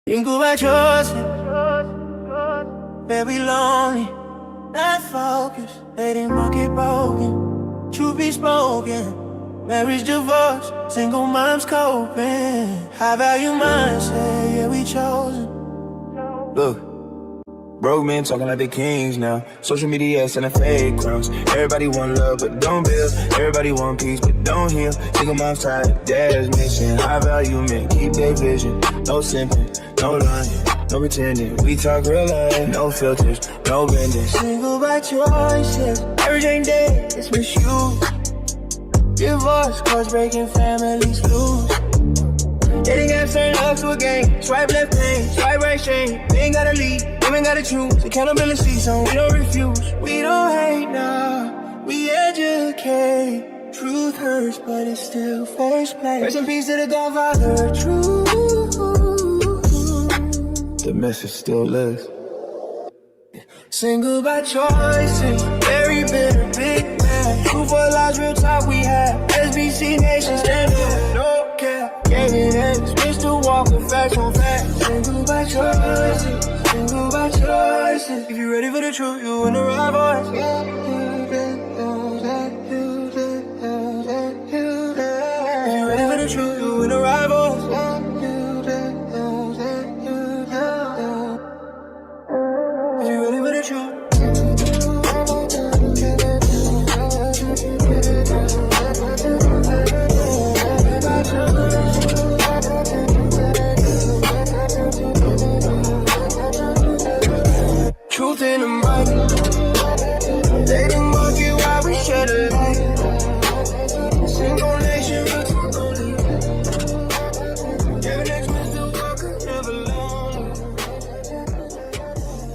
Think about choices, very lonely, not focused, letting market broken. Truth be spoken, marriage divorce, single moms coping. High value mindset, yeah we chosen. Look, broke men talking like they kings now. Social media sending fake crowns. Everybody want love but don't build. Everybody want peace but don't heal. Single moms tired, dad's missing. High value men keep their vision. No simping, no lying, no pretending. We talk real life, no filters, no bending. Single by choices, marriage ain't dead, it's misused. Divorce cause breaking families loose. Dating apps turn love to a game. Swipe left pain, swipe right shame. We ain't gotta lead, women gotta choose. Accountability, so we don't refuse. We don't hate now, we educate. Truth hurts, but it's still first place. Rest in peace to the Godfather of truth. The message still lives. Single by choices, very bitter, big man. True for lies, real talk we have. SBC Nation, stand up, no cap. Gavin X Mr. Walker, facts on facts. Single by choices, single by choices. If you're ready for the truth, you in the right voice. If you're ready for the truth, you in the right voice. If you're ready for the truth. Truth in the market, they the market while we shed a light. Single nation, Gavin X Mr. Walker, never lonely.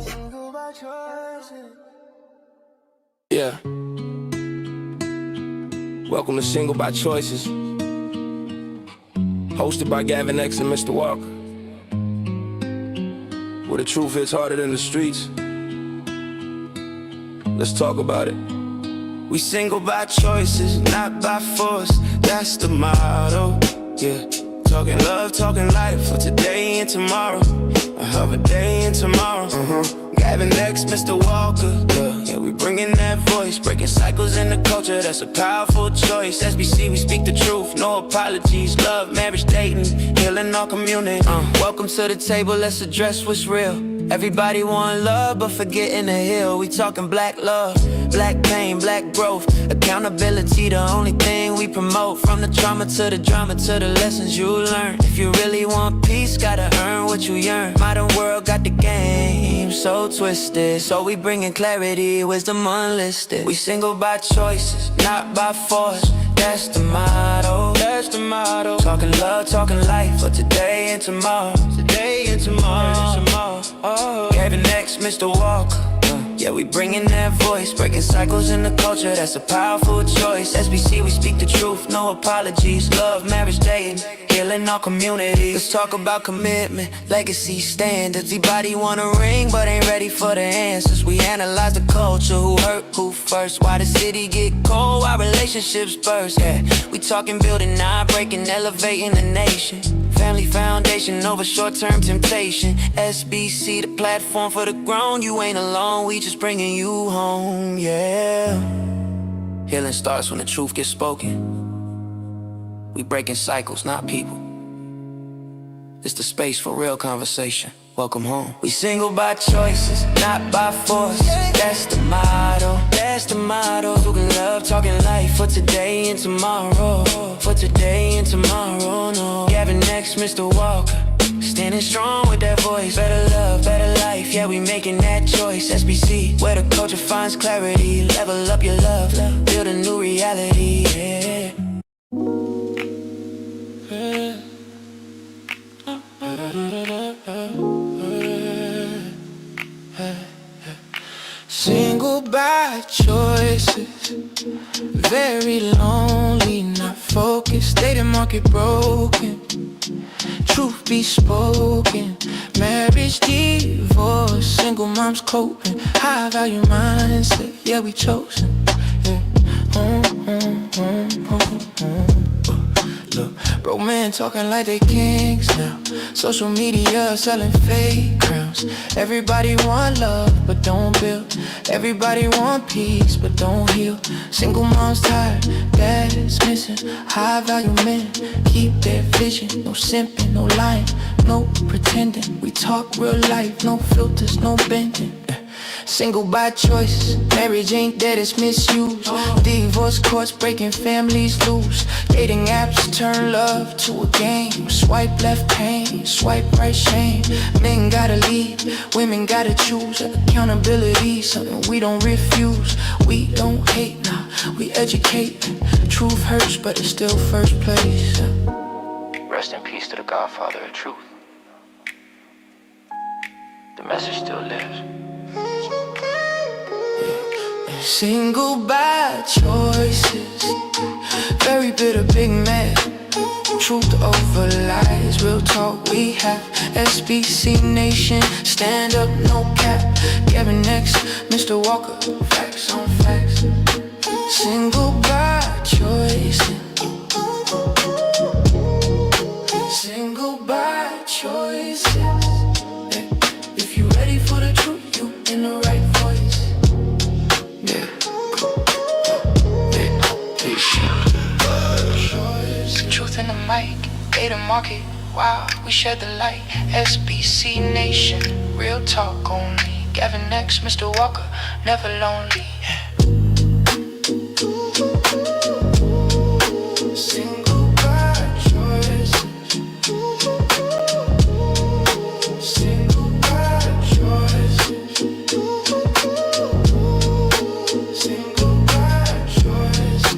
Single by choices. Yeah. Welcome to Single by Choices, hosted by Gavin X and Mr. Walker, where the truth hits harder than the streets. Let's talk about it. We single by choices, not by force. That's the motto, yeah. Talking love, talking life for today and tomorrow. I have a day and tomorrow. Gavin X Mr. Walker, yeah, we bringing that voice, breaking cycles in the culture. That's a powerful choice. SBC, we speak the truth, no apologies. Love, marriage, dating, healing our community. Welcome to the table, let's address what's real. Everybody want love, but forgetting the hill. We talking black love, black pain, black growth. Accountability, the only thing we promote. From the trauma to the drama to the lessons you learn. If you really want peace, gotta earn what you yearn. Modern world got the game so twisted, so we bringing clarity, wisdom unlisted. We single by choices, not by force. That's the motto, that's the motto. Talking love, talking life for today and tomorrow. Today and tomorrow. Gavin X Mr. Walker, yeah, we bringing that voice, breaking cycles in the culture. That's a powerful choice. SBC, we speak the truth, no apologies. Love, marriage, dating, healing our community. Let's talk about commitment, legacy, standards. Everybody want a ring, but ain't ready for the answers. We analyze the culture, who hurt, who first. Why the city get cold, why relationships burst. Yeah, we talking building, not breaking, elevating the nation. Family foundation over short-term temptation. SBC, the platform for the grown. You ain't alone, we just bringing you home, yeah. Healing starts when the truth gets spoken. We breaking cycles, not people. It's the space for real conversation. Welcome home. We single by choices, not by force. That's the motto, that's the motto. Talking love, talking life for today and tomorrow. For today and tomorrow, no. Gavin X Mr. Walker, standing strong with that voice. Better love, better life, yeah, we making that choice. SBC, where the culture finds clarity. Level up your love, build a new reality, yeah. Single by choices, very lonely, not focused. Dating market broken, truth be spoken. Marriage divorce, single moms coping. High value mindset, yeah we chosen. Yeah. Look, bro, Broke men talking like they kings now. Social media selling fake crowns. Everybody want love, but don't build. Everybody want peace, but don't heal. Single moms tired, dad's missing. High value men keep their vision. No simping, no lying, no pretending. We talk real life, no filters, no bending. Single by choice, marriage ain't dead, it's misused. Divorce courts breaking families loose. Dating apps turn love to a game. Swipe left pain, swipe right shame. Men gotta lead, women gotta choose. Accountability, something we don't refuse. We don't hate, nah, we educate. Truth hurts, but it's still first place. Rest in peace to the Godfather of truth. The message still lives. Single by choices, very bitter, big mad. Truth over lies, real talk we have. SBC Nation, stand up, no cap. Gavin X Mr. Walker, facts on facts. Single by choices, single by choices. If you ready for the truth, you in the right voice. Truth in the mic, data market, wow, we shed the light. SBC Nation, real talk only. Gavin X Mr. Walker, never lonely. Single by choices, single by choices, single by choices.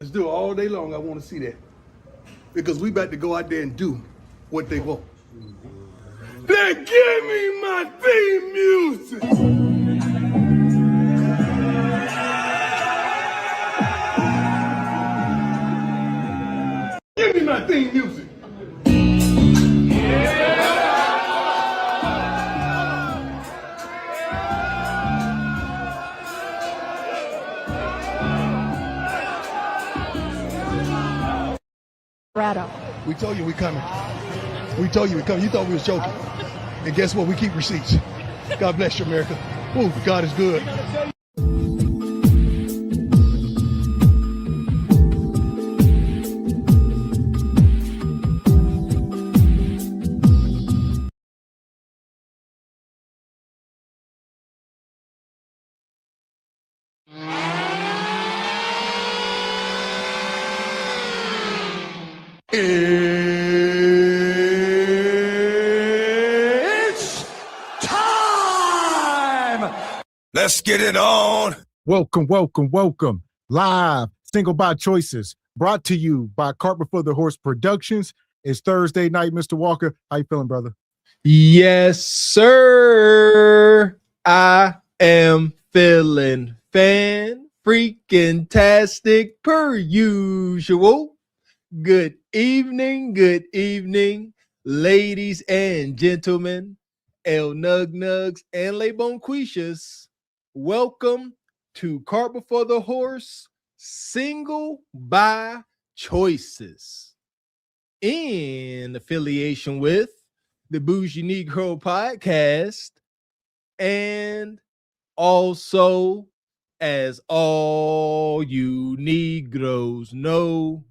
Let's do it all day long. I want to see that. Because we about to go out there and do what they want. Then give me my theme music. Give me my theme music. We told you we coming. We told you we coming. You thought we was joking. And guess what? We keep receipts. God bless you, America. Oh, God is good. It's time! Let's get it on. Welcome. Live Single by Choices, brought to you by Cart Before the Horse Productions. It's Thursday night, Mr. Walker. How you feeling, brother? Yes, sir. I am feeling freaking-tastic per usual. Good evening, ladies and gentlemen, El Nug Nugs and Le Bonquishas. Welcome to Cart Before the Horse, Single by Choices, in affiliation with the Bougie Negro Podcast, and also, as all you Negroes know,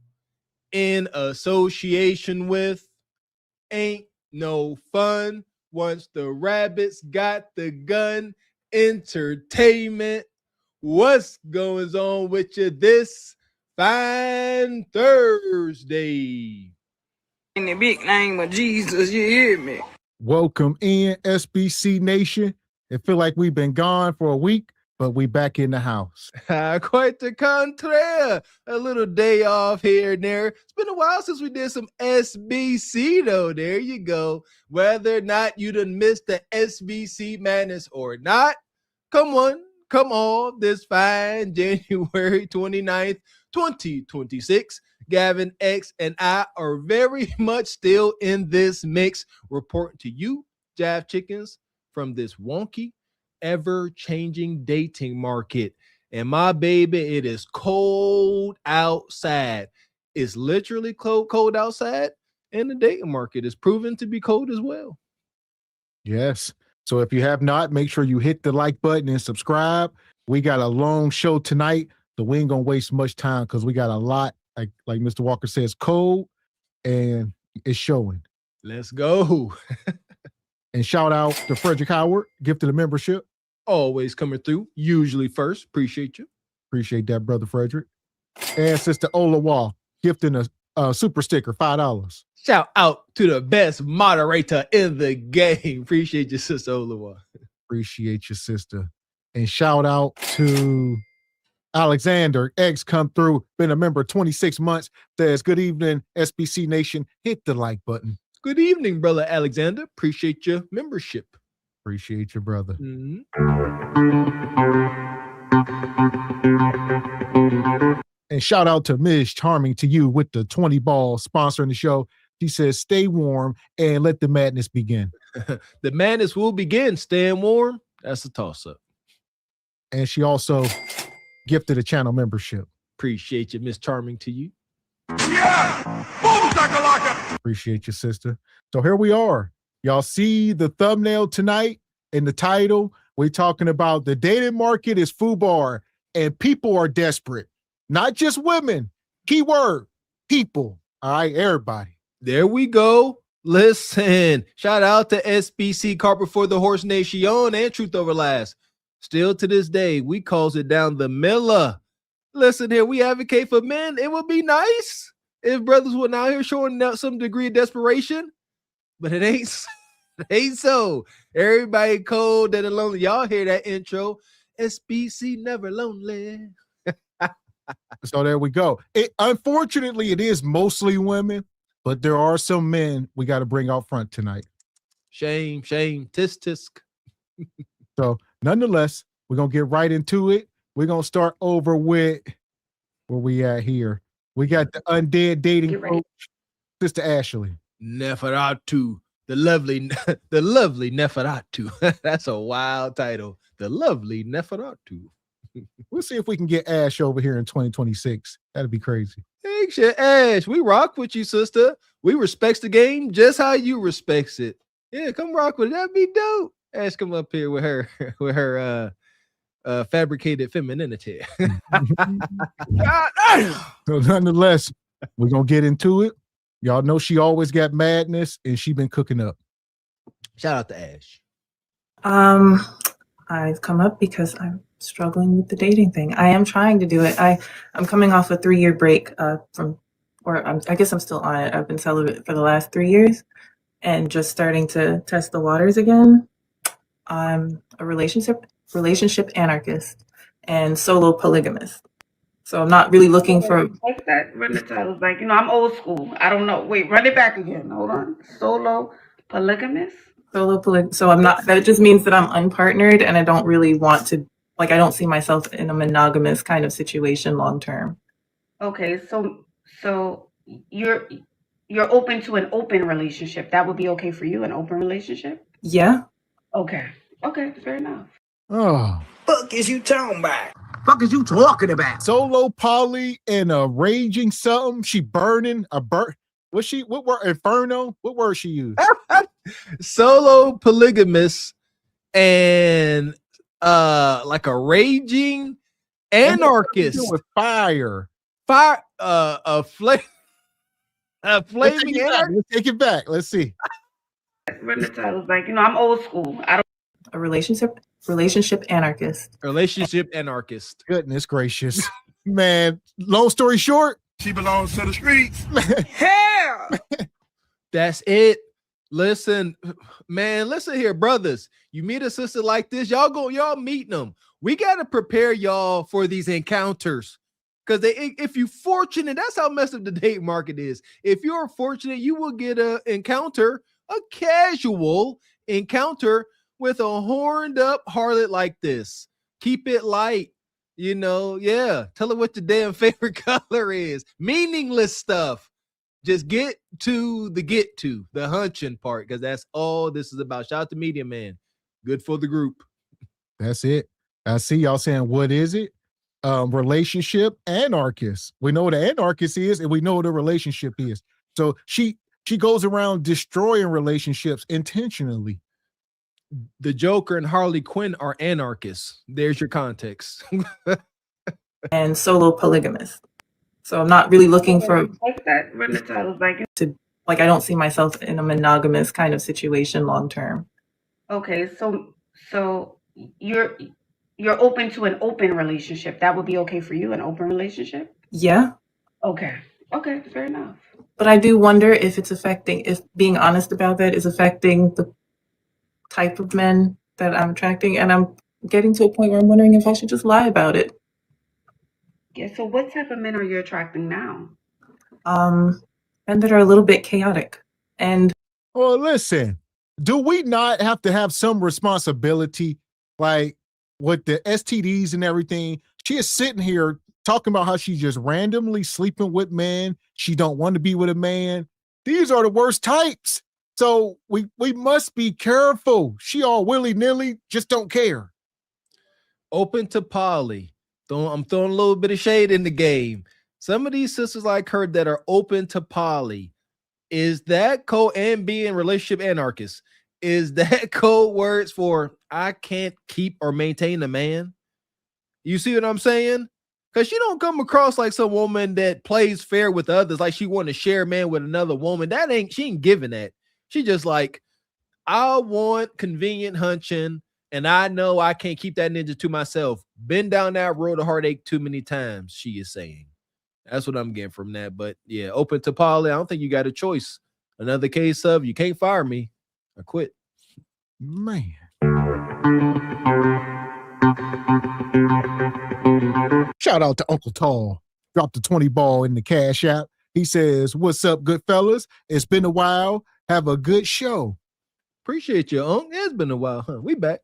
in association with Ain't No Fun Once the Rabbits Got the Gun Entertainment. What's going on with you this fine Thursday? In the big name of Jesus, you hear me? Welcome in, SBC Nation. It feel like we've been gone for a week, but we back in the house. Quite the contraire. A little day off here and there. It's been a while since we did some SBC, though. There you go. Whether or not you done missed the SBC madness or not, come on this fine January 29th, 2026. Gavin X and I are very much still in this mix, reporting to you, Jav Chickens, from this wonky, ever-changing dating market. And my baby, it is cold outside. It's literally cold outside, and the dating market is proven to be cold as well. Yes. So if you have not, make sure you hit the like button and subscribe. We got a long show tonight, so we ain't gonna waste much time because we got a lot, like Mr. Walker says, cold, and it's showing. Let's go. And shout out to Frederick Howard, gifted a membership. Always coming through, usually first. Appreciate you. Appreciate that, brother Frederick. And Sister Olawa, gifting a super sticker, $5. Shout out to the best moderator in the game. Appreciate you, Sister Olawa. Appreciate you, sister. And shout out to Alexander. Eggs come through, been a member 26 months. Says, good evening, SBC Nation. Hit the like button. Good evening, brother Alexander. Appreciate your membership. Appreciate you, brother. Mm-hmm. And shout out to Ms. Charming to you with the 20 ball sponsoring the show. She says, stay warm and let the madness begin. The madness will begin. Staying warm, that's a toss-up. And she also gifted a channel membership. Appreciate you, Miss Charming, to you. Yeah! Boom, shakalaka! Appreciate you, sister. So here we are. Y'all see the thumbnail tonight and the title. We're talking about the dating market is FUBAR and people are desperate. Not just women. Keyword, people. All right, everybody. There we go. Listen, shout out to SBC Cart Before the Horse Nation and Truth Over Last. Still to this day, we calls it down the Miller. Listen here, we advocate for men. It would be nice if brothers were out here showing some degree of desperation, but it ain't so. Everybody cold and lonely. Y'all hear that intro? SBC never lonely. So there we go. Unfortunately, it is mostly women, but there are some men we got to bring out front tonight. Shame, tisk tisk. So nonetheless, we're going to get right into it. We're going to start over with where we at here. We got the undead dating coach, Sister Ashley. Neferatu, the lovely Neferatu. That's a wild title. The lovely Neferatu. We'll see if we can get Ash over here in 2026. That'd be crazy. Hey, shit, Ash, we rock with you, sister. We respects the game just how you respects it. Yeah, come rock with it. That'd be dope. Ash come up here with her with her fabricated femininity. So nonetheless, we're gonna get into it. Y'all know she always got madness, and she been cooking up. Shout out to Ash. I've come up because I'm struggling with the dating thing. I am trying to do it. I'm coming off a 3-year break I guess I'm still on it. I've been celibate for the last 3 years and just starting to test the waters again. I'm a relationship anarchist and solo polygamist. So I'm not really looking for. What's that? Run the titles back. You know, I'm old school. I don't know. Wait, run it back again. Hold on. Solo polygamous? So I'm not, that just means that I'm unpartnered and I don't really want to, I don't see myself in a monogamous kind of situation long term. Okay, so you're open to an open relationship. That would be okay for you, an open relationship? Yeah. Okay, fair enough. Oh, Fuck is you talking about? Fuck is you talking about? solo poly and a raging something. She burning a burn. What word? Inferno? What word she used? Solo polygamous and like a raging anarchist with fire. A flaming anarchist. Let's take it back. Let's see. Run the titles back. You know, I'm old school. I don't. A relationship anarchist. Relationship anarchist. Goodness gracious. Man, long story short, She belongs to the streets. Hell! That's it. Listen, man, listen here, brothers. You meet a sister like this, y'all meeting them. We got to prepare y'all for these encounters. Because if you're fortunate, that's how messed up the date market is. If you're fortunate, you will get a casual encounter with a horned up harlot like this. Keep it light. Yeah. Tell her what your damn favorite color is. Meaningless stuff. Just get to the hunching part, because that's all this is about. Shout out to Media Man. Good for the group. that's it. I see y'all saying, what is it? Relationship anarchist. We know what an anarchist is, and we know what a relationship is. So she goes around destroying relationships intentionally. The Joker and Harley Quinn are anarchists. There's your context. And solo polygamist. So I'm not really looking for. What's that? Run the titles back. I don't see myself in a monogamous kind of situation long term. Okay, so you're open to an open relationship. That would be okay for you, an open relationship? Yeah. Okay, fair enough. But I do wonder if if being honest about that is affecting the type of men that I'm attracting. And I'm getting to a point where I'm wondering if I should just lie about it. Yeah, so what type of men are you attracting now? Men that are a little bit chaotic. And Well, listen, do we not have to have some responsibility, like with the STDs and everything? She is sitting here talking about how she's just randomly sleeping with men. She don't want to be with a man. These are the worst types. So we must be careful. She all willy-nilly, just don't care. Open to poly. I'm throwing a little bit of shade in the game. Some of these sisters like her that are open to poly, is that code, and being relationship anarchist, is that code words for I can't keep or maintain a man? You see what I'm saying? Because she don't come across like some woman that plays fair with others, like she want to share a man with another woman. She ain't giving that. She just like, I want convenient hunching, and I know I can't keep that ninja to myself. Been down that road of heartache too many times, she is saying. That's what I'm getting from that. But yeah, open to poly. I don't think you got a choice. Another case of you can't fire me. I quit. Man. Shout out to Uncle Tall. Dropped the 20 ball in the cash app. He says, what's up, good fellas? It's been a while. Have a good show. Appreciate you, Unc. It's been a while, huh? We back.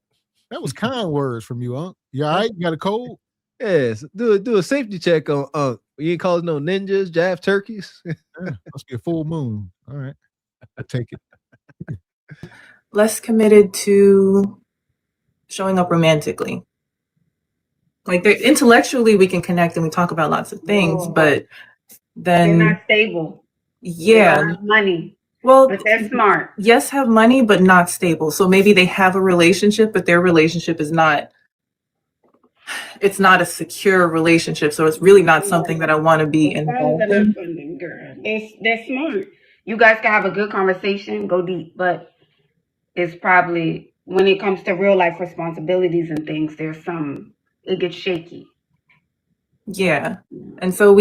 That was kind words from you, Unc. You all right? You got a cold? Yes. Do a safety check on Unc. You ain't calling no ninjas, jab turkeys. Yeah, must be a full moon. All right. I'll take it. less committed to showing up romantically. Intellectually, we can connect and we talk about lots of things, but then they're not stable. Yeah, they don't have money. Well, But they're smart. yes, have money, but not stable. So maybe they have a relationship, but their relationship is not, it's not a secure relationship. So it's really not something that I want to be involved in. Girl. They're smart. You guys can have a good conversation, go deep, but it's probably when it comes to real life responsibilities and things, it gets shaky. Yeah. And so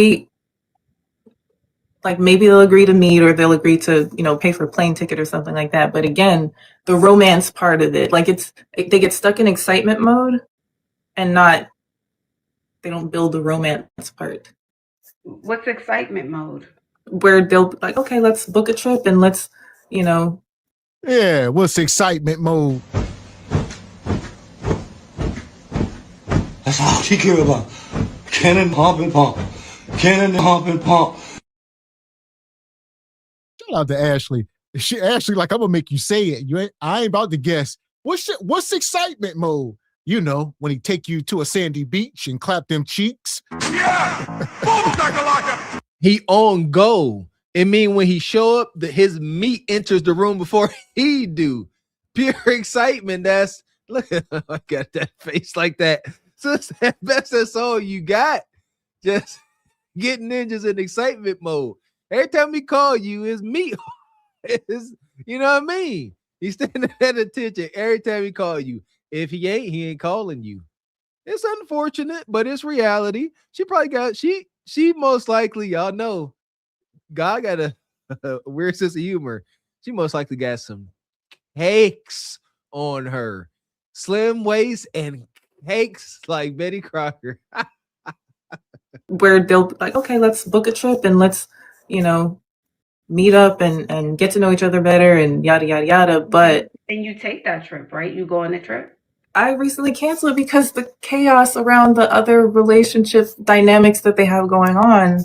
like maybe they'll agree to meet or they'll agree to, pay for a plane ticket or something like that. But again, the romance part of it, like they get stuck in excitement mode and they don't build the romance part. What's excitement mode? Where they'll be like, okay, let's book a trip and let's, Yeah, what's excitement mode? That's all she care about. Cannon pump and pump. Cannon pump and pump. Shout out to Ashley. Ashley, like, I'm gonna make you say it. I ain't about to guess. What's excitement mode? You know, when he take you to a sandy beach and clap them cheeks. Yeah! He on go. It mean when he show up, his meat enters the room before he do. Pure excitement. Look at I got that face like that. So that's all you got. Just getting in just in excitement mode. Every time he call you, his meat is, you know what I mean? He's standing at attention every time he call you. If he ain't calling you. It's unfortunate, but it's reality. She probably she most likely, y'all know, God got a weird sense of humor. She most likely got some cakes on her. Slim waist and cakes like Betty Crocker. Where they'll be like, okay, let's book a trip and let's, meet up and get to know each other better and yada, yada, yada. But and you take that trip, right? You go on the trip? I recently canceled it because the chaos around the other relationship dynamics that they have going on,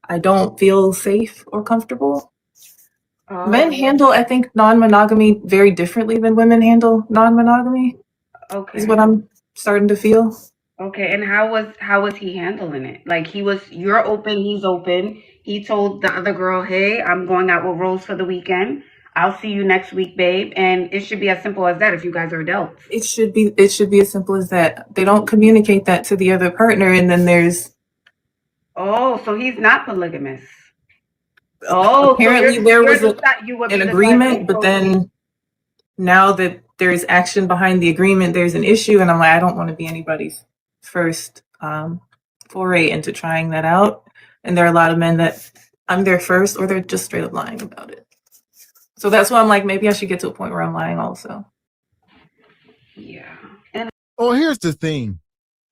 I don't feel safe or comfortable. Men handle, I think, non-monogamy very differently than women handle non-monogamy. Okay. Is what I'm starting to feel. Okay, and how was he handling it? Like you're open, he's open. He told the other girl, hey, I'm going out with Rose for the weekend. I'll see you next week, babe. And it should be as simple as that if you guys are adults. It should be as simple as that. They don't communicate that to the other partner, and then there's oh, so he's not polygamous. Oh, apparently so there was an agreement, but then now that there's action behind the agreement, there's an issue, and I'm like, I don't want to be anybody's first foray into trying that out. And there are a lot of men that I'm their first, or they're just straight up lying about it. So that's why I'm like, maybe I should get to a point where I'm lying also. Yeah. Oh, here's the thing.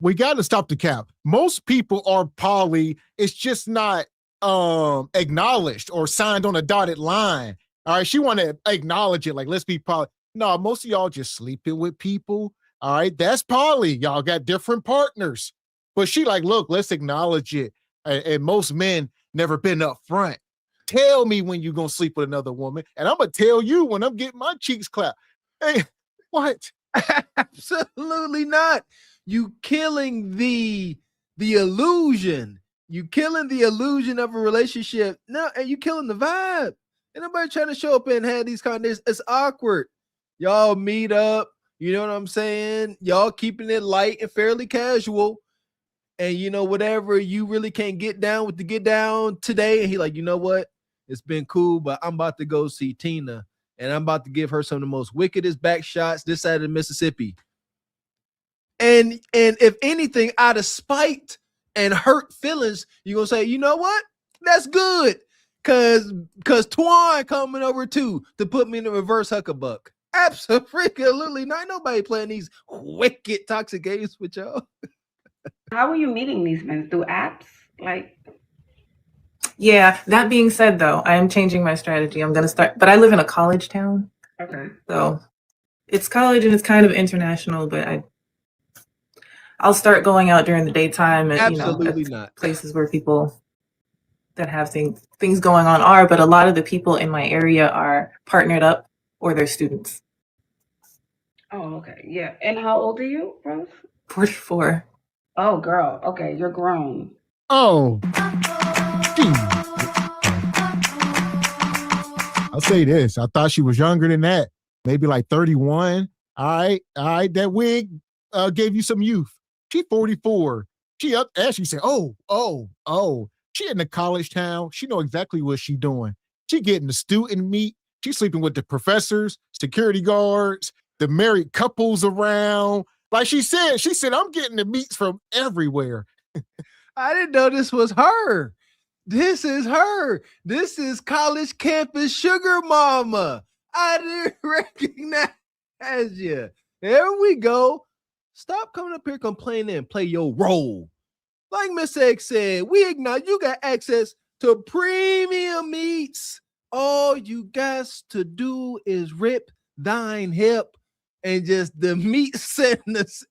We got to stop the cap. Most people are poly. It's just not acknowledged or signed on a dotted line. All right. She want to acknowledge it. Like, let's be poly. No, most of y'all just sleeping with people. All right. That's poly. Y'all got different partners. But she like, look, let's acknowledge it. And most men never been up front. Tell me when you're going to sleep with another woman, and I'm going to tell you when I'm getting my cheeks clapped. Hey, what? Absolutely not. You killing the illusion. You killing the illusion of a relationship. No, and you killing the vibe. And nobody trying to show up and have these conversations. It's awkward. Y'all meet up. You know what I'm saying? Y'all keeping it light and fairly casual. And whatever you really can't get down with the get down today. And he like, you know what? It's been cool, but I'm about to go see Tina. And I'm about to give her some of the most wickedest back shots this side of the Mississippi. And if anything, out of spite and hurt feelings, you're gonna say, you know what? That's good. Cause Twan coming over too to put me in the reverse huckabuck. Absolutely not. Nobody playing these wicked toxic games with y'all. How are you meeting these men? Through apps? Like, yeah, that being said, though, I am changing my strategy. I'm going to start, but I live in a college town. Okay. So it's college and it's kind of international, but I'll start going out during the daytime and, absolutely not places where people that have things going on are, but a lot of the people in my area are partnered up or they're students. Oh, okay. Yeah. And how old are you, Rose? 44. Oh, girl. Okay, you're grown. Oh. I'll say this. I thought she was younger than that. Maybe like 31. All right. That wig gave you some youth. She 44. She up as she said, oh. She in the college town. She know exactly what she doing. She getting the student meat. She sleeping with the professors, security guards, the married couples around. Like she said, I'm getting the meats from everywhere. I didn't know this was her. This is her. This is college campus sugar mama. I didn't recognize you. There we go. Stop coming up here complaining and play your role. Like Miss X said, we acknowledge you got access to premium meats. All you got to do is rip thine hip and just the meat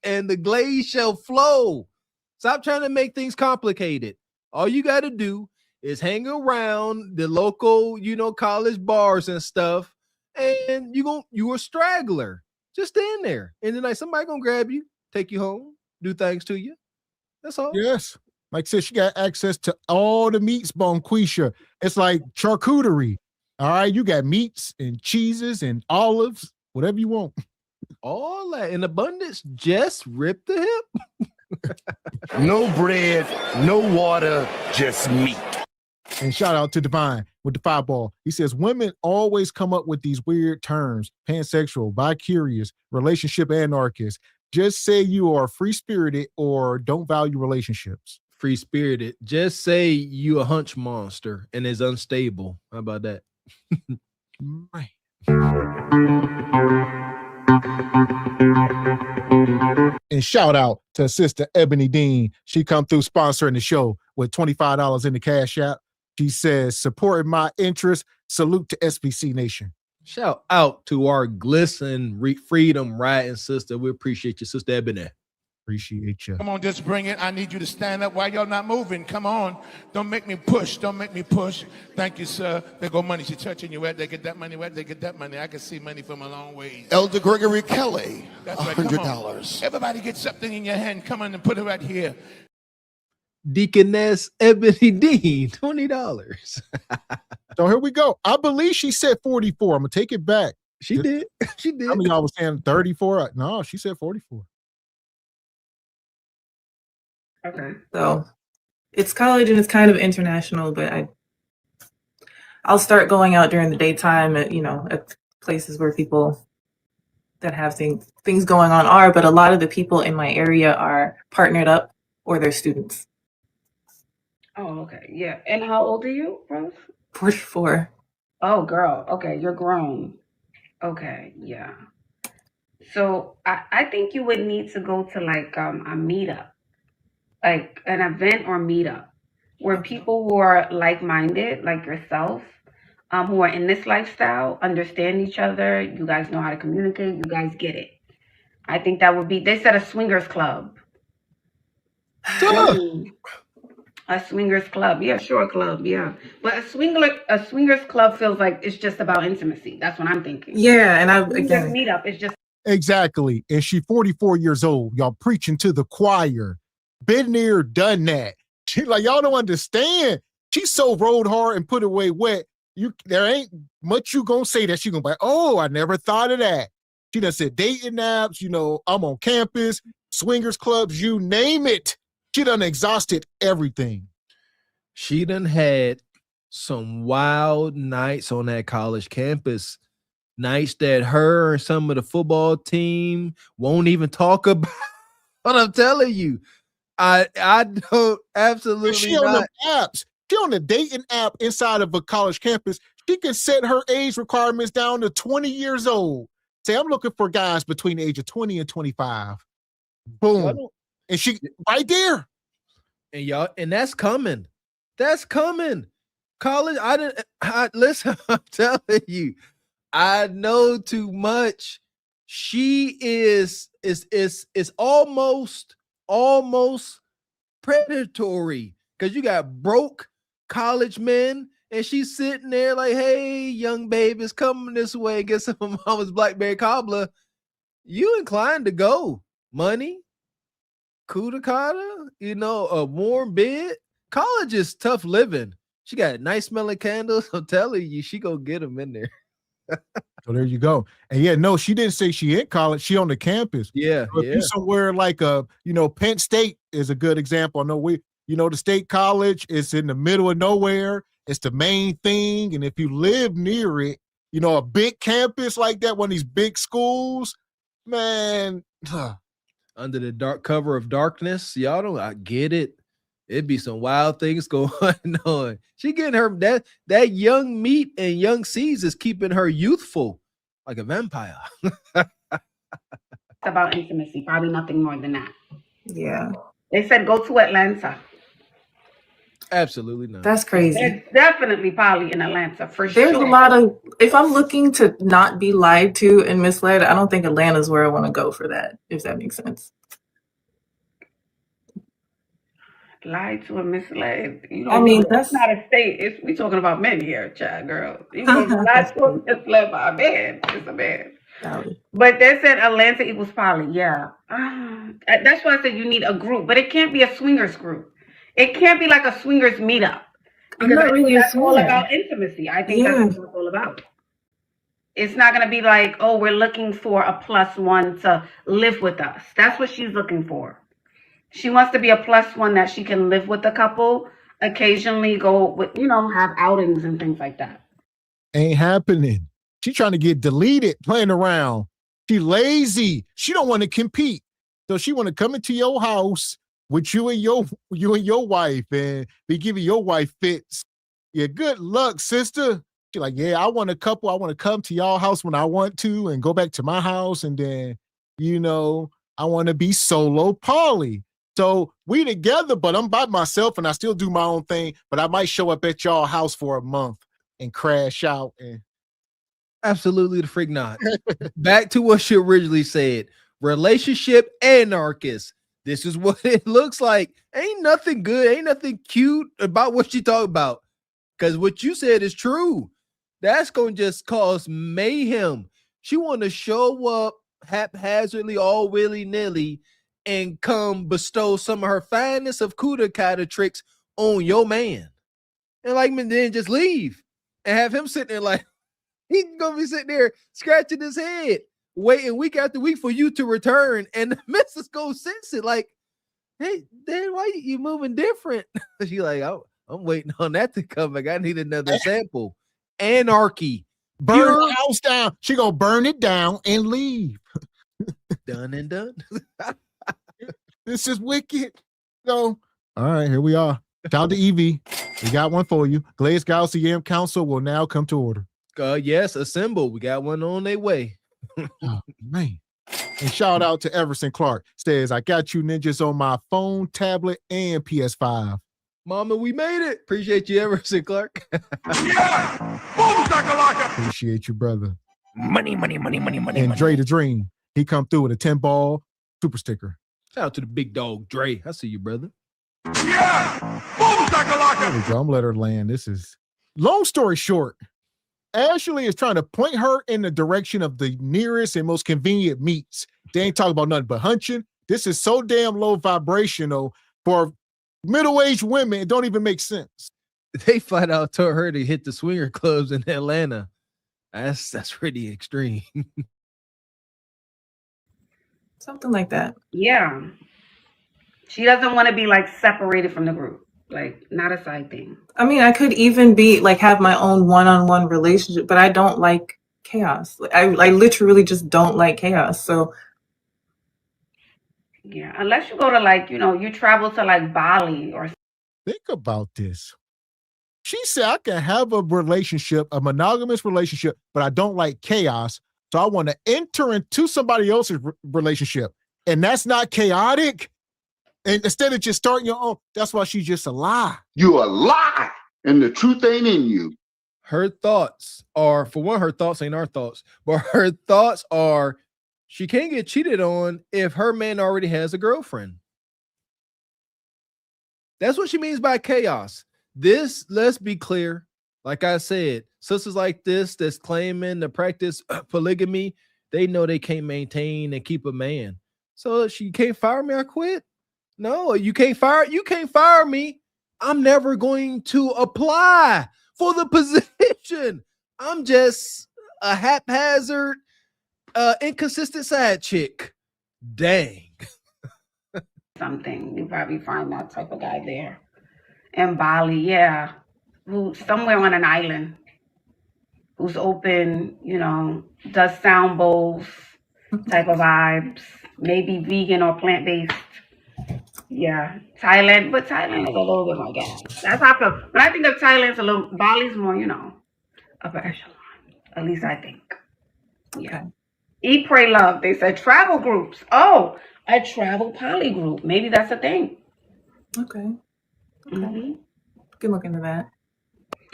and the glaze shall flow. Stop trying to make things complicated. All you got to do is hang around the local, college bars and stuff, and you're a straggler. Just stand there, and then somebody gonna grab you, take you home, do things to you. That's all. Yes. Like I said, she got access to all the meats, Bonquisha. It's like charcuterie. All right, you got meats and cheeses and olives, whatever you want. All that in abundance. Just rip the hip. No bread, no water, just meat. And shout out to Divine with the fireball. He says, women always come up with these weird terms, pansexual, bi-curious, relationship anarchist. Just say you are free-spirited or don't value relationships. Free-spirited. Just say you a hunch monster and is unstable. How about that? Right. And shout out to Sister Ebony Dean. She come through sponsoring the show with $25 in the Cash App. She says, supporting my interests. Salute to SBC Nation. Shout out to our glisten freedom riding sister. We appreciate you, Sister Ebony. Appreciate you. Come on, just bring it. I need you to stand up while y'all not moving. Come on. Don't make me push. Don't make me push. Thank you, sir. There go money. She touching you. Where they get that money? Where they get that money? I can see money from a long ways. Elder Gregory Kelly, That's right. Come on. $100. Everybody get something in your hand. Come on and put it right here. Deaconess Ebony Dean, $20. So here we go. I believe she said 44. I'm going to take it back. She did. She did. Some of y'all was saying 34. No, she said 44. Okay. So it's college and it's kind of international, but I'll start going out during the daytime at places where people that have things going on are, but a lot of the people in my area are partnered up or they're students. Oh, okay. Yeah. And how old are you, Rose? 44. Oh, girl. Okay. You're grown. Okay. Yeah. So I think you would need to go to like a meetup, like an event or meetup where people who are like-minded, like yourself, who are in this lifestyle, understand each other. You guys know how to communicate. You guys get it. I think that would be, they said a swingers club. A swingers club. Yeah, sure, club. Yeah. But a swingers club feels like it's just about intimacy. That's what I'm thinking. Yeah. And meetup is just. Exactly. And she 44 years old. Y'all preaching to the choir. Been there, done that. She like, y'all don't understand. She so rode hard and put away wet. There ain't much you gonna say that she gonna be like, oh, I never thought of that. She done said dating apps, I'm on campus, swingers clubs, you name it. She done exhausted everything. She done had some wild nights on that college campus. Nights that her and some of the football team won't even talk about. What I'm telling you. I don't absolutely she on the apps. She on the dating app inside of a college campus. She can set her age requirements down to 20 years old. Say, I'm looking for guys between the age of 20 and 25. Boom. And she right there. And that's coming. That's coming. College, listen, I'm telling you, I know too much. She is almost predatory because you got broke college men and she's sitting there like, hey, young babies, come this way, get some of mama's blackberry cobbler. You inclined to go. Money, kudakata, a warm bed. College is tough living. She got nice smelling candles. I'm telling you, she gonna get them in there. So there you go. And yeah, no, she didn't say she in college. She on the campus. Yeah, So if you somewhere like Penn State is a good example. I know the state college is in the middle of nowhere. It's the main thing. And if you live near it, a big campus like that, one of these big schools, man. Under the dark cover of darkness, I get it. It'd be some wild things going on. She getting her that young meat and young seeds is keeping her youthful like a vampire. It's about intimacy, probably nothing more than that. Yeah. They said go to Atlanta. Absolutely not. That's crazy. There's definitely poly in Atlanta for sure. There's a lot of, if I'm looking to not be lied to and misled, I don't think Atlanta's where I want to go for that, if that makes sense. Lied to and misled. That's not a state. We talking about men here, child, girl. You know, lied to and misled by a man. It's a man. But they said Atlanta equals poly. Yeah. That's why I said you need a group, but it can't be a swingers group. It can't be like a swingers meetup. Because that's all about intimacy. I think that's what it's all about. It's not going to be like, oh, we're looking for a +1 to live with us. That's what she's looking for. She wants to be a +1 that she can live with a couple, occasionally go with, have outings and things like that. Ain't happening. She trying to get deleted, playing around. She lazy. She don't want to compete. So she want to come into your house with you and your wife and be giving your wife fits. Yeah, good luck, sister. She like, yeah, I want a couple. I want to come to y'all house when I want to and go back to my house. And then, I want to be solo poly. So we together, but I'm by myself and I still do my own thing, but I might show up at y'all house for a month and crash out. And absolutely the freak not. Back to what she originally said. Relationship anarchist. This is what it looks like. Ain't nothing good. Ain't nothing cute about what she talking about. Because what you said is true. That's going to just cause mayhem. She want to show up haphazardly, all willy-nilly, and come bestow some of her finest of kuda tricks on your man. And then just leave. And have him sitting there like, he's going to be sitting there scratching his head, waiting week after week for you to return. And the missus goes sense it like, hey, Dan, why you moving different? She like, I'm waiting on that to come back. I need another sample. Anarchy. Burn the house down. She gonna burn it down and leave. Done and done. This is wicked. So, all right, here we are. Shout out to Evie. We got one for you. Glaze Galaxy Yam Council will now come to order. Yes, assemble. We got one on their way. Oh, man. And shout out to Everson Clark. Says, I got you ninjas on my phone, tablet, and PS5. Mama, we made it. Appreciate you, Everson Clark. Yeah! Boom, shakalaka! Appreciate you, brother. Money. And Dre the Dream. He come through with a 10-ball super sticker. Shout out to the big dog, Dre. I see you, brother. Yeah! Boom, shakalaka! There we go. I'm let her land. This is long story short. Ashley is trying to point her in the direction of the nearest and most convenient meats. They ain't talking about nothing but hunching. This is so damn low vibrational for middle-aged women. It don't even make sense. They flat out told her to hit the swinger clubs in Atlanta. That's pretty extreme. Something like that. Yeah. She doesn't want to be separated from the group. Not a side thing. I mean, I could even be have my own one-on-one relationship, but I don't like chaos. I literally just don't like chaos. So yeah, unless you go to you travel to Bali or. Think about this. She said I can have a relationship, a monogamous relationship, but I don't like chaos. So I want to enter into somebody else's relationship. And that's not chaotic. And instead of just starting your own, that's why she's just a lie. You a lie, and the truth ain't in you. Her thoughts are, for one, her thoughts ain't our thoughts, but her thoughts are she can't get cheated on if her man already has a girlfriend. That's what she means by chaos. This, let's be clear, like I said, sisters like this that's claiming to practice polygamy, they know they can't maintain and keep a man. So she can't fire me, I quit. No, you can't fire me. I'm never going to apply for the position. I'm just a haphazard, inconsistent side chick. Dang. Something. You probably find that type of guy there. In Bali, yeah. Who somewhere on an island. Who's open, you know, does sound bowls type of vibes. Maybe vegan or plant-based. Yeah. Thailand, but Thailand is a little bit more gas. That's how I feel. When I think of Thailand, it's a little Bali's more, you know, upper echelon. At least I think. Yeah. Eat, pray, love. They said travel groups. Oh, a travel poly group. Maybe that's a thing. Okay. Okay. Can look into that.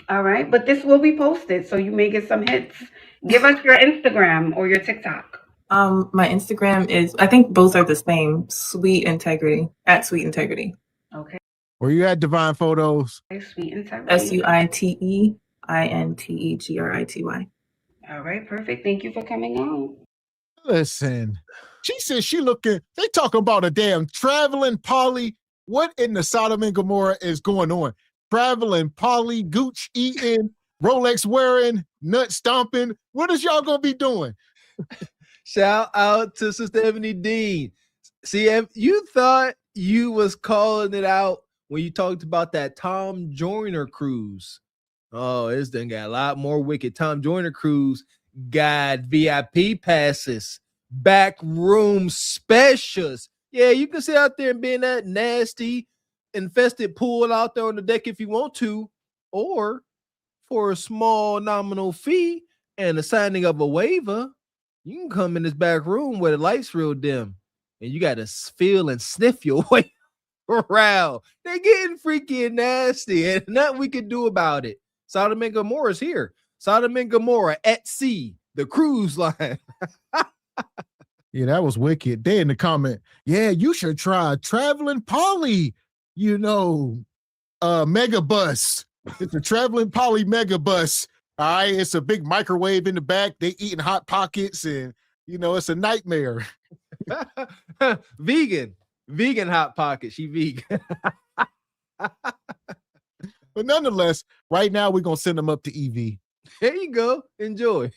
All right, but this will be posted, so you may get some hits. Give us your Instagram or your TikTok. My Instagram is, I think both are the same. Sweet Integrity at Sweet Integrity. Okay. Where you at, Divine Photos? Sweet Integrity. SUITEINTEGRITY. All right, perfect. Thank you for coming on. Listen, she says she looking. They talking about a damn traveling poly. What in the Sodom and Gomorrah is going on? Traveling poly, gooch eating, Rolex wearing, nut stomping. What is y'all gonna be doing? Shout out to Sister Ebony Dean. See, if you thought you was calling it out when you talked about that Tom Joyner cruise. Oh, it's done got a lot more wicked. Tom Joyner cruise got VIP passes, back room specials. Yeah, you can sit out there and be in that nasty, infested pool out there on the deck if you want to, or for a small nominal fee and the signing of a waiver, you can come in this back room where the lights real dim and you got to feel and sniff your way around. They're getting freaky and nasty and nothing we can do about it. Sodom and Gomorrah is here. Sodom and Gomorrah at sea, the cruise line. Yeah, that was wicked. They in the comment, yeah, you should try traveling poly, you know, mega bus. It's a traveling poly mega bus. All right, it's a big microwave in the back. They eating Hot Pockets and, you know, it's a nightmare. Vegan Hot Pocket. She vegan. But nonetheless, right now we're going to send them up to EV. There you go. Enjoy.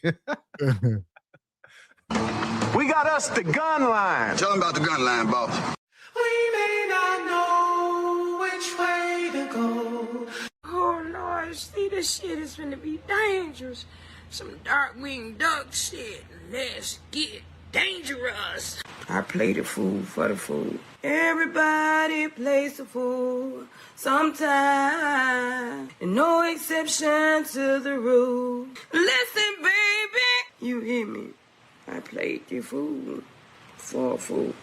We got us the gun line. Tell them about the gun line, boss. We may not know which way to go. Oh Lord, see, this shit is gonna be dangerous. Some dark-winged duck shit. Let's get dangerous. I play the fool for the fool. Everybody plays the fool sometime, and no exception to the rule. Listen, baby, you hear me? I played the fool for a fool.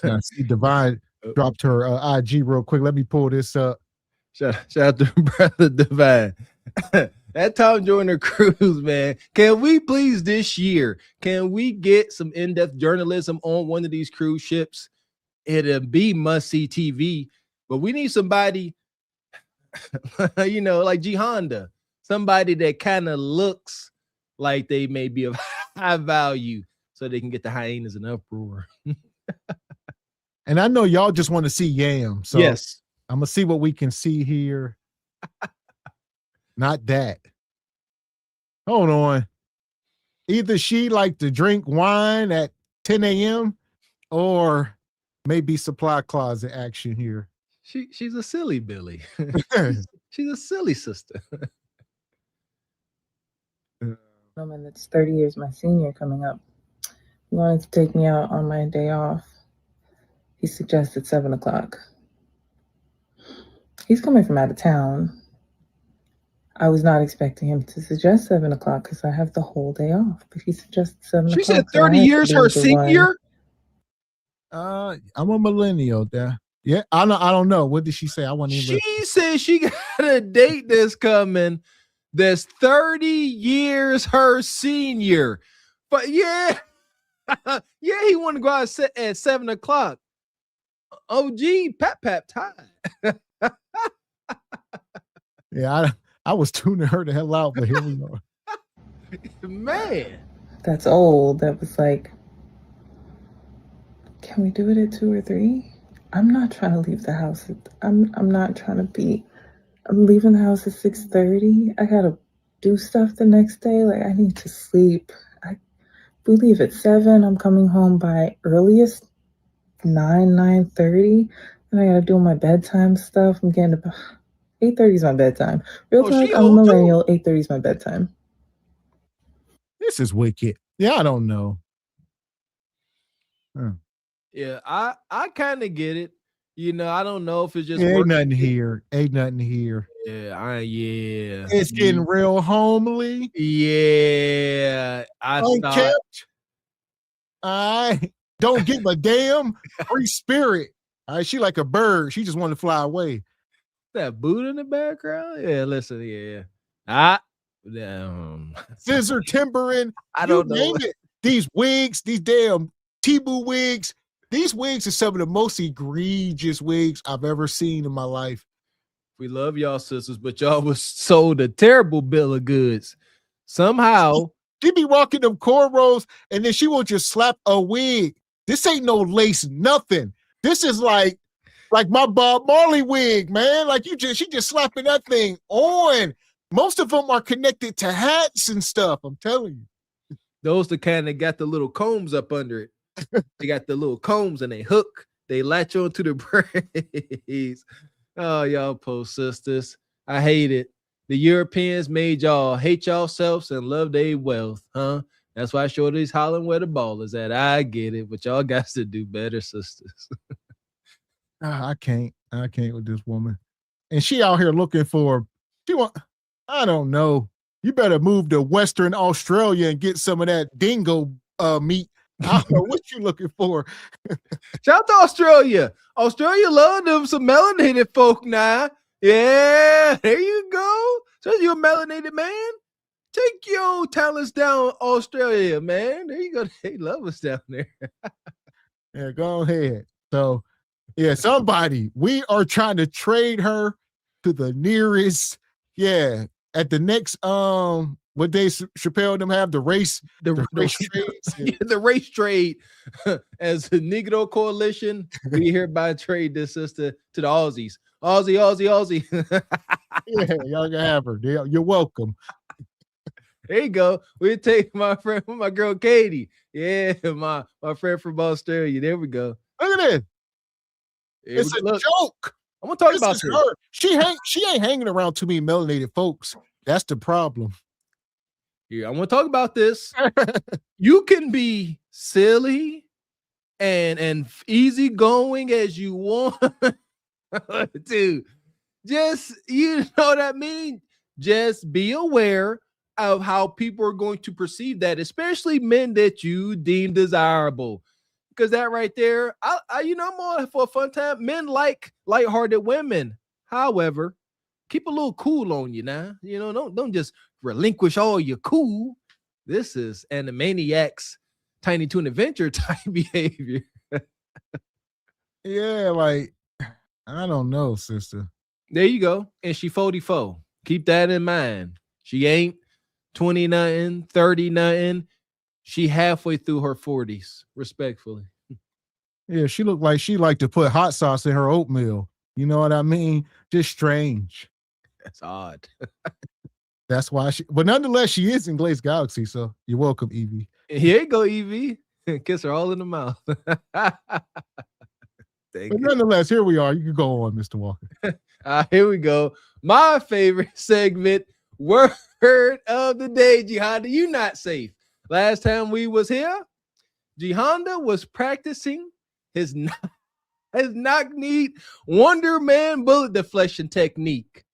Now, see, Divine dropped her IG real quick. Let me pull this up. Shout out to Brother Divine. That Tom Joyner cruise, man. Can we please this year? Can we get some in-depth journalism on one of these cruise ships? It'll be must-see TV, but we need somebody, you know, like G Honda, somebody that kind of looks like they may be of high value, so they can get the hyenas in uproar. And I know y'all just want to see Yam, so yes, I'm gonna see what we can see here. Not that. Hold on. Either she like to drink wine at 10 a.m. or maybe supply closet action here. She's a silly Billy. She's a silly sister. Woman that's 30 years my senior coming up. He wanted to take me out on my day off. He suggested 7 o'clock. He's coming from out of town. I was not expecting him to suggest 7 o'clock because I have the whole day off. But he suggested 7 o'clock. She said 30 years her senior? I'm a millennial there. Yeah, I don't know. What did she say? I want to. She said she got a date that's coming that's 30 years her senior. But yeah, yeah, he wanted to go out at 7 o'clock. OG, pap time. Yeah, I was tuning her the hell out, but here we are. Man, that's old. That was like, can we do it at 2 or 3? I'm not trying to leave the house. I'm not trying to be. I'm leaving the house at 6:30. I gotta do stuff the next day. Like I need to sleep. We leave at 7. I'm coming home by earliest 9:30. And I gotta do my bedtime stuff. I'm getting about 8:30 is my bedtime. Real Oh, talk, she I'm a old too. millennial. 8:30 is my bedtime. This is wicked. Yeah, I don't know. Yeah, I kind of get it. You know, I don't know if it's just Yeah, ain't work. nothing here. Ain't nothing here. Yeah. It's getting real homely, Yeah, I thought unkept. I don't give a damn. Free spirit. All right, she like a bird. She just want to fly away. that boot in the background. Yeah, listen, yeah. Scissor timbering. I You don't name know. it. These wigs, these damn T-Boo wigs. These wigs are some of the most egregious wigs I've ever seen in my life. We love y'all sisters, but y'all was sold a terrible bill of goods. Somehow, She be rocking them cornrows, and then she will just slap a wig. This ain't no lace, nothing. This is like my Bob Marley wig, man. Like she just slapping that thing on. Most of them are connected to hats and stuff. I'm telling you. those the kind that got the little combs up under it. They got the little combs and they hook. They latch onto the braids. Oh, y'all post sisters. I hate it. The Europeans made y'all hate yourselves and love their wealth, huh? That's why Shorty's hollering where the ball is at. I get it, but y'all got to do better, sisters. I can't with this woman. And she out here looking for, I don't know. You better move to Western Australia and get some of that dingo meat. I don't know what you looking for. Shout out to Australia. Australia love them some melanated folk now. Yeah, there you go. So you a melanated man? Take your talents down, Australia, man. There you go. They love us down there. Yeah, go ahead. So, yeah, somebody, we are trying to trade her to the nearest, at the next, what day Chappelle and them have, the race trades. The race trade as the Negro Coalition. We hereby trade this sister to the Aussies. Aussie. Yeah, y'all can have her. You're welcome. There you go. We take my friend, my girl Katie. Yeah, my friend from Australia. There we go. Look at this. It's a joke. I'm gonna talk about this. Her. She ain't hanging around too many melanated folks. That's the problem. Yeah, I want to talk about this. You can be silly and easygoing as you want to. Just, you know what I mean? Just be aware of how people are going to perceive that, especially men that you deem desirable. Because that right there, I'm on for a fun time. Men like lighthearted women. However, keep a little cool on you now. You know, don't just relinquish all your cool. This is Animaniacs Tiny Toon Adventure type behavior. Yeah, like, I don't know, sister. There you go. And she 44. Keep that in mind. She ain't 20 nothing, 30 nothing. She halfway through her 40s, respectfully. Yeah, she looked like she liked to put hot sauce in her oatmeal. You know what I mean? Just strange. That's odd. That's why but nonetheless, she is in Glaze Galaxy. So you're welcome, Evie. Here you go, Evie. Kiss her all in the mouth. But nonetheless, here we are. You can go on, Mr. Walker. Here we go. My favorite segment, word of the day, Jihanda. You not safe. Last time we was here, Jihanda was practicing his knock-kneed Wonder Man bullet deflection technique.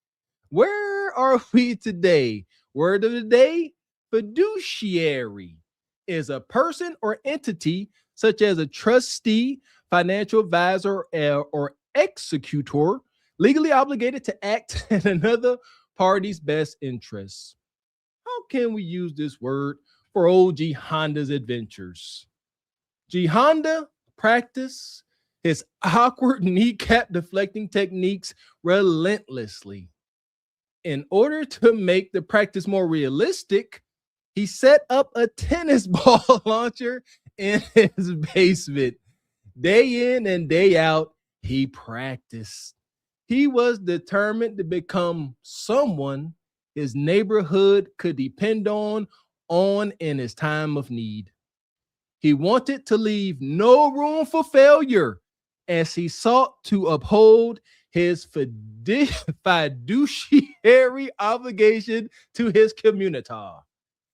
Where are we today? Word of the day, fiduciary is a person or entity such as a trustee, financial advisor, or executor legally obligated to act in another party's best interests. How can we use this word for old Jihonda's adventures? Jihanda practiced his awkward kneecap deflecting techniques relentlessly. In order to make the practice more realistic, he set up a tennis ball launcher in his basement. Day in and day out, he practiced. He was determined to become someone his neighborhood could depend on in his time of need. He wanted to leave no room for failure as he sought to uphold his fiduciary obligation to his community.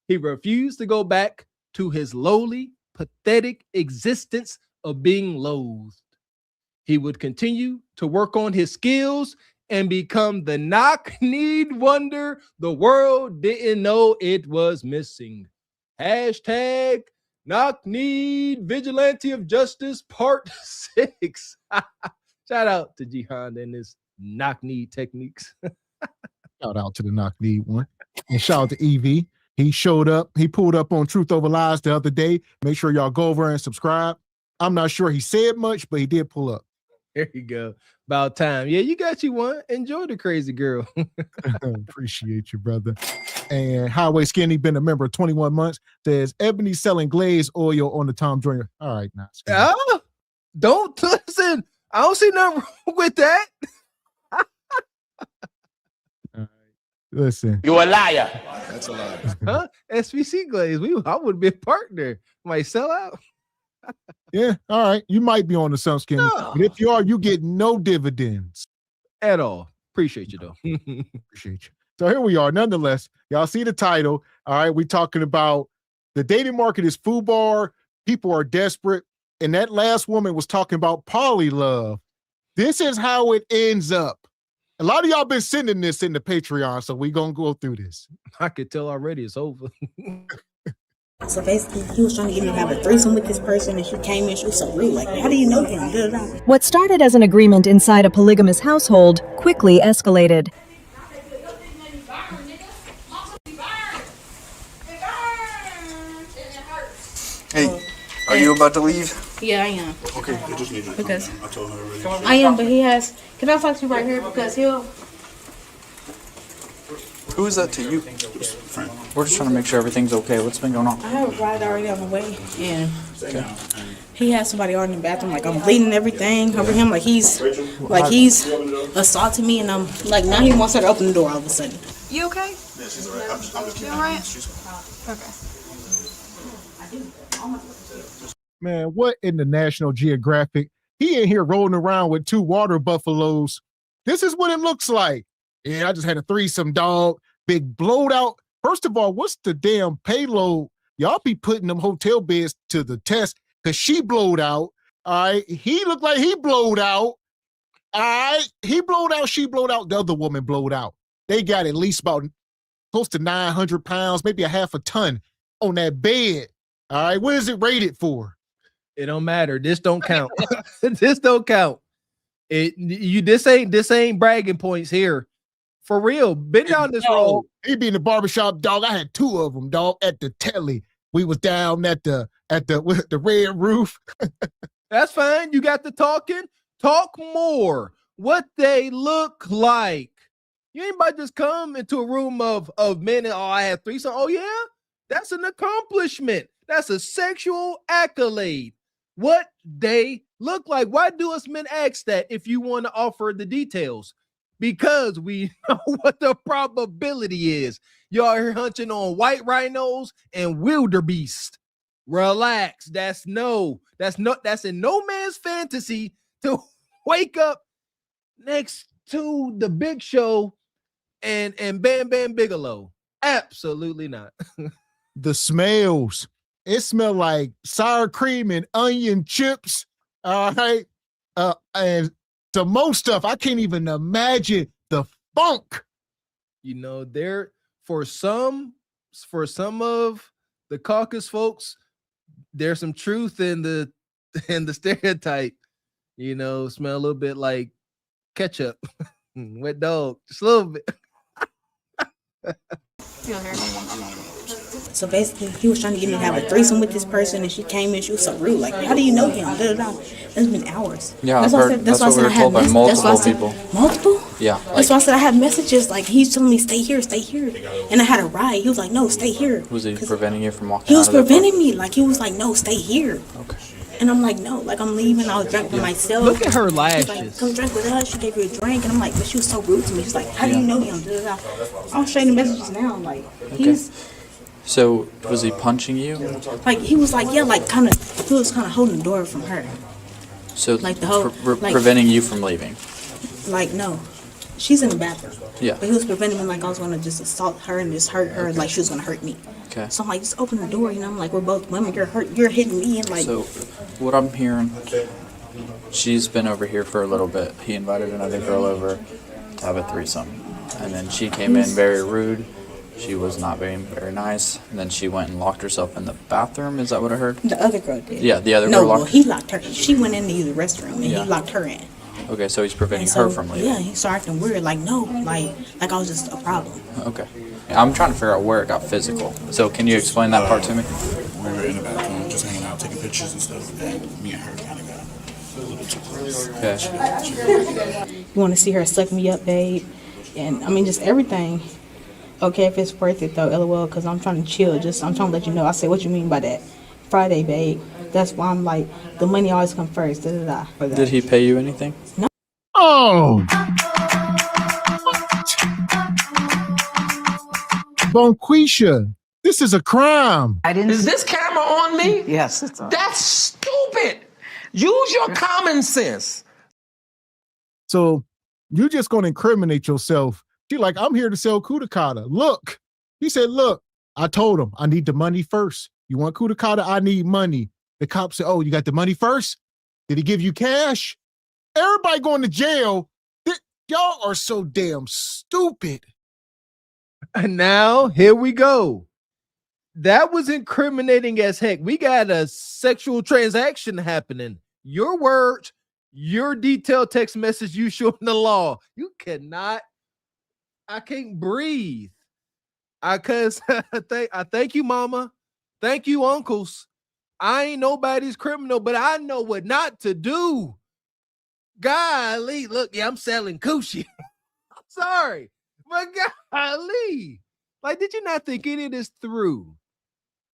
He refused to go back to his lowly, pathetic existence of being loathed. He would continue to work on his skills and become the knock-kneed wonder the world didn't know it was missing. Hashtag knock-kneed vigilante of justice part 6. Shout out to Jihan and his knock-kneed techniques. Shout out to the knock-kneed one. And shout out to EV. He showed up. He pulled up on Truth Over Lies the other day. Make sure y'all go over and subscribe. I'm not sure he said much, but he did pull up. There you go. About time. Yeah, you got you one. Enjoy the crazy girl. Appreciate you, brother. And Highway Skinny, been a member of 21 months, says Ebony selling glazed oil on the Tom Joyner. All right, now. Don't listen. I don't see nothing wrong with that. Listen. You a liar. That's a lie. Huh? SVC glaze. I would be a partner. Might sell out. Yeah, all right. You might be on the sun, Skinny. No. But if you are, you get no dividends. At all. Appreciate you, though. Appreciate you. So here we are. Nonetheless, y'all see the title. All right, we're talking about the dating market is FUBAR. People are desperate. And that last woman was talking about poly love. This is how it ends up. A lot of y'all been sending this in the Patreon, so we're going to go through this. I could tell already it's over. So basically, he was trying to get me to have a threesome with this person, and she came in, she was so rude. Like, how do you know him? Da, da, da. What started as an agreement inside a polygamous household quickly escalated. Hey, are you about to leave? Yeah, I am. Okay, I just need you. Because I told her already. I am, but he has. Can I talk to you right here? Because he'll. Who is that to you? We're just trying to make sure everything's okay. What's been going on? I have a ride already on the way, and he has somebody already in the bathroom. Like, I'm bleeding and everything over him. Like he's assaulting me, and I'm like, now he wants her to open the door all of a sudden. You okay? Yeah, she's alright. I'm just You alright? Okay. Man, what in the National Geographic? He in here rolling around with 2 water buffaloes. This is what it looks like. Yeah, I just had a threesome, dog. Big blowed out. First of all, what's the damn payload? Y'all be putting them hotel beds to the test because she blowed out. All right. He looked like he blowed out. All right. He blowed out. She blowed out. The other woman blowed out. They got at least about close to 900 pounds, maybe a half a ton on that bed. All right. What is it rated for? It don't matter. This don't count. This don't count. This ain't bragging points here. For real. Been down this road. He be in the barbershop, dog. I had 2 of them, dog, at the telly. We was down at the red roof. That's fine. You got the talking. Talk more. What they look like. You ain't about to just come into a room of men and I had threesome. Oh yeah, that's an accomplishment. That's a sexual accolade. What they look like. Why do us men ask that if you want to offer the details? Because we know what the probability is. Y'all here hunching on white rhinos and wildebeest. Relax. That's in no man's fantasy to wake up next to the Big Show and Bam Bam Bigelow. Absolutely not. The smells. It smelled like sour cream and onion chips. All right. And to most stuff, I can't even imagine the funk. You know, for some of the caucus folks, there's some truth in the stereotype. You know, smell a little bit like ketchup, wet dog, just a little bit. So basically, he was trying to get me to have a threesome with this person, and she came in, she was so rude. Like, how do you know him? Da, da, da. It's been hours. Yeah, I've heard. That's what we were told by multiple people. Multiple? Yeah. That's why I said I have messages. Like, he's telling me, stay here. And I had a ride. He was like, no, stay here. Was he preventing you from walking? He was preventing me. Like, he was like, no, stay here. Okay. And I'm like, no, like I'm leaving. I was drunk by myself. Look at her She's lashes. like, come drink with us. She gave you a drink, and I'm like, but she was so rude to me. She's like, how do you know him? Da, da, da. I'll show you the messages now. Like he's So was he punching you? like he was like he was kind of holding the door from her. So Like the whole like, preventing you from leaving. like no, she's in the bathroom. Yeah. But he was preventing me like I was gonna just assault her and just hurt her like she was gonna hurt me. Okay. So I'm like, just open the door, you know. I'm like, we're both women. You're hitting me, and like. So what I'm hearing, she's been over here for a little bit. He invited another girl over to have a threesome, and then she came in very rude. She was not very nice, and then she went and locked herself in the bathroom. Is that what I heard? The other girl did. Yeah, the other no, girl well, locked. he locked her. She went in to use the restroom, and he locked her in. Okay, so he's preventing And so, her from leaving. Yeah, he started acting weird. Like no, like I was just a problem. Okay. I'm trying to figure out where it got physical. So can you explain that part to me? We were in the bathroom just hanging out, taking pictures and stuff, and me and her kind of got a little too close. Okay. You want to see her suck me up, babe, and I mean just everything. Okay, if it's worth it though, LOL, because I'm trying to chill. I'm trying to let you know. I say, what you mean by that? Friday, babe. That's why I'm like, the money always comes first. Da da da. For that. Did he pay you anything? No. Oh. Bonquisha, this is a crime. Is this camera on me? Yes, it's on. That's stupid. Use your common sense. So you're just going to incriminate yourself. You're like, I'm here to sell Kudakata. Look, he said, look, I told him I need the money first. You want Kudakata? I need money. The cop said, oh, you got the money first? Did he give you cash? Everybody going to jail. Y'all are so damn stupid. And now here we go. That was incriminating as heck. We got a sexual transaction happening. Your words, your detailed text message, you showing the law. You cannot. I can't breathe. I thank you, mama. Thank you, uncles. I ain't nobody's criminal, but I know what not to do. Golly, look, yeah, I'm selling coochie. Sorry, but golly, like, did you not think any of this through?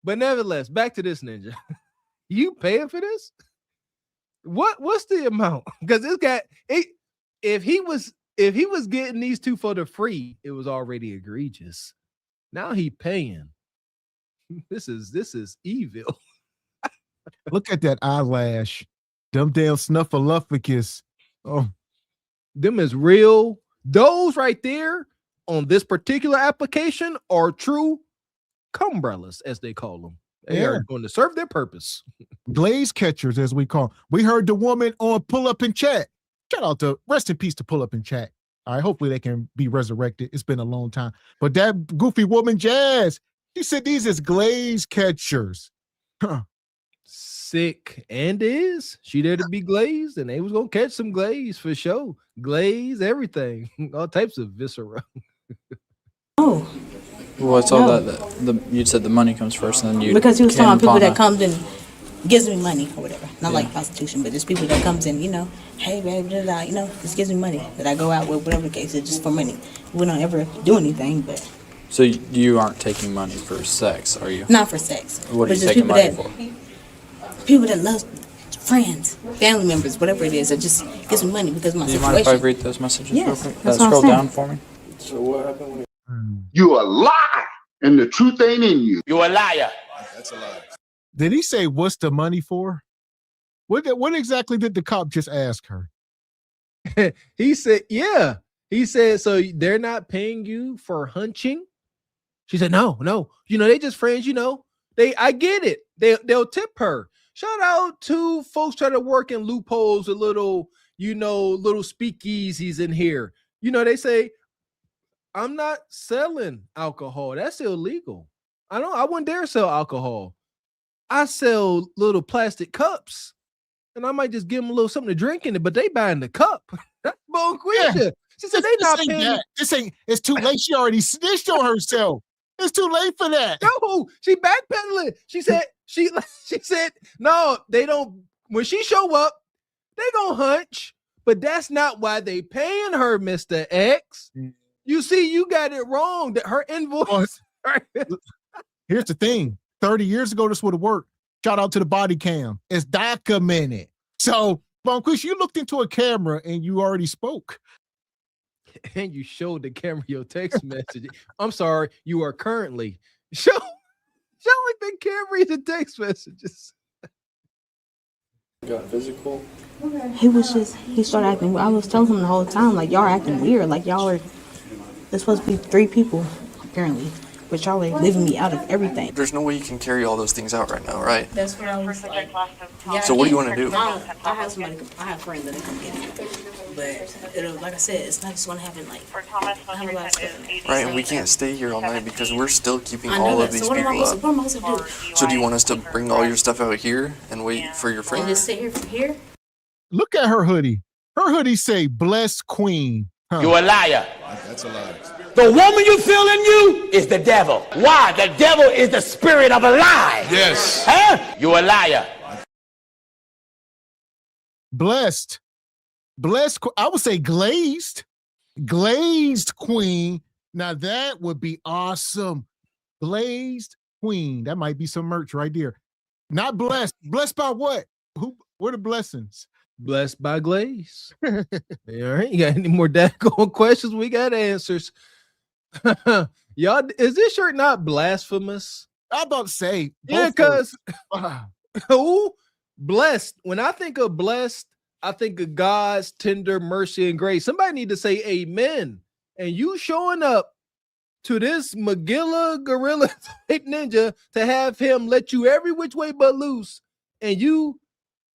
But nevertheless, back to this ninja. You paying for this? What's the amount? Because this guy, if he was getting these two for the free, it was already egregious. Now he paying. This is evil. Look at that eyelash. Them damn snuffleupagus. Oh, them is real. Those right there on this particular application are true cumbrellas, as they call them. They are going to serve their purpose. Glaze catchers, as we call them. We heard the woman on Pull Up and Chat. Shout out to, rest in peace to Pull Up and Chat. All right, hopefully they can be resurrected. It's been a long time. But that goofy woman, Jazz, she said these is glaze catchers. Huh. Sick. And is she there to be glazed? And they was gonna catch some glaze for sure. Glaze, everything, all types of viscera. Oh. Well, it's all that you said the money comes first, and then you because he was talking about people that comes and gives me money or whatever. Not like prostitution, but just people that comes in, you know, hey baby, you know, just gives me money that I go out with, whatever the case is, just for money. We don't ever do anything, but. So you aren't taking money for sex, are you? Not for sex. What are you taking money for? People that love friends, family members, whatever it is, that just gives me money because of my situation. situation. Do you mind if I read those messages real quick? That's Scroll down for me. So what happened? You a lie, and the truth ain't in you. You a liar. That's a lie. Did he say what's the money for? What exactly did the cop just ask her? He said, yeah. He said, so they're not paying you for hunching? She said, no. You know, they just friends, you know. I get it. They'll tip her. Shout out to folks trying to work in loopholes, a little, you know, little speakeasies in here. You know, they say, I'm not selling alcohol. That's illegal. I wouldn't dare sell alcohol. I sell little plastic cups, and I might just give them a little something to drink in it, but they buying the cup. That's Bonquisha. Yeah. She said they not paying. It's too late. She already snitched on herself. It's too late for that. No, she backpedaling. She said she said no. They don't. When she show up, they gonna hunch. But that's not why they paying her, Mr. X. You see, you got it wrong. That her invoice. Here's the thing: 30 years ago, this would have worked. Shout out to the body cam. It's documented. So, Bonquist, you looked into a camera and you already spoke. And you showed the camera your text message. I'm sorry, you are currently showing the camera the text messages. Got physical. He started acting. I was telling him the whole time, like, y'all are acting weird. Like, there's supposed to be 3 people, apparently. But y'all are leaving me out of everything. There's no way you can carry all those things out right now, right? That's what I was like. Yeah, So what do you want to do? I have friends that come get it. But like I said, it's not just going to happen. Like, I have a lot of stuff. Right, and we can't stay here all night because we're still keeping I know all that. of these So what am I people supposed up. what am I supposed to do? So do you want us to bring all your stuff out here and wait for your And friend? just sit here? Look at her hoodie. Her hoodie say "Blessed Queen." Huh. You a liar. That's a lie. The woman you feel in you is the devil. Why? The devil is the spirit of a lie. Yes. Huh? You a liar. Blessed. I would say glazed queen. Now that would be awesome. Glazed queen. That might be some merch right there. Not blessed. Blessed by what? What are the blessings? Blessed by Glaze. All right, you got any more daggone questions? We got answers. Y'all, is this shirt not blasphemous? I'm about to say. Yeah, because who blessed? When I think of blessed, I think of God's tender mercy and grace. Somebody need to say amen. And you showing up to this Magilla gorilla type ninja to have him let you every which way but loose. And you,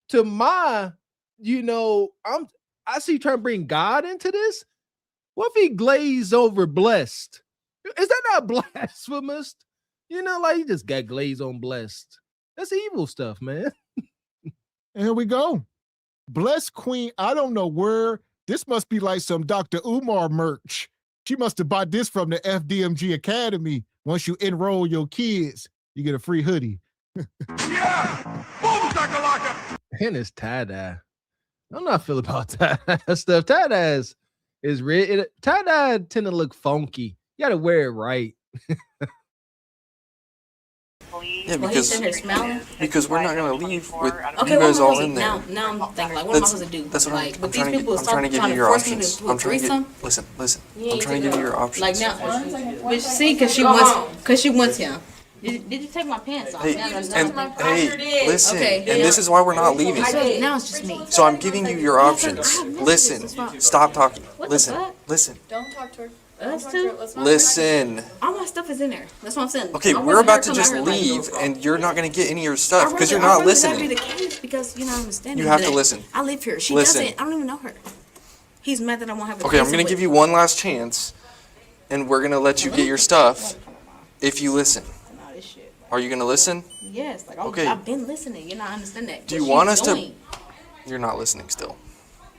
to my, I see you trying to bring God into this. What if he glazed over blessed? Is that not blasphemous? Like he just got glazed on blessed. That's evil stuff, man. And here we go. Blessed Queen. I don't know where. This must be like some Dr. Umar merch. She must have bought this from the FDMG Academy. Once you enroll your kids, you get a free hoodie. Yeah! Boom, shakalaka! And it's tie-dye. I don't know how I feel about tie-dye stuff. Tie-dye is red. Tie-dye tend to look funky. You gotta wear it right. Yeah, because we're not gonna leave with Okay, you guys all in there. Now I'm thinking, like, what am I supposed to do? That's what like, I'm but trying these to people I'm trying to give you your options. I'm trying to threesome. listen. I'm trying to give you your options. Like now, but see, because she wants him. Did you take my pants off? Hey, listen. Okay, and this is why we're not leaving. Now it's just me. So I'm giving you your options. Listen. Stop talking. Listen. Don't talk to her. Us too? Listen. All my stuff is in there. That's what I'm saying. Okay, we're about to just leave, and you're not going to get any of your stuff because you're not listening. That be the case because I understand. You have to listen. I live here. She Listen. doesn't. I don't even know her. He's mad that I won't have a Okay, I'm going to give you one last chance, and we're going to let you get your stuff if you listen. Are you going to listen? Yes. Like, Okay. I've been listening. You know, I understand that. Do you want us to? You're not listening still.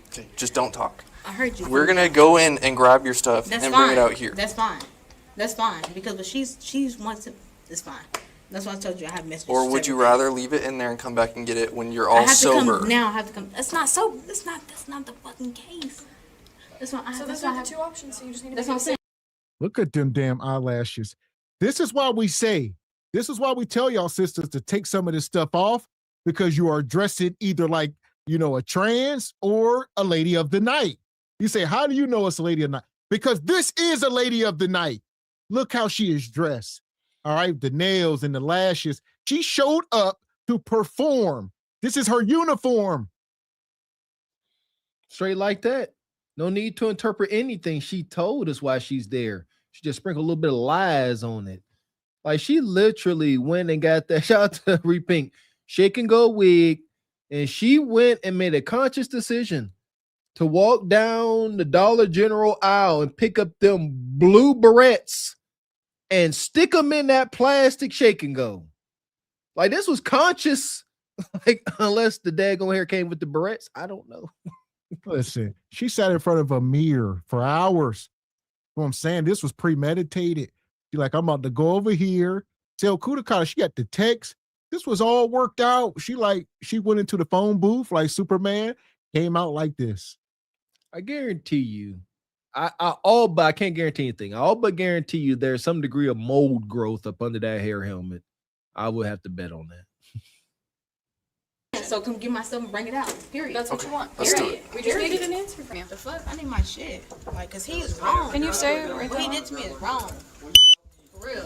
Okay, just don't talk. I heard you. We're gonna go in and grab your stuff That's and fine. bring it out here. That's fine. That's fine because but she's wants it. It's fine. That's why I told you I have messages. Or would you rather leave it in there and come back and get it when you're I all have sober? to come now. I have to come. That's not so. That's not the fucking case. That's why. So those are the two options. So you just need to. That's what I'm saying. Look at them damn eyelashes. This is why we tell y'all sisters to take some of this stuff off because you are dressing either like, a trans or a lady of the night. You say, how do you know it's a lady of the night? Because this is a lady of the night. Look how she is dressed. All right, the nails and the lashes. She showed up to perform. This is her uniform. Straight like that. No need to interpret anything. She told us why she's there. She just sprinkled a little bit of lies on it. Like she literally went and got that. Shout out to Repink Shake and Go wig. And she went and made a conscious decision to walk down the Dollar General aisle and pick up them blue barrettes and stick them in that plastic Shake and Go. Like this was conscious. Like unless the daggone hair came with the barrettes, I don't know. Listen, she sat in front of a mirror for hours. You know what I'm saying? This was premeditated. She's like, I'm about to go over here. Tell Kudakata, she got the text. This was all worked out. She went into the phone booth like Superman, came out like this. I guarantee you, I can't guarantee anything. I all but guarantee you there's some degree of mold growth up under that hair helmet. I would have to bet on that. So come get my stuff and bring it out. Period. That's what you want. Let's do Period. it. We just needed an answer from you. The fuck? I need my shit. Like, cause he is wrong. Can you say it right What he there? did to me is wrong. For real.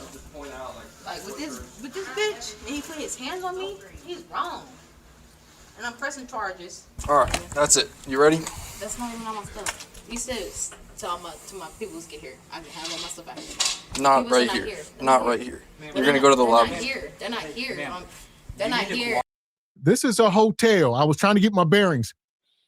Like with this bitch, and he put his hands on me, he's wrong. And I'm pressing charges. All right, that's it. You ready? That's not even all my stuff. He said to my peoples get here. I can have all my stuff out here. Not Peoples right are here. They're Not right here. You're gonna not- go to the they're lobby. Not here. They're not here. They're not here. This is a hotel. I was trying to get my bearings.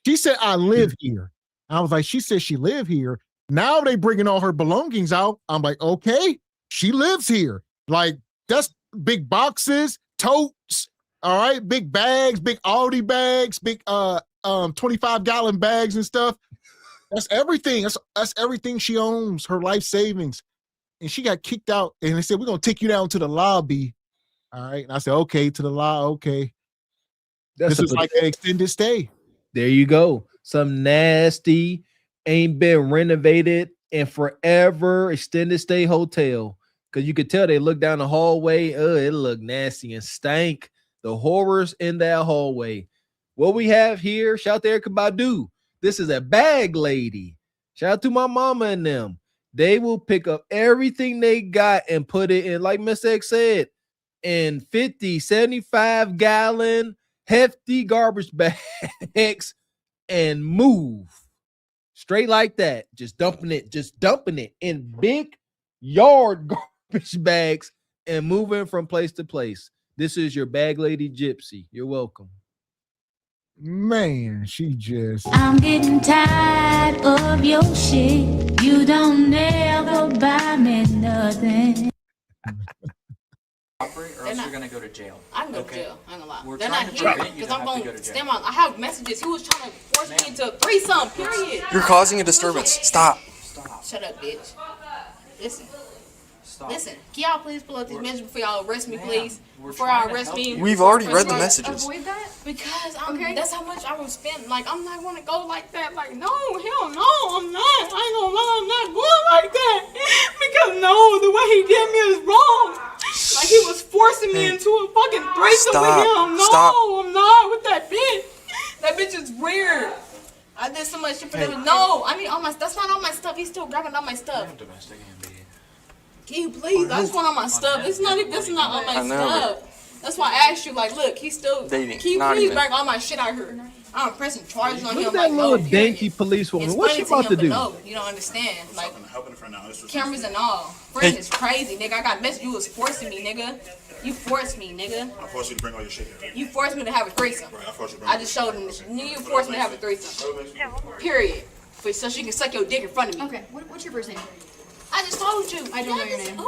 She said, I live here. I was like, she said she live here. Now they bringing all her belongings out. I'm like, okay, she lives here. Like, that's big boxes, totes, all right, big bags, big Aldi bags, big 25-gallon bags and stuff. That's everything. That's everything she owns, her life savings. And she got kicked out, and they said, we're going to take you down to the lobby. All right. And I said, okay, to the lobby, okay. This is like an extended stay. There you go. Some nasty, ain't been renovated in forever extended stay hotel. Because you could tell they look down the hallway. It looked nasty and stank. The horrors in that hallway. What we have here, shout out to Erykah Badu. This is a bag lady. Shout out to my mama and them. They will pick up everything they got and put it in, like Miss X said, in 50, 75-gallon hefty garbage bags and move straight like that. Just dumping it in big yard garbage bags and moving from place to place. This is your bag lady gypsy. You're welcome. Man, she just. I'm getting tired of your shit. You don't never buy me nothing. Or else you're gonna go to jail. I can go to jail. I ain't gonna lie. We're They're trying not to here prevent you because to I'm have to going go to to stand on. I have messages. He was trying to force me into a threesome. Period. You're causing a disturbance. Stop. Shut up, bitch. Listen. Listen. Can y'all please pull up these messages before y'all arrest me, please? Before y'all arrest me. We've already read the messages. Avoid that? Because that's how much I would spend. Like, I'm not going to go like that. Like, no, hell no, I'm not. I ain't going to lie, I'm not going like that. Because, no, the way he did me is wrong. Like, he was forcing me into a fucking threesome with him. No, I'm not with that bitch. That bitch is weird. I did so much shit for them. No, I mean, that's not all my stuff. He's still grabbing all my stuff. Can you please? I just want all my stuff. It's not. This is not all my stuff. That's why I asked you. Like, look, he's still. Dating. Can you please bring all my shit out here? I'm pressing charges on Look him. at that Like, little no, danky policewoman. What's she about to do? No, you don't understand. Like, cameras and all. Friend is crazy, nigga. I got message. You was forcing me, nigga. You forced me, nigga. I forced you to bring all your shit here. You forced me to have a threesome. Right, I forced you to bring I just showed him. You forced me to have a threesome. Period. So she can suck your dick in front of me. Okay, what's your first name? I just told you. I don't know your name.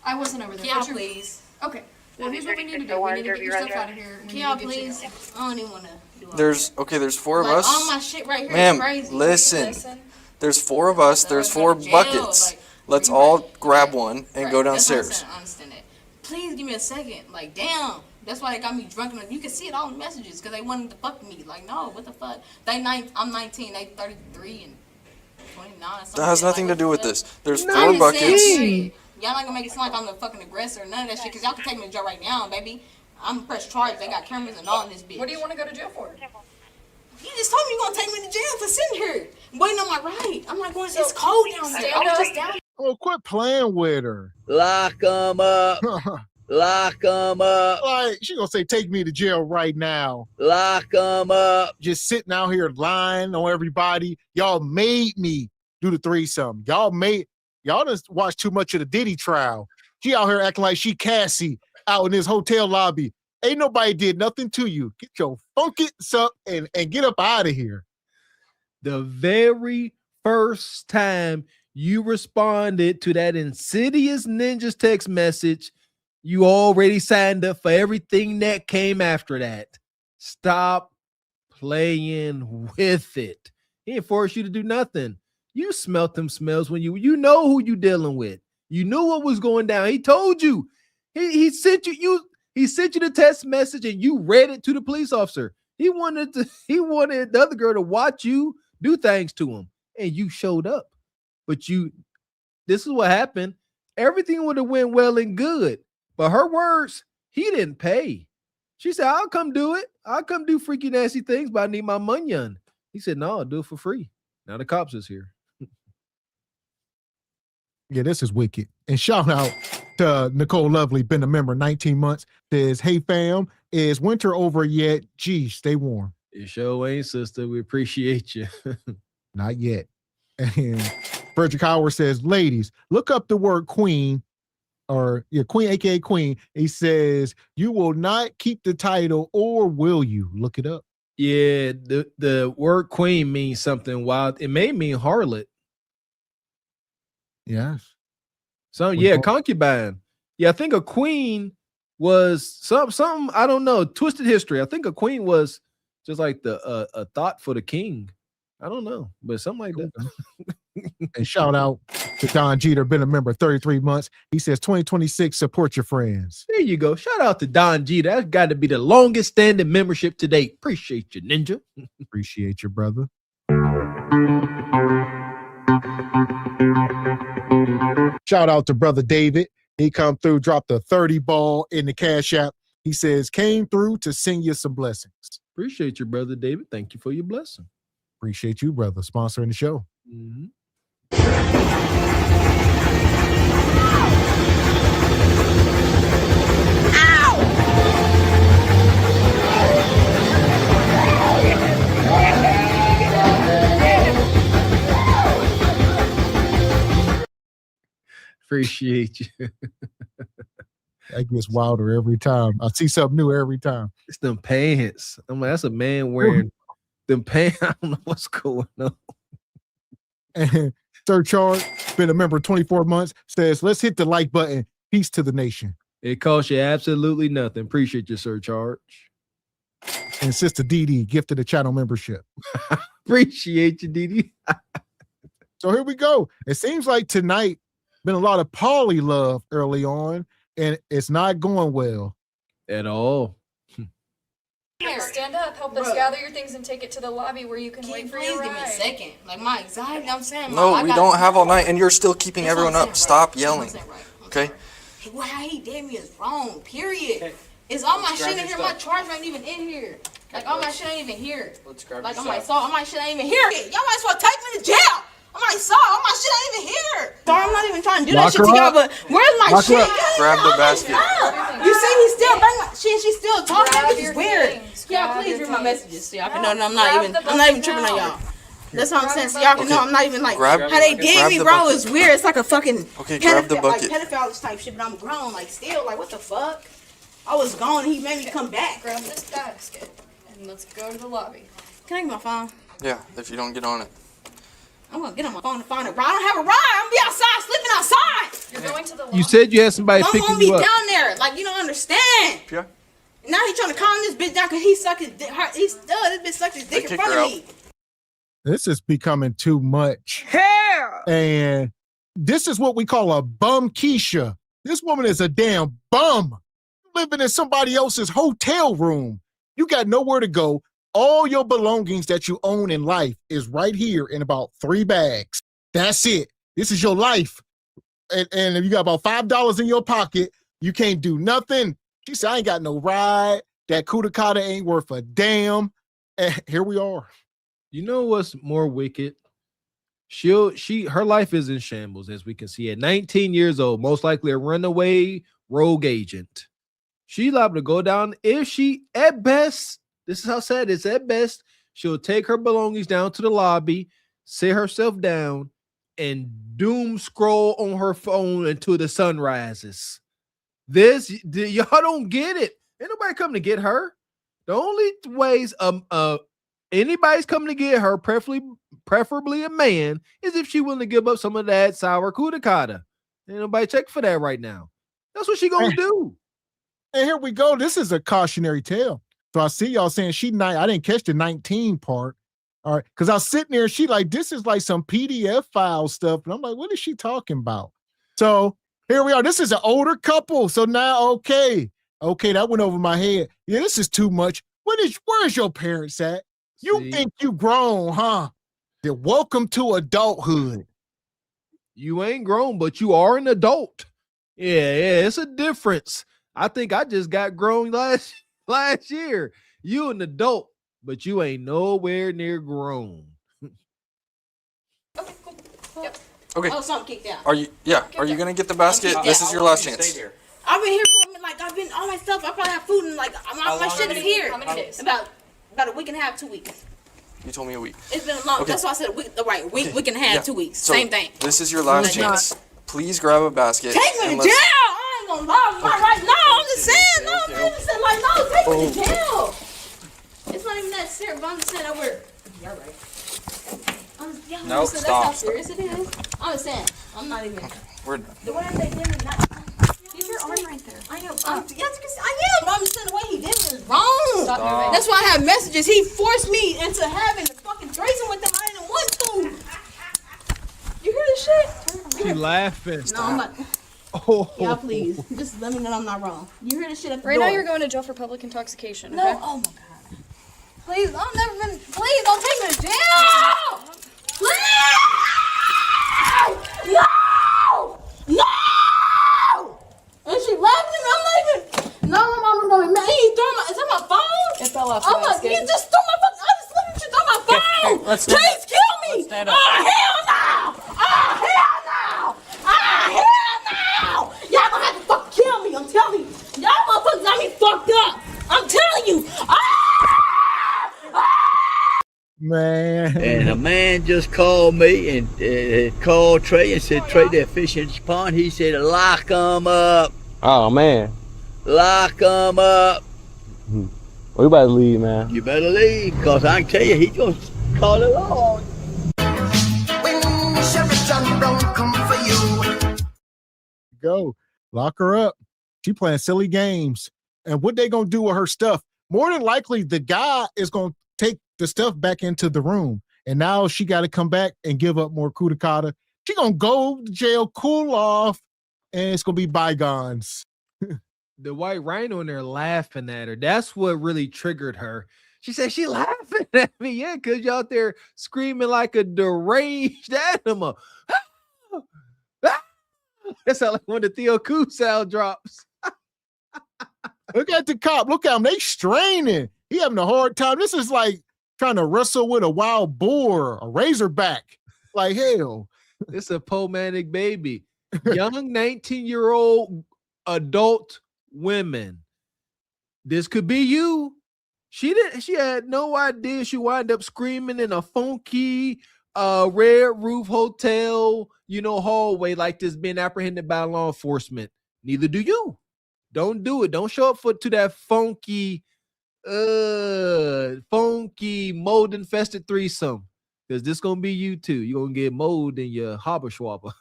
I wasn't over there. Can y'all What's your- please? Okay. Well, here's what we need to do. We need to get your stuff out of here. Can y'all please? I don't even want to do all There's four of Like, us. all my shit right here is Ma'am, crazy. listen. There's four of us. There's four buckets. Let's all grab one and go downstairs. That's what I'm saying. I understand that. Please give me a second. Like, damn. That's why they got me drunk. You can see it all in messages because they wanted to fuck me. Like, no, what the fuck? I'm 19. They 33 and 29. That has nothing to do with this. There's I'm four just buckets. saying, y'all not gonna make it sound like I'm the fucking aggressor or none of that shit because y'all can take me to jail right now, baby. I'm press charges. They got cameras and all in this bitch. What do you want to go to jail for? You just told me you're gonna take me to jail for sitting here waiting on my right. I'm not going. It's cold down there. I was just down. Oh, quit playing with her. Lock them up. Lock them up. Like, she gonna say, take me to jail right now. Lock them up. Just sitting out here lying on everybody. Y'all made me do the threesome. Y'all just watched too much of the Diddy trial. She out here acting like she Cassie out in this hotel lobby. Ain't nobody did nothing to you. Get your funkits up and get up out of here. The very first time you responded to that insidious ninjas text message, you already signed up for everything that came after that. Stop playing with it. He didn't force you to do nothing. You smelt them smells when you know who you dealing with. You knew what was going down. He told you. He sent you the text message and you read it to the police officer. He wanted the other girl to watch you do things to him, and you showed up. But this is what happened. Everything would have went well and good, but her words, he didn't pay. She said, I'll come do it. I'll come do freaky nasty things, but I need my money on. He said, no, I'll do it for free. Now the cops is here. Yeah, this is wicked. And shout out to Nicole Lovely, been a member 19 months. Says, hey fam, is winter over yet? Gee, stay warm. It sure ain't, sister. We appreciate you. Not yet. And Frederick Howard says, ladies, look up the word queen, or queen, aka queen. He says, you will not keep the title, or will you? Look it up. Yeah, the word queen means something wild. It may mean harlot. Yes. Concubine. Yeah, I think a queen was something, I don't know, twisted history. I think a queen was just like the a thought for the king. I don't know, but something like that. And shout out to Don Jeter, been a member 33 months. He says 2026, support your friends. There you go. Shout out to Don Jeter. That's got to be the longest standing membership to date. Appreciate you, Ninja. Appreciate you, brother. Shout out to brother David. He come through, dropped a 30 ball in the Cash App. He says, came through to send you some blessings. Appreciate you, brother David. Thank you for your blessing. Appreciate you, brother, sponsoring the show. Mm-hmm. Appreciate you. That gets wilder every time. I see something new every time. It's them pants. I'm like, that's a man wearing them pants. I don't know what's going on. And Sir Charles, been a member 24 months, says, let's hit the like button. Peace to the nation. It costs you absolutely nothing. Appreciate you, Sir Charge. And Sister Dee gifted a channel membership. Appreciate you, Dee. So here we go. It seems like tonight been a lot of poly love early on, and it's not going well at all. Here, stand up, help us gather your things and take it to the lobby where you can wait for your ride. Give me a second. Like my anxiety, I'm saying. No, we don't have all night, and you're still keeping everyone up. Stop yelling. Okay? Well, how he did me is wrong, period. It's all my shit in here. My charger ain't even in here. Like, all my shit ain't even here. Like, I'm like, all my shit ain't even here. Y'all might as well take me to jail. I'm like, all my shit ain't even here. Sorry, I'm not even trying to do that shit to y'all, but where's my shit? Grab the basket. You see, he still bring my shit. She's still talking. That bitch is weird. Y'all, please read my messages so y'all can know that I'm not even tripping on y'all. That's what I'm saying. So y'all can know I'm not even like how they did me, bro. It's weird. It's like a fucking pedophile type shit, but I'm grown. Like, still, like, what the fuck? I was gone and he made me come back. Grab this basket and let's go to the lobby. Can I get my phone? Yeah, if you don't get on it. I'm gonna get on my phone to find a ride. I don't have a ride. I'm gonna be outside, sleeping outside. You're going to the lobby. You said you had somebody picking Mom won't be you up. down there. Like, you don't understand. Yeah. Now he trying to calm this bitch down because he sucked his dick. This bitch sucked his dick in front of me. This is becoming too much. Hell. And this is what we call a bum Keisha. This woman is a damn bum. Living in somebody else's hotel room. You got nowhere to go. All your belongings that you own in life is right here in about 3 bags. That's it. This is your life. And if you got about $5 in your pocket, you can't do nothing. She said, I ain't got no ride. That Kudakata ain't worth a damn. And here we are. You know what's more wicked? Her life is in shambles, as we can see. At 19 years old, most likely a runaway rogue agent. She liable to go down. If she, at best, this is how sad it is, at best, she'll take her belongings down to the lobby, sit herself down, and doom scroll on her phone until the sun rises. Y'all don't get it. Ain't nobody coming to get her. The only ways anybody's coming to get her, preferably a man, is if she willing to give up some of that sour kudakata. Ain't nobody check for that right now. That's what she gonna do. And here we go. This is a cautionary tale. So I see y'all saying I didn't catch the 19 part. All right. Because I was sitting there and she like, this is like some PDF file stuff. And I'm like, what is she talking about? So here we are. This is an older couple. So now, okay, that went over my head. Yeah, this is too much. Where's your parents at? You think you grown, huh? Then welcome to adulthood. You ain't grown, but you are an adult. Yeah, it's a difference. I think I just got grown last last year. You an adult, but you ain't nowhere near grown. Okay. Oh, something kicked out. Are you? Yeah. Are you gonna get the basket? This is your last chance. I've been here for like I've been all my stuff. I probably have food and like my shit is here. How many days? About a week and a half, 2 weeks. You told me a week. It's been a long. Okay. That's why I said a week. Right, week and a half, Yeah. 2 weeks. So, Same thing. This is your last chance. Please grab a basket. Take me to jail. I ain't gonna lie. Not right now. I'm just saying. No, man. I'm just saying like no. Take me to jail. It's not even that serious. But I'm just saying that we're. You're right. No, That's stop. how serious it is. I'm just saying. I'm not even. We're done. The way they did me, Use your arm right there. I am. Yes, I am. But I'm just saying the way he did me is wrong. Stop. That's why I have messages. He forced me into having a fucking threesome with him. I didn't want to. You hear this shit? She laughing. No, I'm not. Oh. Y'all, please. Just let me know I'm not wrong. You hear this shit at the Right door? now, you're going to jail for public intoxication. No. Okay? Oh my god. Please, I've never been. Please don't take me to jail. Please. No. No. And she laughing at me. I'm not even. No, my mama's gonna be mad. He threw my. Is that my phone? It fell off. Oh my! You just threw my phone. I just looked at you throw my phone. Hey, let's stand Please up. kill me. Let's stand up. Oh hell no! Oh hell no! Oh hell no! Y'all gonna have to fucking kill me. I'm telling you. Y'all motherfuckers got me fucked up. I'm telling you. Man. And a man just called me and called Trey and said, Trey, they're fishing in this pond. He said, lock them up. Oh, man. Lock them up. We about to leave, man. You better leave, because I can tell you, he's going to call it on. Go. Lock her up. She playing silly games. And what they gonna do with her stuff? More than likely, the guy is gonna take the stuff back into the room. And now she got to come back and give up more kudakata. She gonna go to jail, cool off, and it's gonna be bygones. The white rhino in there laughing at her. That's what really triggered her. She said she laughing at me. Yeah, because you out there screaming like a deranged animal. That's like when the Theo Koo sound drops. Look at the cop. Look at him. They straining. He having a hard time. This is like trying to wrestle with a wild boar, a razorback. Like hell. It's a pomanic baby. Young 19-year-old adult women. This could be you. She had no idea she wound up screaming in a funky red roof hotel, hallway like this, being apprehended by law enforcement. Neither do you. Don't do it. Don't show up to that funky mold infested threesome. Because this gonna be you too. You're gonna get mold in your hobber schwabber.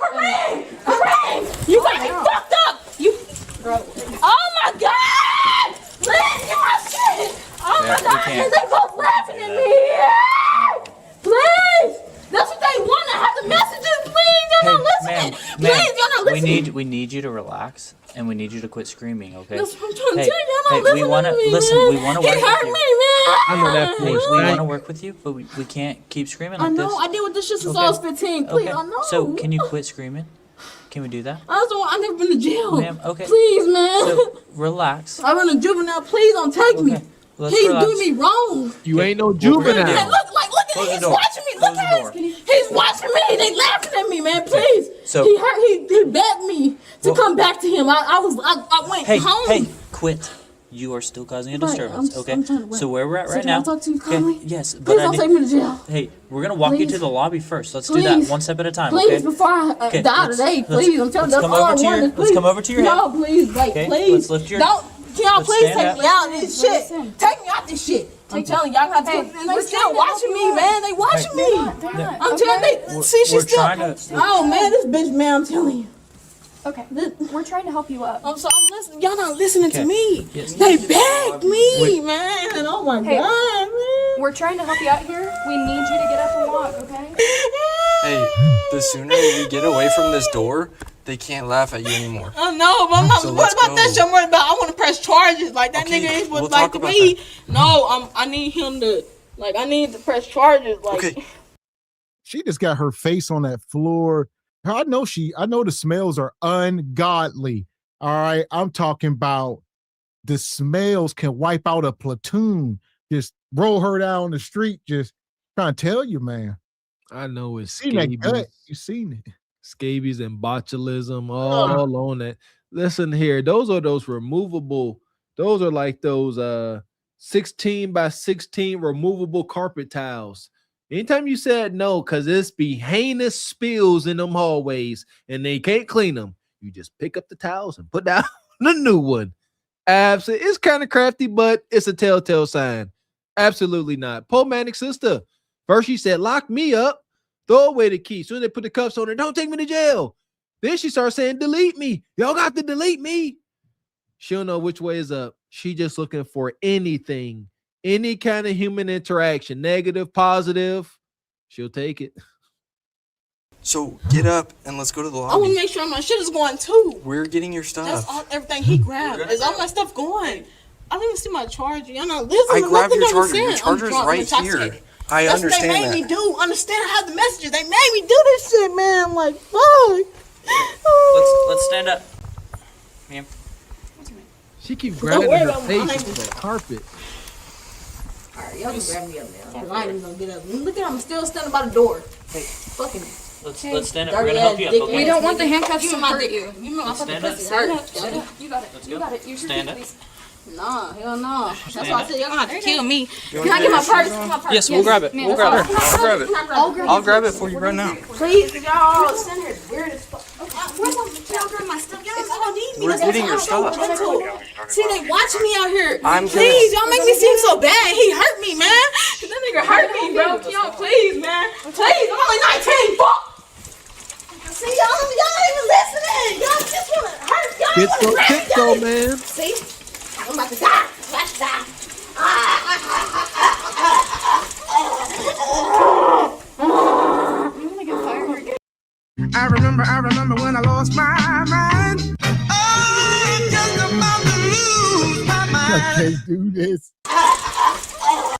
Kareem! You got me fucked up! Oh my god! Please get my shit! Oh my god, they both laughing at me! Please! That's what they want. I have the messages. Please, y'all not listening. Please, y'all not listening. We need you to relax, and we need you to quit screaming, okay? That's what I'm trying to tell you. Y'all not listening we wanna to me, listen. man. We want to work He with hurt you. me, man. I know that voice. We want to work with you, but we can't keep screaming like I know. this. I did with this shit since Okay. I was 15. Please, Okay. I know. So can you quit screaming? Can we do that? I've never been to jail. Ma'am, okay. Please, man. So relax. I've been a juvenile. Please don't take me. Let's He's relax. doing me wrong. You ain't no What we're gonna juvenile. do- Look at Close the he's door. watching me. Look Close the at door. he's watching me. They laughing at me, man. Please. So- he begged me to come back to him. I went home. Hey, quit. You are still causing a Right, disturbance, I'm okay? trying to wait. So where we're at So right can now. I talk to you okay, calmly? yes, but Please don't take me to jail. Hey, we're gonna walk you Please. to the lobby first. Let's do that Please. one step at a time, Please, okay? before I Okay, die let's- today, let's- please. I'm telling you, let's that's come all over I to your- want. let's Please. come over to your head. No, please, like, Okay, please. let's lift your- Don't. Can y'all let's please stand take up. me out of this shit? Take me out this shit. I'm telling y'all, got to. And they still watching me, man. They watching me. I'm telling you, see, she's still. Oh man, this bitch, man. I'm telling you. Okay, we're trying to help you up. I'm listening. Y'all not listening to me. Yes. They begged me, man. Oh my Hey, god, man. We're trying to help you out here. We need you to get up and walk, okay? Hey, the sooner we get away from this door, they can't laugh at you anymore. I know, but I'm not. So What let's about that go. shit? I'm worried about. I want to press charges. Like that Okay, nigga ain't we'll was like talk the about way. No, I need him to. Like I need to press charges. Like. Okay. She just got her face on that floor. I know the smells are ungodly. All right. I'm talking about the smells can wipe out a platoon. Just roll her down the street. Just trying to tell you, man. I know it's Seen that gut. scabies. You seen it. Scabies and botulism all on it. Listen here, those are those removable, those are like those 16 by 16 removable carpet tiles. Anytime you said no, because it's be heinous spills in them hallways and they can't clean them, you just pick up the towels and put down the new one. Absolutely. It's kind of crafty, but it's a telltale sign. Absolutely not. Pomatic sister. First she said, lock me up, throw away the key. Soon they put the cuffs on her, don't take me to jail. Then she starts saying, delete me. Y'all got to delete me. She don't know which way is up. She just looking for anything, any kind of human interaction, negative, positive. She'll take it. So get up and let's go to the I lobby. want to make sure my shit is going too. We're getting your stuff. That's all, everything he grabbed. Is all my stuff going? I don't even see my charger. Y'all not listening. I grabbed your charger. Saying. Your charger's right here. I That's understand what they that. made me do. Understand how the messages. They made me do this shit, man. I'm like, fuck. Let's stand up. Ma'am. She keeps grabbing her face with the carpet. Alright, y'all just grab me up now. I ain't even gonna get up. Look at him, I'm still standing by the door. Hey, fucking. Let's stand up. We're gonna help you up. Okay? We don't want the handcuffs to my hurt dick. you. You know, Stand up. Stand up. Stand up. You got it. Let's You go. got it. Use your Stand feet, up. please. Nah, hell no. That's Stand why I up. said y'all gonna have to kill me. Can I get my purse? Get my purse. Yes, we'll grab it. We'll grab it. I'll grab it. I'll grab it for you right now. Please, y'all. Send her weird as fuck. Where's y'all grab my stuff? Y'all don't need me. We're That's getting why your I'm so stuff. gentle. See, they watching me out here. I'm Please, y'all make me seem so bad. He hurt me, man. That nigga hurt me, bro. Y'all, please, man. Please, I'm only 19. Fuck. See, y'all ain't even listening. Y'all just want to hurt. Y'all Get want to so tiptoe, man. See, I'm about to die. I'm about to die. I'm gonna get fired again. I remember when I lost my mind. I'm just about to lose my mind. I can't do this.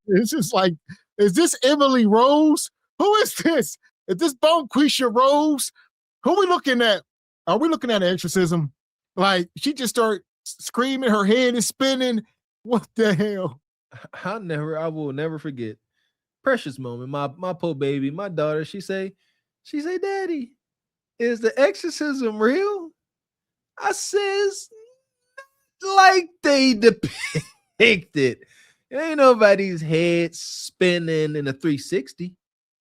It's just like, is this Emily Rose? Who is this? Is this Bonquisha Rose? Who we looking at? Are we looking at an exorcism? Like, she just start screaming, her head is spinning. What the hell? I will never forget. Precious moment. My poor baby, my daughter, she say, Daddy, is the exorcism real? I says, like they depict it. Ain't nobody's head spinning in a 360.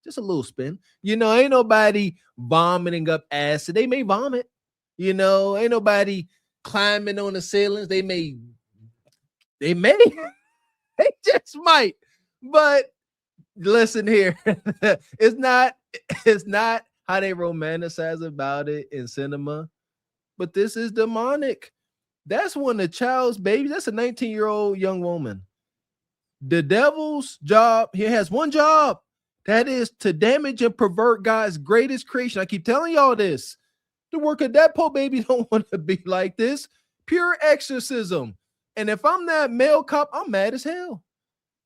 Just a little spin. You know, ain't nobody vomiting up acid. They may vomit. You know, ain't nobody climbing on the ceilings. They may. They just might. But listen here. It's not how they romanticize about it in cinema. But this is demonic. That's when the child's baby, that's a 19-year-old young woman. The devil's job, he has one job. That is to damage and pervert God's greatest creation. I keep telling y'all this. The work of that poor baby don't want to be like this. Pure exorcism. And if I'm that male cop, I'm mad as hell.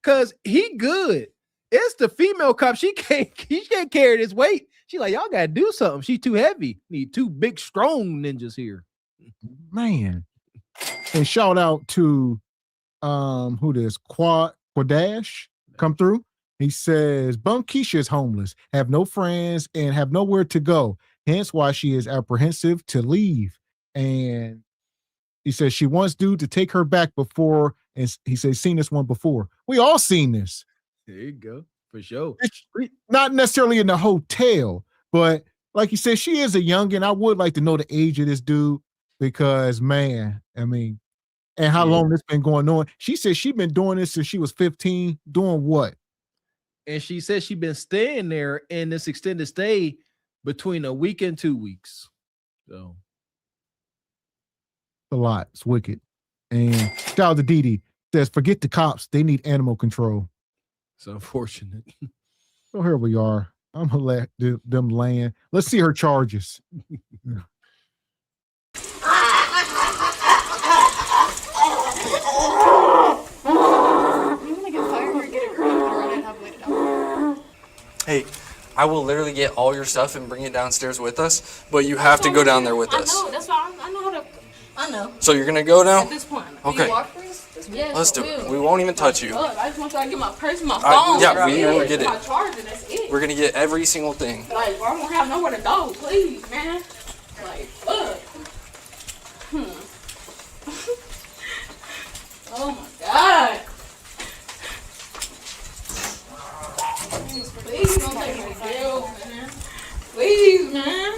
Because he good. It's the female cop. She can't carry this weight. She like, y'all got to do something. She too heavy. Need two big, strong ninjas here. Man. And shout out to who this? Quadash come through. He says, Keisha is homeless, have no friends, and have nowhere to go. Hence why she is apprehensive to leave. And he says she wants dude to take her back before, and he says, seen this one before. We all seen this. There you go. For sure. It's not necessarily in the hotel, but like you said, she is a youngin'. I would like to know the age of this dude because, man, I mean, and how long this been going on. She said she been doing this since she was 15. Doing what? And she said she been staying there in this extended stay between a week and 2 weeks. So a lot. It's wicked. And shout out to Didi. Says, forget the cops. They need animal control. It's unfortunate. So here we are. I'm gonna let them land. Let's see her charges. Hey, I will literally get all your stuff and bring it downstairs with us, but you have to go down there with us. I know. That's why I know how to. I know. So you're gonna go now? At this point. Okay. You walk for us? Yes, Let's do it. We won't even touch you. I just want you to get my purse and my phone. All right, yeah, we will get My it. charger, that's it. We're gonna get every single thing. Like, I don't have nowhere to go, please, man. Like, look. Oh my God. Please don't take me to jail, man. Please, man.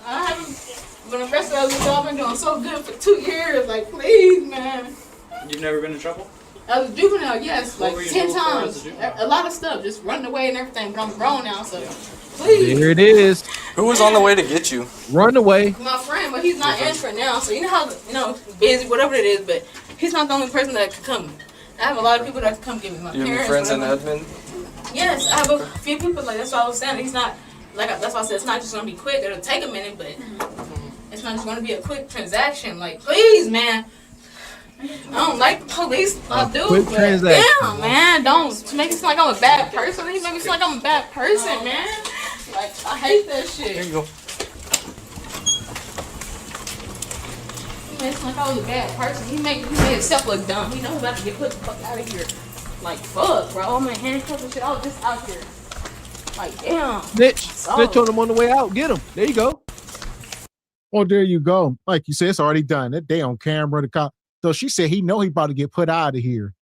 I haven't been arrested as a job. I've been doing so good for 2 years. Like, please, man. You've never been in trouble? As a juvenile, yes, What like were you 10 doing for times. as a juvenile? A lot of stuff, just running away and everything. But I'm grown now, so please. There it is. Who was on the way to get you? Run away. My friend, but he's not answering now. So you know how busy, whatever it is. But he's not the only person that can come. I have a lot of people that can come get me. My You have parents, any friends in whatever. Edmond? Yes, I have a few people. Like that's what I was saying. He's not like that's why I said it's not just gonna be quick. It'll take a minute, but it's not just gonna be a quick transaction. Like please, man. I don't like the police. I do. quick But transaction. damn, man, don't make it seem like I'm a bad person. He make me seem like I'm a bad person, man. Like I hate that shit. Here you go. He made it seem like I was a bad person. He made himself look dumb. He knows about to get put the fuck out of here. Like fuck, bro. I'm in handcuffs and shit. I was just out here. Like damn. Snitch on him on the way out. Get him. There you go. Well, there you go. Like you said, it's already done. That day on camera, the cop. So she said he know he about to get put out of here.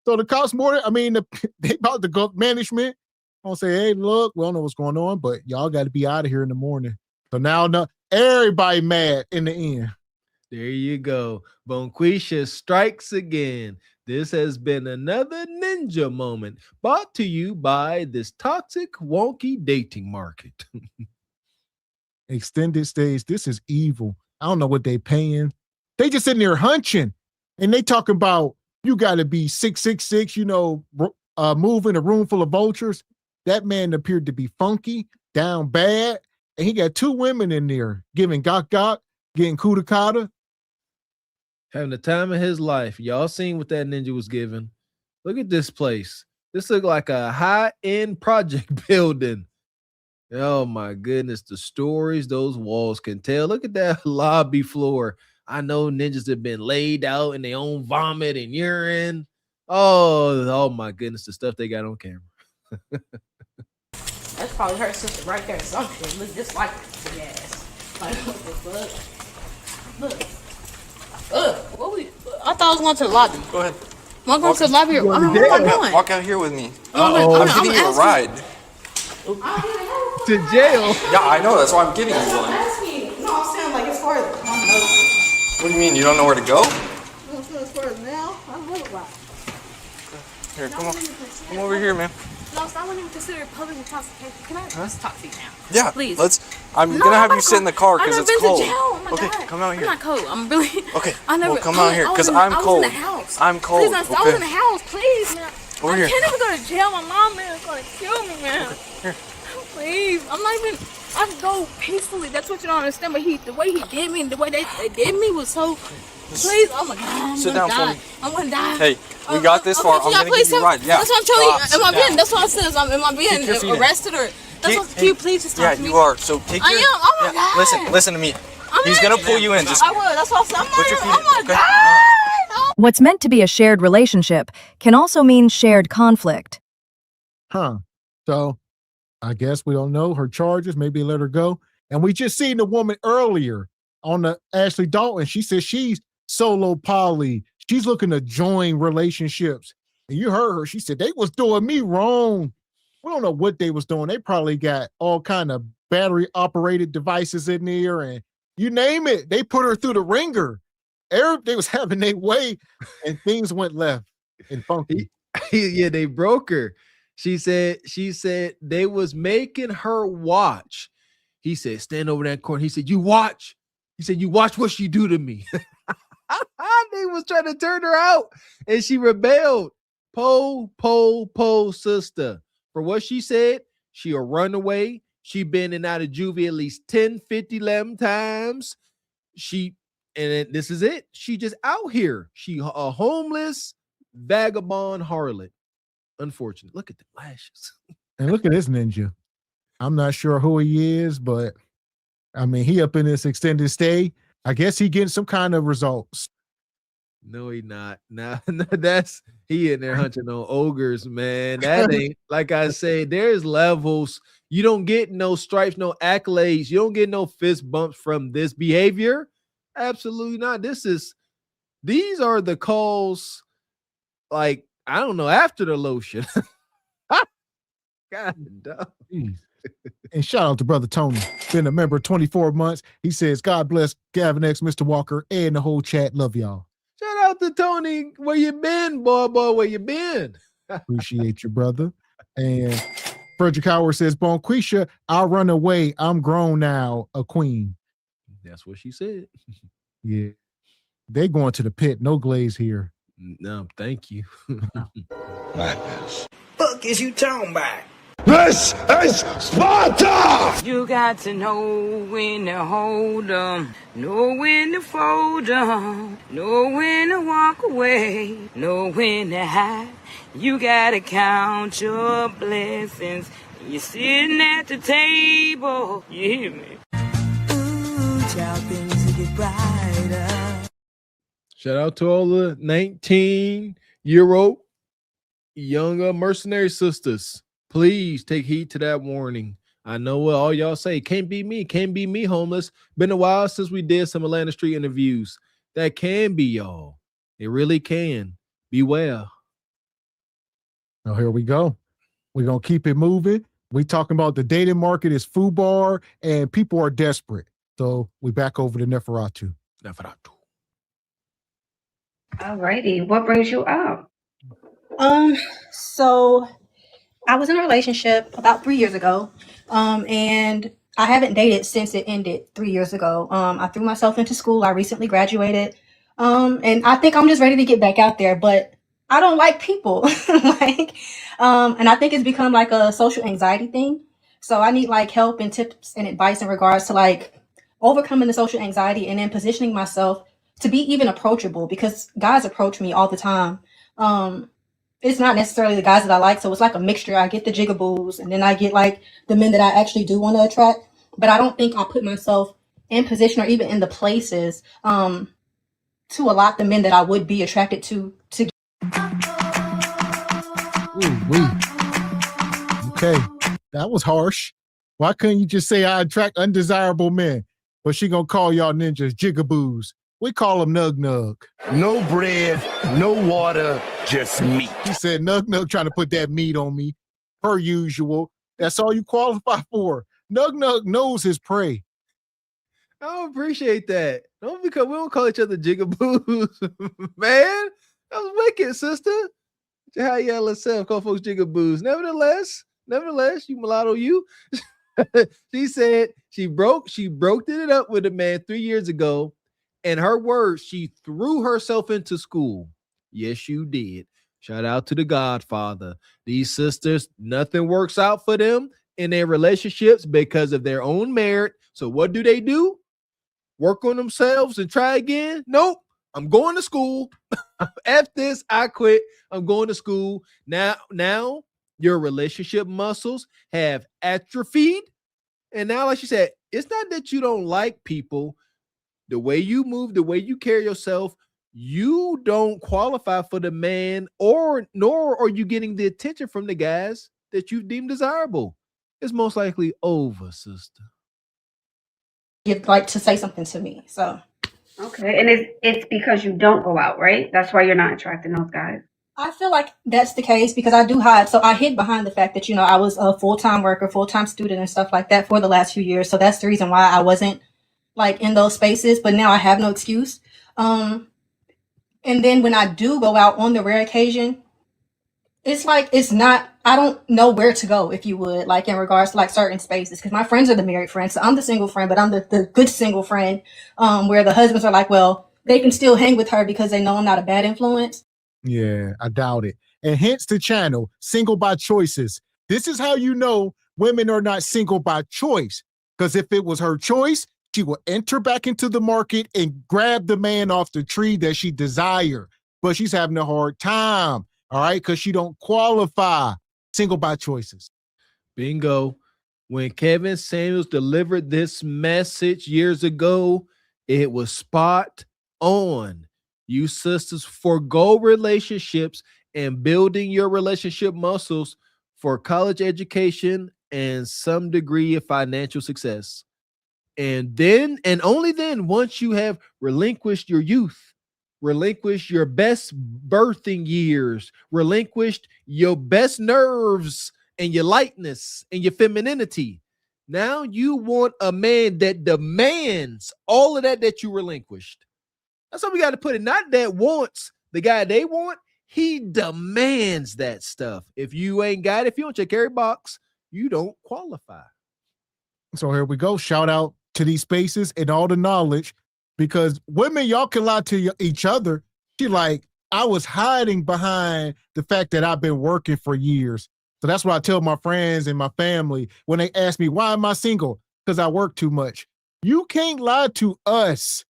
So the cops they about to go management. I'll say, hey, look, we don't know what's going on, but y'all got to be out of here in the morning. So now everybody mad in the end. There you go. Bonquisha strikes again. This has been another ninja moment brought to you by this toxic, wonky dating market. Extended stays. This is evil. I don't know what they paying. They just sitting there hunching. And they talking about you got to be 6'6", move in a room full of vultures. That man appeared to be funky, down bad, and he got 2 women in there giving gok, getting kuda kata. Having the time of his life. Y'all seen what that ninja was giving. Look at this place. This look like a high-end project building. Oh my goodness, the stories those walls can tell. Look at that lobby floor. I know ninjas have been laid out in their own vomit and urine. Oh my goodness, the stuff they got on camera. That's probably her sister right there. Some shit look just like the ass. Like what the fuck? Look. I thought I was going to the lobby. Go ahead. Am I going to the lobby? What am I doing? Walk out here with me. I'm I'm giving you a ride. To jail? Yeah, I know. That's why I'm giving you one. No, I'm saying like as far as What do you mean? You don't know where to go? as far as now, I don't know about. Here, come on. Come over here, man. No, so I wouldn't even consider public intoxication. Can I just talk to you now? Yeah, please. I'm gonna have you sit in the car because I've it's never been cold. to jail. Oh my Okay, God. come out here. I'm not cold. I'm really. Okay, I never. well, come out here because I'm I was cold. in the house. I'm cold. Please, I was in the house. Please, man. Over I here. can't even go to jail. My mom man is gonna kill me, man. Here. Please, I'm not even. I can go peacefully. That's what you don't understand. But the way he did me, and the way they did me was so. Please, oh my God, Sit down for me. I'm gonna die. Hey, we got this far. I'm gonna give you a ride. Yeah. That's what I'm telling you. Am I being? That's what I said. Am I Keep your feet being in. arrested or? That's what. Can you please just talk to me? Yeah, you are. So take I your. am. Oh my God. Listen to me. He's gonna pull you in. Just I will. That's what I said. I'm put your not. feet Oh in. my Okay? God. What's meant to be a shared relationship can also mean shared conflict. Huh. So I guess we don't know her charges. Maybe let her go. And we just seen the woman earlier on the Ashley Dalton. She said she's solo poly. She's looking to join relationships. And you heard her. She said they was doing me wrong. We don't know what they was doing. They probably got all kind of battery operated devices in there and you name it. They put her through the ringer. They was having their way and things went left and funky. Yeah, they broke her. She said they was making her watch. He said, stand over that corner. He said, you watch. He said, you watch what she do to me. They was trying to turn her out and she rebelled. Po, sister. For what she said, she a runaway. She been in and out of juvie at least 10, 50, 11 times. This is it. She just out here. She a homeless vagabond harlot. Unfortunate. Look at the lashes. And look at this ninja. I'm not sure who he is, but I mean, he up in this extended stay. I guess he getting some kind of results. No, he not. Nah, that's he in there hunting on ogres, man. That ain't like I say. There's levels. You don't get no stripes, no accolades. You don't get no fist bumps from this behavior. Absolutely not. These are the calls. Like I don't know after the lotion. God, Jeez. And shout out to brother Tony. Been a member 24 months. He says, God bless Gavin X, Mr. Walker, and the whole chat. Love y'all. Shout out to Tony. Where you been, boy? Where you been? Appreciate you, brother. And Frederick Howard says, Bonquisha, I'll run away. I'm grown now, a queen. That's what she said. Yeah. They going to the pit. No glaze here. No, thank you. Madness. Fuck is you talking about? This is Sparta! You got to know when to hold 'em, know when to fold 'em, know when to walk away, know when to hide. You gotta count your blessings. You're sitting at the table. You hear me? Ooh, child, things get brighter. Shout out to all the 19-year-old younger mercenary sisters. Please take heed to that warning. I know what all y'all say. Can't be me, homeless. Been a while since we did some Atlanta Street interviews. That can be y'all. It really can. Beware. Oh, here we go. We're going to keep it moving. We talking about the dating market is FUBAR and people are desperate. So we back over to Neferatu. All righty. What brings you up? So I was in a relationship about 3 years ago, and I haven't dated since it ended 3 years ago. I threw myself into school. I recently graduated, and I think I'm just ready to get back out there, but I don't like people. And I think it's become like a social anxiety thing. So I need like help and tips and advice in regards to like overcoming the social anxiety and then positioning myself to be even approachable, because guys approach me all the time. It's not necessarily the guys that I like, so it's like a mixture. I get the jigaboos, and then I get like the men that I actually do want to attract. But I don't think I put myself in position or even in the places to allot the men that I would be attracted to. Okay, that was harsh. Why couldn't you just say I attract undesirable men? But she gonna call y'all ninjas jigaboos. We call them nug nug. No bread, no water, just meat. He said nug nug trying to put that meat on me, per usual. That's all you qualify for. Nug nug knows his prey. I don't appreciate that. Don't because we don't call each other jigaboos, man. That was wicked, sister. How y'all self call folks jigaboos. Nevertheless, you mulatto, you. She said she broke it up with a man 3 years ago. In her words, she threw herself into school. Yes, you did. Shout out to the Godfather. These sisters, nothing works out for them in their relationships because of their own merit. So what do? Work on themselves and try again? Nope. I'm going to school. F this, I quit. I'm going to school. Now your relationship muscles have atrophied. And now, like she said, it's not that you don't like people. The way you move, the way you carry yourself, you don't qualify for the man, nor are you getting the attention from the guys that you deem desirable. It's most likely over, sister. You'd like to say something to me, so. Okay, and it's because you don't go out, right? That's why you're not attracting those guys. I feel like that's the case because I do hide. So I hid behind the fact that, I was a full-time worker, full-time student and stuff like that for the last few years. So that's the reason why I wasn't like in those spaces, but now I have no excuse. And then when I do go out on the rare occasion, it's like, I don't know where to go, if you would, like in regards to like certain spaces, because my friends are the married friends. So I'm the single friend, but I'm the good single friend, where the husbands are like, well, they can still hang with her because they know I'm not a bad influence. Yeah, I doubt it. And hence the channel, Single by Choices. This is how you know women are not single by choice. Because if it was her choice, she will enter back into the market and grab the man off the tree that she desire. But she's having a hard time, all right? Because she don't qualify. Single by choices. Bingo. When Kevin Samuels delivered this message years ago, it was spot on. You sisters forgo relationships and building your relationship muscles for college education and some degree of financial success. And then, and only then, once you have relinquished your youth, relinquished your best birthing years, relinquished your best nerves and your lightness and your femininity, now you want a man that demands all of that you relinquished. That's how we got to put it. Not that wants the guy they want. He demands that stuff. If you ain't got it, if you don't check every box, you don't qualify. So here we go. Shout out to these spaces and all the knowledge, because women, y'all can lie to each other. She like, I was hiding behind the fact that I've been working for years. So that's what I tell my friends and my family when they ask me, why am I single? Because I work too much. You can't lie to us.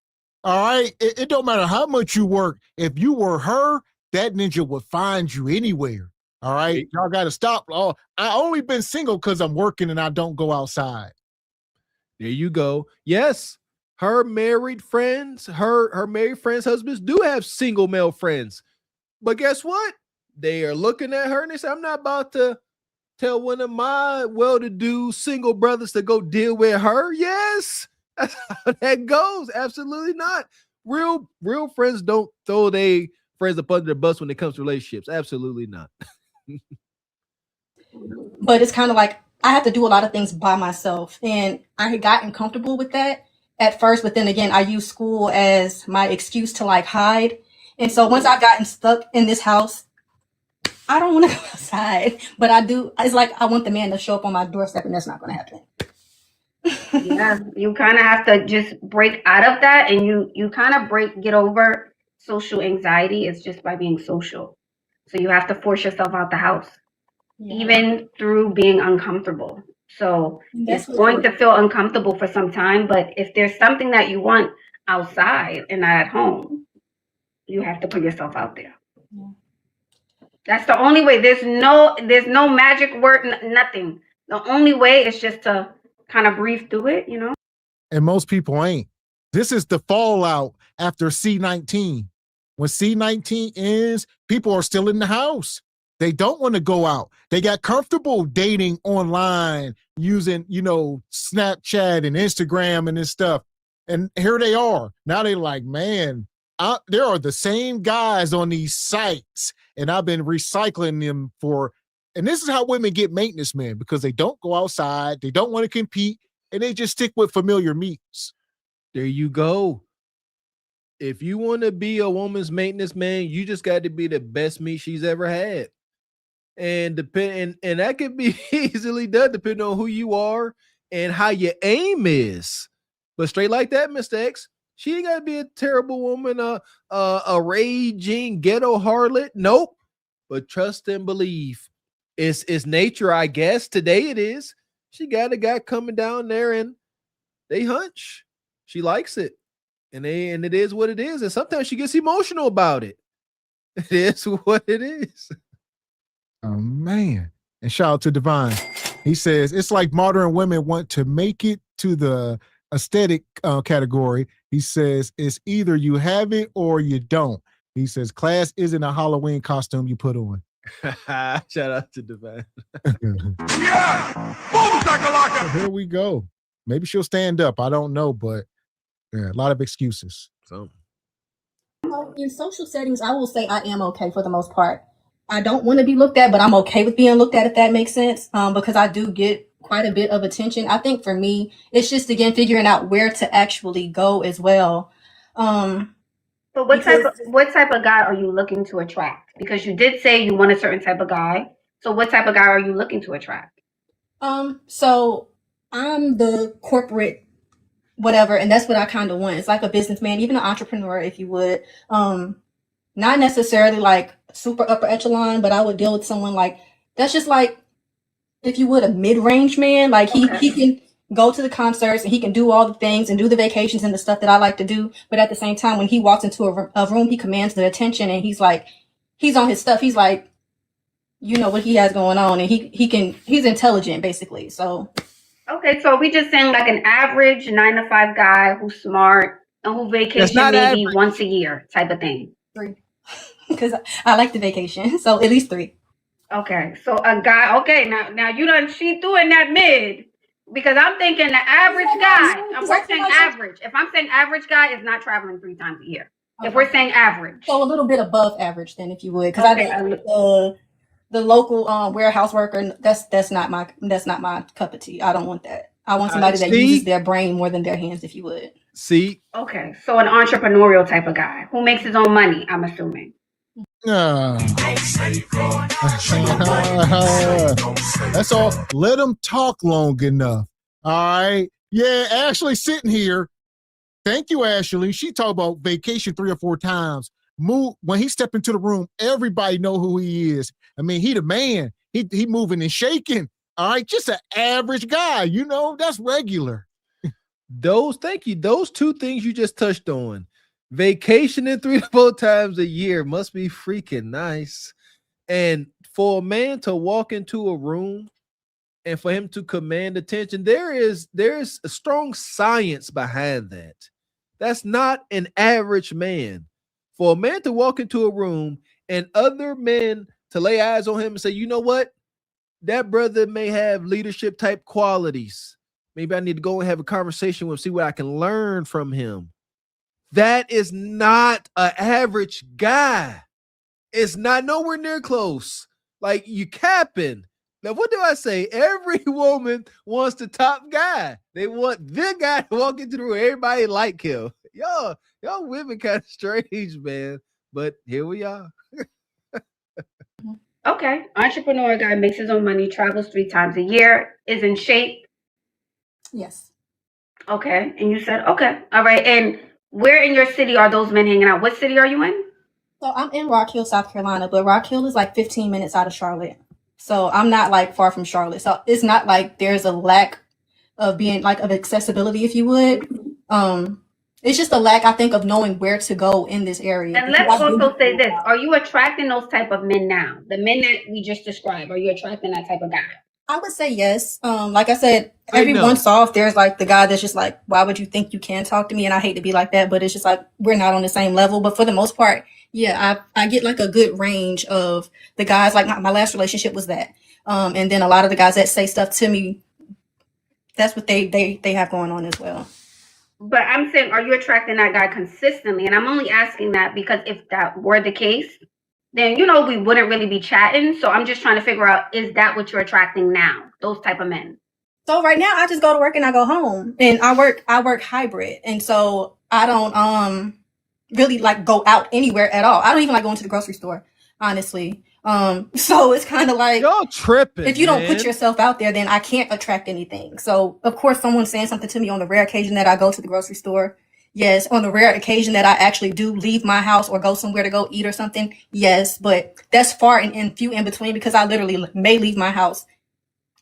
All right. It don't matter how much you work. If you were her, that ninja would find you anywhere. All right. Y'all got to stop. Oh, I only been single because I'm working and I don't go outside. There you go. Yes. Her married friends, her married friends' husbands do have single male friends. But guess what? They are looking at her and they say, I'm not about to tell one of my well-to-do single brothers to go deal with her. Yes. That's how that goes. Absolutely not. Real friends don't throw their friends up under the bus when it comes to relationships. Absolutely not. But it's kind of like I have to do a lot of things by myself, and I had gotten comfortable with that at first, but then again, I use school as my excuse to like hide. And so once I've gotten stuck in this house, I don't want to go outside, but I do. It's like I want the man to show up on my doorstep, and that's not going to happen. Yeah, you kind of have to just break out of that, and you kind of get over social anxiety. It's just by being social. So you have to force yourself out the house, even through being uncomfortable. So it's going to feel uncomfortable for some time, but if there's something that you want outside and not at home, you have to put yourself out there. That's the only way. There's no magic word, nothing. The only way is just to kind of breathe through it, you know? And most people ain't. This is the fallout after C-19. When C-19 ends, people are still in the house. They don't want to go out. They got comfortable dating online, using, Snapchat and Instagram and this stuff. And here they are. Now they're like, man, there are the same guys on these sites, and I've been recycling them and this is how women get maintenance men, because they don't go outside, they don't want to compete, and they just stick with familiar meats. There you go. If you want to be a woman's maintenance man, you just got to be the best meat she's ever had. And that can be easily done depending on who you are and how your aim is. But straight like that, Mr. X, she ain't got to be a terrible woman, a raging ghetto harlot. Nope. But trust and believe. It's nature, I guess. Today it is. She got a guy coming down there and they hunch. She likes it. And it is what it is. And sometimes she gets emotional about it. It is what it is. Oh, man. And shout out to Divine. He says, it's like modern women want to make it to the aesthetic category. He says, it's either you have it or you don't. He says, class isn't a Halloween costume you put on. Shout out to Divine. Yeah! Boom, shakalaka! So here we go. Maybe she'll stand up. I don't know, but yeah, a lot of excuses. So in social settings, I will say I am okay for the most part. I don't want to be looked at, but I'm okay with being looked at, if that makes sense, because I do get quite a bit of attention. I think for me, it's just, again, figuring out where to actually go as well. But what type of guy are you looking to attract? Because you did say you want a certain type of guy. So what type of guy are you looking to attract? So I'm the corporate whatever, and that's what I kind of want. It's like a businessman, even an entrepreneur, if you would. Not necessarily like super upper echelon, but I would deal with someone like that's just like, if you would, a mid-range man. Like he can go to the concerts and he can do all the things and do the vacations and the stuff that I like to do. But at the same time, when he walks into a room, he commands the attention and he's on his stuff. He's like, you know what he has going on, and he's intelligent basically. So Okay, so we just saying like an average 9 to 5 guy who's smart and who vacation not maybe average. once a year type of thing. 3. Because I like the vacation, so at least 3. Okay, so a guy. Okay, now you done she threw in that mid because I'm thinking the average guy. And we're saying average. If I'm saying average guy is not traveling 3 times a year. Okay. If we're saying average, so a little bit above average, then, if you would, because the local warehouse worker. That's not my cup of tea. I don't want that. I want somebody that uses their brain more than their hands, if you would. See? Okay, so an entrepreneurial type of guy who makes his own money, I'm assuming. That's all. Let them talk long enough. All right. Yeah, Ashley sitting here. Thank you, Ashley. She talked about vacation 3 or 4 times. When he stepped into the room, everybody know who he is. I mean, he the man. He moving and shaking. All right, just an average guy. You know, that's regular. Thank you. Those 2 things you just touched on. Vacationing 3 to 4 times a year must be freaking nice. And for a man to walk into a room and for him to command attention, there is a strong science behind that. That's not an average man. For a man to walk into a room and other men to lay eyes on him and say, you know what? That brother may have leadership type qualities. Maybe I need to go and have a conversation with him, see what I can learn from him. That is not an average guy. It's not nowhere near close. Like, you capping. Now, what do I say? Every woman wants the top guy. They want the guy to walk into the room. Everybody like him. Y'all women kind of strange, man. But here we are. Okay. Entrepreneur guy makes his own money, travels 3 times a year, is in shape. Yes. Okay. And you said, okay. All right. And where in your city are those men hanging out? What city are you in? So I'm in Rock Hill, South Carolina, but Rock Hill is like 15 minutes out of Charlotte. So I'm not like far from Charlotte. So it's not like there's a lack of being like of accessibility, if you would. It's just a lack, I think, of knowing where to go in this area. And let's also say this. Are you attracting those type of men now? The men that we just described, are you attracting that type of guy? I would say yes. Like I said, every once off, there's like the guy that's just like, why would you think you can talk to me? And I hate to be like that, but it's just like, we're not on the same level. But for the most part, yeah, I get like a good range of the guys. Like my last relationship was that. And then a lot of the guys that say stuff to me, that's what they have going on as well. But I'm saying, are you attracting that guy consistently? And I'm only asking that because if that were the case, then, you know, we wouldn't really be chatting. So I'm just trying to figure out, is that what you're attracting now? Those type of men. So right now I just go to work and I go home, and I work hybrid. And so I don't really like go out anywhere at all. I don't even like going to the grocery store, honestly. So it's kind of like, y'all tripping. If you don't put yourself out there, then I can't attract anything. So of course someone's saying something to me on the rare occasion that I go to the grocery store. Yes. On the rare occasion that I actually do leave my house or go somewhere to go eat or something. Yes. But that's far and few in between, because I literally may leave my house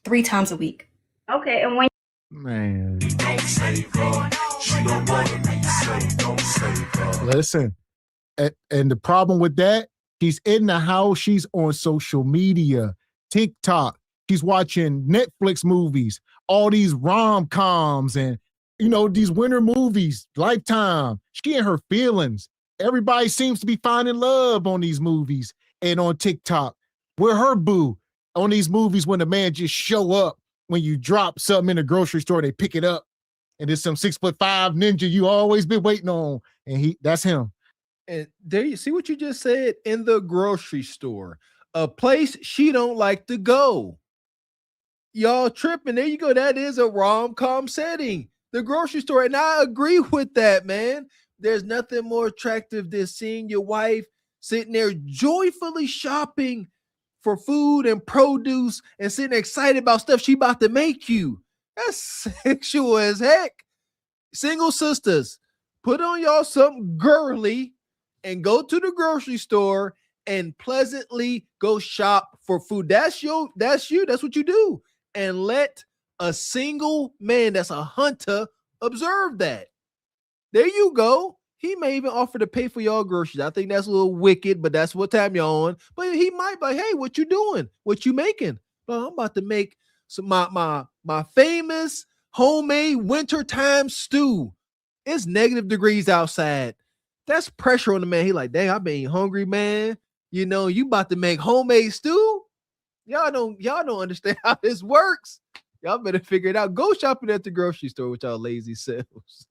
3 times a week. Okay. And when Man. Listen, and the problem with that, she's in the house, she's on social media, TikTok, she's watching Netflix movies, all these rom-coms and, you know, these winter movies, Lifetime. She in her feelings. Everybody seems to be finding love on these movies and on TikTok. We're her boo on these movies when the man just show up. When you drop something in the grocery store, they pick it up. And it's some 6'5" ninja you always been waiting on. And that's him. And there you see what you just said, in the grocery store, a place she don't like to go. Y'all tripping. There you go. That is a rom-com setting. The grocery store. And I agree with that, man. There's nothing more attractive than seeing your wife sitting there joyfully shopping for food and produce and sitting excited about stuff she about to make you. That's sexual as heck. Single sisters, put on y'all something girly and go to the grocery store and pleasantly go shop for food. That's you. That's what you do. And let a single man that's a hunter observe that. There you go. He may even offer to pay for y'all groceries. I think that's a little wicked, but that's what time y'all on. But he might be like, hey, what you doing? What you making? Well, I'm about to make So my famous homemade wintertime stew. It's negative degrees outside. That's pressure on the man. He like, dang, I've been hungry, man. You know, you about to make homemade stew. Y'all don't understand how this works. Y'all better figure it out. Go shopping at the grocery store with y'all lazy selves.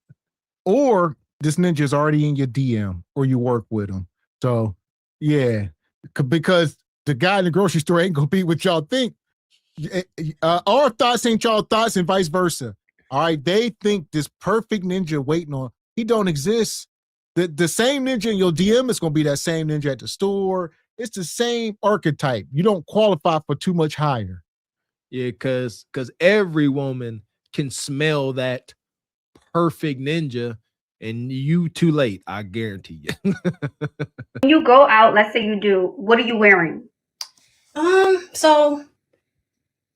Or this ninja's already in your DM or you work with him. So yeah, because the guy in the grocery store ain't gonna be what y'all think. Our thoughts ain't y'all thoughts and vice versa. All right, they think this perfect ninja waiting on, he don't exist. The same ninja in your DM is gonna be that same ninja at the store. It's the same archetype. You don't qualify for too much higher. Yeah, because every woman can smell that perfect ninja, and you too late. I guarantee you. When you go out, let's say you do, what are you wearing? So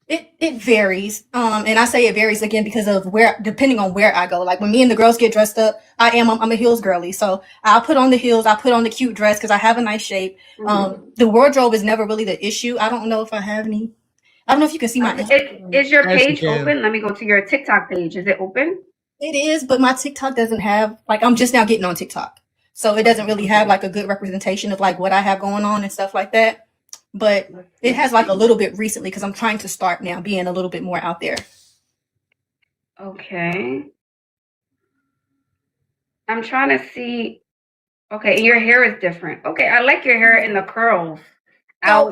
it varies. And I say it varies again because of depending on where I go. Like when me and the girls get dressed up, I'm a heels girly. So I'll put on the heels, I put on the cute dress because I have a nice shape. The wardrobe is never really the issue. I don't know if I have any. I don't know if you can see my. Is your page open? Let me go to your TikTok page. Is it open? It is, but my TikTok doesn't have, like, I'm just now getting on TikTok. So it doesn't really have like a good representation of like what I have going on and stuff like that. But it has like a little bit recently because I'm trying to start now being a little bit more out there. Okay. I'm trying to see. Okay, your hair is different. Okay, I like your hair in the curls. So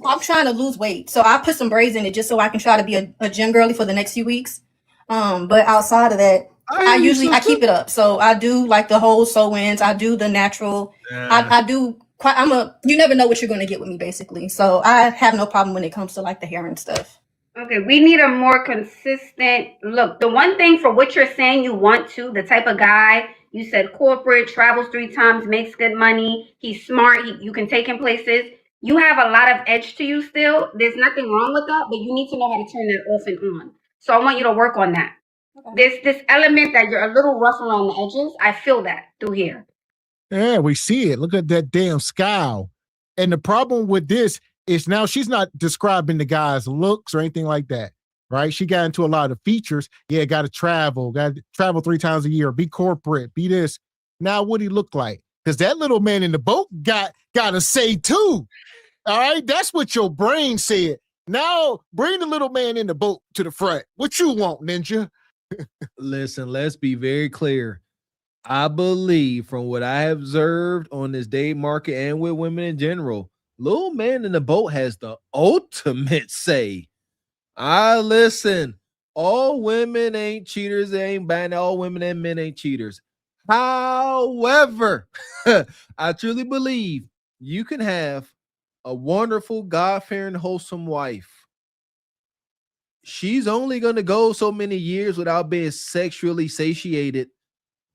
I'm trying to lose weight. So I put some braids in it just so I can try to be a gym girly for the next few weeks. But outside of that, I keep it up. So I do like the whole sew-ins. I do the natural. I do quite. You never know what you're going to get with me, basically. So I have no problem when it comes to like the hair and stuff. Okay, we need a more consistent look. The one thing for what you're saying you want to, the type of guy you said, corporate, travels 3 times, makes good money. He's smart. You can take him places. You have a lot of edge to you still. There's nothing wrong with that, but you need to know how to turn that off and on. So I want you to work on that. Okay. This element that you're a little rough around the edges. I feel that through here. Yeah, we see it. Look at that damn scowl. And the problem with this is now she's not describing the guy's looks or anything like that, right? She got into a lot of features. Yeah, got to travel 3 times a year, be corporate, be this. Now what he look like? Because that little man in the boat got to say too. All right, that's what your brain said. Now bring the little man in the boat to the front. What you want, ninja? Listen, let's be very clear. I believe from what I have observed on this day market and with women in general, little man in the boat has the ultimate say. Listen, all women ain't cheaters. They ain't bad. All women and men ain't cheaters. However, I truly believe you can have a wonderful, God-fearing, wholesome wife. She's only going to go so many years without being sexually satiated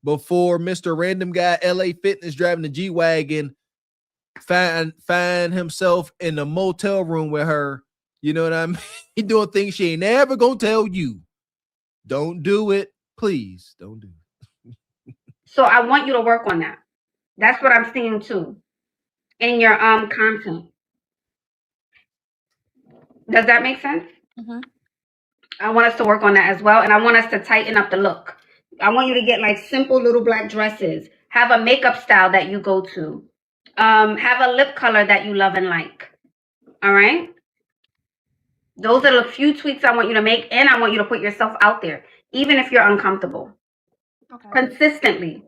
before Mr. Random Guy LA Fitness driving the G-Wagon find himself in a motel room with her. You know what I mean? He doing things she ain't never going to tell you. Don't do it. Please don't do it. So I want you to work on that. That's what I'm seeing too in your content. Does that make sense? Mm-hmm. I want us to work on that as well. And I want us to tighten up the look. I want you to get like simple little black dresses. Have a makeup style that you go to. Have a lip color that you love and like. All right? Those are the few tweaks I want you to make. And I want you to put yourself out there, even if you're uncomfortable. Okay. Consistently.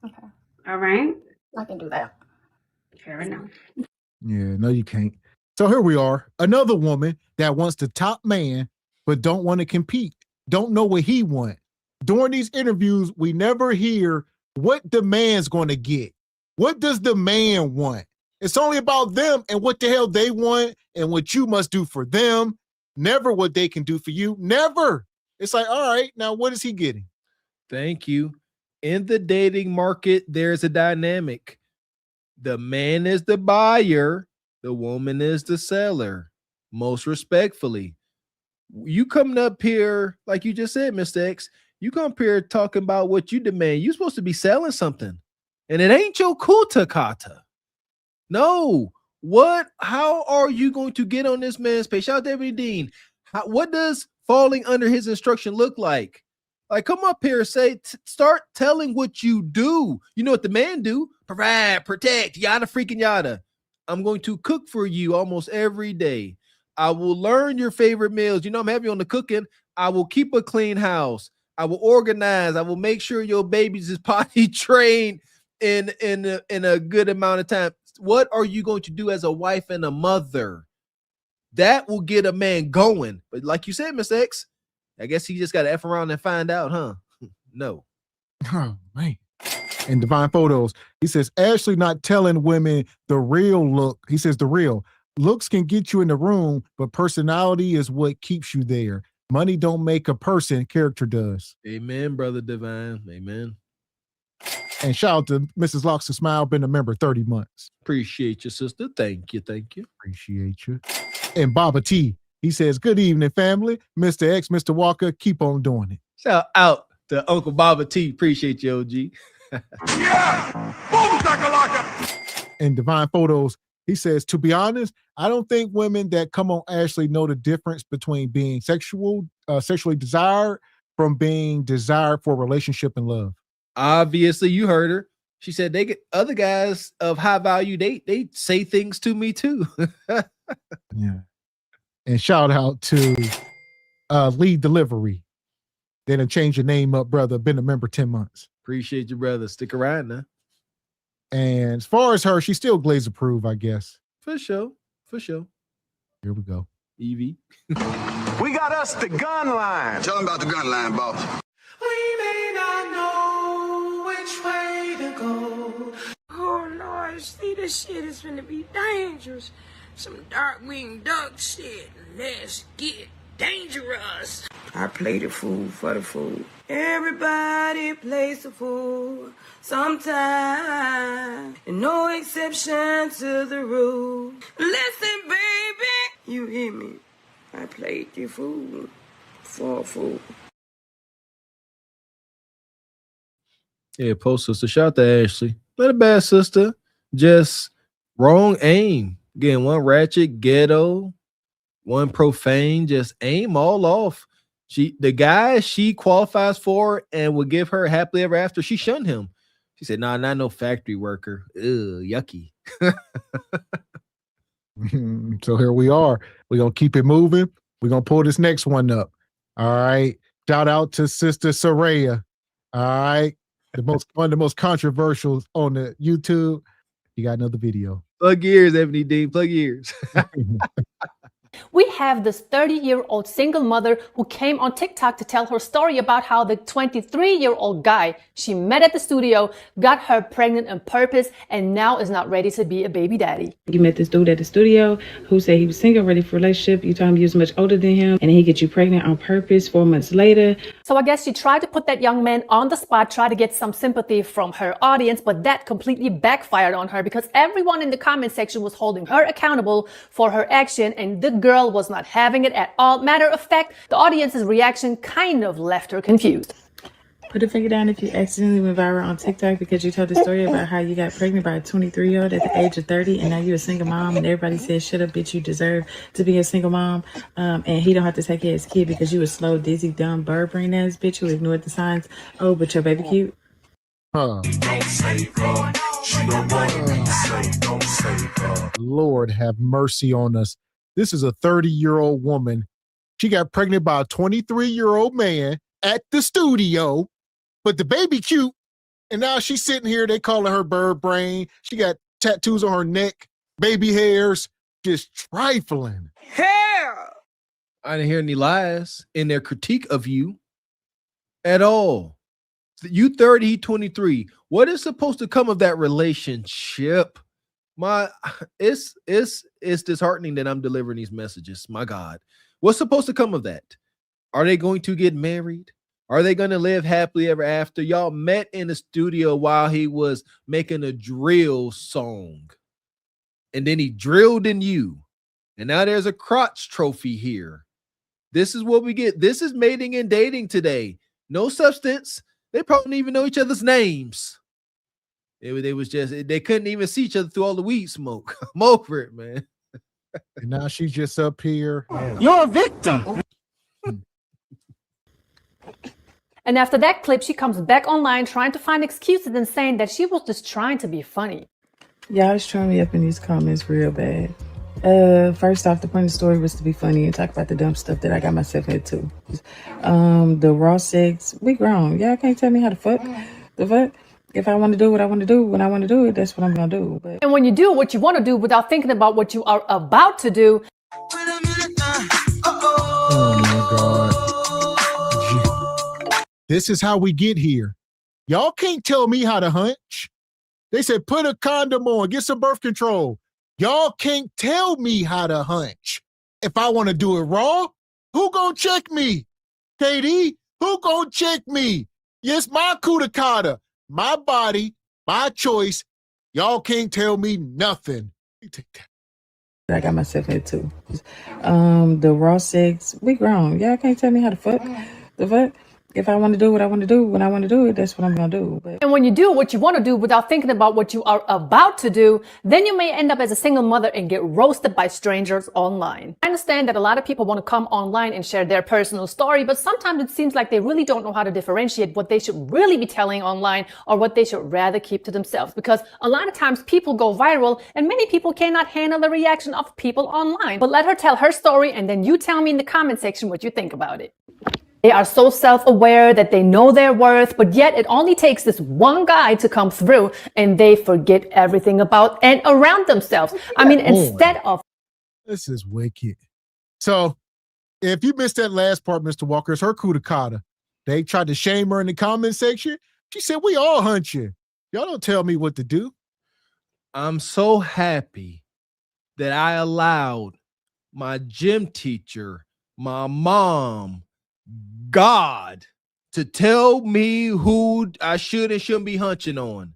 Okay. All right? I can do that. Fair enough. Yeah, no, you can't. So here we are, another woman that wants the top man, but don't want to compete, don't know what he wants. During these interviews, we never hear what the man's going to get. What does the man want? It's only about them and what the hell they want and what you must do for them. Never what they can do for you. Never. It's like, all right, now what is he getting? Thank you. In the dating market, there's a dynamic. The man is the buyer. The woman is the seller, most respectfully. You coming up here, like you just said, Mr. X, you come up here talking about what you demand. You're supposed to be selling something. And it ain't your kuta kata. No, How are you going to get on this man's page? Shout out to Ebony Dean. What does falling under his instruction look like? Like, come up here, start telling what you do. You know what the man do? Provide, protect, yada freaking yada. I'm going to cook for you almost every day. I will learn your favorite meals. You know, I'm heavy on the cooking. I will keep a clean house. I will organize. I will make sure your babies is potty trained in a good amount of time. What are you going to do as a wife and a mother? That will get a man going. But like you said, Miss X, I guess he just got to F around and find out, huh? No. Oh, man. In Divine Photos, he says, Ashley not telling women the real look. He says the real. Looks can get you in the room, but personality is what keeps you there. Money don't make a person, character does. Amen, Brother Divine. Amen. And shout out to Mrs. Locks and Smile, been a member 30 months. Appreciate you, sister. Thank you. Appreciate you. And Baba T, he says, good evening, family. Mr. X, Mr. Walker, keep on doing it. Shout out to Uncle Baba T. Appreciate you, OG. In Divine Photos, he says, to be honest, I don't think women that come on Ashley know the difference between being sexually desired from being desired for a relationship and love. Obviously, you heard her. She said they get other guys of high value. They say things to me too. Yeah. And shout out to Lead Delivery. They done changed your name up, brother. Been a member 10 months. Appreciate you, brother. Stick around now. And as far as her, she's still Glaze approved, I guess. For sure. Here we go. Evie. We got us the gun line. Tell them about the gun line, boss. We may not know which way to go. Oh Lord, see, this shit is gonna be dangerous. Some dark-winged duck shit. Let's get dangerous. I play the fool for the fool. Everybody plays the fool sometime. And no exception to the rule. Listen, baby, you hear me? I played the fool for a fool. Yeah, post sister. Shout out to Ashley. Not a bad sister. Just wrong aim. Again, one ratchet, ghetto, one profane, just aim all off. The guy she qualifies for and would give her happily ever after, she shunned him. She said, nah, not no factory worker. Ew, yucky. So here we are. We're going to keep it moving. We're going to pull this next one up. All right. Shout out to Sister Saraya. All right. One of the most controversial on the YouTube. You got another video. Plug ears, Ebony Dean. Plug ears. We have this 30-year-old single mother who came on TikTok to tell her story about how the 23-year-old guy she met at the studio got her pregnant on purpose and now is not ready to be a baby daddy. You met this dude at the studio who said he was single, ready for a relationship. You told him you was much older than him, and he get you pregnant on purpose 4 months later. So I guess she tried to put that young man on the spot, try to get some sympathy from her audience, but that completely backfired on her because everyone in the comment section was holding her accountable for her action, and the girl was not having it at all. Matter of fact, the audience's reaction kind of left her confused. Put a finger down if you accidentally went viral on TikTok because you told the story about how you got pregnant by a 23-year-old at the age of 30 and now you're a single mom and everybody says, shut up, bitch, you deserve to be a single mom. And he don't have to take care of his kid because you a slow, dizzy, dumb, bird-brain ass bitch who ignored the signs. Oh, but your baby cute. Lord have mercy on us. This is a 30-year-old woman. She got pregnant by a 23-year-old man at the studio, but the baby cute. And now she's sitting here. They calling her bird brain. She got tattoos on her neck, baby hairs, just trifling. Hair! I didn't hear any lies in their critique of you at all. You 30, he 23. What is supposed to come of that relationship? It's disheartening that I'm delivering these messages. My God, what's supposed to come of that? Are they going to get married? Are they going to live happily ever after? Y'all met in the studio while he was making a drill song, and then he drilled in you, and now there's a crotch trophy here. This is what we get. This is mating and dating today. No substance. They probably don't even know each other's names. They was just, they couldn't even see each other through all the weed smoke. I'm over it, man. And now she's just up here. You're a victim. And after that clip, she comes back online trying to find excuses and saying that she was just trying to be funny. Y'all was trying me up in these comments real bad. First off, the point of the story was to be funny and talk about the dumb stuff that I got myself into. The raw sex, we grown. Y'all can't tell me how to fuck. The fuck? If I want to do what I want to do, when I want to do it, that's what I'm going to do. But And when you do what you want to do without thinking about what you are about to do. Oh my God. This is how we get here. Y'all can't tell me how to hunch. They said put a condom on, get some birth control. Y'all can't tell me how to hunch. If I want to do it raw, who gonna check me? KD, who gonna check me? Yes, my kudakata, my body, my choice. Y'all can't tell me nothing. I got myself into. The raw sex, we grown. Y'all can't tell me how to fuck. The fuck? If I want to do what I want to do, when I want to do it, that's what I'm going to do. But And when you do what you want to do without thinking about what you are about to do, then you may end up as a single mother and get roasted by strangers online. I understand that a lot of people want to come online and share their personal story, but sometimes it seems like they really don't know how to differentiate what they should really be telling online or what they should rather keep to themselves. Because a lot of times people go viral and many people cannot handle the reaction of people online. But let her tell her story and then you tell me in the comment section what you think about it. They are so self-aware that they know their worth, but yet it only takes this one guy to come through and they forget everything about and around themselves. I mean, instead of... This is wicked. So if you missed that last part, Mr. Walker, it's her kudakata. They tried to shame her in the comment section. She said, we all hunt you. Y'all don't tell me what to do. I'm so happy that I allowed my gym teacher, my mom, God to tell me who I should and shouldn't be hunching on.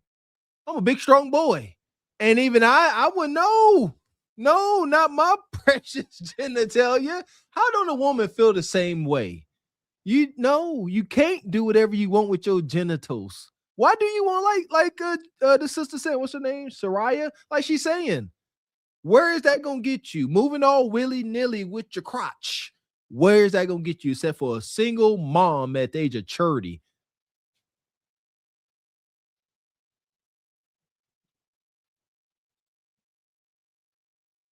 I'm a big, strong boy. And even I wouldn't know. No, not my precious genitalia. How don't a woman feel the same way? You can't do whatever you want with your genitals. Why do you want like the sister said, what's her name? Soraya? Like she's saying, where is that gonna get you? Moving all willy-nilly with your crotch. Where is that going to get you except for a single mom at the age of 30?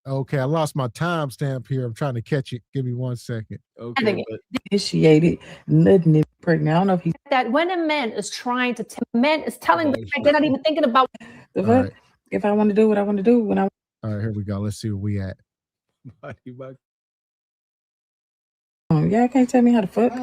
Okay, I lost my timestamp here. I'm trying to catch it. Give me 1 second. Okay. initiated, nothing is pregnant. I don't know if he's... That when a man is trying to... man is telling them they're not even thinking about... The fuck? Right. If I want to do what I want to do, when I... All right, here we go. Let's see where we at. Y'all can't tell me how to fuck.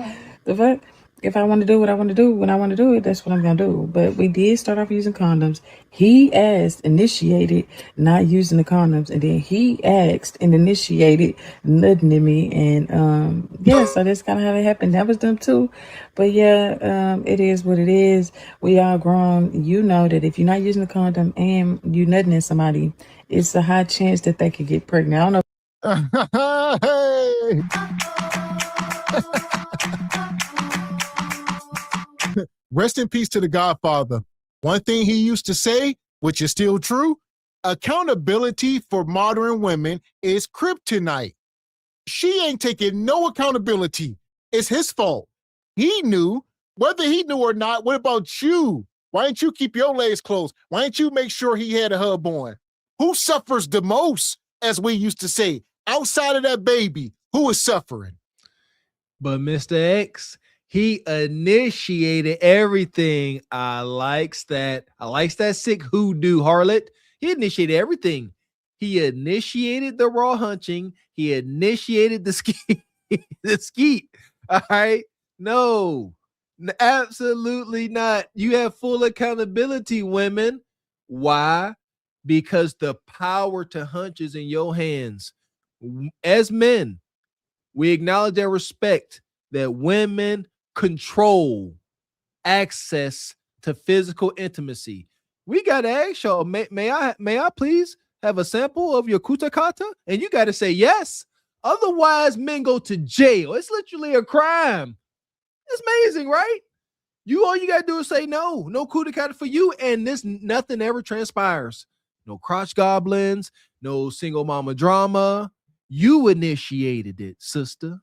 The fuck? If I want to do what I want to do, when I want to do it, that's what I'm going to do. But we did start off using condoms. He asked, initiated, not using the condoms. And then he asked and initiated, nothing in me. And yeah, so that's kind of how it happened. That was dumb too. But yeah, it is what it is. We all grown. You know that if you're not using the condom and you nutting in somebody, it's a high chance that they could get pregnant. I don't know. Hey. Rest in peace to the Godfather. One thing he used to say, which is still true, accountability for modern women is kryptonite. She ain't taking no accountability. It's his fault. He knew, whether he knew or not. What about you? Why didn't you keep your legs closed? Why didn't you make sure he had a hub on? Who suffers the most, as we used to say? Outside of that baby, who is suffering? But Mr. X, he initiated everything. I likes that sick hoodoo harlot. He initiated everything. He initiated the raw hunching. He initiated the skeet. The skeet. All right. No, absolutely not. You have full accountability, women. Why? Because the power to hunch is in your hands. As men, we acknowledge and respect that women control access to physical intimacy. We got to ask y'all, may I please have a sample of your kutakata? And you got to say yes. Otherwise, men go to jail. It's literally a crime. It's amazing, right? all you gotta do is say no. No coup de grace for you, and nothing ever transpires. No crotch goblins, no single mama drama. You initiated it, sister.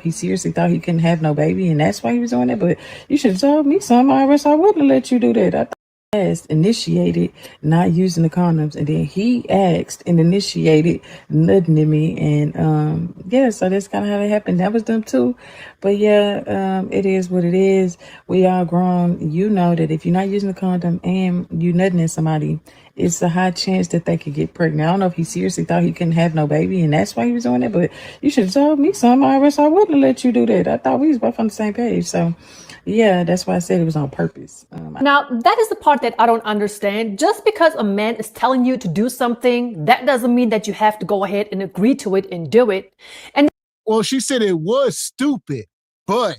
He seriously thought he couldn't have no baby, and that's why he was doing it. But you should have told me something, Iris. I wouldn't have let you do that. I thought he asked, initiated not using the condoms, and then he asked and initiated nutting in me, and yeah, so that's kind of how it happened. That was them too, but yeah, it is what it is. We all grown. You know that if you're not using the condom and you nutting in somebody, it's a high chance that they could get pregnant. I don't know if he seriously thought he couldn't have no baby, and that's why he was doing it. But you should have told me something, Iris. I wouldn't have let you do that. I thought we was both on the same page. So, yeah, that's why I said it was on purpose. Now, that is the part that I don't understand. Just because a man is telling you to do something, that doesn't mean that you have to go ahead and agree to it and do it. And well, she said it was stupid, but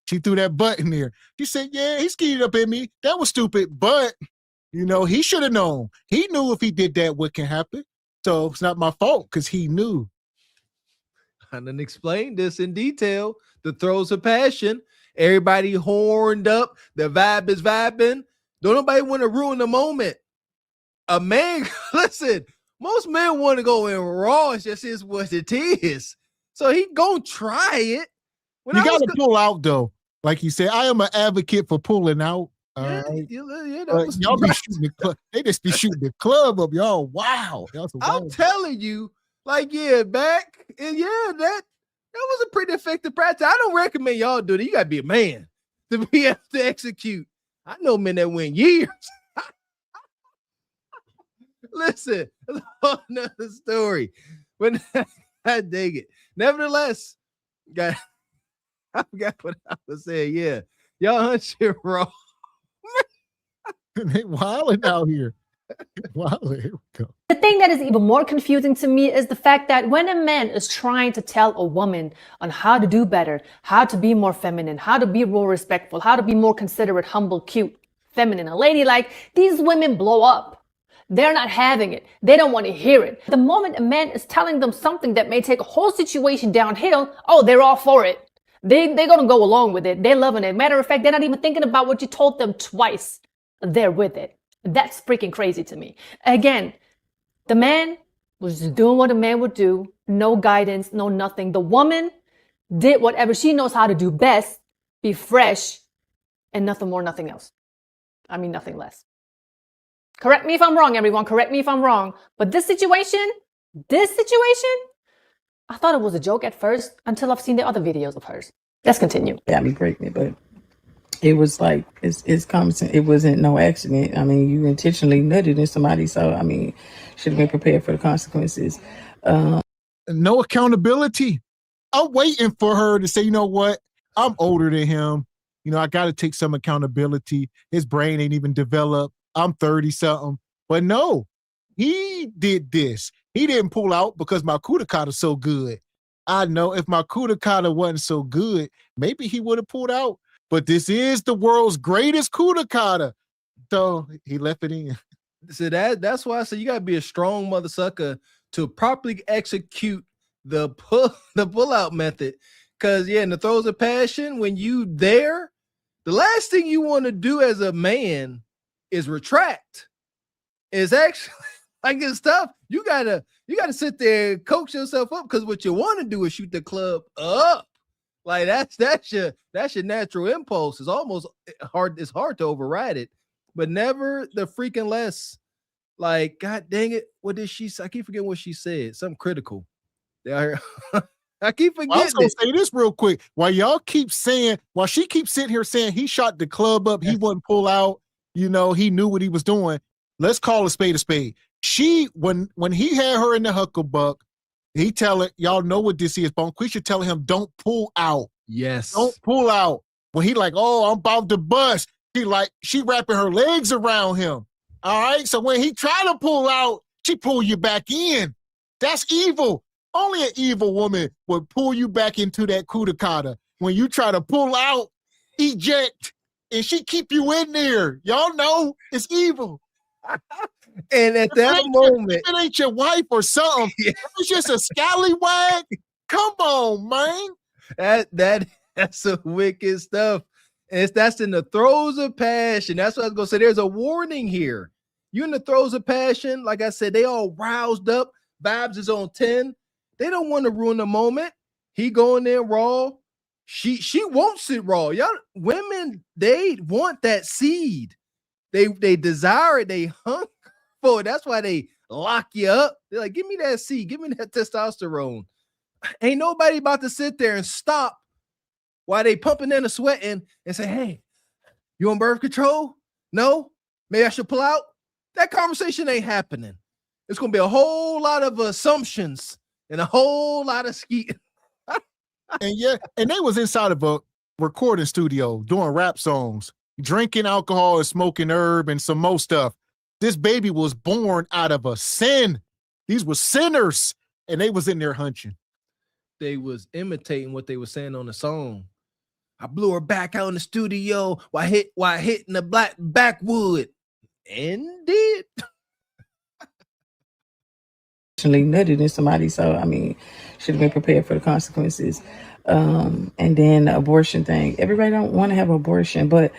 she threw that butt in there. She said, yeah, he skied up at me. That was stupid, but you know, he should have known. He knew if he did that, what can happen. So it's not my fault because he knew. I done explained this in detail. The throes of passion. Everybody horned up. The vibe is vibing. Don't nobody want to ruin the moment. A man, listen, most men want to go in raw. It just is what it is. So he gonna try it. You got to pull out, though. Like you said, I am an advocate for pulling out. Y'all be shooting the club. They just be shooting the club up, y'all. Wow. I'm telling you, like, yeah, back and yeah, that was a pretty effective practice. I don't recommend y'all do that. You gotta be a man to be able to execute. I know men that win years. Listen, another story. But I dig it. Nevertheless, I forgot what I was saying. Yeah, y'all hunt shit wrong. They wilding out here. Wilding. Here we go. The thing that is even more confusing to me is the fact that when a man is trying to tell a woman on how to do better, how to be more feminine, how to be more respectful, how to be more considerate, humble, cute, feminine, a ladylike, these women blow up. They're not having it. They don't want to hear it. The moment a man is telling them something that may take a whole situation downhill, oh, they're all for it. They're going to go along with it. They're loving it. Matter of fact, they're not even thinking about what you told them twice. They're with it. That's freaking crazy to me. Again, the man was just doing what a man would do. No guidance, no nothing. The woman did whatever she knows how to do best, be fresh, and nothing more, nothing else. I mean, nothing less. Correct me if I'm wrong, everyone. Correct me if I'm wrong. But this situation, I thought it was a joke at first until I've seen the other videos of hers. Let's continue. Got me pregnant, but it was like, it's common sense. It wasn't no accident. I mean, you intentionally nutted in somebody. So, I mean, should have been prepared for the consequences. No accountability. I'm waiting for her to say, you know what? I'm older than him. You know, I got to take some accountability. His brain ain't even developed. I'm 30 something. But no, he did this. He didn't pull out because my coup de grace is so good. I know if my coup de grace wasn't so good, maybe he would have pulled out. But this is the world's greatest coup de grace. So he left it in. So that's why I say you gotta be a strong mother sucker to properly execute the pull out method. Cause yeah, in the throes of passion, when you there, the last thing you want to do as a man is retract. It's actually like it's tough. You gotta sit there and coax yourself up because what you want to do is shoot the club up. Like that's your natural impulse. It's almost hard. It's hard to override it, but never the freaking less. Like, God dang it, what did she say? I keep forgetting what she said. Something critical. I keep forgetting. I was gonna say this real quick. While she keeps sitting here saying he shot the club up, he wouldn't pull out. You know, he knew what he was doing. Let's call a spade a spade. When he had her in the hucklebuck, he tell it, y'all know what this is. Bonquisha telling him, don't pull out. Yes. Don't pull out. When he like, oh, I'm about to bust. She wrapping her legs around him. All right. So when he try to pull out, she pull you back in. That's evil. Only an evil woman would pull you back into that coup de grace. When you try to pull out, eject, and she keep you in there. Y'all know it's evil. And at that moment, if it ain't your wife or something, it's just a scallywag. Come on, man. That's some wicked stuff. And that's in the throes of passion. That's what I was gonna say. There's a warning here. You in the throes of passion, like I said, they all roused up. Vibes is on 10. They don't want to ruin the moment. He going there raw. She wants it raw. Y'all women, they want that seed. They desire it. They hunger for it. That's why they lock you up. They're like, give me that seed. Give me that testosterone. Ain't nobody about to sit there and stop while they pumping in and sweating and say, hey, you on birth control? No? Maybe I should pull out? That conversation ain't happening. It's going to be a whole lot of assumptions and a whole lot of ski. And they was inside of a recording studio doing rap songs, drinking alcohol and smoking herb and some more stuff. This baby was born out of a sin. These were sinners, and they was in there hunching. They was imitating what they were saying on the song. I blew her back out in the studio while hitting the black backwood. And did. Nutted in somebody, so I mean, should have been prepared for the consequences. And then the abortion thing. Everybody don't want to have abortion, but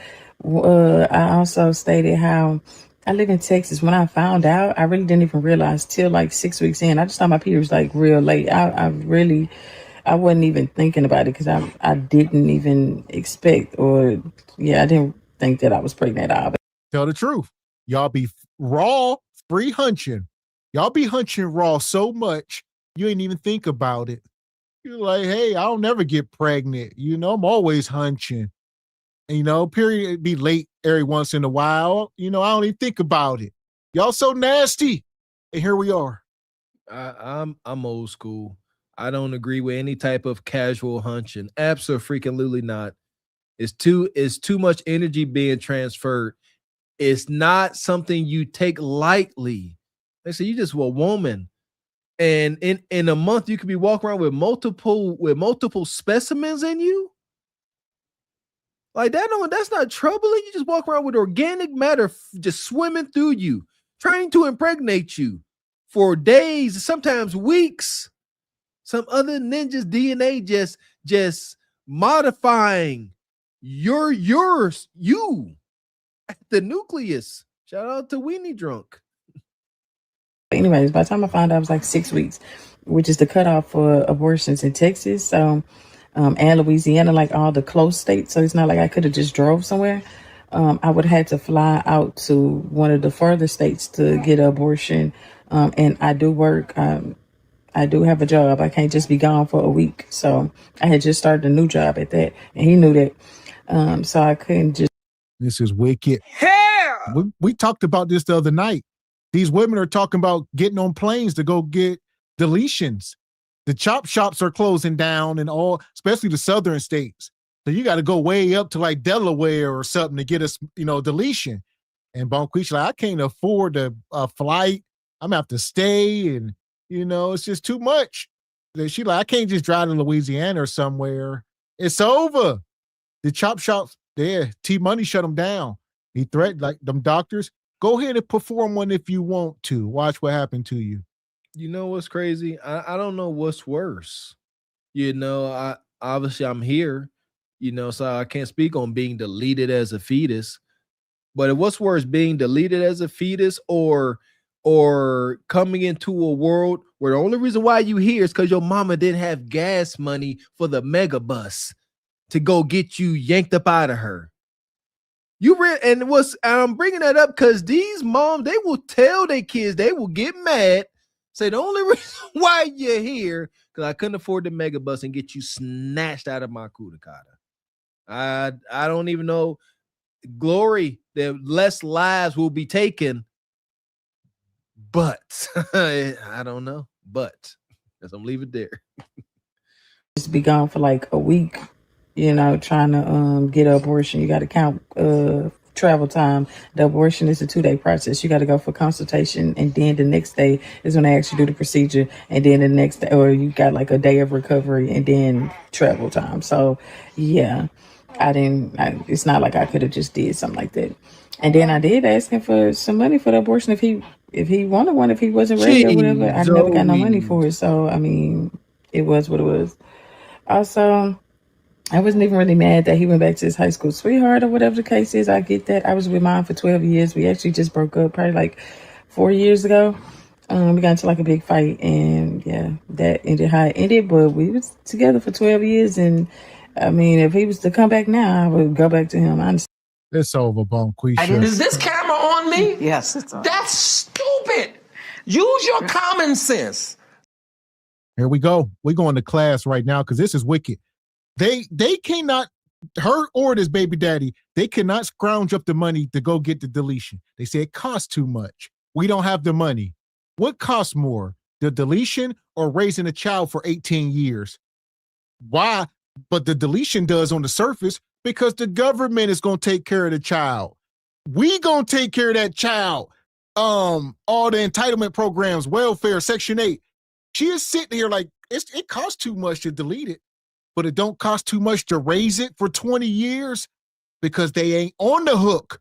I also stated how I live in Texas. When I found out, I really didn't even realize till like 6 weeks in. I just thought my period was like real late. I wasn't even thinking about it because I didn't even expect I didn't think that I was pregnant at all. Tell the truth. Y'all be raw, free hunching. Y'all be hunching raw so much, you ain't even think about it. You're like, hey, I'll never get pregnant. I'm always hunching. And, period be late every once in a while. I don't even think about it. Y'all so nasty. And here we are. I'm old school. I don't agree with any type of casual hunching. Absolutely not. It's too much energy being transferred. It's not something you take lightly. They say you just a woman, and in a month you could be walking around with multiple specimens in you. Like that, that's not troubling. You just walk around with organic matter just swimming through you, trying to impregnate you for days, sometimes weeks. Some other ninja's DNA just modifying you at the nucleus. Shout out to Weenie Drunk. Anyways, by the time I found out, I was like 6 weeks, which is the cutoff for abortions in Texas. So, and Louisiana, like all the close states. So it's not like I could have just drove somewhere. I would have had to fly out to one of the further states to get an abortion. And I do work. I do have a job. I can't just be gone for a week. So I had just started a new job at that, and he knew that. So I couldn't just. This is wicked. Hell! We talked about this the other night. These women are talking about getting on planes to go get deletions. The chop shops are closing down and all, especially the southern states. So you got to go way up to like Delaware or something to get a, deletion. And Bonquisha, like, I can't afford a flight. I'm gonna have to stay, and it's just too much. She like, I can't just drive to Louisiana or somewhere. It's over. The chop shops there, T-Money shut them down. He threatened like them doctors. Go ahead and perform one if you want to. Watch what happened to you. You know what's crazy? I don't know what's worse. Obviously I'm here, so I can't speak on being deleted as a fetus. But what's worse, being deleted as a fetus or coming into a world where the only reason why you here is because your mama didn't have gas money for the mega bus to go get you yanked up out of her. I'm bringing that up because these moms, they will tell their kids, they will get mad, say the only reason why you're here because I couldn't afford the mega bus and get you snatched out of my kudakata. I don't even know. Glory, that less lives will be taken, but I don't know. But let's leave it there. Just be gone for like a week. Trying to get an abortion, you got to count travel time. The abortion is a 2-day process. You got to go for consultation, and then the next day is when they actually do the procedure, and then the next day, or you got like a day of recovery, and then travel time. So, yeah, it's not like I could have just did something like that. And then I did ask him for some money for the abortion if he wanted one, if he wasn't ready or whatever. I never got no money for it. So, I mean, it was what it was. Also, I wasn't even really mad that he went back to his high school sweetheart or whatever the case is. I get that. I was with mine for 12 years. We actually just broke up probably like 4 years ago. We got into like a big fight, and yeah, that ended how it ended. But we was together for 12 years, and I mean, if he was to come back now, I would go back to him. Honestly. It's over, Bonquisha. Is this camera on me? Yes, it's on. That's stupid. Use your common sense. Here we go. We're going to class right now because this is wicked. They cannot, her or this baby daddy, they cannot scrounge up the money to go get the deletion. They say it costs too much. We don't have the money. What costs more, the deletion or raising a child for 18 years? Why? But the deletion does on the surface because the government is going to take care of the child. We going to take care of that child. All the entitlement programs, welfare, Section 8. She is sitting here like, it costs too much to delete it, but it don't cost too much to raise it for 20 years because they ain't on the hook.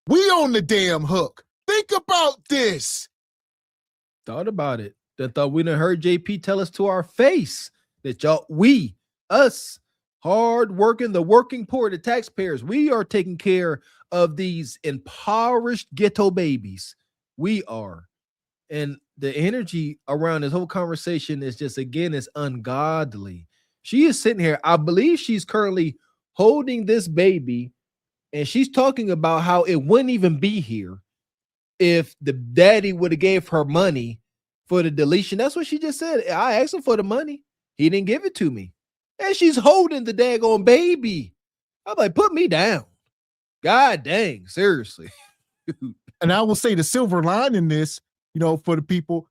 We on the damn hook. Think about this. Thought about it. That thought we done heard JP tell us to our face that us, hard working, the working poor, the taxpayers, we are taking care of these impoverished ghetto babies. We are. And the energy around this whole conversation is just, again, it's ungodly. She is sitting here. I believe she's currently holding this baby, and she's talking about how it wouldn't even be here if the daddy would have gave her money for the deletion. That's what she just said. I asked him for the money. He didn't give it to me. And she's holding the daggone baby. I'm like, put me down. God dang, seriously. And I will say the silver line in this, for the people,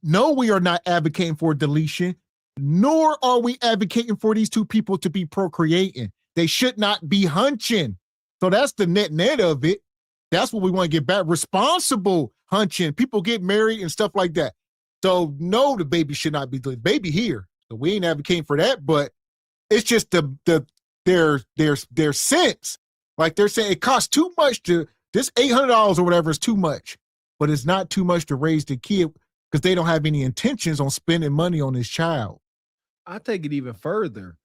no, we are not advocating for deletion, nor are we advocating for these two people to be procreating. They should not be hunching. So that's the net of it. That's what we want to get back. Responsible hunching. People get married and stuff like that. So no, the baby should not be the baby here. So we ain't advocating for that, but it's just their sense. Like they're saying it costs too much to this $800 or whatever is too much, but it's not too much to raise the kid because they don't have any intentions on spending money on this child. I take it even further.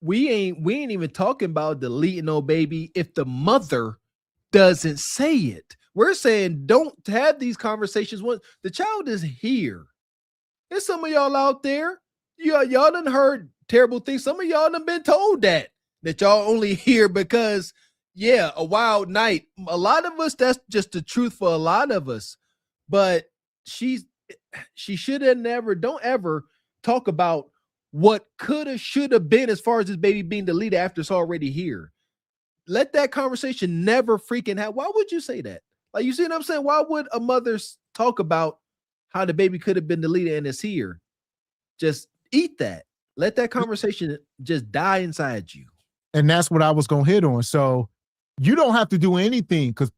We ain't even talking about deleting no baby if the mother doesn't say it. We're saying don't have these conversations when the child is here. There's some of y'all out there. Y'all done heard terrible things. Some of y'all done been told that y'all only here because, yeah, a wild night. A lot of us, that's just the truth for a lot of us. But she should have never, don't ever talk about what could have, should have been as far as this baby being deleted after it's already here. Let that conversation never freaking happen. Why would you say that? Like, you see what I'm saying? Why would a mother talk about how the baby could have been deleted and it's here? Just eat that. Let that conversation just die inside you. And that's what I was going to hit on. So you don't have to do anything because,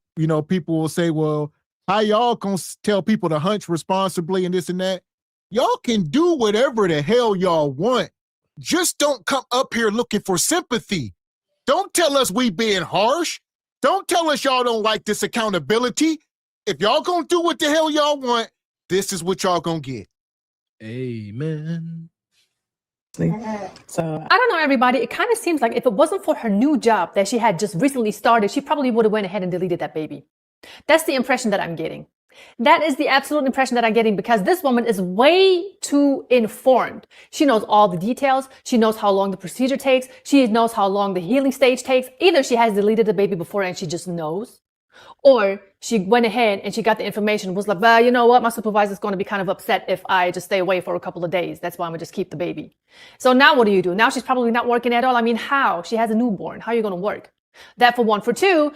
people will say, well, how y'all going to tell people to hunch responsibly and this and that? Y'all can do whatever the hell y'all want. Just don't come up here looking for sympathy. Don't tell us we being harsh. Don't tell us y'all don't like this accountability. If y'all gonna do what the hell y'all want, this is what y'all gonna get. Amen. So I don't know, everybody. It kind of seems like if it wasn't for her new job that she had just recently started, she probably would have went ahead and deleted that baby. That's the impression that I'm getting. That is the absolute impression that I'm getting because this woman is way too informed. She knows all the details. She knows how long the procedure takes. She knows how long the healing stage takes. Either she has deleted the baby before and she just knows, or she went ahead and she got the information, was like, well, you know what? My supervisor is going to be kind of upset if I just stay away for a couple of days. That's why I'm going to just keep the baby. So now what do? Now she's probably not working at all. I mean, how? She has a newborn. How are you going to work? That for one. For two,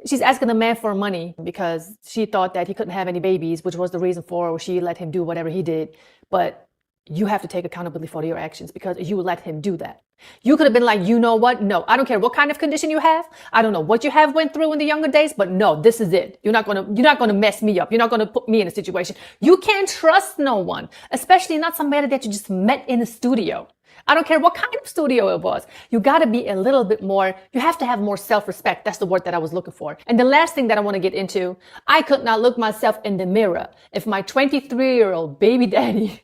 she's asking the man for money because she thought that he couldn't have any babies, which was the reason for she let him do whatever he did. But you have to take accountability for your actions because you let him do that. You could have been like, you know what? No, I don't care what kind of condition you have. I don't know what you have went through in the younger days, but no, this is it. You're not going to mess me up. You're not going to put me in a situation. You can't trust no one, especially not somebody that you just met in the studio. I don't care what kind of studio it was. You got to be a little bit more, you have to have more self-respect. That's the word that I was looking for. And the last thing that I want to get into, I could not look myself in the mirror if my 23-year-old baby daddy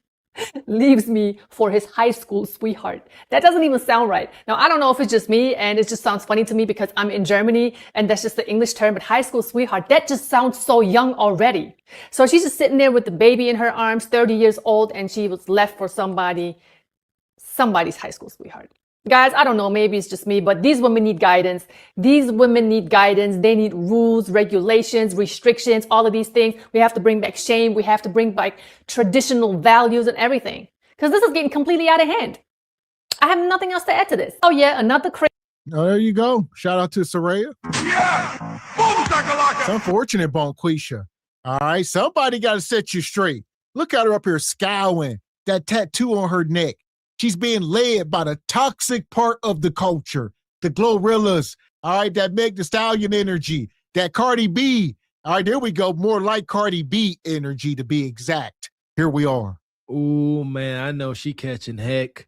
leaves me for his high school sweetheart. That doesn't even sound right. Now, I don't know if it's just me and it just sounds funny to me because I'm in Germany and that's just the English term, but high school sweetheart, that just sounds so young already. So she's just sitting there with the baby in her arms, 30 years old, and she was left for somebody's high school sweetheart. Guys, I don't know, maybe it's just me, but these women need guidance. These women need guidance. They need rules, regulations, restrictions, all of these things. We have to bring back shame. We have to bring back traditional values and everything. Because this is getting completely out of hand. I have nothing else to add to this. Oh yeah, another crazy. Oh, there you go. Shout out to Soraya. Yeah! It's unfortunate, Bonquisha. All right, somebody got to set you straight. Look at her up here scowling, that tattoo on her neck. She's being led by the toxic part of the culture, the Glorrillas, all right, that Meg Thee Stallion energy, that Cardi B. All right, there we go. More like Cardi B energy to be exact. Here we are. Oh, man, I know she catching heck.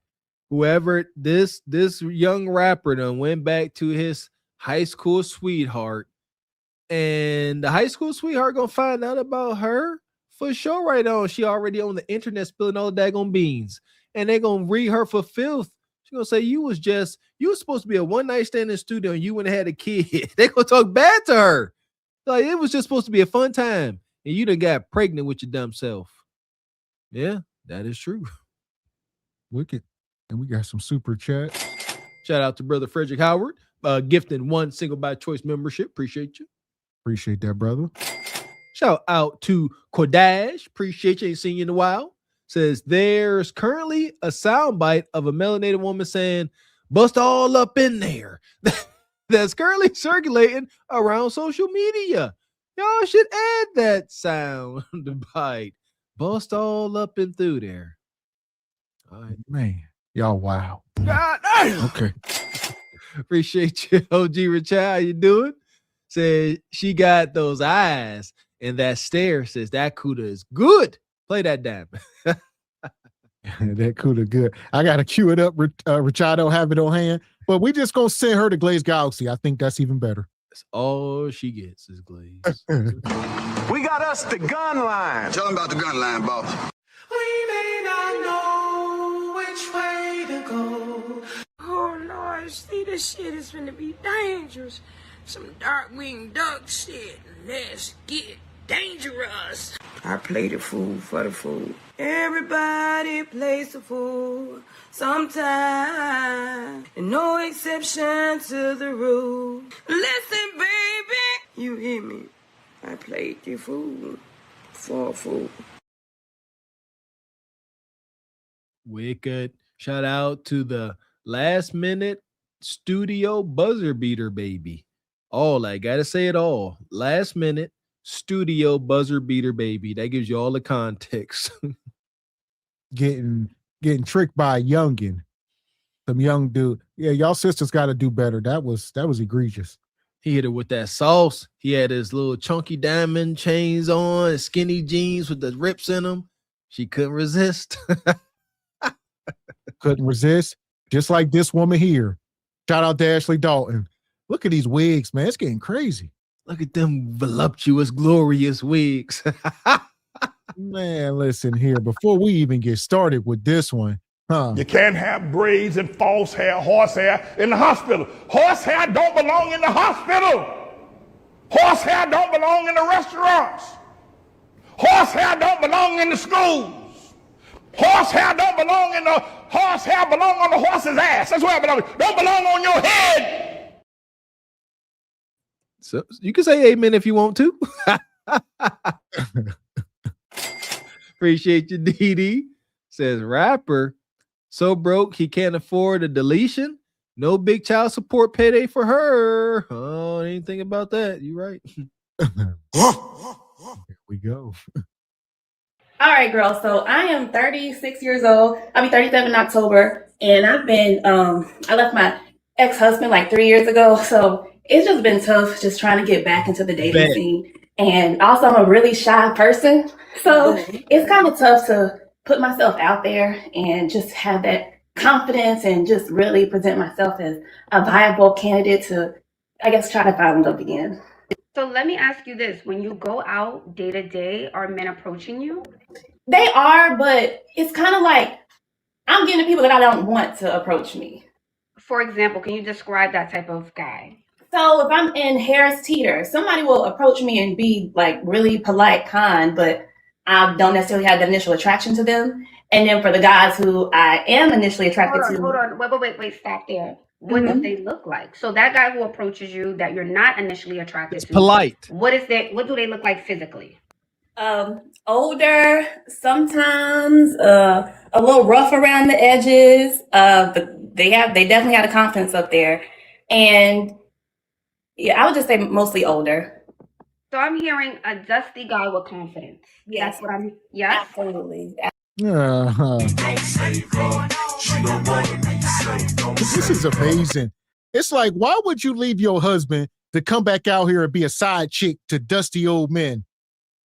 Whoever this young rapper done went back to his high school sweetheart, and the high school sweetheart gonna find out about her for sure right on. She already on the internet spilling all the daggone beans. And they're gonna read her for filth. She's gonna say you was supposed to be a one-night stand in the studio and you went and had a kid. They're gonna talk bad to her. Like it was just supposed to be a fun time. And you done got pregnant with your dumb self. Yeah, that is true. Wicked. And we got some super chat. Shout out to Brother Frederick Howard, gifting 1 single by choice membership. Appreciate you. Appreciate that, brother. Shout out to Kodash. Appreciate you. Ain't seen you in a while. Says there's currently a soundbite of a melanated woman saying, bust all up in there. That's currently circulating around social media. Y'all should add that sound bite. Bust all up and through there. All right. Man, y'all wow. God damn. Okay. Appreciate you, OG Richard. How you doing? Says she got those eyes and that stare. Says that CUDA is good. Play that damn. That CUDA good. I got to cue it up. Richard don't have it on hand, but we just going to send her to Glaze Galaxy. I think that's even better. That's all she gets is Glaze. We got us the gun line. Tell them about the gun line, boss. We may not know which way to go. Oh, Lord, see, this shit is gonna be dangerous. Some dark-winged duck shit. Let's get dangerous. I play the fool for the fool. Everybody plays the fool sometime. And no exception to the rule. Listen, baby, you hear me? I played the fool for a fool. Wicked. Shout out to the last minute studio buzzer beater, baby. All I gotta say it all. Last minute studio buzzer beater, baby. That gives you all the context. Getting tricked by a youngin. Some young dude. Yeah, y'all sisters got to do better. That was egregious. He hit her with that sauce. He had his little chunky diamond chains on, skinny jeans with the rips in them. She couldn't resist. Couldn't resist. Just like this woman here. Shout out to Ashley Dalton. Look at these wigs, man. It's getting crazy. Look at them voluptuous, glorious wigs. Man, listen here. Before we even get started with this one, You can't have braids and false hair, horsehair in the hospital. Horsehair don't belong in the hospital. Horsehair don't belong in the restaurants. Horsehair don't belong in the schools. Horsehair don't belong in the horsehair belong on the horse's ass. That's where it belongs. Don't belong on your head. So you can say amen if you want to. Appreciate you, DD. Says rapper so broke he can't afford a deletion. No big child support payday for her. Oh, I didn't think about that. You right. Here we go. All right, girl. So I am 36 years old. I'll be 37 in October. And I've been, I left my ex-husband like 3 years ago. So it's just been tough just trying to get back into the dating scene. And also I'm a really shy person. So it's kind of tough to put myself out there and just have that confidence and just really present myself as a viable candidate to, I guess, try to find love again. So let me ask you this. When you go out day to day, are men approaching you? They are, but it's kind of like I'm getting the people that I don't want to approach me. For example, can you describe that type of guy? So if I'm in Harris Teeter, somebody will approach me and be like really polite, kind, but I don't necessarily have the initial attraction to them. And then for the guys who I am initially attracted to. Hold on. Wait, stop there. What do they look like? So that guy who approaches you that you're not initially attracted to. Polite. What do they look like physically? Older, sometimes a little rough around the edges. But they definitely have a confidence up there. And yeah, I would just say mostly older. So I'm hearing a dusty guy with confidence. Yes. That's what I'm. Yes. Absolutely. This is amazing. It's like, why would you leave your husband to come back out here and be a side chick to dusty old men?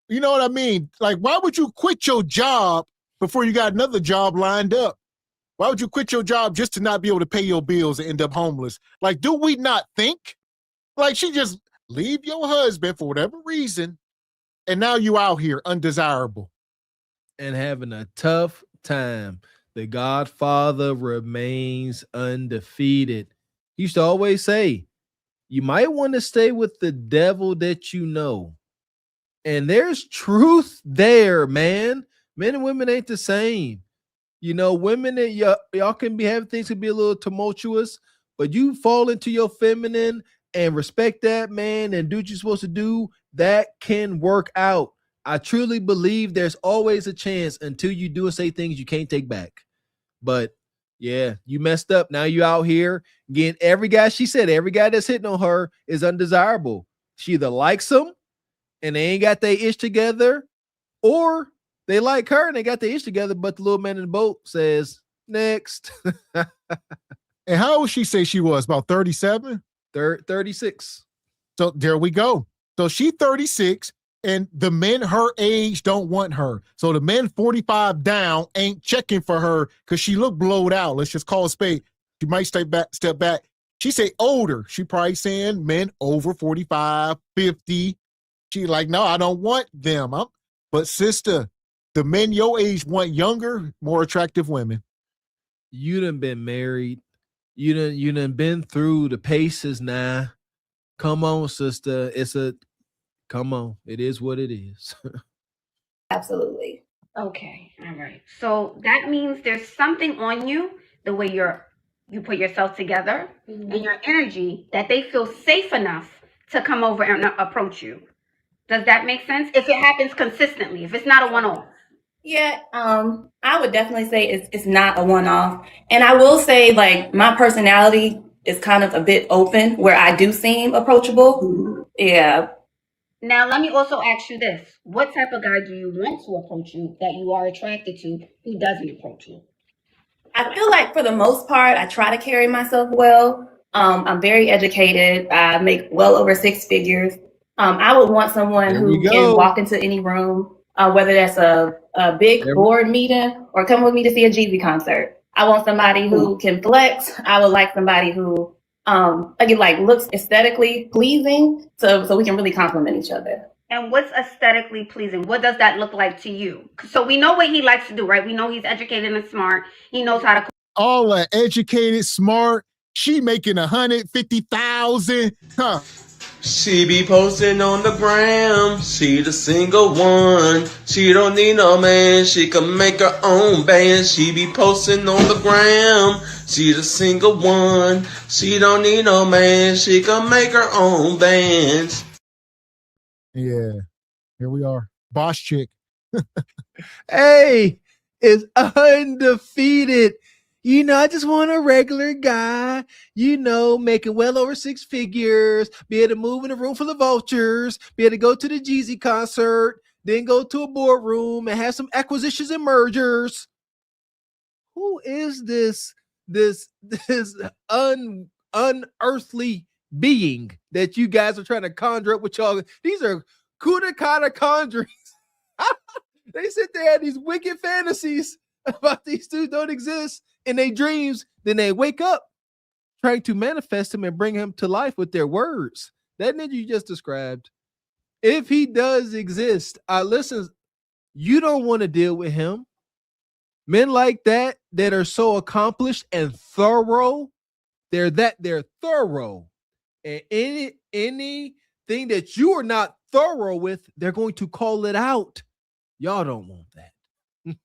You know what I mean? Like, why would you quit your job before you got another job lined up? Why would you quit your job just to not be able to pay your bills and end up homeless? Like, do we not think? Like, she just leave your husband for whatever reason, and now you out here undesirable. And having a tough time. The Godfather remains undefeated. He used to always say, you might want to stay with the devil that you know. And there's truth there, man. Men and women ain't the same. You know, women that y'all can be having things can be a little tumultuous, but you fall into your feminine and respect that man and do what you're supposed to do, that can work out. I truly believe there's always a chance until you do and say things you can't take back. But yeah, you messed up. Now you out here getting every guy, she said, every guy that's hitting on her is undesirable. She either likes him and they ain't got their ish together, or they like her and they got their ish together, but the little man in the boat says, next. And how old she say she was? About 37? 36. So there we go. So she 36. And the men her age don't want her. So the men 45 down ain't checking for her because she look blowed out. Let's just call a spade. She might step back. She say older. She probably saying men over 45, 50. She like, no, I don't want them. But sister, the men your age want younger, more attractive women. You done been married. You done been through the paces now. Come on, sister. Come on. It is what it is. Absolutely. Okay. All right. So that means there's something on you, the way you put yourself together and your energy, that they feel safe enough to come over and approach you. Does that make sense? If it happens consistently, if it's not a one-off. Yeah, I would definitely say it's not a one-off. And I will say, like, my personality is kind of a bit open where I do seem approachable. Yeah. Now, let me also ask you this. What type of guy do you want to approach you that you are attracted to who doesn't approach you? I feel like for the most part, I try to carry myself well. I'm very educated. I make well over 6 figures. I would want someone who can walk into any room, whether that's a big board meeting or come with me to see a Jeezy concert. I want somebody who can flex. I would like somebody who again, like, looks aesthetically pleasing, so we can really complement each other. And what's aesthetically pleasing? What does that look like to you? So we know what he likes to do, right? We know he's educated and smart. He knows how to. All educated, smart. She making 150,000. Huh? She be posting on the gram. She the single one. She don't need no man. She can make her own band. She be posting on the gram. She the single one. She don't need no man. She can make her own bands. Yeah, here we are. Boss chick. Hey, it's undefeated. You know, I just want a regular guy, you know, making well over 6 figures, be able to move in a room full of vultures, be able to go to the Jeezy concert, then go to a boardroom and have some acquisitions and mergers. Who is this unearthly being that you guys are trying to conjure up with y'all? These are Kudakata conjurings. They sit there and these wicked fantasies about these dudes don't exist in their dreams. Then they wake up trying to manifest him and bring him to life with their words. That ninja you just described, if he does exist, I listen. you don't want to deal with him. Men like that are so accomplished and thorough, they're thorough. And anything that you are not thorough with, they're going to call it out. Y'all don't want that.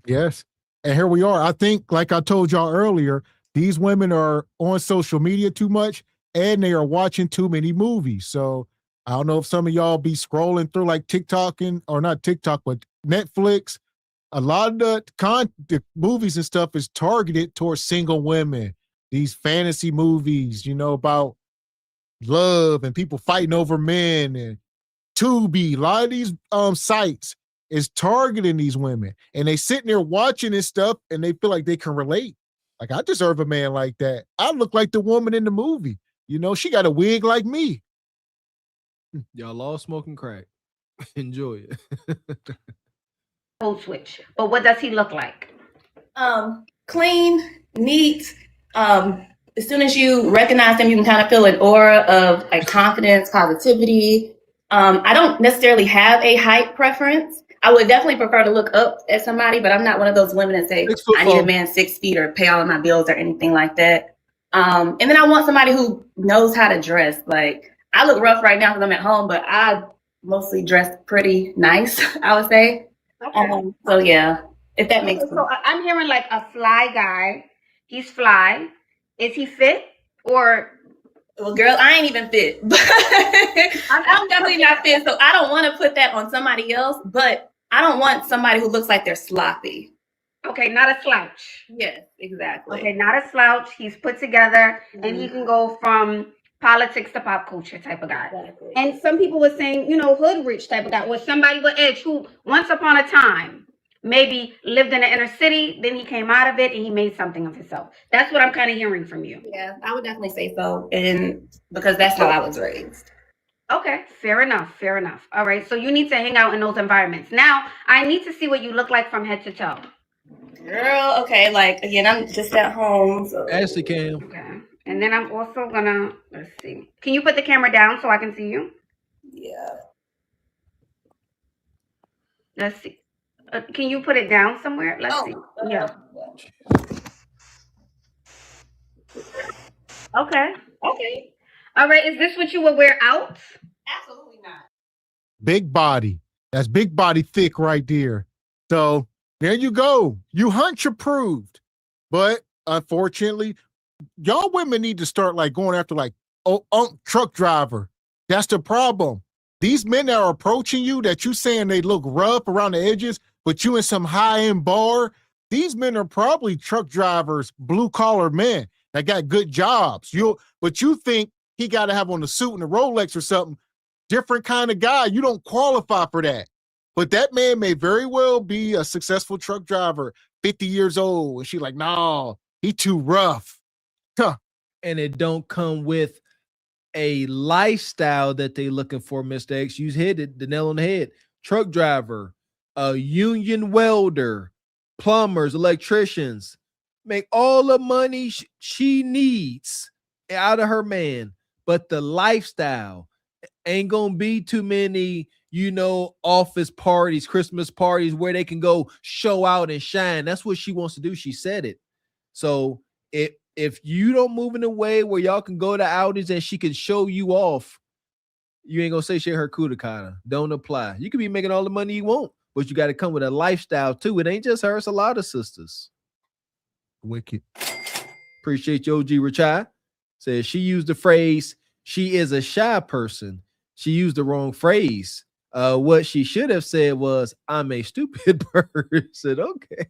Yes. And here we are. I think, like I told y'all earlier, these women are on social media too much and they are watching too many movies. So I don't know if some of y'all be scrolling through like TikTok or not TikTok, but Netflix. A lot of the movies and stuff is targeted towards single women. These fantasy movies, about love and people fighting over men, and Tubi. A lot of these sites is targeting these women, and they sitting there watching this stuff, and they feel like they can relate. Like, I deserve a man like that. I look like the woman in the movie. She got a wig like me. Y'all all smoking crack. Enjoy it. Code switch. But what does he look like? Clean, neat. As soon as you recognize him, you can kind of feel an aura of like confidence, positivity. I don't necessarily have a height preference. I would definitely prefer to look up at somebody, but I'm not one of those women that say I need a man 6 feet or pay all of my bills or anything like that. And then I want somebody who knows how to dress. Like, I look rough right now because I'm at home, but I mostly dress pretty nice, I would say. Okay. So yeah, if that makes sense. So I'm hearing like a fly guy. He's fly. Is he fit or? Well, girl, I ain't even fit. I'm definitely not fit, so I don't want to put that on somebody else. But I don't want somebody who looks like they're sloppy. Okay, not a slouch. Yes, exactly. Okay, not a slouch. He's put together, and he can go from politics to pop culture type of guy. Exactly. And some people were saying, hood rich type of guy, or somebody with edge who once upon a time maybe lived in the inner city, then he came out of it and he made something of himself. That's what I'm kind of hearing from you. Yeah, I would definitely say so, and because that's how I was raised. Okay, fair enough. All right, so you need to hang out in those environments. Now, I need to see what you look like from head to toe. Girl, okay, like, again, I'm just at home. So. Ashley Cam. Okay, and then I'm also gonna, let's see. Can you put the camera down so I can see you? Yeah. Let's see. Can you put it down somewhere? Let's see. Yeah. Okay. All right. Is this what you would wear out? Absolutely not. Big body. That's big body thick right there. So there you go. You hunch approved. But unfortunately, y'all women need to start like going after like truck driver. That's the problem. These men that are approaching you that you saying they look rough around the edges, but you in some high-end bar, these men are probably truck drivers, blue-collar men that got good jobs. But you think he got to have on a suit and a Rolex or something, different kind of guy. You don't qualify for that. But that man may very well be a successful truck driver, 50 years old, and she's like, no, he too rough. Huh. And it don't come with a lifestyle that they looking for, Mr. X. You hit the nail on the head. Truck driver, a union welder, plumbers, electricians, make all the money she needs out of her man. But the lifestyle ain't gonna be too many, office parties, Christmas parties where they can go show out and shine. That's what she wants to do. She said it. So if you don't move in a way where y'all can go to outings and she can show you off, you ain't gonna say shit her kudakana. Don't apply. You can be making all the money you want, but you got to come with a lifestyle too. It ain't just her, it's a lot of sisters. Wicked. Appreciate you, OG Richai. Says she used the phrase, she is a shy person. She used the wrong phrase. What she should have said was, I'm a stupid person. Okay.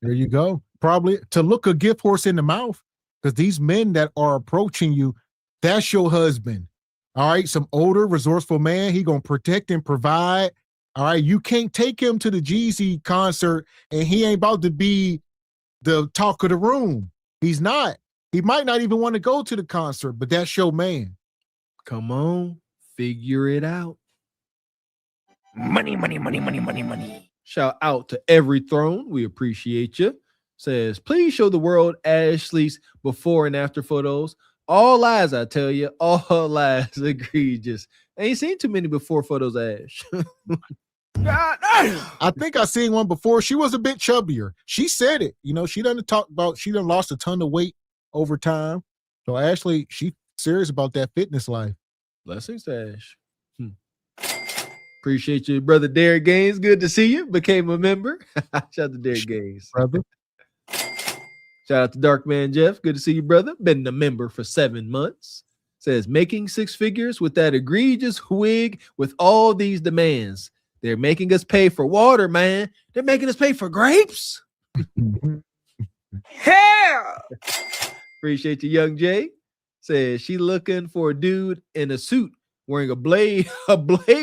There you go. Probably to look a gift horse in the mouth, because these men that are approaching you, that's your husband. All right. Some older, resourceful man. He going to protect and provide. All right. You can't take him to the Jeezy concert and he ain't about to be the talk of the room. He's not. He might not even want to go to the concert, but that's your man. Come on. Figure it out. Money, money, money, money, money, money. Shout out to Every Throne. We appreciate you. Says, please show the world Ashley's before and after photos. All lies, I tell you. All lies. Egregious. I ain't seen too many before photos, Ash. God, I think I seen one before. She was a bit chubbier. She said it. You know, she done talk about she done lost a ton of weight over time. So Ashley, she serious about that fitness life. Blessings, Ash. Appreciate you, brother Derek Gaines. Good to see you. Became a member. Shout out to Derek Gaines. Brother. Shout out to Dark Man Jeff. Good to see you, brother. Been a member for 7 months. Says making 6 figures with that egregious wig with all these demands. They're making us pay for water, man. They're making us pay for grapes. Hell! Appreciate you, Young Jay. Says she looking for a dude in a suit wearing a blade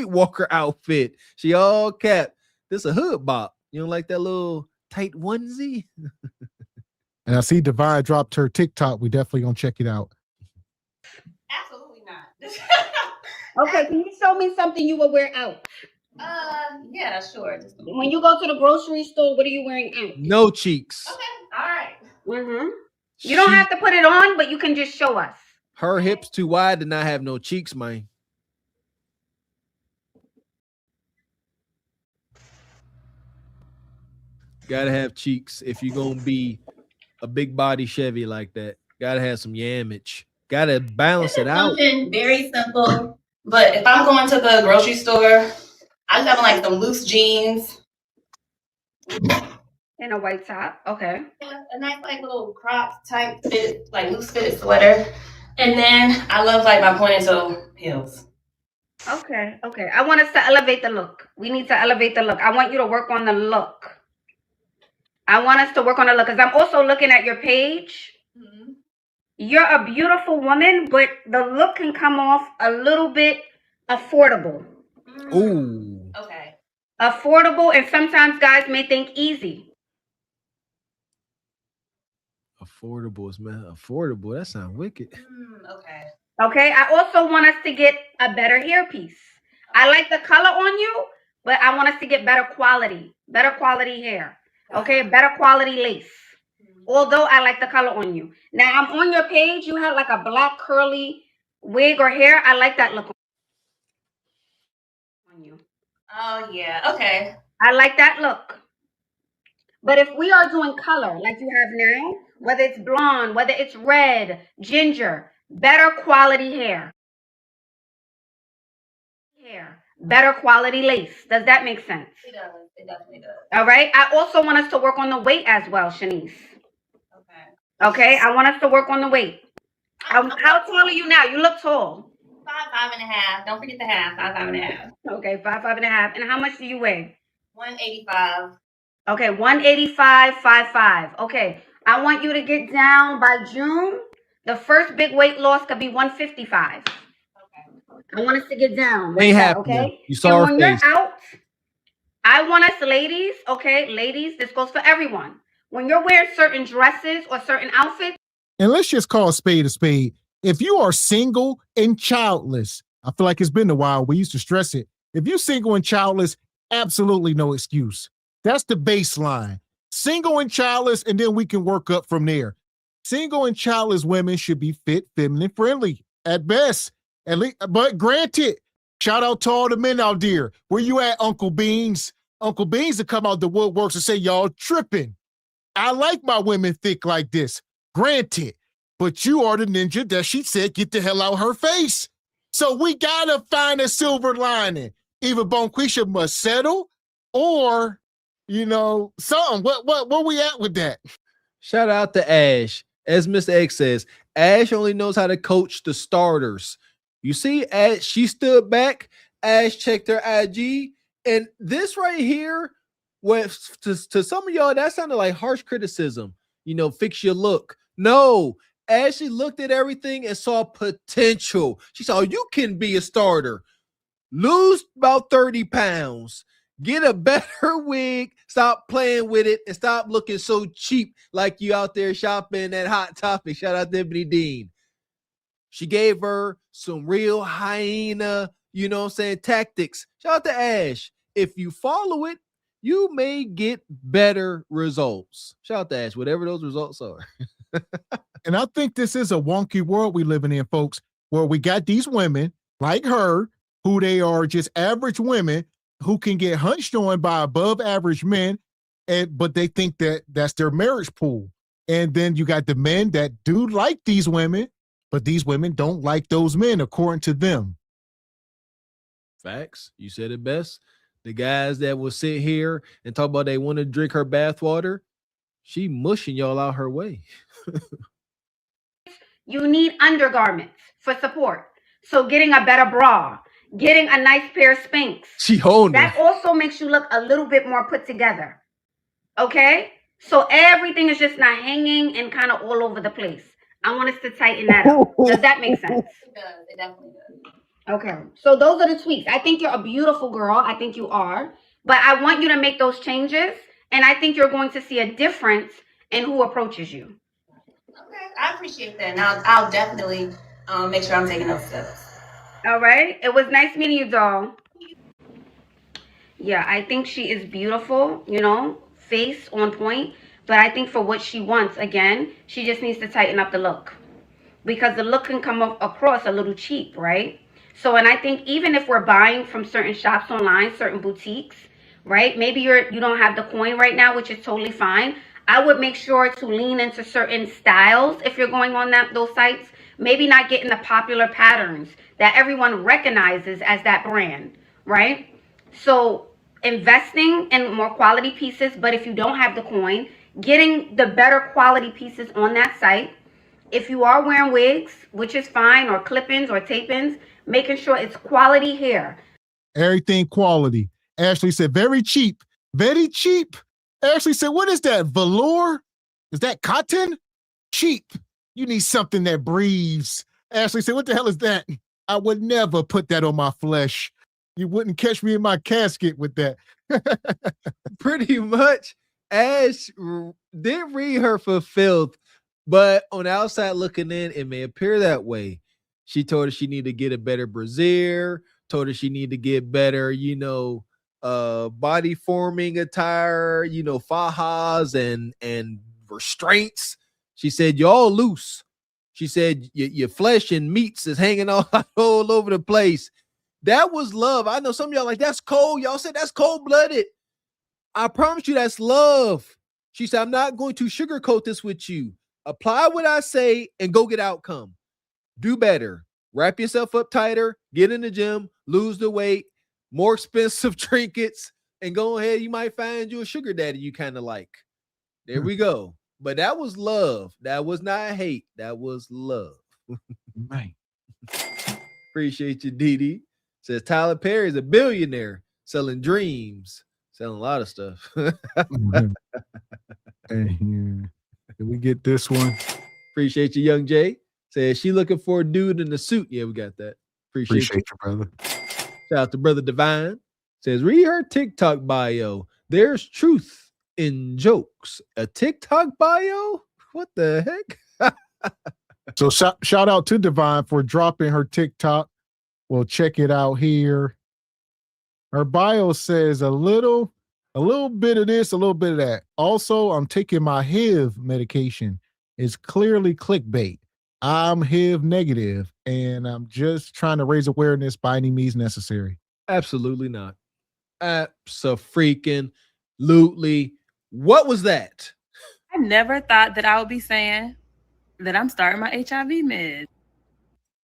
walker outfit. She all cap. This a hood bop. You don't like that little tight onesie? And I see Divine dropped her TikTok. We definitely gonna check it out. Absolutely not. Okay, can you show me something you will wear out? Yeah, sure. When you go to the grocery store, what are you wearing out? No cheeks. Okay, all right. Mm-hmm. You don't have to put it on, but you can just show us. Her hips too wide to not have no cheeks, man. Gotta have cheeks if you're gonna be a big body Chevy like that. Gotta have some yamage. Gotta balance it out. Something very simple, but if I'm going to the grocery store, I'm having like some loose jeans and a white top. Okay. A nice like little crop type fit, like loose fitted sweater, and then I love like my pointed-toe heels. Okay. I want us to elevate the look. We need to elevate the look. I want you to work on the look. I want us to work on the look because I'm also looking at your page. Mm-hmm. You're a beautiful woman, but the look can come off a little bit affordable. Ooh. Okay. Affordable, and sometimes guys may think easy. Affordable is man. Affordable. That sounds wicked. Okay. I also want us to get a better hairpiece. I like the color on you, but I want us to get better quality hair. Okay, better quality lace. Although I like the color on you. Now I'm on your page. You have like a black curly wig or hair. I like that look on you. Oh yeah. Okay. I like that look. But if we are doing color like you have now, whether it's blonde, whether it's red, ginger, better quality hair. Better quality lace. Does that make sense? It does. It definitely does. All right. I also want us to work on the weight as well, Shanice. Okay. I want us to work on the weight. How tall are you now? You look tall. 5'5.5". Don't forget the half. 5'5.5". Okay, 5'5.5". And how much do you weigh? 185. Okay, 185, 5'5". Okay. I want you to get down by June. The first big weight loss could be 155. I want us to get down. Ain't happening. Okay. You saw and her when face. You're out, I want us, ladies, okay, ladies, this goes for everyone. When you're wearing certain dresses or certain outfits. And let's just call a spade a spade. If you are single and childless, I feel like it's been a while. We used to stress it. If you're single and childless, absolutely no excuse. That's the baseline. Single and childless, and then we can work up from there. Single and childless women should be fit, feminine, friendly at best. At least, but granted, shout out to all the men out there. Where you at, Uncle Beans? Uncle Beans to come out the woodworks and say, y'all tripping. I like my women thick like this. Granted, but you are the ninja that she said get the hell out her face. So we gotta find a silver lining. Either Bonquisha must settle or, something. Where we at with that? Shout out to Ash. As Mr. X says, Ash only knows how to coach the starters. You see, Ash, she stood back. Ash checked her IG. And this right here, to some of y'all, that sounded like harsh criticism. Fix your look. No, Ashley looked at everything and saw potential. She saw you can be a starter. Lose about 30 pounds. Get a better wig. Stop playing with it and stop looking so cheap like you out there shopping at Hot Topic. Shout out to Ebony Dean. She gave her some real hyena, tactics. Shout out to Ash. If you follow it, you may get better results. Shout out to Ash, whatever those results are. And I think this is a wonky world we living in, folks, where we got these women like her, who they are just average women, who can get hunched on by above average men, but they think that that's their marriage pool. And then you got the men that do like these women, but these women don't like those men according to them. Facts. You said it best. The guys that will sit here and talk about they want to drink her bathwater, she mushing y'all out her way. You need undergarments for support. So getting a better bra, getting a nice pair of Spanx. She holding that also makes you look a little bit more put together. Okay? So everything is just not hanging and kind of all over the place. I want us to tighten that up. Does that make sense? It does. It definitely does. Okay. So those are the tweaks. I think you're a beautiful girl. I think you are. But I want you to make those changes. And I think you're going to see a difference in who approaches you. Okay, I appreciate that. And I'll definitely make sure I'm taking those steps. All right. It was nice meeting you, doll. Yeah, I think she is beautiful, you know, face on point. But I think for what she wants, again, she just needs to tighten up the look. Because the look can come across a little cheap, right? So, and I think even if we're buying from certain shops online, certain boutiques, right? Maybe you don't have the coin right now, which is totally fine. I would make sure to lean into certain styles if you're going on those sites. Maybe not getting the popular patterns that everyone recognizes as that brand, right? So investing in more quality pieces, but if you don't have the coin, getting the better quality pieces on that site. If you are wearing wigs, which is fine, or clip-ins or tape-ins, making sure it's quality hair. Everything quality. Ashley said, very cheap. Very cheap. Ashley said, what is that? Velour? Is that cotton? Cheap. You need something that breathes. Ashley said, what the hell is that? I would never put that on my flesh. You wouldn't catch me in my casket with that. Pretty much. Ash did read her for filth, but on the outside looking in, it may appear that way. She told her she needed to get a better brassiere, told her she needed to get better, body forming attire, fajas and restraints. She said, y'all loose. She said, your flesh and meats is hanging all over the place. That was love. I know some of y'all like, that's cold. Y'all said that's cold-blooded. I promise you that's love. She said, I'm not going to sugarcoat this with you. Apply what I say and go get outcome. Do better. Wrap yourself up tighter. Get in the gym. Lose the weight. More expensive trinkets. And go ahead. You might find you a sugar daddy you kind of like. There we go. But that was love. That was not hate. That was love. Right. Appreciate you, Dee. Says Tyler Perry is a billionaire selling dreams. Selling a lot of stuff. Did we get this one? Appreciate you, Young Jay. Says she looking for a dude in a suit. Yeah, we got that. Appreciate you, brother. Shout out to Brother Divine. Says read her TikTok bio. There's truth in jokes. A TikTok bio? What the heck? So shout out to Divine for dropping her TikTok. We'll check it out here. Her bio says a little bit of this, a little bit of that. Also, I'm taking my HIV medication. It's clearly clickbait. I'm HIV negative, and I'm just trying to raise awareness by any means necessary. Absolutely not. Abso-freaking-lutely. What was that? I never thought that I would be saying that I'm starting my HIV meds.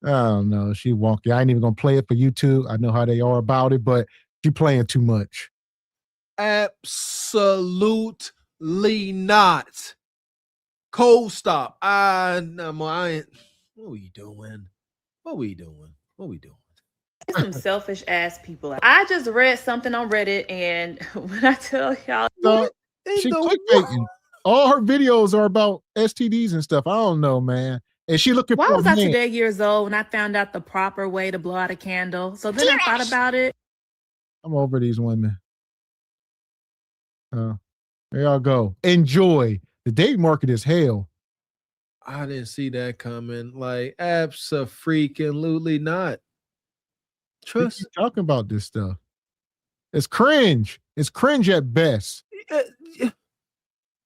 Oh no, she wonky. I ain't even gonna play it for YouTube. I know how they are about it, but she playing too much. Absolutely not. Cold stop. I ain't. What we doing? What we doing? Some selfish ass people. I just read something on Reddit, and when I tell y'all, She clickbaiting. All her videos are about STDs and stuff. I don't know, man. And she looking why for was a I man. today years old when I found out the proper way to blow out a candle? So then I thought about it. I'm over these women. There y'all go. Enjoy. The date market is hell. I didn't see that coming. Like, abso-freaking-lutely not. Trust. We keep talking about this stuff. It's cringe. It's cringe at best.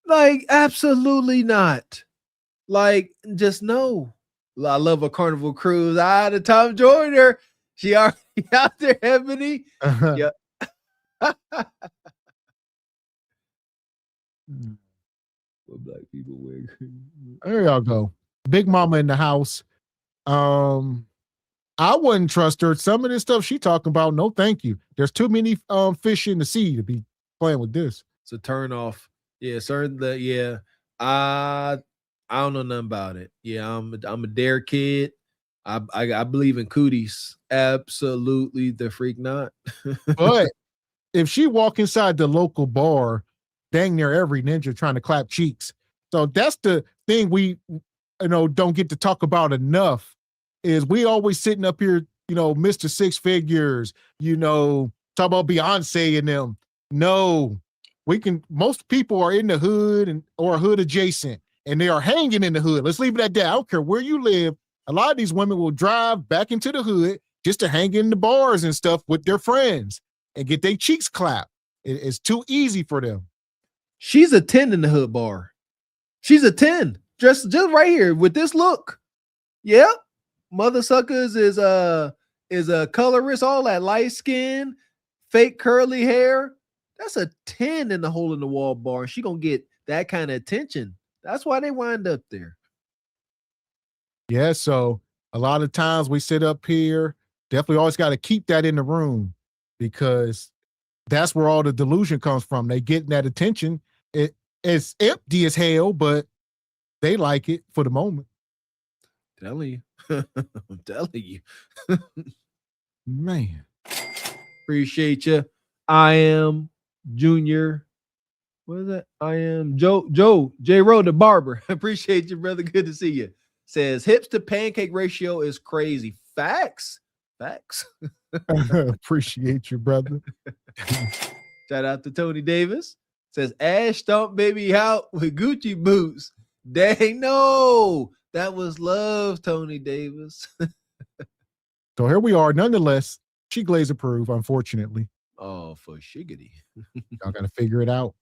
Like, absolutely not. Like, just no. I love a Carnival Cruise. The Tom Joyner. She already out there, Ebony. Yeah. What black people wear. There y'all go. Big mama in the house. I wouldn't trust her. Some of this stuff she talking about, no thank you. There's too many fish in the sea to be playing with this. It's a turn off. Yeah, certainly. Yeah, I don't know nothing about it. Yeah, I'm a dare kid. I believe in cooties. Absolutely, the freak not. But if she walk inside the local bar, dang near every ninja trying to clap cheeks. So that's the thing we don't get to talk about enough. Is we always sitting up here, Mr. Six Figures, talk about Beyonce and them. No, most people are in the hood or hood adjacent, and they are hanging in the hood. Let's leave it at that. I don't care where you live. A lot of these women will drive back into the hood just to hang in the bars and stuff with their friends and get their cheeks clapped. It's too easy for them. She's a 10 in the hood bar. She's a 10. Just right here with this look. Yep. Mother suckers is a colorist, all that light skin, fake curly hair. That's a 10 in the hole in the wall bar. And she gonna get that kind of attention. That's why they wind up there. Yeah, so a lot of times we sit up here, definitely always got to keep that in the room because that's where all the delusion comes from. They getting that attention. It's empty as hell, but they like it for the moment. Telling you. I'm telling you. Man. Appreciate you. I am Junior. What is that? I am J. Rowe the barber. Appreciate you, brother. Good to see you. Says hips to pancake ratio is crazy. Facts. Appreciate you, brother. Shout out to Tony Davis. Says Ash stomp baby out with Gucci boots. Dang, no. That was love, Tony Davis. So here we are. Nonetheless, she glaze approved, unfortunately. Oh, for shiggity. Y'all got to figure it out.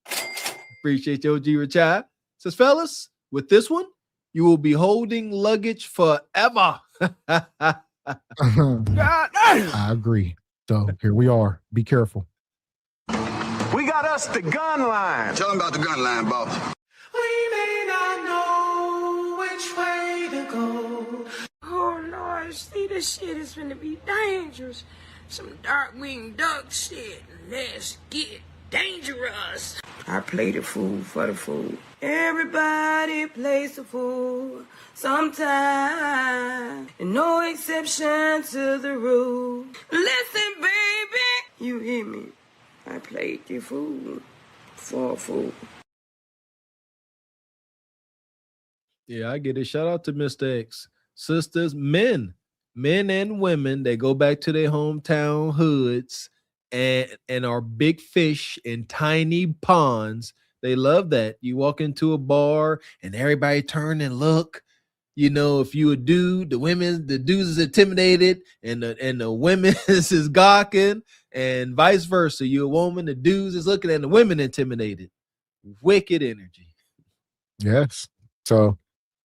Appreciate you, OG Richard. Says, fellas, with this one, you will be holding luggage forever. I agree. So here we are. Be careful. We got us the gun line. Tell them about the gun line, boss. We may not know which way to go. Oh Lord, see, this shit is gonna be dangerous. Some dark-winged duck shit. Let's get dangerous. I play the fool for the fool. Everybody plays the fool sometime. And no exception to the rule. Listen, baby, you hear me? I played the fool for a fool. Yeah, I get it. Shout out to Mr. X. Sisters, men and women, they go back to their hometown hoods and are big fish in tiny ponds. They love that. You walk into a bar and everybody turn and look. If you a dude, the dudes is intimidated and the women is gawking, and vice versa. You a woman, the dudes is looking and the women intimidated. Wicked energy. Yes. So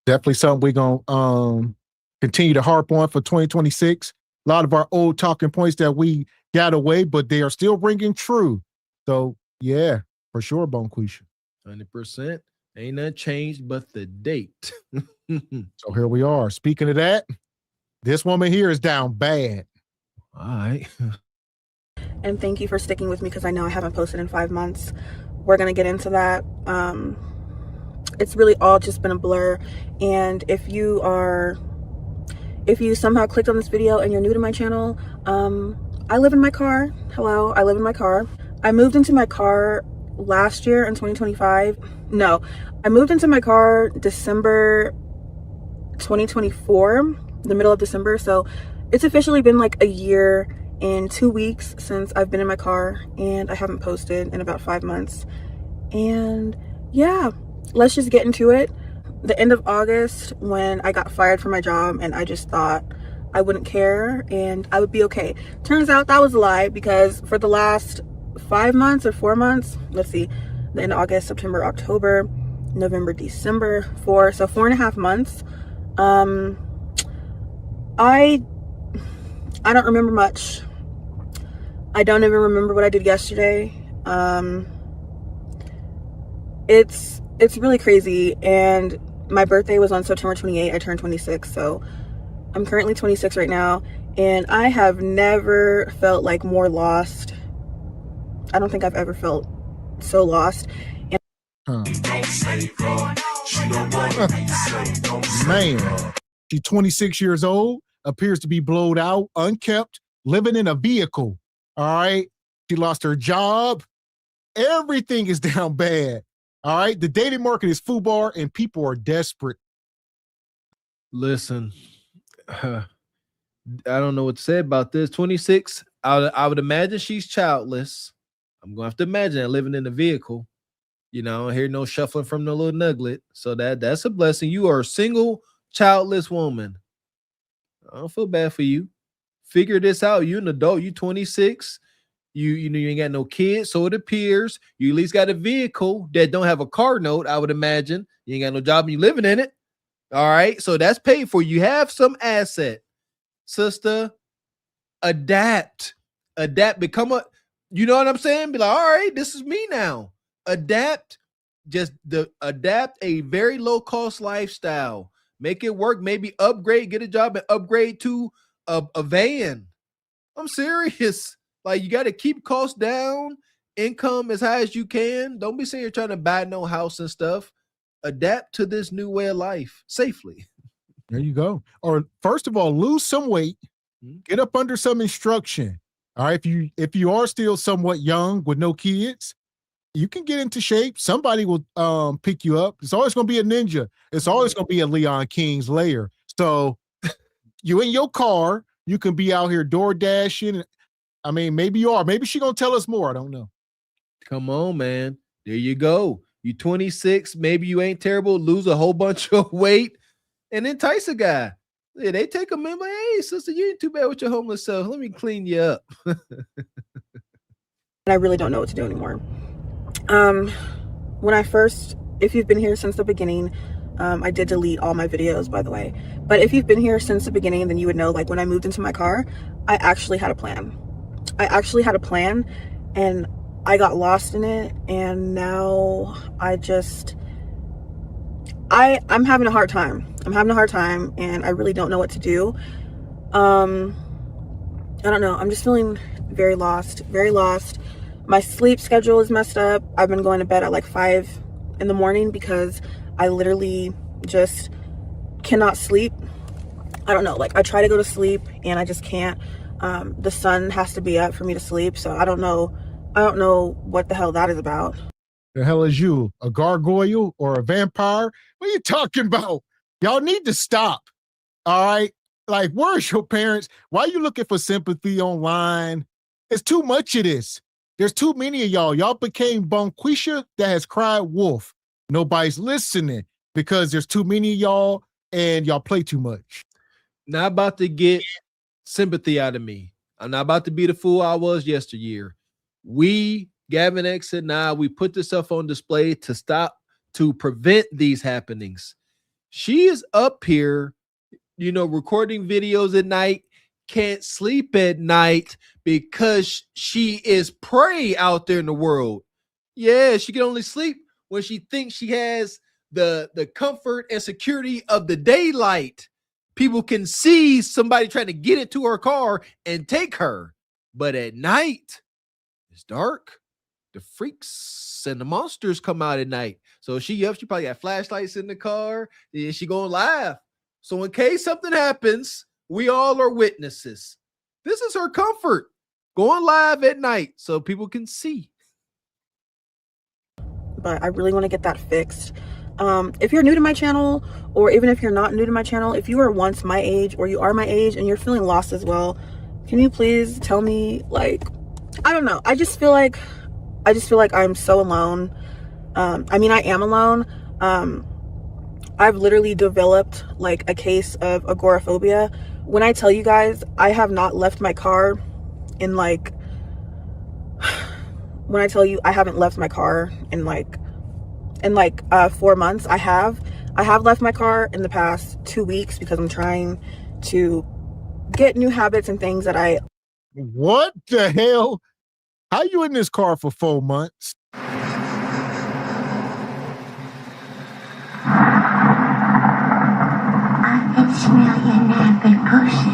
definitely something we're gonna continue to harp on for 2026. A lot of our old talking points that we got away, but they are still ringing true. So yeah, for sure, Bonquisha. 100%. Ain't nothing changed but the date. So here we are. Speaking of that, this woman here is down bad. All right. And thank you for sticking with me because I know I haven't posted in 5 months. We're going to get into that. It's really all just been a blur. And if you somehow clicked on this video and you're new to my channel, I live in my car. Hello, I live in my car. I moved into my car last year in 2025. No, I moved into my car December 2024, the middle of December. So it's officially been like a year and 2 weeks since I've been in my car, and I haven't posted in about 5 months. And yeah, let's just get into it. The end of August, when I got fired from my job, and I just thought I wouldn't care and I would be okay. Turns out that was a lie, because for the last 5 months or 4 months, let's see, the end of August, September, October, November, December, 4.5 months, I don't remember much. I don't even remember what I did yesterday. It's really crazy. And my birthday was on September 28th. I turned 26, so I'm currently 26 right now, and I have never felt like more lost. I don't think I've ever felt so lost. Man, she's 26 years old, appears to be blowed out, unkept, living in a vehicle. All right. She lost her job. Everything is down bad. All right. The dating market is FUBAR and people are desperate. Listen, I don't know what to say about this. 26, I would imagine she's childless. I'm going to have to imagine that, living in a vehicle. You know, I hear no shuffling from the little nugget. So that's a blessing. You are a single, childless woman. I don't feel bad for you. Figure this out. You're an adult. You 26. You know you ain't got no kids, so it appears. You at least got a vehicle that don't have a car note, I would imagine. You ain't got no job and you living in it. All right. So that's paid for. You have some asset. Sister, adapt. Become a, you know what I'm saying? Be like, all right, this is me now. Adapt a very low cost lifestyle. Make it work. Maybe upgrade, get a job and upgrade to a van. I'm serious. Like, you got to keep costs down, income as high as you can. Don't be saying you're trying to buy no house and stuff. Adapt to this new way of life safely. There you go. Or first of all, lose some weight, get up under some instruction. All right. If you are still somewhat young with no kids, you can get into shape. Somebody will pick you up. It's always going to be a ninja. It's always going to be a Leon King's lair. So you in your car, you can be out here door dashing. I mean, maybe you are. Maybe she's going to tell us more. I don't know. Come on, man. There you go. You 26. Maybe you ain't terrible. Lose a whole bunch of weight and entice a guy. Yeah, they take them in like, hey, sister, you ain't too bad with your homeless self. Let me clean you up. I really don't know what to do anymore. If you've been here since the beginning, I did delete all my videos, by the way. But if you've been here since the beginning, then you would know, like, when I moved into my car, I actually had a plan. And I got lost in it. And now I'm having a hard time. And I really don't know what to do. I don't know. I'm just feeling very lost. My sleep schedule is messed up. I've been going to bed at like 5 in the morning because I literally just cannot sleep. I don't know. Like, I try to go to sleep and I just can't. The sun has to be up for me to sleep. So I don't know what the hell that is about. The hell is you? A gargoyle or a vampire? What are you talking about? Y'all need to stop. All right. Like, where's your parents? Why are you looking for sympathy online? It's too much of this. There's too many of y'all. Y'all became Bonquisha that has cried wolf. Nobody's listening because there's too many of y'all and y'all play too much. Not about to get sympathy out of me. I'm not about to be the fool I was yesteryear. We, Gavin X and I, we put this stuff on display to prevent these happenings. She is up here, recording videos at night, can't sleep at night because she is prey out there in the world. Yeah, she can only sleep when she thinks she has the comfort and security of the daylight. People can see somebody trying to get into her car and take her. But at night, it's dark. The freaks and the monsters come out at night. So she probably got flashlights in the car. And she going live. So in case something happens, we all are witnesses. This is her comfort. Going live at night so people can see. But I really want to get that fixed. If you're new to my channel, or even if you're not new to my channel, if you were once my age or you are my age and you're feeling lost as well, can you please tell me, like, I don't know. I just feel like I'm so alone. I mean, I am alone. I've literally developed like a case of agoraphobia. When I tell you guys, I have not left my car in like, when I tell you I haven't left my car in 4 months, I have left my car in the past 2 weeks because I'm trying to get new habits and things that I What the hell? How you in this car for 4 months? I can smell your nappy pussy.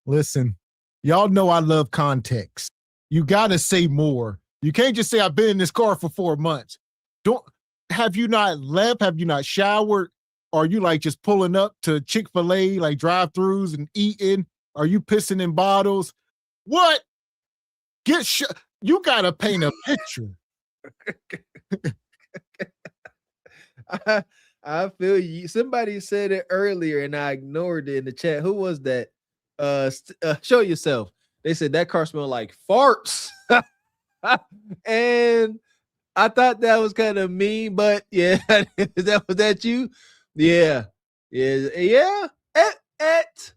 Listen, y'all know I love context. You gotta say more. You can't just say I've been in this car for 4 months. Have you not left? Have you not showered? Are you like just pulling up to Chick-fil-A, like drive-thrus and eating? Are you pissing in bottles? What? You gotta paint a picture. I feel you. Somebody said it earlier and I ignored it in the chat. Who was that? Show yourself. They said that car smelled like farts. And I thought that was kind of mean, but yeah, was that you? Yeah. At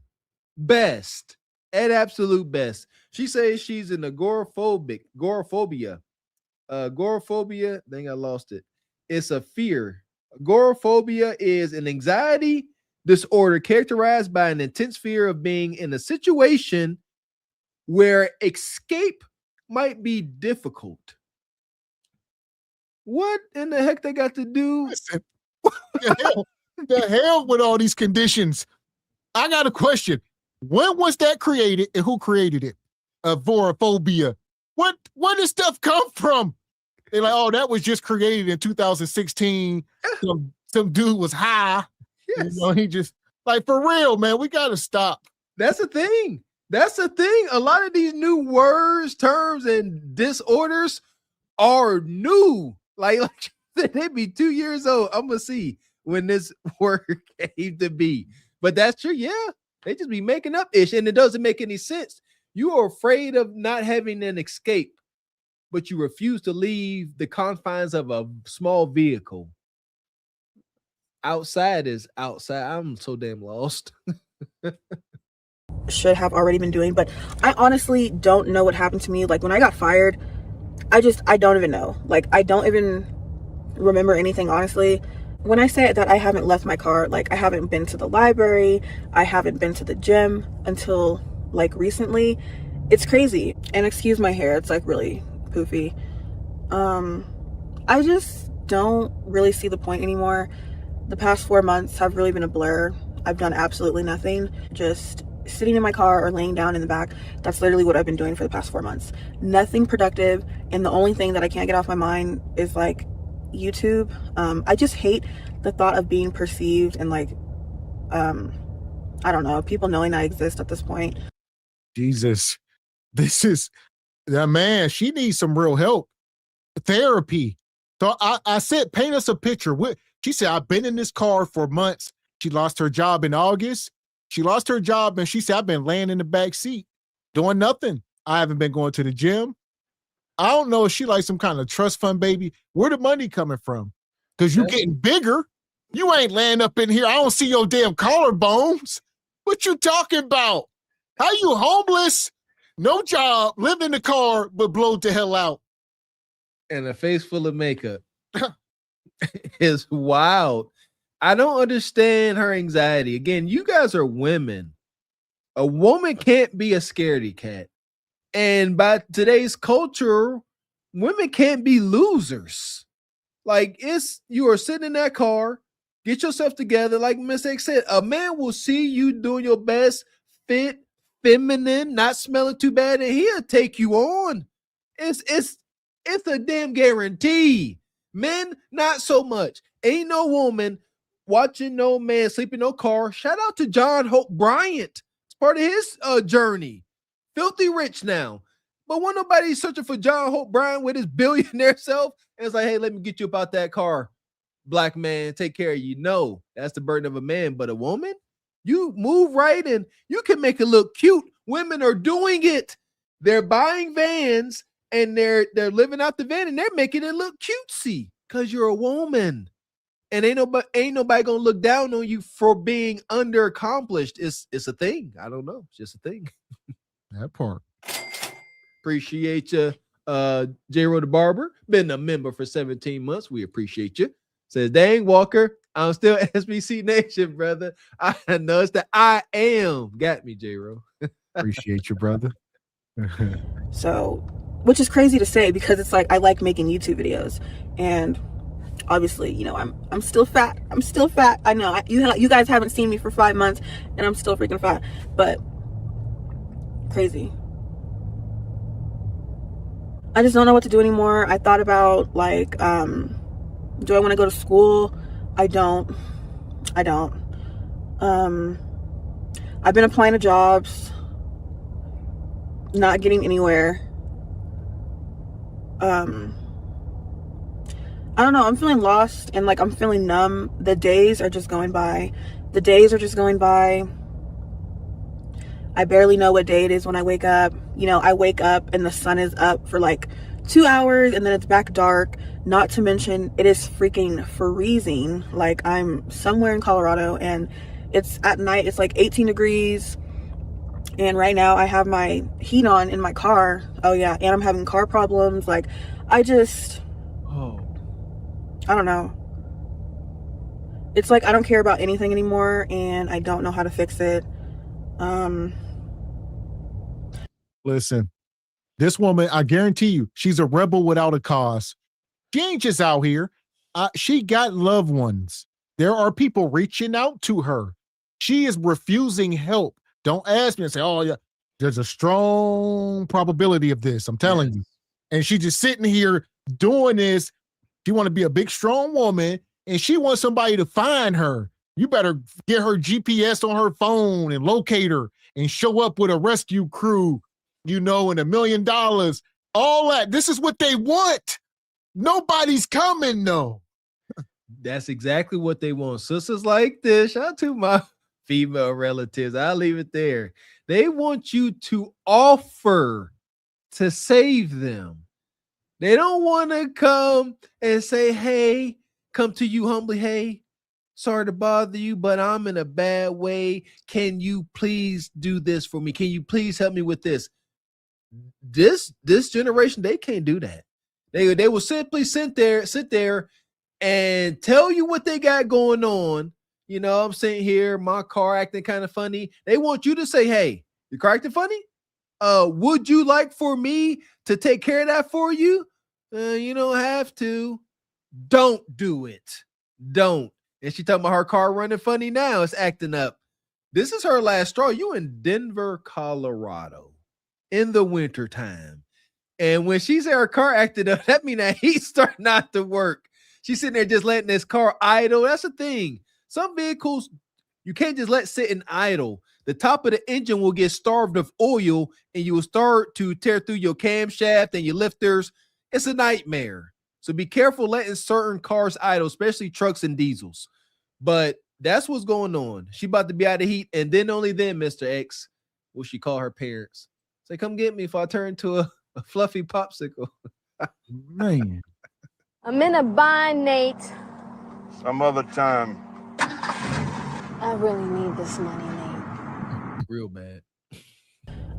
best, at absolute best. She says she's an agoraphobia. Agoraphobia, dang, I lost it. It's a fear. Agoraphobia is an anxiety disorder characterized by an intense fear of being in a situation where escape might be difficult. What in the heck they got to do? Listen, the hell with all these conditions. I got a question. When was that created and who created it? Agoraphobia. Where does stuff come from? They're like, oh, that was just created in 2016. Some dude was high. Yes. You know, he just like, for real, man, we got to stop. That's the thing. That's the thing. A lot of these new words, terms, and disorders are new. Like they be 2 years old. I'm gonna see when this word came to be. But that's true. Yeah, they just be making up ish, and it doesn't make any sense. You are afraid of not having an escape, but you refuse to leave the confines of a small vehicle. Outside is outside. I'm so damn lost. Should have already been doing, but I honestly don't know what happened to me. Like when I got fired, I don't even know. Like I don't even remember anything, honestly. When I say that I haven't left my car, like I haven't been to the library, I haven't been to the gym until like recently. It's crazy. And excuse my hair, it's like really poofy. I just don't really see the point anymore. The past 4 months have really been a blur. I've done absolutely nothing. Just sitting in my car or laying down in the back. That's literally what I've been doing for the past 4 months. Nothing productive. And the only thing that I can't get off my mind is like YouTube. I just hate the thought of being perceived and like, I don't know, people knowing I exist at this point. Jesus, this is that man. She needs some real help, therapy. So I said, paint us a picture. She said, I've been in this car for months. She lost her job in August. She lost her job and she said, I've been laying in the back seat doing nothing. I haven't been going to the gym. I don't know if she like some kind of trust fund baby. Where the money coming from? Because you getting bigger. You ain't laying up in here. I don't see your damn collarbones. What you talking about? How you homeless? No job, live in the car, but blow the hell out. And a face full of makeup. Is wild. I don't understand her anxiety. Again, you guys are women. A woman can't be a scaredy cat. And by today's culture, women can't be losers. Like you are sitting in that car, get yourself together. Like Miss X said, a man will see you doing your best, fit, feminine, not smelling too bad, and he'll take you on. It's a damn guarantee. Men, not so much. Ain't no woman watching no man sleep in no car. Shout out to John Hope Bryant. It's part of his journey. Filthy rich now. But when nobody's searching for John Hope Bryant with his billionaire self, and it's like, hey, let me get you about that car. Black man, take care of you. No, that's the burden of a man. But a woman, you move right and you can make it look cute. Women are doing it. They're buying vans and they're living out the van and they're making it look cutesy because you're a woman. And ain't nobody gonna look down on you for being underaccomplished. It's a thing. I don't know. It's just a thing. That part. Appreciate you, J-Ro the Barber. Been a member for 17 months. We appreciate you. Says, dang, Walker, I'm still SBC Nation, brother. I know it's the I am. Got me, J-Ro. Appreciate you, brother. So, which is crazy to say because it's like I like making YouTube videos, and obviously, you know, I'm still fat. I'm still fat. I know you guys haven't seen me for 5 months, and I'm still freaking fat. But crazy. I just don't know what to do anymore. I thought about like, do I want to go to school? I don't. I've been applying to jobs, not getting anywhere. I don't know. I'm feeling lost and like I'm feeling numb. The days are just going by. I barely know what day it is when I wake up. You know, I wake up and the sun is up for like 2 hours and then it's back dark. Not to mention it is freaking freezing. Like I'm somewhere in Colorado and it's at night, it's like 18 degrees. And right now I have my heat on in my car. Oh yeah, and I'm having car problems. Like I don't know. It's like I don't care about anything anymore and I don't know how to fix it. Listen, this woman, I guarantee you, she's a rebel without a cause. She ain't just out here. She got loved ones. There are people reaching out to her. She is refusing help. Don't ask me and say, oh, yeah, there's a strong probability of this. I'm telling you. And she just sitting here doing this. She want to be a big, strong woman, and she wants somebody to find her. You better get her GPS on her phone and locate her and show up with a rescue crew, you know, and $1 million. All that. This is what they want. Nobody's coming, though. That's exactly what they want. Sisters like this, shout out to my female relatives. I'll leave it there. They want you to offer to save them. They don't want to come and say, hey, come to you humbly. Hey, sorry to bother you, but I'm in a bad way. Can you please do this for me? Can you please help me with this? This generation, they can't do that. They will simply sit there and tell you what they got going on. You know, I'm sitting here, my car acting kind of funny. They want you to say, hey, your car acting funny? Would you like for me to take care of that for you? You don't have to. Don't do it. Don't. And she talking about her car running funny now. It's acting up. This is her last straw. You in Denver, Colorado in the wintertime. And when she said her car acted up, that means that heat starting not to work. She's sitting there just letting this car idle. That's the thing. Some vehicles, you can't just let sit and idle. The top of the engine will get starved of oil and you will start to tear through your camshaft and your lifters. It's a nightmare. So be careful letting certain cars idle, especially trucks and diesels. But that's what's going on. She about to be out of heat. And then only then, Mr. X, will she call her parents. Say, come get me if I turn to a fluffy popsicle. Man. I'm in a bind, Nate. Some other time. I really need this money, Nate. Real bad.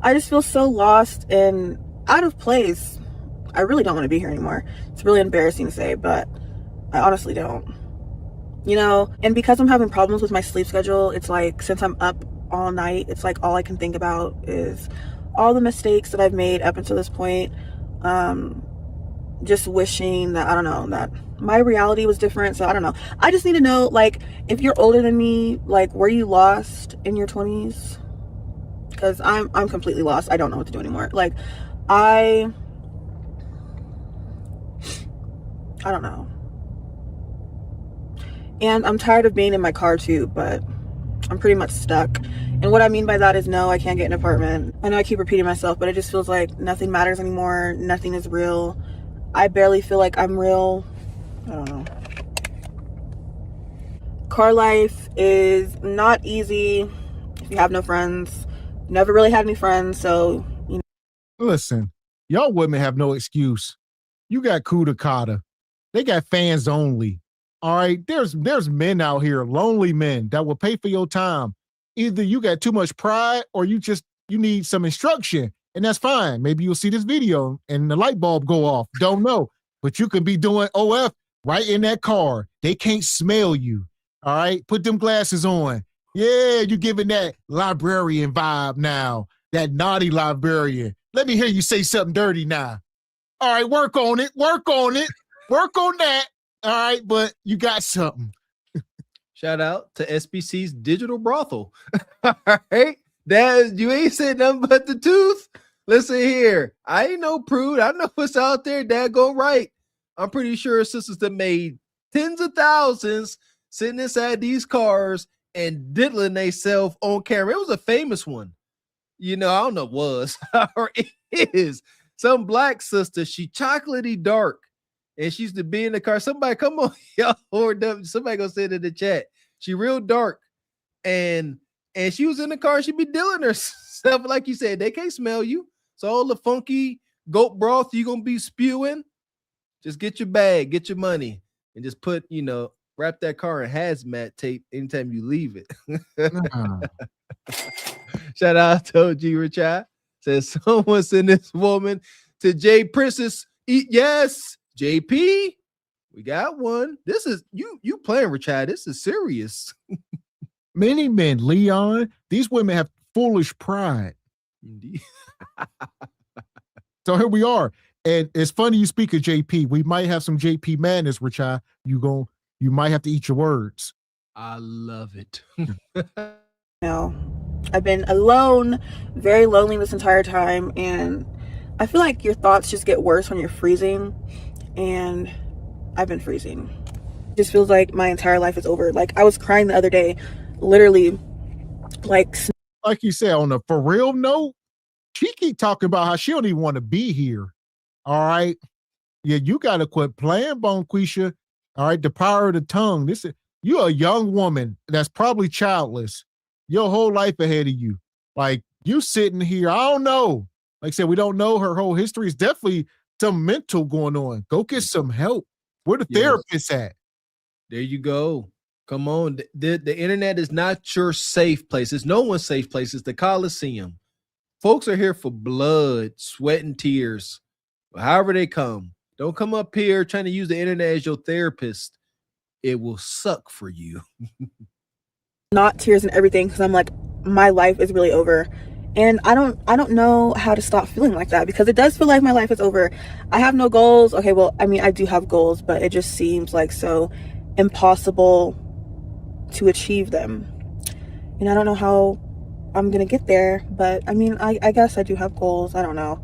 I just feel so lost and out of place. I really don't want to be here anymore. It's really embarrassing to say, but I honestly don't. You know, and because I'm having problems with my sleep schedule, it's like since I'm up all night, it's like all I can think about is all the mistakes that I've made up until this point. Just wishing that, I don't know, that my reality was different. So I don't know. I just need to know, like, if you're older than me, like, were you lost in your 20s? Because I'm completely lost. I don't know what to do anymore. Like, I don't know. And I'm tired of being in my car too, but I'm pretty much stuck. And what I mean by that is, no, I can't get an apartment. I know I keep repeating myself, but it just feels like nothing matters anymore. Nothing is real. I barely feel like I'm real. I don't know. Car life is not easy if you have no friends. Never really had any friends, so, you know. Listen, y'all women have no excuse. You got Kuda Kata. They got fans only. All right, there's men out here, lonely men that will pay for your time. Either you got too much pride or you need some instruction, and that's fine. Maybe you'll see this video and the light bulb go off. Don't know, but you could be doing OF right in that car. They can't smell you. All right, put them glasses on. Yeah, you're giving that librarian vibe now, that naughty librarian. Let me hear you say something dirty now. All right, work on it, work on that. All right, but you got something. Shout out to SBC's digital brothel. All right, that you ain't said nothing but the truth. Listen here, I ain't no prude. I know what's out there. That go right. I'm pretty sure sisters that made tens of thousands sitting inside these cars and diddling themselves on camera. It was a famous one. I don't know was or is some black sister. She chocolatey dark. And she used to be in the car. Somebody, come on, y'all, somebody go say it in the chat. She real dark, and she was in the car. She be dealing herself, like you said. They can't smell you, so all the funky goat broth you gonna be spewing. Just get your bag, get your money, and just put, wrap that car in hazmat tape anytime you leave it. Shout out to OG Richard. Says someone send this woman to J Princess. Yes. JP, we got one. This is you playing, Richard. This is serious. Many men, Leon, these women have foolish pride. Indeed. So here we are. And it's funny you speak of JP. We might have some JP madness, Richard. You might have to eat your words. I love it. I've been alone, very lonely this entire time, and I feel like your thoughts just get worse when you're freezing. And I've been freezing. It just feels like my entire life is over. Like, I was crying the other day, literally, like you said, on a for real note, she keep talking about how she don't even want to be here. All right. Yeah, you got to quit playing, Bonquisha. All right, the power of the tongue. You're a young woman that's probably childless. Your whole life ahead of you. Like, you sitting here, I don't know. Like I said, we don't know her whole history. It's definitely some mental going on. Go get some help. Where the therapist at? There you go. Come on. The internet is not your safe place. It's no one's safe place. It's the Coliseum. Folks are here for blood, sweat, and tears. However they come. Don't come up here trying to use the internet as your therapist. It will suck for you. Not tears and everything, because I'm like, my life is really over. And I don't know how to stop feeling like that, because it does feel like my life is over. I have no goals. Okay, well, I mean, I do have goals, but it just seems like so impossible to achieve them. And I don't know how I'm going to get there, but I mean, I guess I do have goals. I don't know.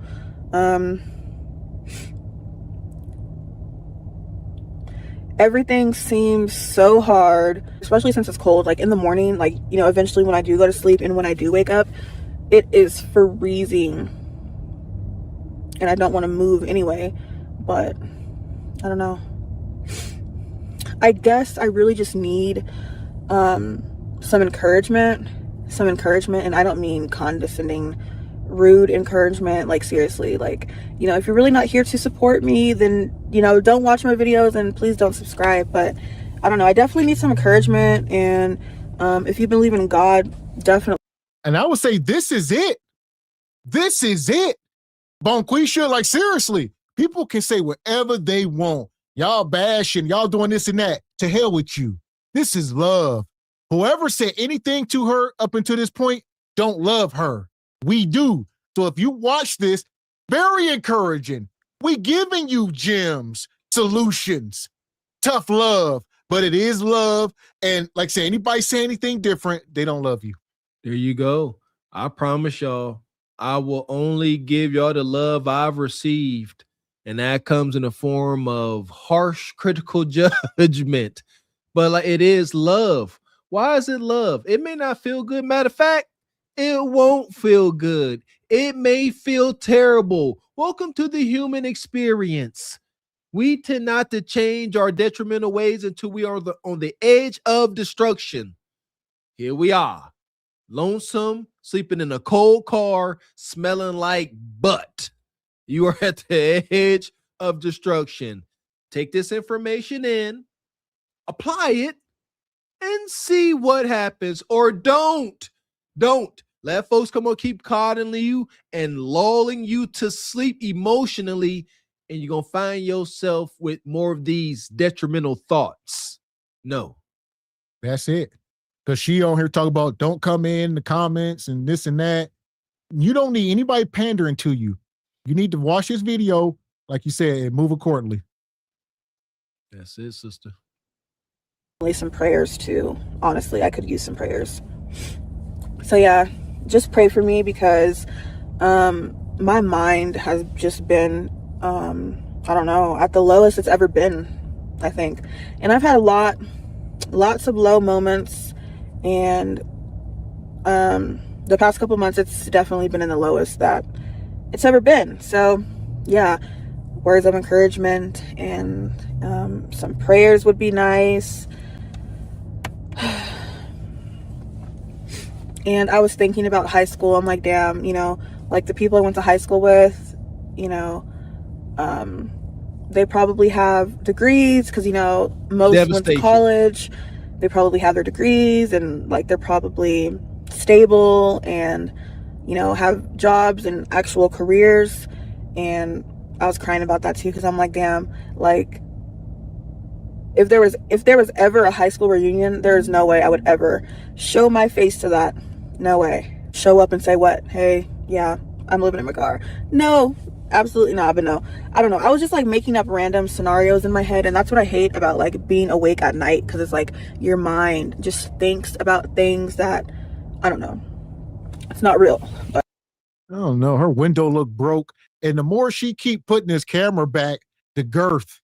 Everything seems so hard, especially since it's cold. Like in the morning, like, eventually when I do go to sleep and when I do wake up, it is freezing, and I don't want to move anyway, but I don't know. I guess I really just need some encouragement, and I don't mean condescending, rude encouragement. Like, seriously, like, if you're really not here to support me, then, don't watch my videos and please don't subscribe. But I don't know. I definitely need some encouragement, and if you believe in God, definitely. And I would say this is it. This is it. Bonquisha, like, seriously, people can say whatever they want. Y'all bashing, y'all doing this and that. To hell with you. This is love. Whoever said anything to her up until this point don't love her. We do. So if you watch this, very encouraging. We giving you gems, solutions, tough love, but it is love. And like I say, anybody say anything different, they don't love you. There you go. I promise y'all, I will only give y'all the love I've received. And that comes in the form of harsh, critical judgment. But like, it is love. Why is it love? It may not feel good. Matter of fact, it won't feel good. It may feel terrible. Welcome to the human experience. We tend not to change our detrimental ways until we are on the edge of destruction. Here we are. Lonesome, sleeping in a cold car, smelling like butt. You are at the edge of destruction. Take this information in, apply it, and see what happens. Or don't. Let folks come on, keep coddling you and lulling you to sleep emotionally and you're going to find yourself with more of these detrimental thoughts. No. That's it. Because she on here talking about don't come in the comments and this and that. You don't need anybody pandering to you. You need to watch this video, like you said, and move accordingly. That's it, sister. Some prayers too. Honestly, I could use some prayers. So yeah, just pray for me because my mind has just been I don't know, at the lowest it's ever been, I think. And I've had lots of low moments, and the past couple months it's definitely been in the lowest that it's ever been. So yeah, words of encouragement and some prayers would be nice. And I was thinking about high school. I'm like, damn, you know, like the people I went to high school with, you know, they probably have degrees because, you know, most went to college. They probably have their degrees and like they're probably stable and, you know, have jobs and actual careers. And I was crying about that too because I'm like, damn, like if there was ever a high school reunion, there's no way I would ever show my face to that. No way. Show up and say what? Hey, yeah, I'm living in my car. No, absolutely not. But no, I don't know. I was just like making up random scenarios in my head, and that's what I hate about like being awake at night, because it's like your mind just thinks about things that, I don't know, it's not real. But I don't know. Her window looked broke, and the more she keep putting this camera back, the girth.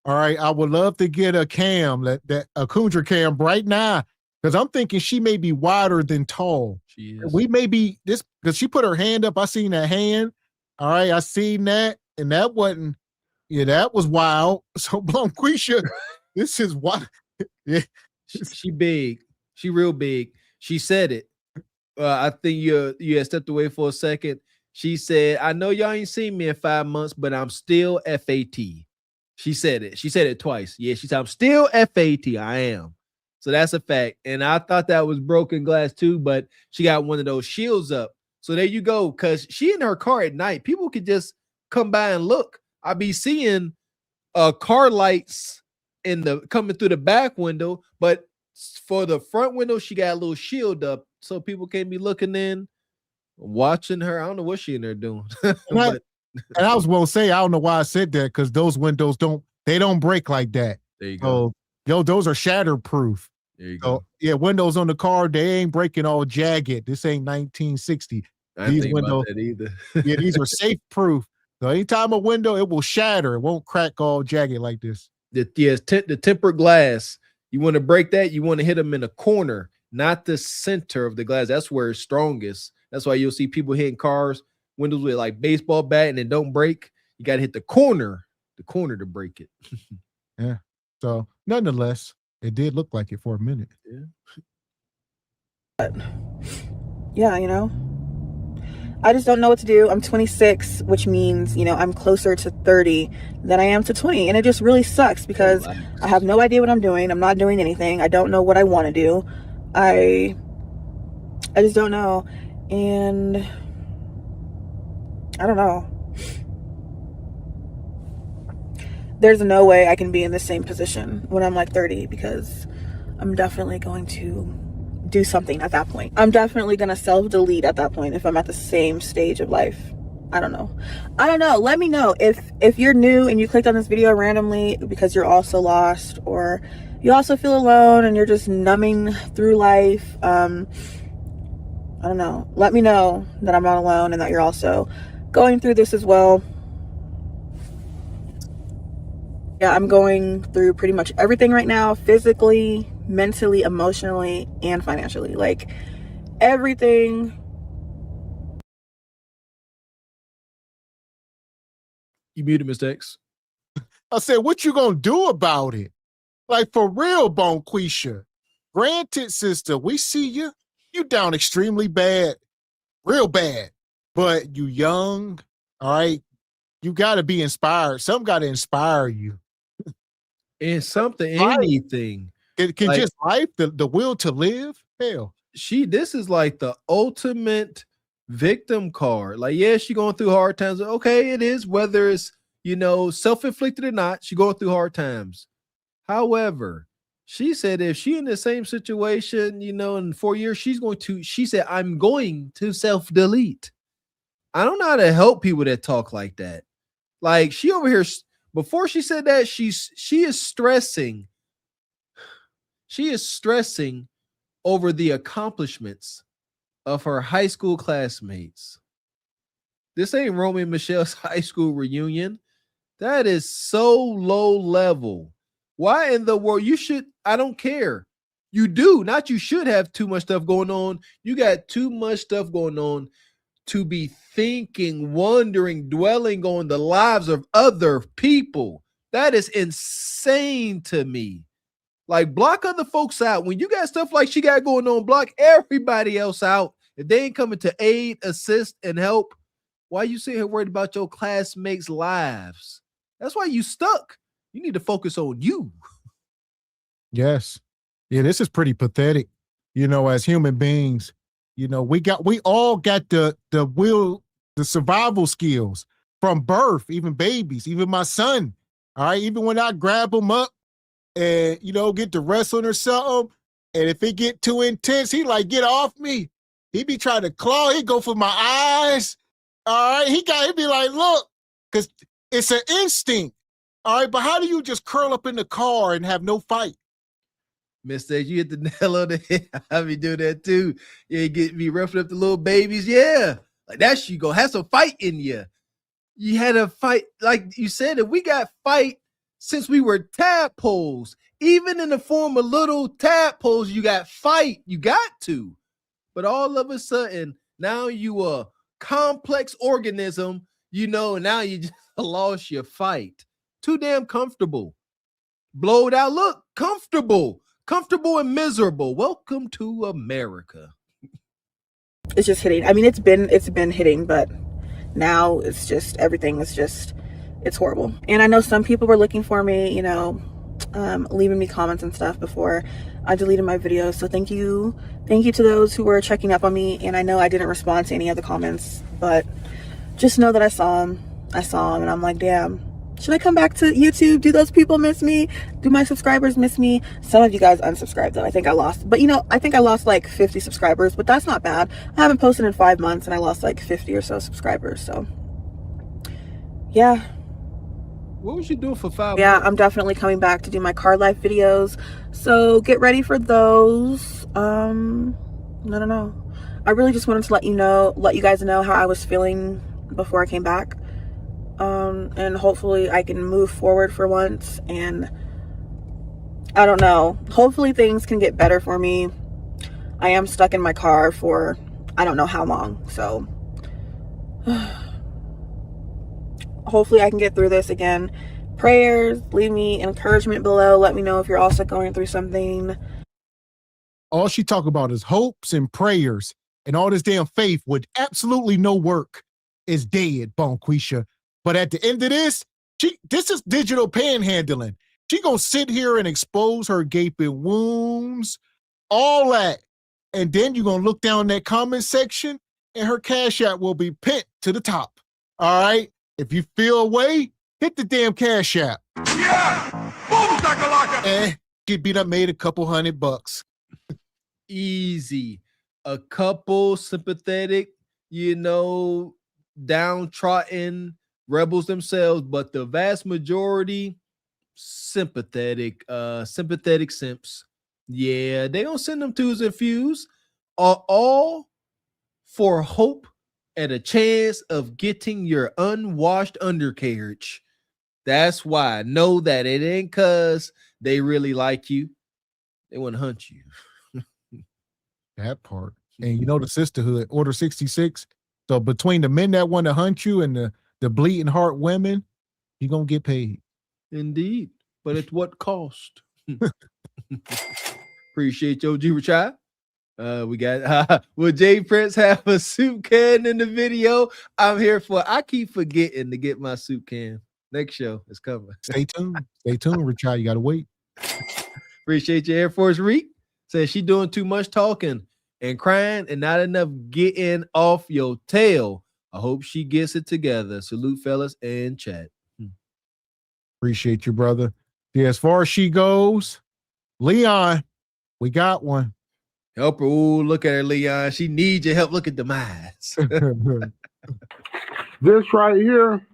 All right, I would love to get a cam, a Kundra cam right now, because I'm thinking she may be wider than tall. She is. We may be this because she put her hand up. I seen that hand. All right, I seen that, and that wasn't. Yeah, that was wild. So Blonquisha, this is what. Yeah, she big. She real big. She said it. I think you had stepped away for a second. She said, "I know y'all ain't seen me in 5 months, but I'm still FAT." She said it. She said it twice. Yeah, she said, "I'm still FAT. I am." So that's a fact. And I thought that was broken glass too, but she got one of those shields up. So there you go. Because she in her car at night, people could just come by and look. I be seeing car lights coming through the back window, but for the front window, she got a little shield up so people can't be looking in, watching her. I don't know what she in there doing. And I was going to say, I don't know why I said that, because those windows don't break like that. There you go. Yo, those are shatterproof. There you go. Yeah, windows on the car, they ain't breaking all jagged. This ain't 1960. I didn't think about that either. Yeah, these are safe proof. So anytime a window, it will shatter. It won't crack all jagged like this. The tempered glass, you want to break that, you want to hit them in the corner, not the center of the glass. That's where it's strongest. That's why you'll see people hitting cars, windows with like baseball bat, and it don't break. You got to hit the corner to break it. Yeah. So nonetheless, it did look like it for a minute. yeah. Yeah, you know, I just don't know what to do. I'm 26, which means, you know, I'm closer to 30 than I am to 20. And it just really sucks because I have no idea what I'm doing. I'm not doing anything. I don't know what I want to do. I just don't know. And I don't know. There's no way I can be in the same position when I'm like 30, because I'm definitely going to do something at that point. I'm definitely going to self-delete at that point if I'm at the same stage of life. I don't know. Let me know if you're new and you clicked on this video randomly because you're also lost, or you also feel alone and you're just numbing through life. I don't know. Let me know that I'm not alone and that you're also going through this as well. Yeah, I'm going through pretty much everything right now, physically, mentally, emotionally, and financially. Like, everything. You muted, Mr. X. I said, what you gonna do about it? Like, for real, Bonquisha. Granted, sister, we see you. You down extremely bad. Real bad. But you young, all right? You got to be inspired. Something got to inspire you. And something, anything. It can like, just life, the will to live. Hell. This is like the ultimate victim card. Like, yeah, she going through hard times. Okay, it is. Whether it's self-inflicted or not, she going through hard times. However, she said if she in the same situation, in 4 years, she said, I'm going to self-delete. I don't know how to help people that talk like that. Like she over here, before she said that, she is stressing. She is stressing over the accomplishments of her high school classmates. This ain't Romeo and Michelle's high school reunion. That is so low level. Why in the world? I don't care. You do, not you should have too much stuff going on. You got too much stuff going on to be thinking, wondering, dwelling on the lives of other people. That is insane to me. Like, block other folks out. When you got stuff like she got going on, block everybody else out. If they ain't coming to aid, assist, and help, why you sitting here worried about your classmates' lives? That's why you stuck. You need to focus on you. Yes. Yeah, this is pretty pathetic. As human beings, we all got the survival skills from birth, even babies, even my son. All right. Even when I grab him up and, get to wrestling or something, and if it get too intense, he like, get off me. He be trying to claw. He go for my eyes. All right. He be like, look, because it's an instinct. All right. But how do you just curl up in the car and have no fight? Mister, you hit the nail on the head. I be doing that too. Yeah, get me roughing up the little babies. Yeah. Like that's you go have some fight in you. You had a fight, like you said, that we got fight since we were tadpoles. Even in the form of little tadpoles, you got fight. You got to. But all of a sudden, now you a complex organism, and now you just lost your fight. Too damn comfortable. Blowed out. Look, comfortable and miserable. Welcome to America. It's just hitting. I mean, it's been hitting, but now it's just, everything is just, it's horrible. And I know some people were looking for me, leaving me comments and stuff before I deleted my videos. So thank you to those who were checking up on me. And I know I didn't respond to any of the comments, but just know that I saw them, and I'm like, damn, should I come back to YouTube? Do those people miss me? Do my subscribers miss me? Some of you guys unsubscribed though. I think I lost, but I think I lost like 50 subscribers, but that's not bad. I haven't posted in 5 months and I lost like 50 or so subscribers. So yeah. What was you doing for 5 Yeah, months? I'm definitely coming back to do my car life videos. So get ready for those. I don't know. I really just wanted to let you guys know how I was feeling before I came back. And hopefully I can move forward for once, and I don't know, hopefully things can get better for me. I am stuck in my car for I don't know how long, so hopefully I can get through this again. Prayers, leave me encouragement below. Let me know if you're also going through something. All she talk about is hopes and prayers, and all this damn faith with absolutely no work is dead, Bonquisha. But at the end of this is digital panhandling. She gonna sit here and expose her gaping wounds, all that. And then you're gonna look down that comment section and her Cash App will be pinned to the top. All right? If you feel away, hit the damn Cash App. Yeah! Boom, shakalaka! And she beat up made a couple $100. Easy. A couple sympathetic, downtrodden rebels themselves, but the vast majority sympathetic simps. Yeah, they don't send them twos and fews, all for hope and a chance of getting your unwashed undercarriage. That's why. Know that it ain't cause they really like you. They want to hunt you. That part. And the sisterhood, Order 66. So between the men that want to hunt you and the bleeding heart women, you're going to get paid. Indeed. But at what cost? Appreciate you, G Rachai. We got will Jay Prince have a soup can in the video? I'm here for I keep forgetting to get my soup can. Next show is coming. Stay tuned, Rachai. You gotta wait. Appreciate your Air Force Reek. Says she doing too much talking and crying and not enough getting off your tail. I hope she gets it together. Salute, fellas, and chat. Appreciate you, brother. Yeah, as far as she goes, Leon, we got one. Help her. Ooh, look at her, Leon. She needs your help. Look at the eyes. This right here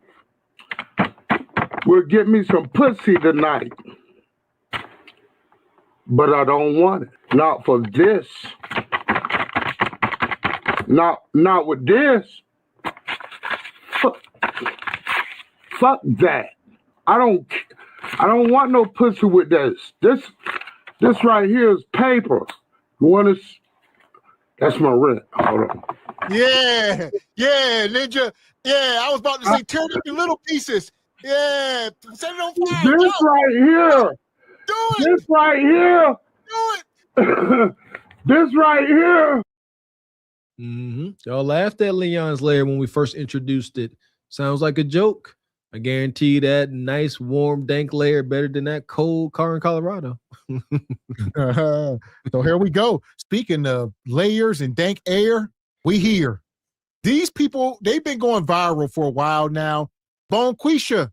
will get me some pussy tonight. But I don't want it. Not for this. Not with this. Fuck that. I don't want no pussy with this. This right here is paper. That's my rent. Hold on. Yeah, Ninja. Yeah, I was about to say tear it in little pieces. Yeah, set it on fire. This right here. Do it. This right here. Do it. This right here. Y'all laughed at Leon's lair when we first introduced it. Sounds like a joke. I guarantee that nice, warm, dank lair better than that cold car in Colorado. So here we go. Speaking of layers and dank air, we here. These people, they've been going viral for a while now. Bonquisha,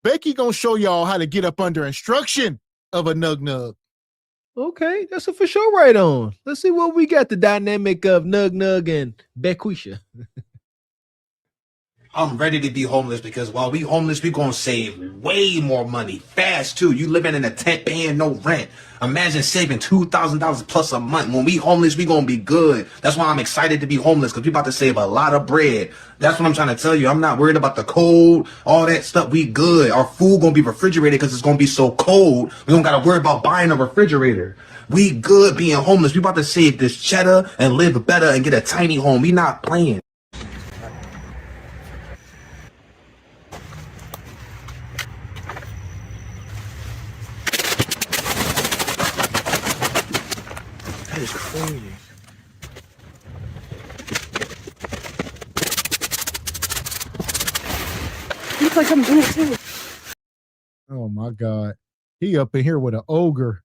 Becky gonna show y'all how to get up under instruction of a nug. Okay, that's a for sure right on. Let's see what we got, the dynamic of Nug and Bequisha. I'm ready to be homeless because while we homeless, we gonna save way more money fast too. You living in a tent paying no rent. Imagine saving $2,000 plus a month. When we homeless, we gonna be good. That's why I'm excited to be homeless because we about to save a lot of bread. That's what I'm trying to tell you. I'm not worried about the cold, all that stuff. We good. Our food gonna be refrigerated because it's gonna be so cold. We don't gotta worry about buying a refrigerator. We good being homeless. We about to save this cheddar and live better and get a tiny home. We not playing. That is crazy. Looks like I'm doing it too. Oh my God. He up in here with an ogre.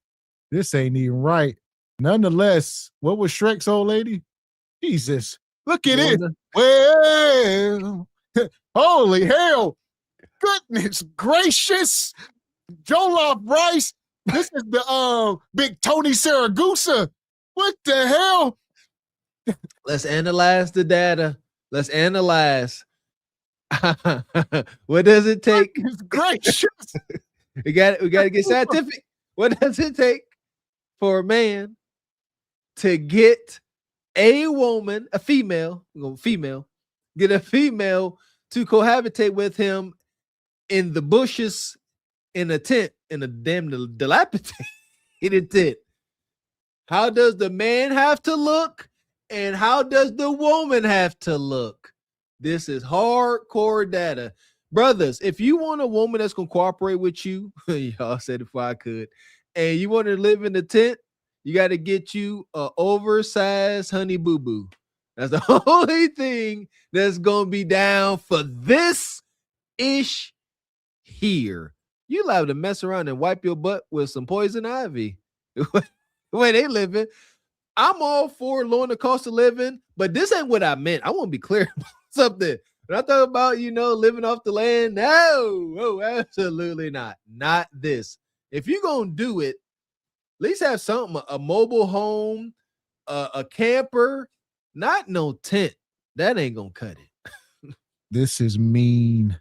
This ain't even right. Nonetheless, what was Shrek's old lady? Jesus. Look at it. Well, holy hell. Goodness gracious. Jollof rice. This is the big Tony Saragusa. What the hell? Let's analyze the data. Let's analyze. What does it take? Goodness gracious. We got to get scientific. What does it take for a man to get a woman, a female, get a female to cohabitate with him in the bushes in a tent, in a damn dilapidated tent? How does the man have to look? And how does the woman have to look? This is hardcore data. Brothers, if you want a woman that's going to cooperate with you, y'all said it before I could, and you want to live in the tent, you got to get you an oversized honey boo-boo. That's the only thing that's going to be down for this ish here. You allowed to mess around and wipe your butt with some poison ivy. The way they living. I'm all for lowering the cost of living, but this ain't what I meant. I want to be clear about something. When I talk about, living off the land, no, absolutely not. Not this. If you're going to do it, at least have something, a mobile home, a camper, not no tent. That ain't going to cut it. This is mean.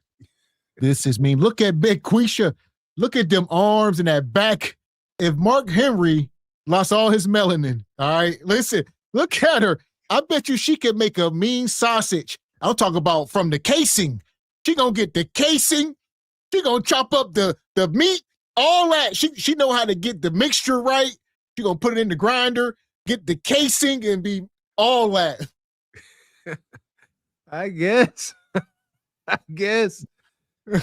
This is mean. Look at Big Quisha. Look at them arms and that back. If Mark Henry lost all his melanin, all right, listen, look at her. I bet you she could make a mean sausage. I'm talking about from the casing. She gonna get the casing. She gonna chop up the meat, all that. She know how to get the mixture right. She gonna put it in the grinder, get the casing, and be all that. I guess.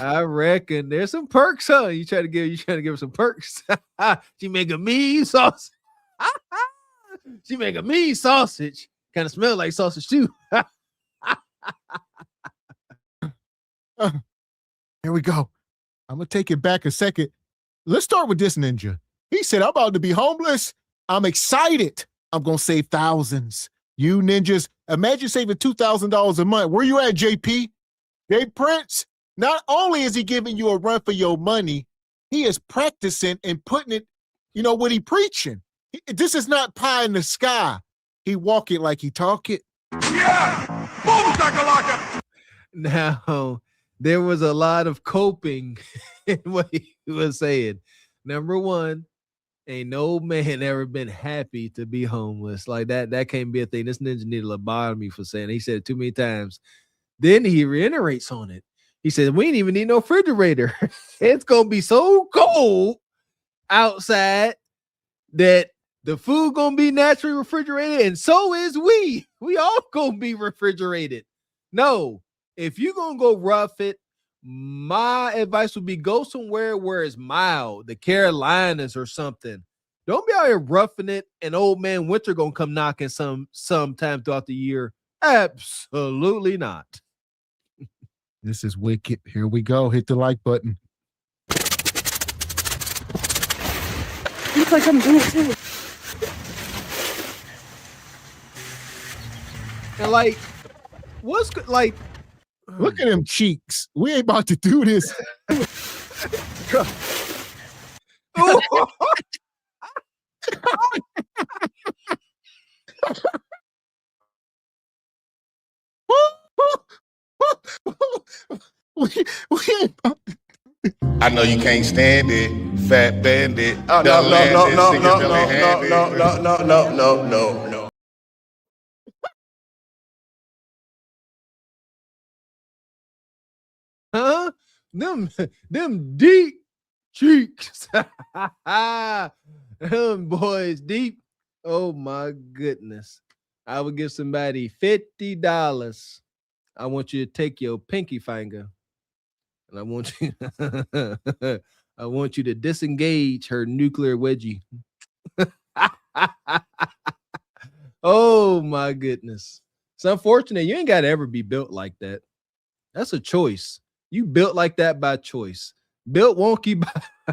I reckon there's some perks, huh? You trying to give her some perks. She make a mean sausage. She make a mean sausage. Kind of smell like sausage too. Here we go. I'm gonna take it back a second. Let's start with this ninja. He said, I'm about to be homeless. I'm excited. I'm gonna save thousands. You ninjas, imagine saving $2,000 a month. Where you at, JP? Jay Prince? Not only is he giving you a run for your money, he is practicing and putting it, what he preaching. This is not pie in the sky. He walk it like he talk it. Yeah! Boom, shakalaka! Now, there was a lot of coping in what he was saying. Number one, ain't no man ever been happy to be homeless. Like that can't be a thing. This ninja need a lobotomy for saying it. He said it too many times. Then he reiterates on it. He said, we ain't even need no refrigerator. It's gonna be so cold outside that the food gonna be naturally refrigerated, and so is we. We all gonna be refrigerated. No, if you gonna go rough it, my advice would be go somewhere where it's mild, the Carolinas or something. Don't be out here roughing it, and old man winter gonna come knocking sometime throughout the year. Absolutely not. This is wicked. Here we go. Hit the like button. Looks like I'm doing it too. And like, what's good? Like, look at them cheeks. We ain't about to do this. I know you can't stand it, fat bandit. Oh, no. Huh? Them deep cheeks. Them boys deep. Oh my goodness. I would give somebody $50. I want you to take your pinky finger, and I want you to disengage her nuclear wedgie. Oh my goodness. It's unfortunate. You ain't got to ever be built like that. That's a choice. You built like that by choice. Built wonky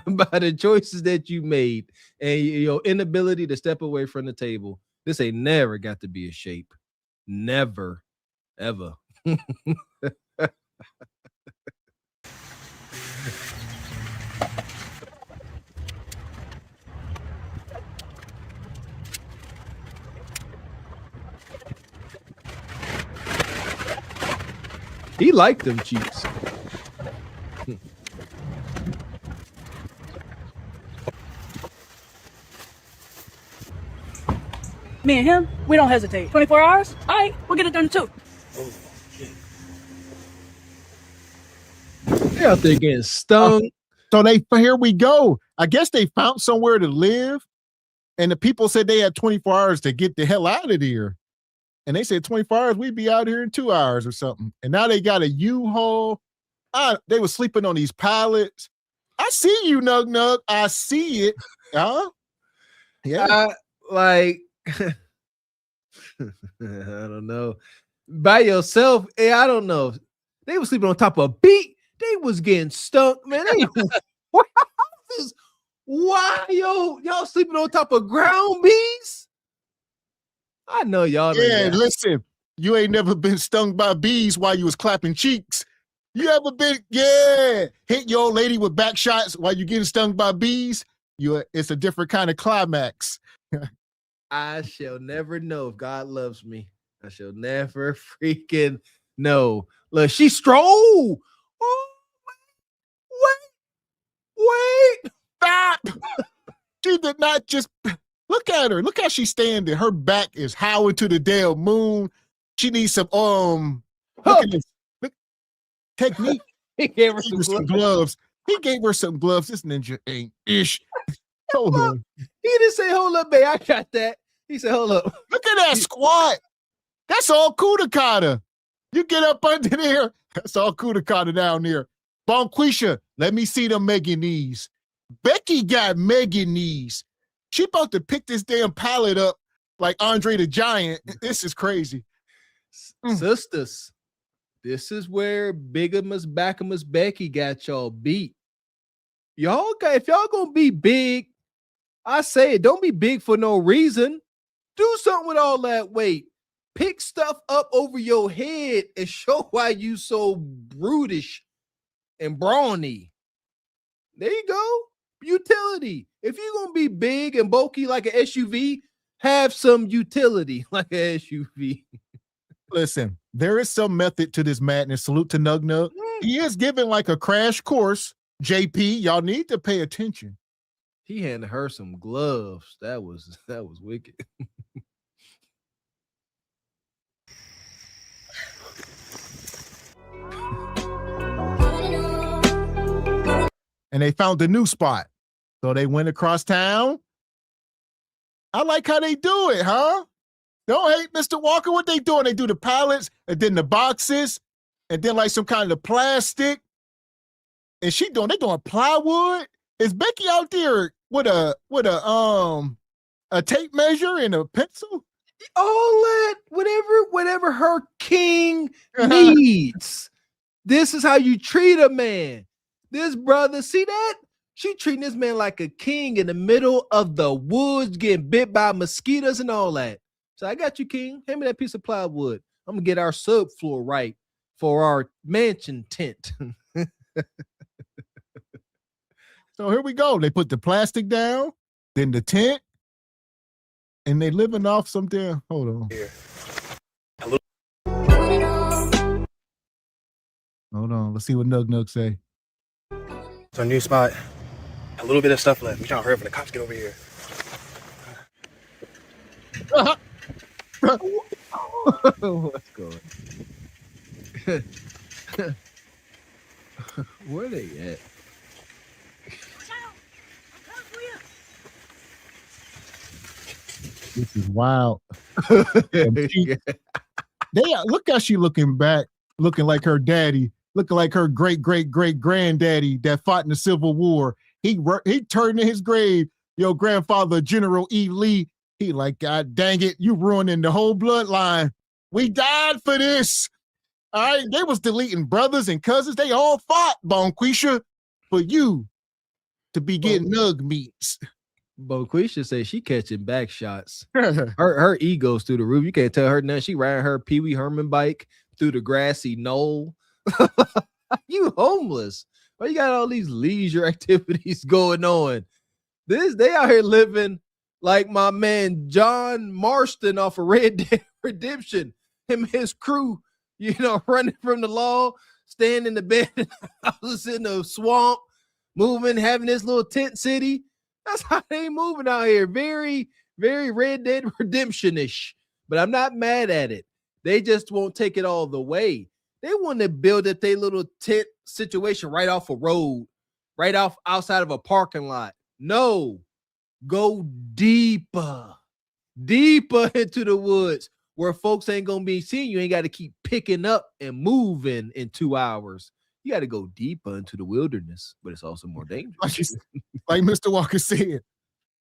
by the choices that you made and your inability to step away from the table. This ain't never got to be a shape. Never, ever. He liked them cheeks. Me and him, we don't hesitate. 24 hours? All right, we'll get it done too. They're out there getting stung. So here we go. I guess they found somewhere to live, and the people said they had 24 hours to get the hell out of here. And they said 24 hours, we'd be out here in 2 hours or something. And now they got a U-Haul. They were sleeping on these pallets. I see you, Nug Nug. I see it. Huh? Yeah. I don't know. By yourself, I don't know. They were sleeping on top of a beat. They was getting stunk, man. Why y'all sleeping on top of ground bees? I know y'all. Yeah, listen, you ain't never been stung by bees while you was clapping cheeks. You ever been, hit your old lady with back shots while you getting stung by bees? It's a different kind of climax. I shall never know if God loves me. I shall never freaking know. Look, she strolled. Oh, wait. Stop. She did not just, look at her. Look how she's standing. Her back is howling to the damn moon. She needs some, look at this. Look, technique. He gave her some gloves. He gave her some gloves. This ninja ain't ish. Hold on. He didn't say, hold up, babe. I got that. He said, hold up. Look at that squat. That's all Kudakata. You get up under there. That's all Kudakata down there. Bonquisha, let me see them Megan knees. Becky got Megan knees. She about to pick this damn pallet up like Andre the Giant. This is crazy. Sisters, this is where bigamous, backamus Becky got y'all beat. If y'all gonna be big, I say it, don't be big for no reason. Do something with all that weight. Pick stuff up over your head and show why you so brutish. and brawny. There you go. Utility. If you're going to be big and bulky like an SUV, have some utility like an SUV. Listen, there is some method to this madness. Salute to Nug Nug. He is giving like a crash course. JP, y'all need to pay attention. He handed her some gloves. That was wicked. And they found a new spot. So they went across town. I like how they do it, huh? Don't hate Mr. Walker. What they doing? They do the pallets and then the boxes and then like some kind of plastic. And they doing plywood. Is Becky out there with a tape measure and a pencil? All that, whatever her king needs. This is how you treat a man. This brother, see that? She treating this man like a king in the middle of the woods, getting bit by mosquitoes and all that. So I got you, king. Hand me that piece of plywood. I'm gonna get our subfloor right for our mansion tent. So here we go. They put the plastic down, then the tent, and they living off something. Hold on. Here. Hold on. Let's see what Nug Nug say. It's our new spot. A little bit of stuff left. We trying to hurry up when the cops get over here. What's going? Where they at? This is wild. Look how she looking back, looking like her daddy, looking like her great-great-great-granddaddy that fought in the Civil War. He turned in his grave. Your grandfather, General E. Lee, he like, God dang it, you ruining the whole bloodline. We died for this. All right, they was deleting brothers and cousins. They all fought, Bonquisha, for you to be getting nug meats. Bonquisha says she catching back shots. her ego's through the roof. You can't tell her nothing. She riding her Pee Wee Herman bike through the grassy knoll. You homeless. Why you got all these leisure activities going on? They out here living like my man John Marston off of Red Dead Redemption. Him and his crew, running from the law, staying in the bed houses in the swamp, moving, having this little tent city. That's how they moving out here. Very, very Red Dead Redemption-ish. But I'm not mad at it. They just won't take it all the way. They want to build up their little tent situation right off a road, right off outside of a parking lot. No, go deeper into the woods where folks ain't going to be seeing you. Ain't got to keep picking up and moving in 2 hours. You got to go deeper into the wilderness, but it's also more dangerous. Like Mr. Walker said,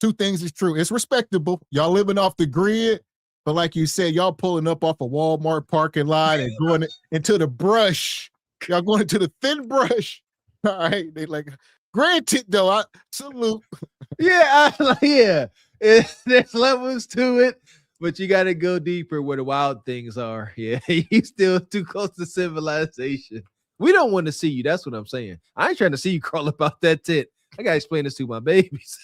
two things is true. It's respectable. Y'all living off the grid, but like you said, y'all pulling up off a Walmart parking lot and going into the brush. Y'all going into the thin brush. All right. They like, granted though, I salute. Yeah. There's levels to it, but you got to go deeper where the wild things are. Yeah. He's still too close to civilization. We don't want to see you. That's what I'm saying. I ain't trying to see you crawl up out that tent. I got to explain this to my babies.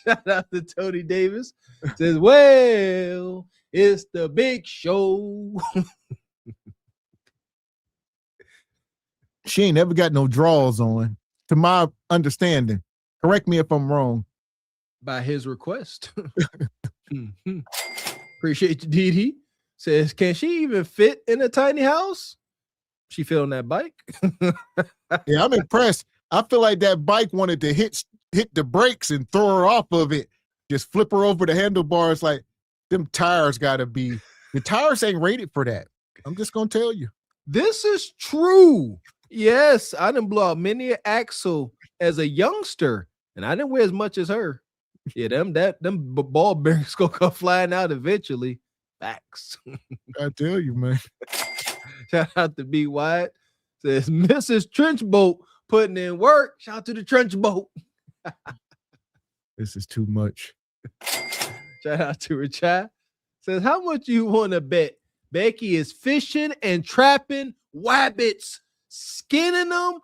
Shout out to Tony Davis. Says, well, it's the big show. She ain't never got no draws on, to my understanding. Correct me if I'm wrong. By his request. Appreciate you, Dee. Says, can she even fit in a tiny house? She fit on that bike. Yeah, I'm impressed. I feel like that bike wanted to hit the brakes and throw her off of it. Just flip her over the handlebars. Like, them tires gotta be, the tires ain't rated for that. I'm just gonna tell you. This is true. Yes, I didn't blow out many an axle as a youngster, and I didn't weigh as much as her. Yeah, them ball bearings gonna come flying out eventually. Facts. I tell you, man. Shout out to B. Wyatt. Says Mrs. Trenchboat putting in work. Shout out to the Trenchboat. This is too much. Shout out to Richard. Says, how much you want to bet Becky is fishing and trapping wabbits, skinning them,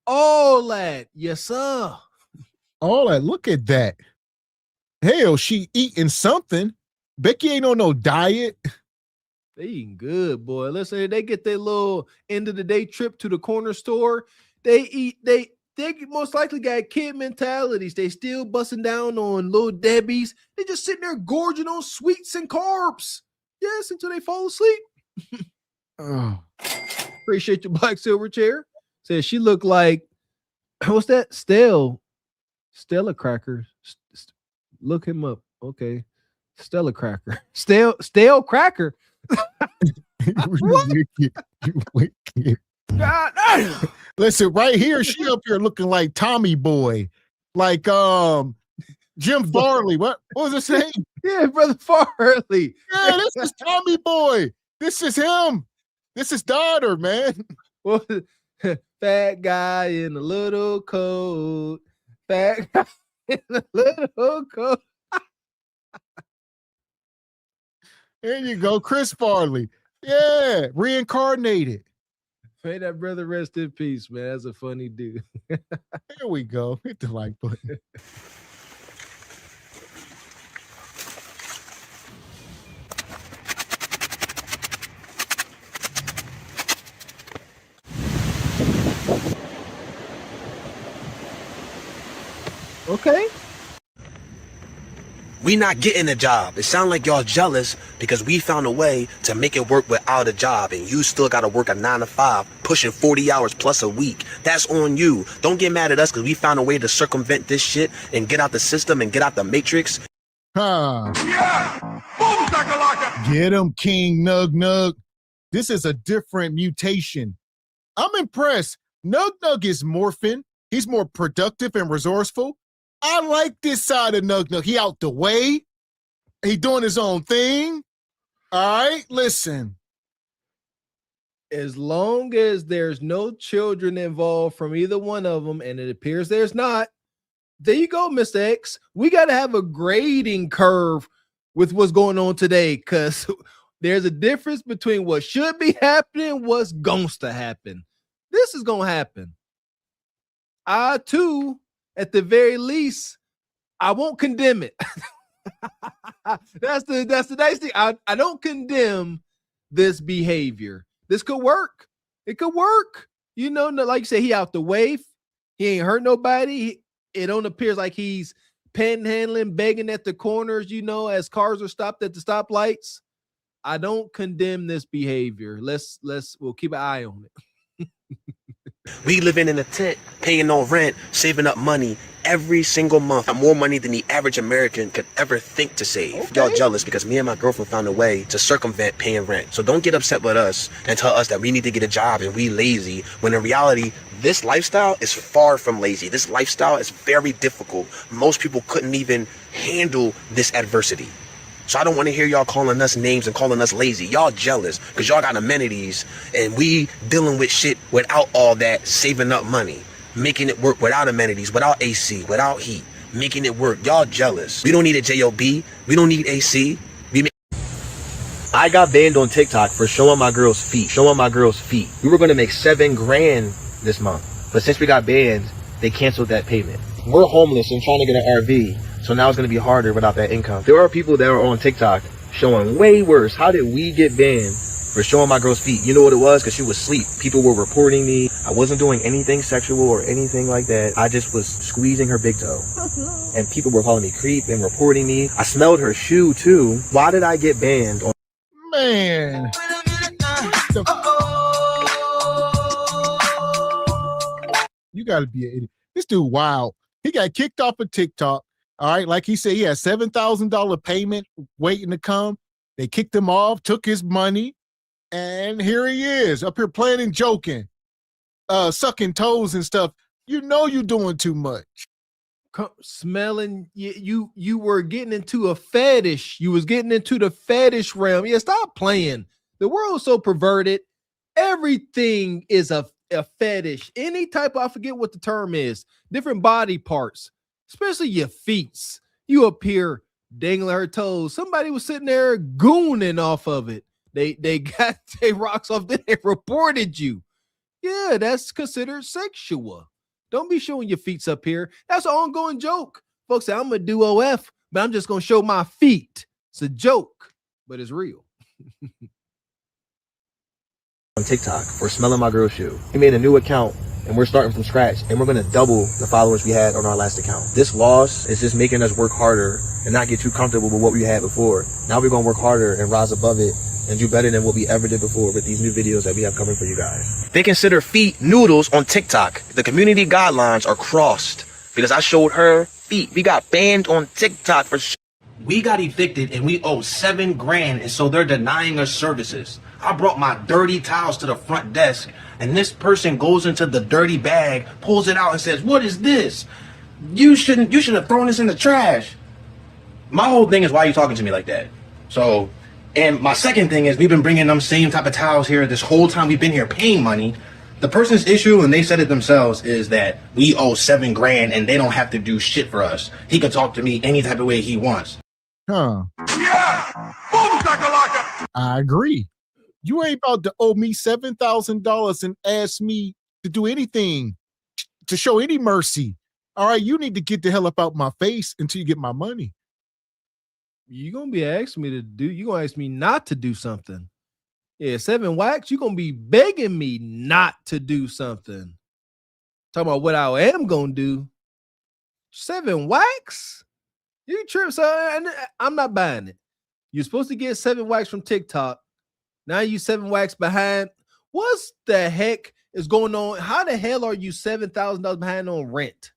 all that. Yes, sir. All that. Look at that. Hell, she eating something. Becky ain't on no diet. They eating good, boy. Listen, they get their little end of the day trip to the corner store. They most likely got kid mentalities. They still busting down on little Debbie's. They just sitting there gorging on sweets and carbs. Yes, until they fall asleep. Oh. Appreciate your black silver chair. Says she looked like, what's that? Stella Cracker. Look him up. Okay. Stella Cracker. Stale Cracker. You wicked. God. Listen, right here, she up here looking like Tommy Boy, like Jim Farley. What was his name? Yeah, Brother Farley. Yeah, this is Tommy Boy. This is him. This is daughter, man. Well, fat guy in a little coat. Fat guy in a little coat. There you go, Chris Farley. Yeah, reincarnated. May that brother rest in peace, man. That's a funny dude. There we go. Hit the like button. Okay. We not getting a job. It sound like y'all jealous because we found a way to make it work without a job, and you still got to work a 9 to 5, pushing 40 hours plus a week. That's on you. Don't get mad at us because we found a way to circumvent this shit and get out the system and get out the matrix. Huh. Get him, King Nug Nug. This is a different mutation. I'm impressed. Nug Nug is morphing. He's more productive and resourceful. I like this side of Nug Nug. He out the way. He doing his own thing. All right, listen. As long as there's no children involved from either one of them, and it appears there's not, there you go, Mr. X. We got to have a grading curve with what's going on today, because there's a difference between what should be happening, what's going to happen. This is going to happen. I, too, at the very least, I won't condemn it. That's the nice thing. I don't condemn this behavior. This could work. It could work. You know, like you say, he out the way. He ain't hurt nobody. It don't appear like he's panhandling, begging at the corners, you know, as cars are stopped at the stoplights. I don't condemn this behavior. We'll keep an eye on it. We living in a tent, paying no rent, saving up money every single month. More money than the average American could ever think to save. Okay. Y'all jealous because me and my girlfriend found a way to circumvent paying rent. So don't get upset with us and tell us that we need to get a job and we lazy, when in reality, this lifestyle is far from lazy. This lifestyle is very difficult. Most people couldn't even handle this adversity. So I don't want to hear y'all calling us names and calling us lazy. Y'all jealous because y'all got amenities and we dealing with shit without all that, saving up money, making it work without amenities, without AC, without heat, making it work. Y'all jealous. We don't need a JOB. We don't need AC. I got banned on TikTok for showing my girl's feet. We were going to make $7 grand this month. But since we got banned, they canceled that payment. We're homeless and trying to get an RV. So now it's going to be harder without that income. There are people that are on TikTok showing way worse. How did we get banned for showing my girl's feet? You know what it was? Because she was asleep. People were reporting me. I wasn't doing anything sexual or anything like that. I just was squeezing her big toe. And people were calling me creep and reporting me. I smelled her shoe too. Why did I get banned? Man. You got to be an idiot. This dude, wild. He got kicked off of TikTok. All right, like he said, he had $7,000 payment waiting to come. They kicked him off, took his money, and here he is up here playing and joking, sucking toes and stuff. You know you're doing too much. Smelling, you were getting into a fetish. You was getting into the fetish realm. Yeah, stop playing. The world's so perverted. Everything is a fetish. Any type of, I forget what the term is, different body parts. Especially your feet. You up here dangling her toes. Somebody was sitting there gooning off of it. They got their rocks off, then they reported you. Yeah, that's considered sexual. Don't be showing your feet up here. That's an ongoing joke. Folks say, I'm going to do OF, but I'm just going to show my feet. It's a joke, but it's real. On TikTok for smelling my girl's shoe. We made a new account and we're starting from scratch and we're going to double the followers we had on our last account. This loss is just making us work harder and not get too comfortable with what we had before. Now we're going to work harder and rise above it and do better than what we ever did before with these new videos that we have coming for you guys. They consider feet noodles on TikTok. The community guidelines are crossed because I showed her feet. We got banned on TikTok for We got evicted and we owe $7 grand, and so they're denying us services. I brought my dirty towels to the front desk and this person goes into the dirty bag, pulls it out and says, "What is this? You should have thrown this in the trash." My whole thing is, why are you talking to me like that? So, and my second thing is, we've been bringing them same type of towels here this whole time we've been here paying money. The person's issue, and they said it themselves, is that we owe $7 grand and they don't have to do shit for us. He can talk to me any type of way he wants. Huh. Yeah! Boom, shakalaka! I agree. You ain't about to owe me $7,000 and ask me to do anything, to show any mercy. All right, you need to get the hell up out my face until you get my money. You're going to be asking me to do, you're going to ask me not to do something. Yeah, 7 wax, you're going to be begging me not to do something. Talking about what I am going to do. 7 wax? You trip, so I'm not buying it. You're supposed to get 7 wax from TikTok. Now you 7 wax behind. What's the heck is going on? How the hell are you $7,000 behind on rent?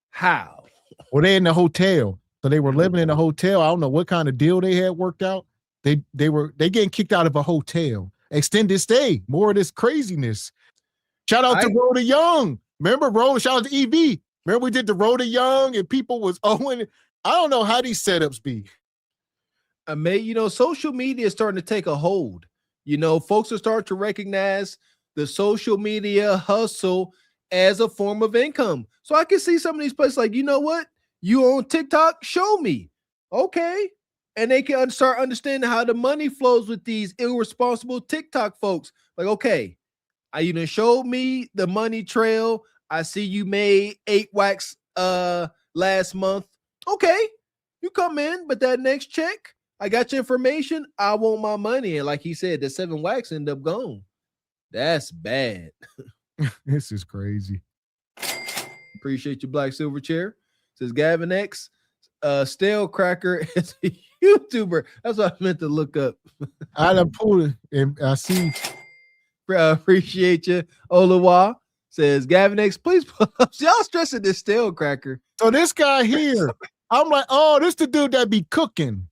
How? Well, they're in the hotel. So they were living in a hotel. I don't know what kind of deal they had worked out. They getting kicked out of a hotel. Extended stay. More of this craziness. Shout out to Rhoda Young. Remember, Rhoda? Shout out to EV. Remember we did the Rhoda Young and people was owing. I don't know how these setups be. I mean, you know, social media is starting to take a hold. You know, folks are starting to recognize the social media hustle as a form of income. So I can see some of these places like, you know what? You on TikTok? Show me. Okay. And they can start understanding how the money flows with these irresponsible TikTok folks. Like, okay, you done showed me the money trail. I see you made 8 wax last month. Okay, you come in, but that next check, I got your information. I want my money. And like he said, the 7 wax end up gone. That's bad. This is crazy. Appreciate you, Black Silver Chair. Says Gavin X, Stale Cracker is a YouTuber. That's what I meant to look up. I done pulled it and I see. Appreciate you. Olawa says Gavin X, please pull up. Y'all stressing this Stale Cracker. So this guy here, I'm like, oh, this the dude that be cooking.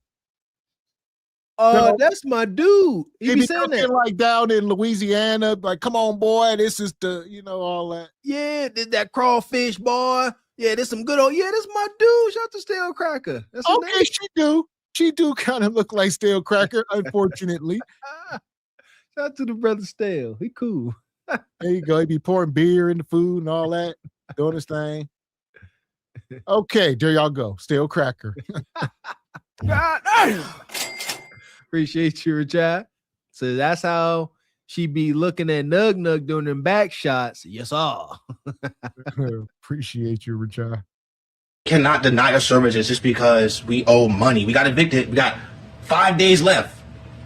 That's my dude. He be saying cooking that. Like down in Louisiana, like, come on, boy, this is the, you know, all that. Yeah, that crawfish, boy. Yeah, this some good old, yeah, this my dude. Shout out to Stale Cracker. That's okay, she do kind of look like Stale Cracker, unfortunately. Shout out to the brother Stale. He cool. There you go. He be pouring beer in the food and all that, doing his thing. Okay, there y'all go. Stale Cracker. Appreciate you, Richard. So that's how she be looking at Nug Nug doing them back shots. Yes, all. Appreciate you, Richard. Cannot deny us services just because we owe money. We got evicted. We got 5 days left.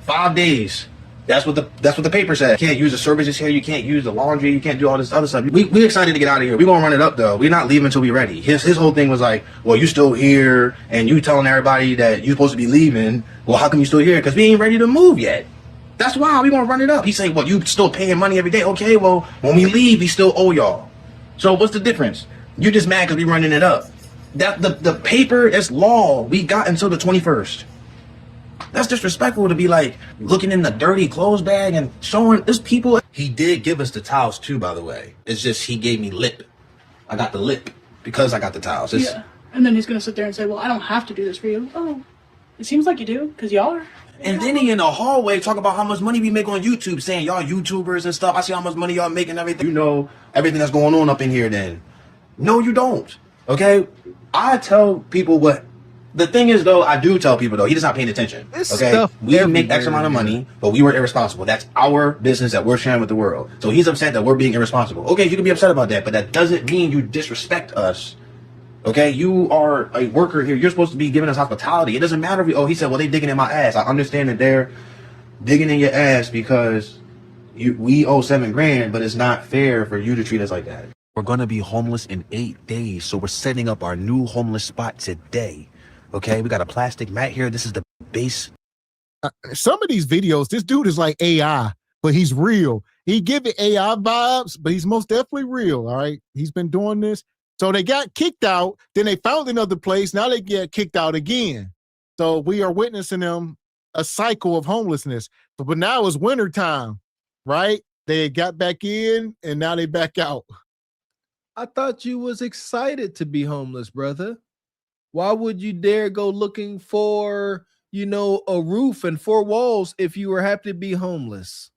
5 days. That's what the paper said. You can't use the services here. You can't use the laundry. You can't do all this other stuff. We excited to get out of here. We're gonna run it up though. We're not leaving until we're ready. His whole thing was like, well, you still here and you telling everybody that you're supposed to be leaving. Well, how come you still here? Because we ain't ready to move yet. That's why we're gonna run it up. He saying, well, you still paying money every day. Okay, well, when we leave, we still owe y'all. So what's the difference? You just mad because we running it up. That the paper is law. We got until the 21st. That's disrespectful to be like looking in the dirty clothes bag and showing this people. He did give us the towels too, by the way. It's just he gave me lip. I got the lip because I got the towels. Yeah. And then he's going to sit there and say, well, I don't have to do this for you. Oh, it seems like you do because y'all are. And then he in the hallway talk about how much money we make on YouTube, saying y'all YouTubers and stuff. I see how much money y'all making, everything. You know everything that's going on up in here then. No, you don't. Okay? I tell people what The thing is, though, I do tell people, though, he's just not paying attention. Okay, we make X amount of money, but we were irresponsible. That's our business that we're sharing with the world. So he's upset that we're being irresponsible. Okay, you can be upset about that, but that doesn't mean you disrespect us. Okay, you are a worker here. You're supposed to be giving us hospitality. It doesn't matter if he said, well, they digging in my ass. I understand that they're digging in your ass because we owe $7,000, but it's not fair for you to treat us like that. We're gonna be homeless in 8 days, so we're setting up our new homeless spot today. Okay, we got a plastic mat here. This is the base. Some of these videos, this dude is like AI, but he's real. He give it AI vibes, but he's most definitely real. All right, he's been doing this. So they got kicked out, then they found another place. Now they get kicked out again. So we are witnessing them a cycle of homelessness. But now it's winter time, right? They got back in and now they back out. I thought you was excited to be homeless, brother. Why would you dare go looking for, a roof and 4 walls if you were happy to be homeless?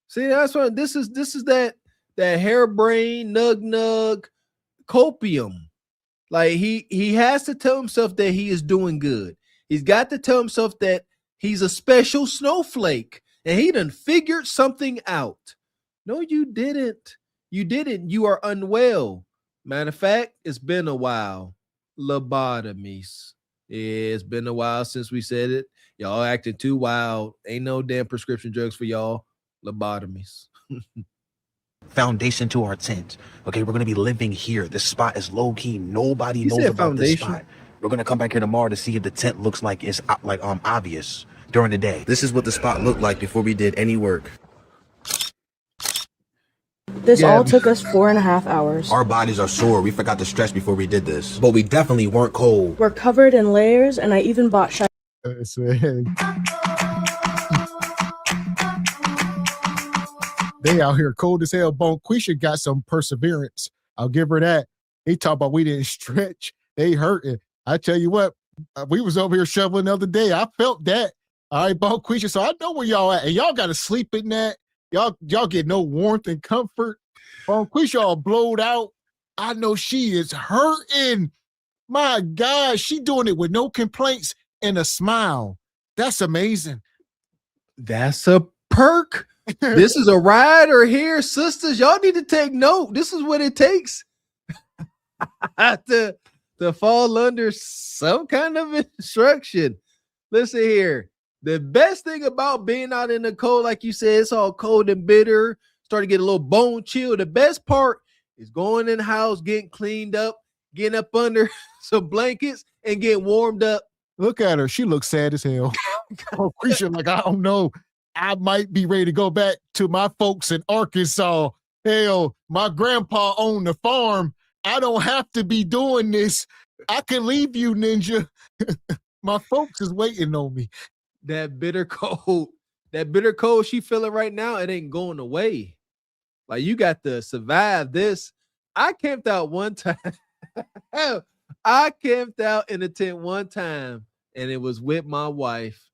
See, that's what this is that harebrained nug copium. Like he has to tell himself that he is doing good. He's got to tell himself that he's a special snowflake and he done figured something out. No, you didn't. You didn't. You are unwell. Matter of fact, it's been a while. Lobotomies. Yeah, it's been a while since we said it. Y'all acting too wild. Ain't no damn prescription drugs for y'all. Lobotomies. Foundation to our tent. Okay, we're gonna be living here. This spot is low key. Nobody knows about foundation. This spot. We're gonna come back here tomorrow to see if the tent looks like it's obvious during the day. This is what the spot looked like before we did any work. This all took us 4.5 hours. Our bodies are sore. We forgot to stretch before we did this, but we definitely weren't cold. We're covered in layers, and I even bought They out here cold as hell. Bonquisha got some perseverance. I'll give her that. They talk about we didn't stretch. They hurting. I tell you what, we was over here shoveling the other day. I felt that. All right, Bonquisha. So I know where y'all at. And y'all got to sleep in that. Y'all get no warmth and comfort. Bonquisha all blowed out. I know she is hurting. My God, she doing it with no complaints and a smile. That's amazing. That's a perk. This is a rider here, sisters. Y'all need to take note. This is what it takes to fall under some kind of instruction. Listen here. The best thing about being out in the cold, like you said, it's all cold and bitter, starting to get a little bone chill. The best part is going in the house, getting cleaned up, getting up under some blankets, and getting warmed up. Look at her. She looks sad as hell. Bonquisha, like, I don't know. I might be ready to go back to my folks in Arkansas. Hell, my grandpa owned the farm. I don't have to be doing this. I can leave you, Ninja. My folks is waiting on me. That bitter cold she feeling right now, it ain't going away. Like, you got to survive this. I camped out one time. I camped out in a tent one time, and it was with my wife.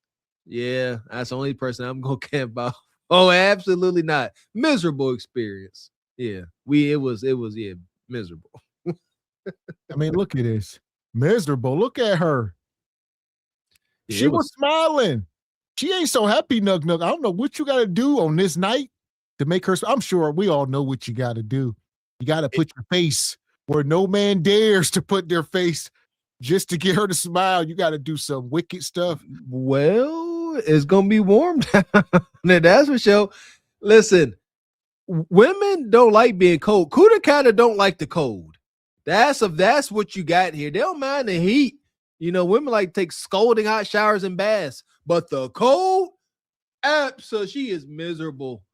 Yeah, that's the only person I'm gonna camp out. Oh, absolutely not. Miserable experience. Yeah, it was miserable. I mean, look at this. Miserable. Look at her. Yeah, she was smiling. She ain't so happy, Nug. I don't know what you got to do on this night to make her. I'm sure we all know what you got to do. You got to put your face where no man dares to put their face just to get her to smile. You got to do some wicked stuff. Well, it's going to be warm down. That's for sure. Listen, women don't like being cold. Kuda kind of don't like the cold. That's what you got here. They don't mind the heat. Women like to take scalding hot showers and baths, but the cold, so she is miserable.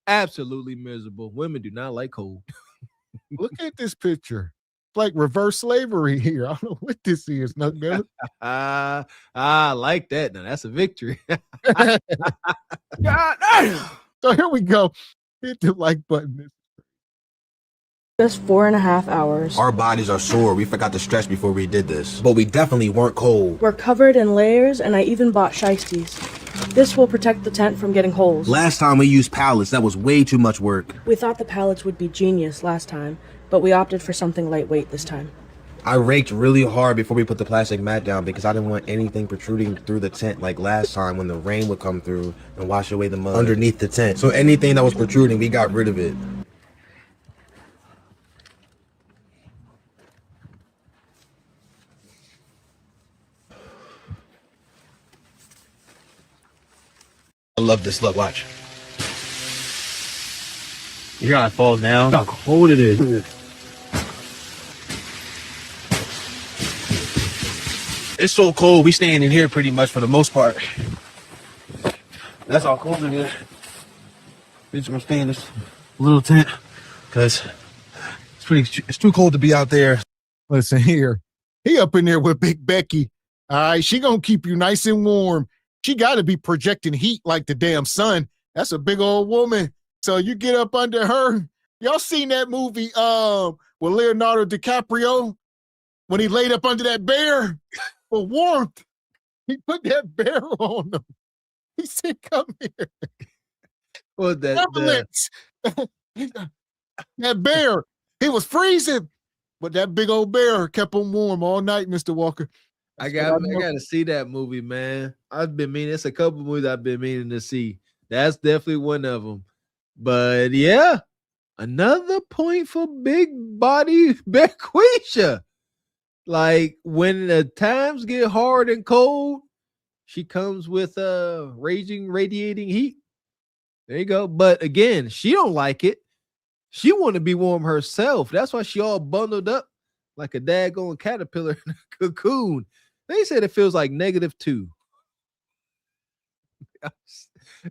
Absolutely miserable. Women do not like cold. Look at this picture. It's like reverse slavery here. I don't know what this is. I like that. Now that's a victory. So here we go. Hit the like button. Just 4.5 hours. Our bodies are sore. We forgot to stretch before we did this, but we definitely weren't cold. We're covered in layers, and I even bought shiesties. This will protect the tent from getting holes. Last time we used pallets. That was way too much work. We thought the pallets would be genius last time, but we opted for something lightweight this time. I raked really hard before we put the plastic mat down because I didn't want anything protruding through the tent like last time when the rain would come through and wash away the mud underneath the tent. So anything that was protruding, we got rid of it. I love this. Look, watch. You hear how it falls down? Look how cold it is. It's so cold, we staying in here pretty much for the most part. That's how cold it is. We're just gonna stay in this little tent because it's too cold to be out there. Listen here. He up in there with Big Becky. All right, she gonna keep you nice and warm. She gotta be projecting heat like the damn sun. That's a big old woman. So you get up under her. Y'all seen that movie with Leonardo DiCaprio when he laid up under that bear for warmth? He put that bear on him. He said, "Come here." Well, that bear, he was freezing, but that big old bear kept him warm all night, Mr. Walker. I gotta see that movie, man. I've been meaning. It's a couple movies I've been meaning to see. That's definitely one of them. But yeah, another point for big body Bequisha. Like when the times get hard and cold, she comes with radiating heat. There you go. But again, she don't like it. She want to be warm herself. That's why she all bundled up like a daggone caterpillar in a cocoon. They said it feels like -2.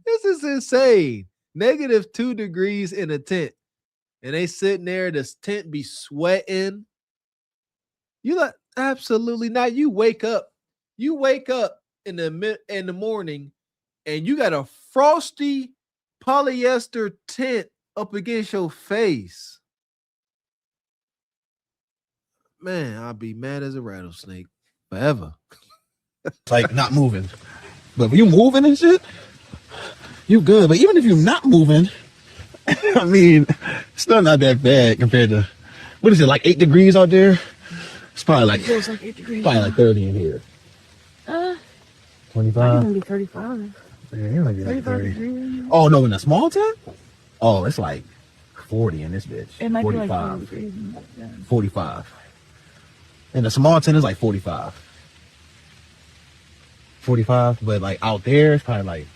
This is insane. -2 degrees in a tent. And they sitting there, this tent be sweating. You like, absolutely not. You wake up in the morning and you got a frosty polyester tent up against your face. Man, I'll be mad as a rattlesnake forever. It's like not moving. But if you moving and shit, you good. But even if you're not moving, I mean, it's still not that bad compared to, what is it, like 8 degrees out there? It's probably like, It feels like 8 degrees. Probably like 30 in here. 25. Might even be 35. Yeah, it might be like 30. Degrees. Oh, no, in a small tent? Oh, it's like 40 in this bitch. It might 45. be like 40 degrees. Yeah. 45. And the small tent is like 45. 45, but like out there, it's probably like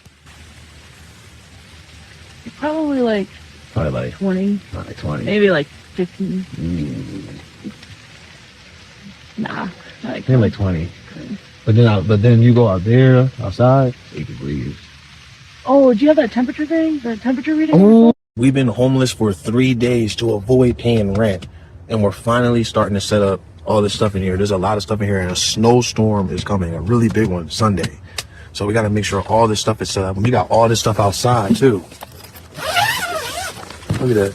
Probably like 20. Like 20. Maybe like 15. Nah. Maybe like 20. But then you go out there, outside, 8 degrees. Oh, do you have that temperature thing? The temperature reading? Oh. We've been homeless for 3 days to avoid paying rent. And we're finally starting to set up all this stuff in here. There's a lot of stuff in here, and a snowstorm is coming, a really big one, Sunday. So we got to make sure all this stuff is set up. And we got all this stuff outside, too. Look at that.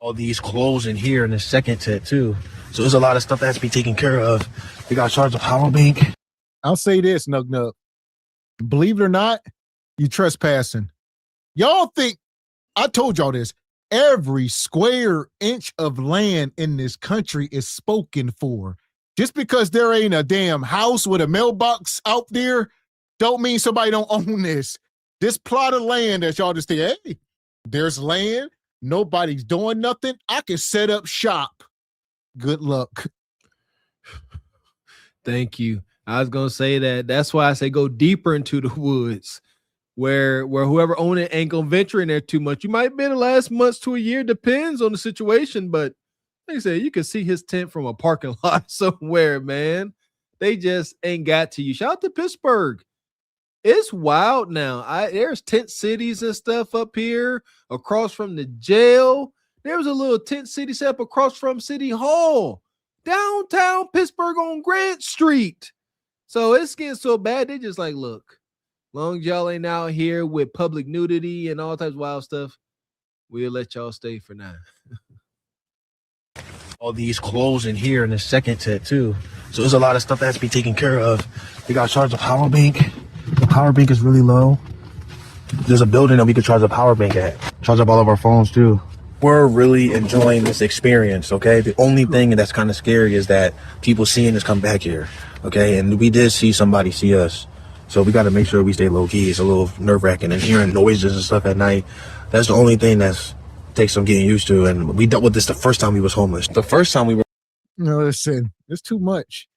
All these clothes in here in the second tent, too. So there's a lot of stuff that has to be taken care of. We got to charge a power bank. I'll say this, Nug Nug. Believe it or not, you trespassing. Y'all think, I told y'all this, every square inch of land in this country is spoken for. Just because there ain't a damn house with a mailbox out there, don't mean somebody don't own this. This plot of land that y'all just think, hey, there's land, nobody's doing nothing, I can set up shop. Good luck. Thank you. I was gonna say that. That's why I say go deeper into the woods, where whoever own it ain't gonna venture in there too much. You might be the last months to a year, depends on the situation. But like I said, you can see his tent from a parking lot somewhere, man. They just ain't got to you. Shout out to Pittsburgh. It's wild now. There's tent cities and stuff up here across from the jail. There was a little tent city set up across from City Hall, downtown Pittsburgh on Grant Street. So it's getting so bad. They just like, look, long as y'all ain't out here with public nudity and all types of wild stuff, we'll let y'all stay for now. All these clothes in here in the second tent, too. So there's a lot of stuff that has to be taken care of. We got to charge a power bank. The power bank is really low. There's a building that we could charge a power bank at. Charge up all of our phones, too. we're really enjoying this experience, okay? The only thing that's kind of scary is that people seeing us come back here, okay? And we did see somebody see us. So we got to make sure we stay low key. It's a little nerve wracking, and hearing noises and stuff at night. That's the only thing that's takes some getting used to. And we dealt with this the first time we was homeless. The first time we were. No, listen, it's too much.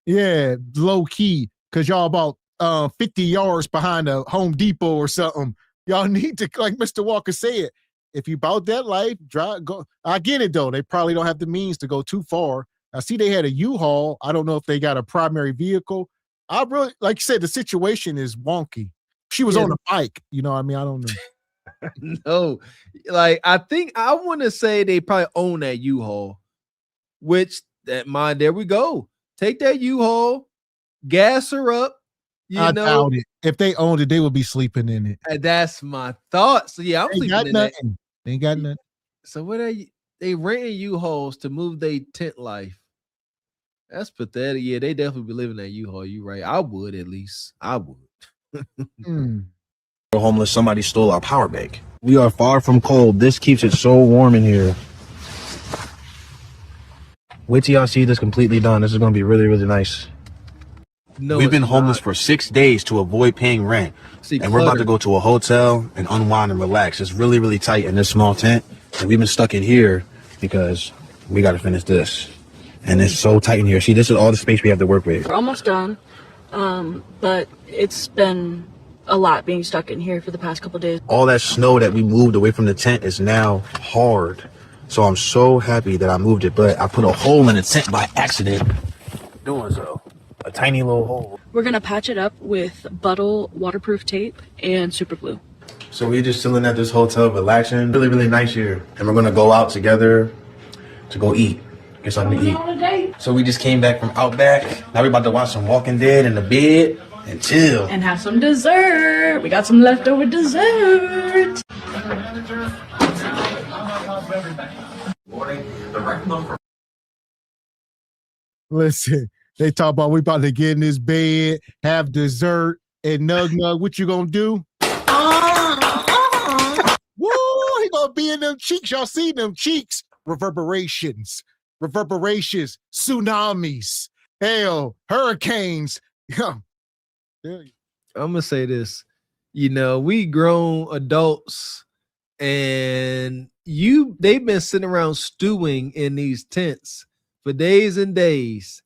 Yeah, low key, because y'all about 50 yards behind a Home Depot or something. Y'all need to, like Mr. Walker said, if you about that life, drive, go. I get it, though. They probably don't have the means to go too far. I see they had a U-Haul. I don't know if they got a primary vehicle. I really, like you said, the situation is wonky. She was on a bike. You know what I mean? I don't know. No, like, I think I want to say they probably own that U-Haul, which, there we go. Take that U-Haul, gas her up. I doubt it. If they owned it, they would be sleeping in it. That's my thought. So yeah, I'm sleeping in that. They ain't got nothing. So what are you? They renting U-Hauls to move their tent life. That's pathetic. Yeah, they definitely be living that U-Haul. You right. I would, at least. I would. We're homeless. Somebody stole our power bank. We are far from cold. This keeps it so warm in here. Wait till y'all see this completely done. This is going to be really, really nice. No, we've been homeless for 6 days to avoid paying rent. And we're about to go to a hotel and unwind and relax. It's really, really tight in this small tent. And we've been stuck in here because we got to finish this. And it's so tight in here. See, this is all the space we have to work with. We're almost done, but it's been a lot being stuck in here for the past couple of days. All that snow that we moved away from the tent is now hard. So I'm so happy that I moved it, but I put a hole in the tent by accident doing so. A tiny little hole. We're gonna patch it up with Buttle waterproof tape and super glue. So we're just chilling at this hotel, relaxing. Really, really nice here. And we're gonna go out together to go eat. Get something to eat. So we just came back from Outback. Now we're about to watch some Walking Dead in the bed and chill. And have some dessert. We got some leftover dessert. Listen, they talk about we about to get in this bed, have dessert, and nug. What you gonna do? Woo! He gonna be in them cheeks. Y'all see them cheeks? Reverberations, tsunamis, hell, hurricanes. I'm gonna say this. You know, we grown adults, and they've been sitting around stewing in these tents for days and days.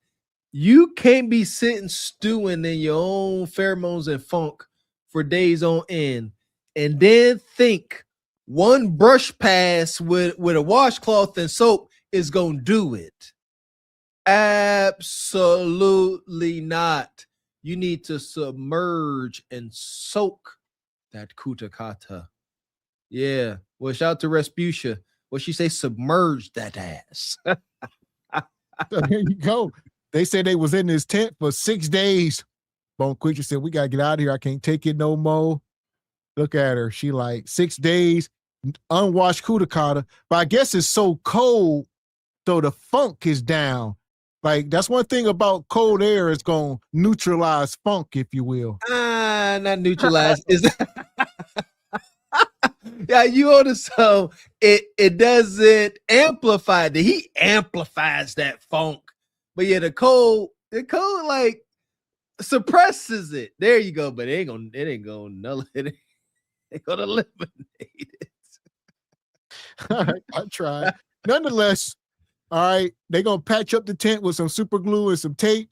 You can't be sitting stewing in your own pheromones and funk for days on end, and then think one brush pass with a washcloth and soap is gonna do it. Absolutely not. You need to submerge and soak that kutakata. Yeah. Well, shout out to Respucia. What she say? Submerge that ass. There you go. They said they was in this tent for 6 days. Bone Creature said, we got to get out of here. I can't take it no more. Look at her. She like 6 days, unwashed kutakata. But I guess it's so cold, so the funk is down. Like, that's one thing about cold air. It's going to neutralize funk, if you will. Not neutralize. Is yeah, you on the so it doesn't amplify. The heat amplifies that funk. But yeah, the cold like suppresses it. There you go. But it ain't gonna eliminate it. All right, I tried. Nonetheless, all right, they're gonna patch up the tent with some super glue and some tape.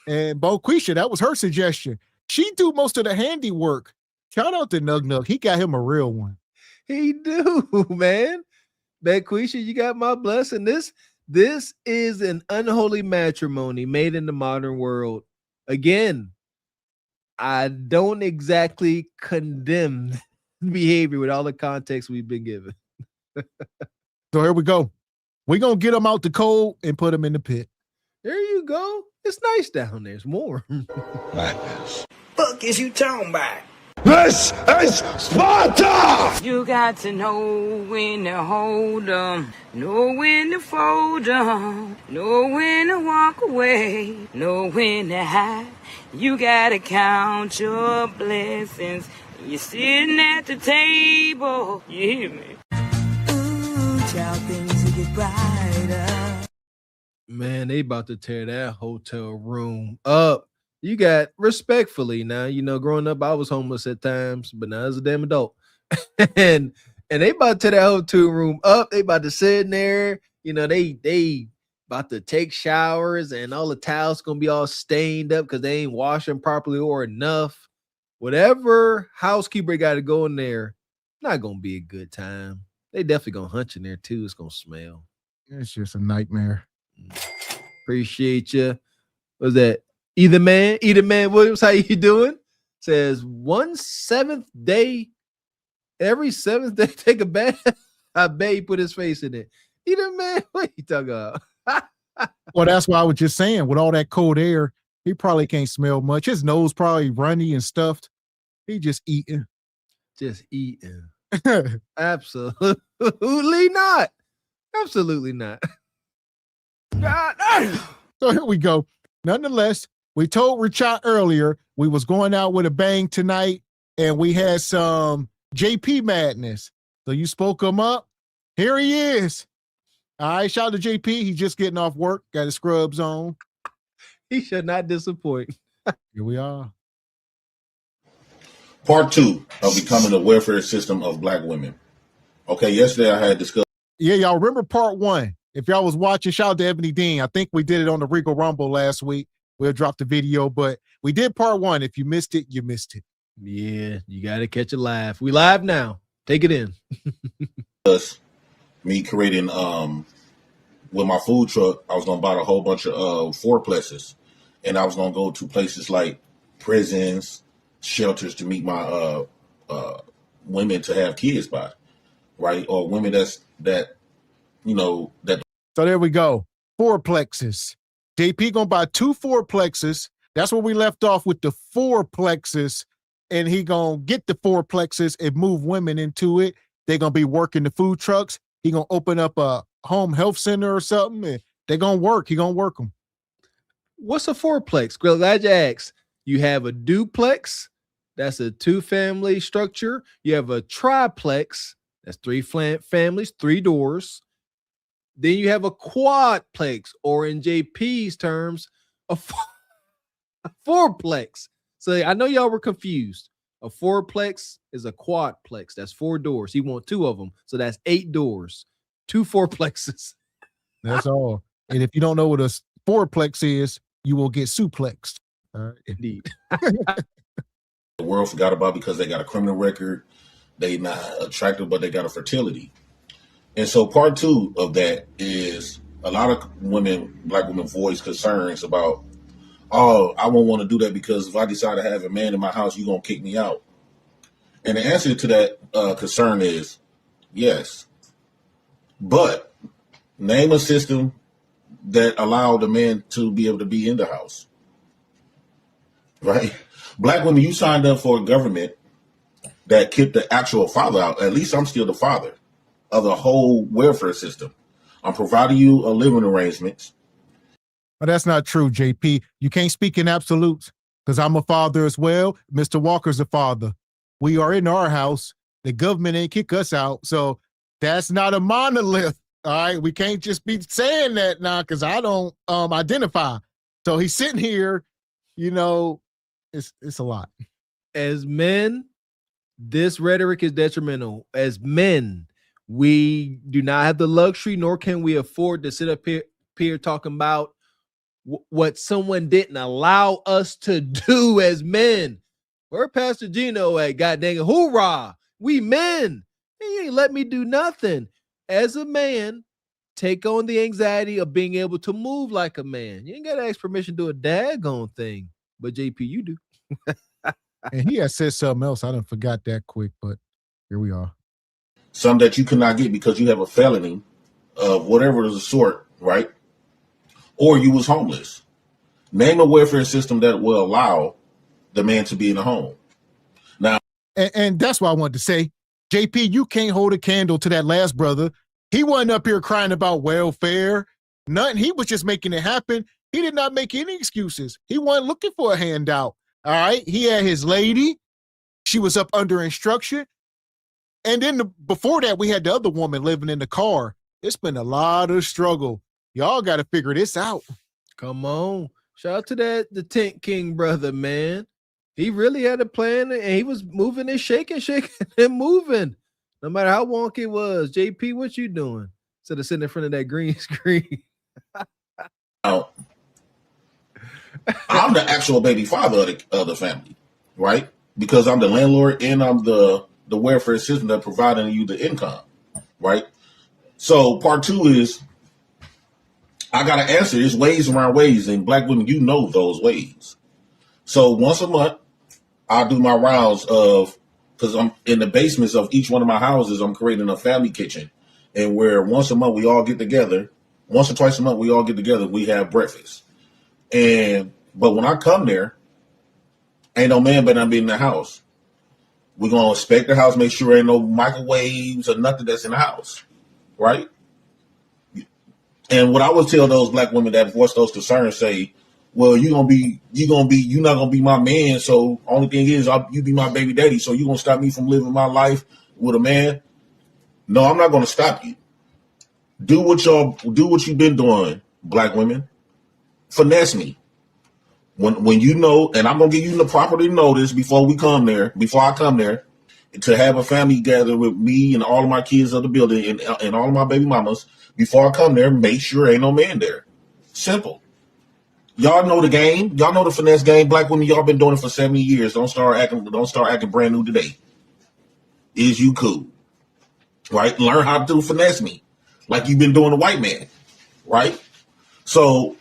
And Boquisha, that was her suggestion. She do most of the handiwork. Shout out to Nug. He got him a real one. He do, man. Boquisha, you got my blessing. This is an unholy matrimony made in the modern world. Again, I don't exactly condemn behavior with all the context we've been given. So here we go. We're going to get them out the cold and put them in the pit. There you go. It's nice down there. It's warm. Fuck is you talking about? This is Sparta! You got to know when to hold 'em, know when to fold 'em, know when to walk away, know when to hide. You gotta count your blessings. You're sitting at the table. You hear me? Ooh. watch out, things will get brighter. Man, they about to tear that hotel room up. You got respectfully now, you know, growing up, I was homeless at times, but now as a damn adult. and they about to tear that hotel room up. They about to sit in there, you know, they about to take showers and all the towels gonna be all stained up because they ain't washing properly or enough. Whatever housekeeper got to go in there, not gonna be a good time. They definitely gonna hunt in there too. It's gonna smell. It's just a nightmare. Appreciate you. What's that? Either man Williams, how you doing? Says 1/7 day, every 7th day, take a bath. I bet he put his face in it. Either man, what you talking about? Well, that's why I was just saying, with all that cold air, he probably can't smell much. His nose probably runny and stuffed. He just eating. Just eating. Absolutely not. Absolutely not. So here we go. Nonetheless, we told Richard earlier we was going out with a bang tonight, and we had some JP madness. So you spoke him up. Here he is. All right, shout out to JP. He's just getting off work, got his scrubs on. He should not disappoint. Here we are. Part 2 of becoming the welfare system of black women. Okay, yesterday I had discussed. Yeah, y'all remember part 1. If y'all was watching, shout out to Ebony Dean. I think we did it on the Regal Rumble last week. We'll drop the video, but we did part 1. If you missed it, you missed it. Yeah, you got to catch it live. We live now. Take it in. Me creating with my food truck, I was gonna buy a whole bunch of fourplexes, and I was gonna go to places like prisons, shelters to meet my women to have kids by, right? Or women that you know that. So there we go. Fourplexes. JP gonna buy 2 fourplexes. That's where we left off with the fourplexes, and he gonna get the fourplexes and move women into it. They're gonna be working the food trucks. He gonna open up a home health center or something, and they're gonna work. He gonna work them. What's a fourplex? Glad you asked. You have a duplex. That's a 2-family structure. You have a triplex. That's 3 families, 3 doors. Then you have a quadplex, or in JP's terms, a fourplex. So I know y'all were confused. A fourplex is a quadplex. That's 4 doors. He wants 2 of them. So that's 8 doors. 2 fourplexes. That's all. And if you don't know what a fourplex is, you will get suplexed. Indeed. The world forgot about because they got a criminal record. They not attractive, but they got a fertility. And so part 2 of that is a lot of women, black women, voice concerns about, oh, I won't want to do that because if I decide to have a man in my house, you're going to kick me out. And the answer to that concern is yes. But name a system that allowed the man to be able to be in the house. Right? Black women, you signed up for a government that kicked the actual father out. At least I'm still the father of the whole welfare system. I'm providing you a living arrangements. But that's not true, JP. You can't speak in absolutes because I'm a father as well. Mr. Walker's a father. We are in our house. The government ain't kick us out. So that's not a monolith. All right. We can't just be saying that now because I don't identify. So he's sitting here, you know, it's a lot. As men, this rhetoric is detrimental. As men, we do not have the luxury, nor can we afford to sit up here talking about what someone didn't allow us to do as men. Where Pastor Gino at? God dang it. Hoorah. We men. He ain't let me do nothing. As a man, take on the anxiety of being able to move like a man. You ain't got to ask permission to do a daggone thing. But JP, you do. And he has said something else. I done forgot that quick, but here we are. Some that you cannot get because you have a felony of whatever the sort, right? Or you was homeless. Name a welfare system that will allow the man to be in a home. Now, and that's what I wanted to say. JP, you can't hold a candle to that last brother. He wasn't up here crying about welfare. Nothing. He was just making it happen. He did not make any excuses. He wasn't looking for a handout. All right. He had his lady. She was up under instruction. And then before that, we had the other woman living in the car. It's been a lot of struggle. Y'all got to figure this out. Come on. Shout out to the Tent King brother, man. He really had a plan and he was moving and shaking and moving. No matter how wonky it was. JP, what you doing? Instead of sitting in front of that green screen. I'm the actual baby father of the family, right? Because I'm the landlord and I'm the welfare system that providing you the income, right? So part two is I got to answer. There's ways around ways, and black women, you know those ways. So once a month, I'll do my rounds of, because I'm in the basements of each one of my houses, I'm creating a family kitchen. And where once a month we all get together, once or twice a month we all get together, we have breakfast. But when I come there, ain't no man better not be in the house. We're going to inspect the house, make sure ain't no microwaves or nothing that's in the house, right? And what I would tell those black women that voice those concerns, say, well, you're not gonna be my man. So only thing is, you be my baby daddy. So you gonna stop me from living my life with a man? No, I'm not gonna stop you. Do what you've been doing, black women. Finesse me. When you know, and I'm gonna give you the property notice before I come there, to have a family gather with me and all of my kids of the building and all of my baby mamas. Before I come there, make sure ain't no man there. Simple. Y'all know the game. Y'all know the finesse game. Black women, y'all been doing it for 70 years. Don't start acting brand new today. Is you cool? Right? Learn how to finesse me. Like you've been doing the white man. Right? So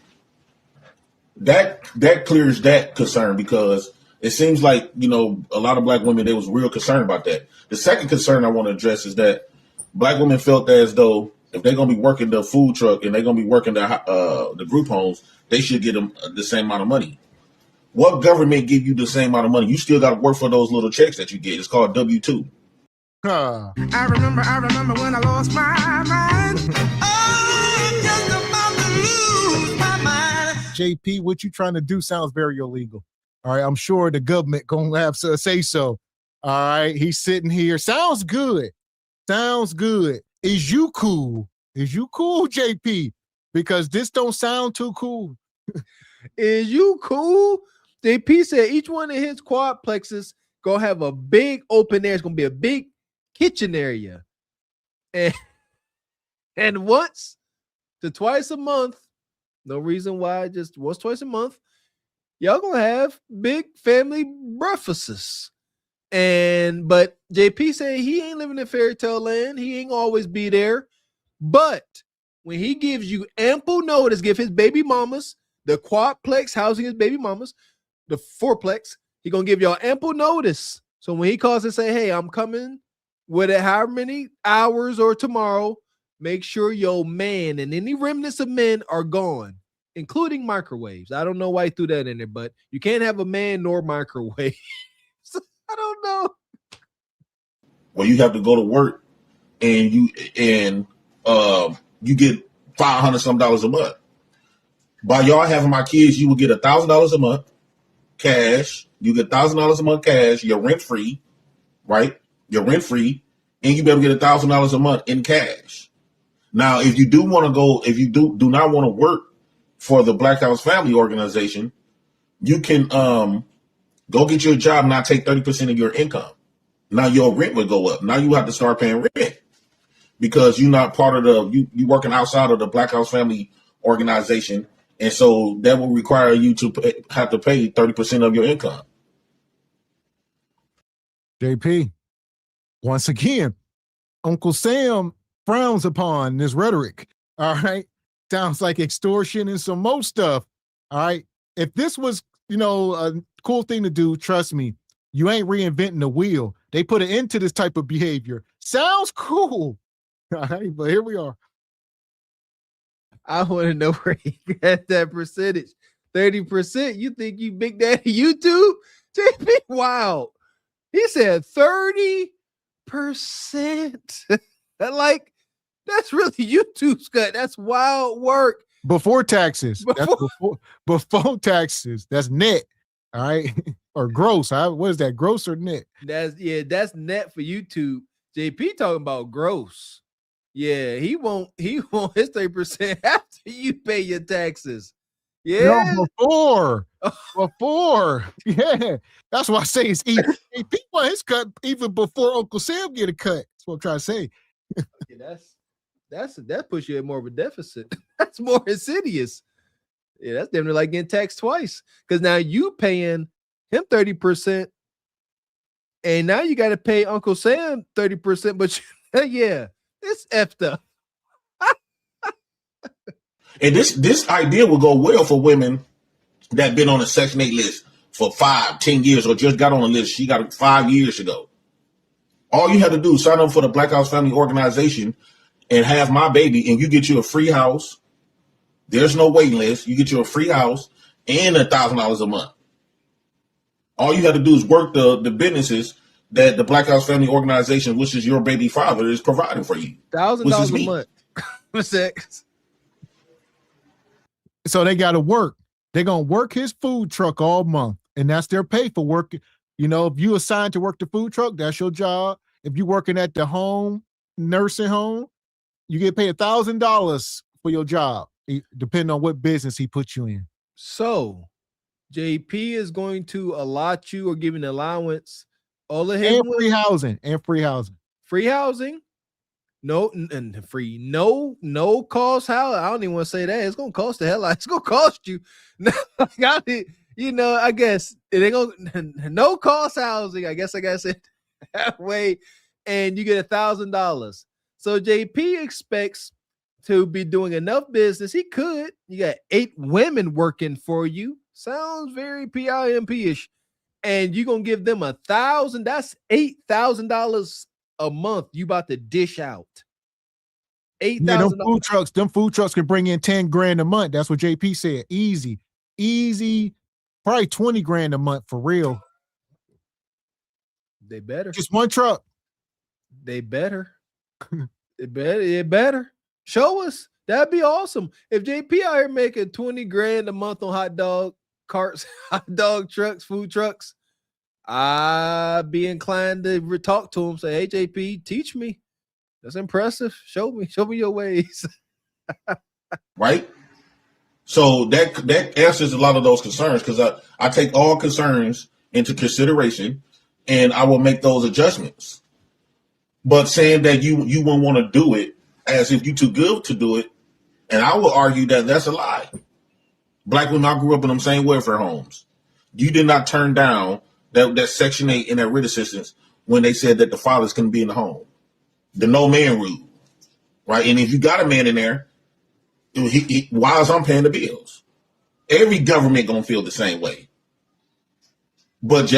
that clears that concern, because it seems like, a lot of black women, they was real concerned about that. The second concern I want to address is that black women felt as though if they're going to be working the food truck and they're going to be working the group homes, they should get them the same amount of money. What government give you the same amount of money? You still got to work for those little checks that you get. It's called W-2. I remember when I lost my mind. Oh, just about to lose my mind. JP, what you trying to do sounds very illegal. All right, I'm sure the government gonna have to say so. All right, he's sitting here. Sounds good. Is you cool? JP? Because this don't sound too cool. Is you cool? JP said each one of his quadplexes gonna have a big open air. It's gonna be a big kitchen area, and once to twice a month. No reason why, just once, twice a month, y'all gonna have big family breakfasts. But JP said he ain't living in fairy tale land. He ain't always be there. But when he gives you ample notice, give his baby mamas, the quadplex housing his baby mamas, the fourplex, he gonna give y'all ample notice. So when he calls and say, hey, I'm coming with it however many hours or tomorrow, make sure your man and any remnants of men are gone, including microwaves. I don't know why he threw that in there, but you can't have a man nor microwave. I don't know. Well, you have to go to work and you get $500 some a month. By y'all having my kids, you will get $1,000 a month cash. You get $1,000 a month cash. You're rent free, right? You're rent free, and you better get $1,000 a month in cash. Now, if you do want to go, if you do not want to work for the Black House Family Organization, you can go get you a job and not take 30% of your income. Now your rent would go up. Now you have to start paying rent because you're not part of you working outside of the Black House Family Organization, and so that will require you to have to pay 30% of your income. JP, once again, Uncle Sam frowns upon this rhetoric. All right, sounds like extortion and some more stuff. All right, if this was a cool thing to do, trust me, you ain't reinventing the wheel. They put an end to this type of behavior. Sounds cool. All right, but here we are. I want to know where he got that percentage. 30%? You think you big daddy YouTube? JP, wow. He said 30%. That's really YouTube's cut. That's wild work. Before taxes. Before taxes. That's net. All right. Or gross. What is that? Gross or net? That's net for YouTube. JP talking about gross. Yeah, he won't his 30% after you pay your taxes. No, Yeah. before. Yeah. That's why I say it's even. He want his cut even before Uncle Sam get a cut. That's what I'm trying to say. Yeah, that puts you at more of a deficit. That's more insidious. Yeah, that's definitely like getting taxed twice. Because now you paying him 30%, and now you got to pay Uncle Sam 30%. But yeah, it's effed up. And this idea will go well for women that been on a Section 8 list for 5-10 years, or just got on a list. She got it 5 years ago. All you have to do is sign up for the Black House Family Organization and have my baby, and you get you a free house. There's no waiting list. You get you a free house and $1,000 a month. All you have to do is work the businesses that the Black House Family Organization, which is your baby father, is providing for you. $1,000 a month. What's that? So they got to work. They're going to work his food truck all month, and that's their pay for work. You know, if you assigned to work the food truck, that's your job. If you're working at the nursing home, you get paid $1,000 for your job, depending on what business he puts you in. So JP is going to allot you or give an allowance. All of his free housing. Free housing. No, and free. No cost. How I don't even want to say that. It's gonna cost the hell out. It's gonna cost you. You know, I guess it ain't gonna no cost housing. I guess I gotta say that way. And you get $1,000. So JP expects to be doing enough business. He could. You got 8 women working for you. Sounds very PIMP-ish. And you're gonna give them $1,000. That's $8,000 a month. You about to dish out $8,000. Yeah, them food trucks can bring in 10 grand a month. That's what JP said. Easy, probably 20 grand a month for real. They better. Just one truck. They better. It better. Show us. That'd be awesome. If JP out here making 20 grand a month on hot dog carts, hot dog trucks, food trucks, I'd be inclined to talk to him. Say, hey, JP, teach me. That's impressive. Show me your ways. Right? So that answers a lot of those concerns, because I take all concerns into consideration and I will make those adjustments. But saying that you wouldn't want to do it as if you're too good to do it, and I will argue that that's a lie. Black women, I grew up in them same welfare homes. You did not turn down that Section 8 and that writ assistance when they said that the fathers couldn't be in the home. The no man rule, right? And if you got a man in there, why is I'm paying the bills? Every government gonna feel the same way. But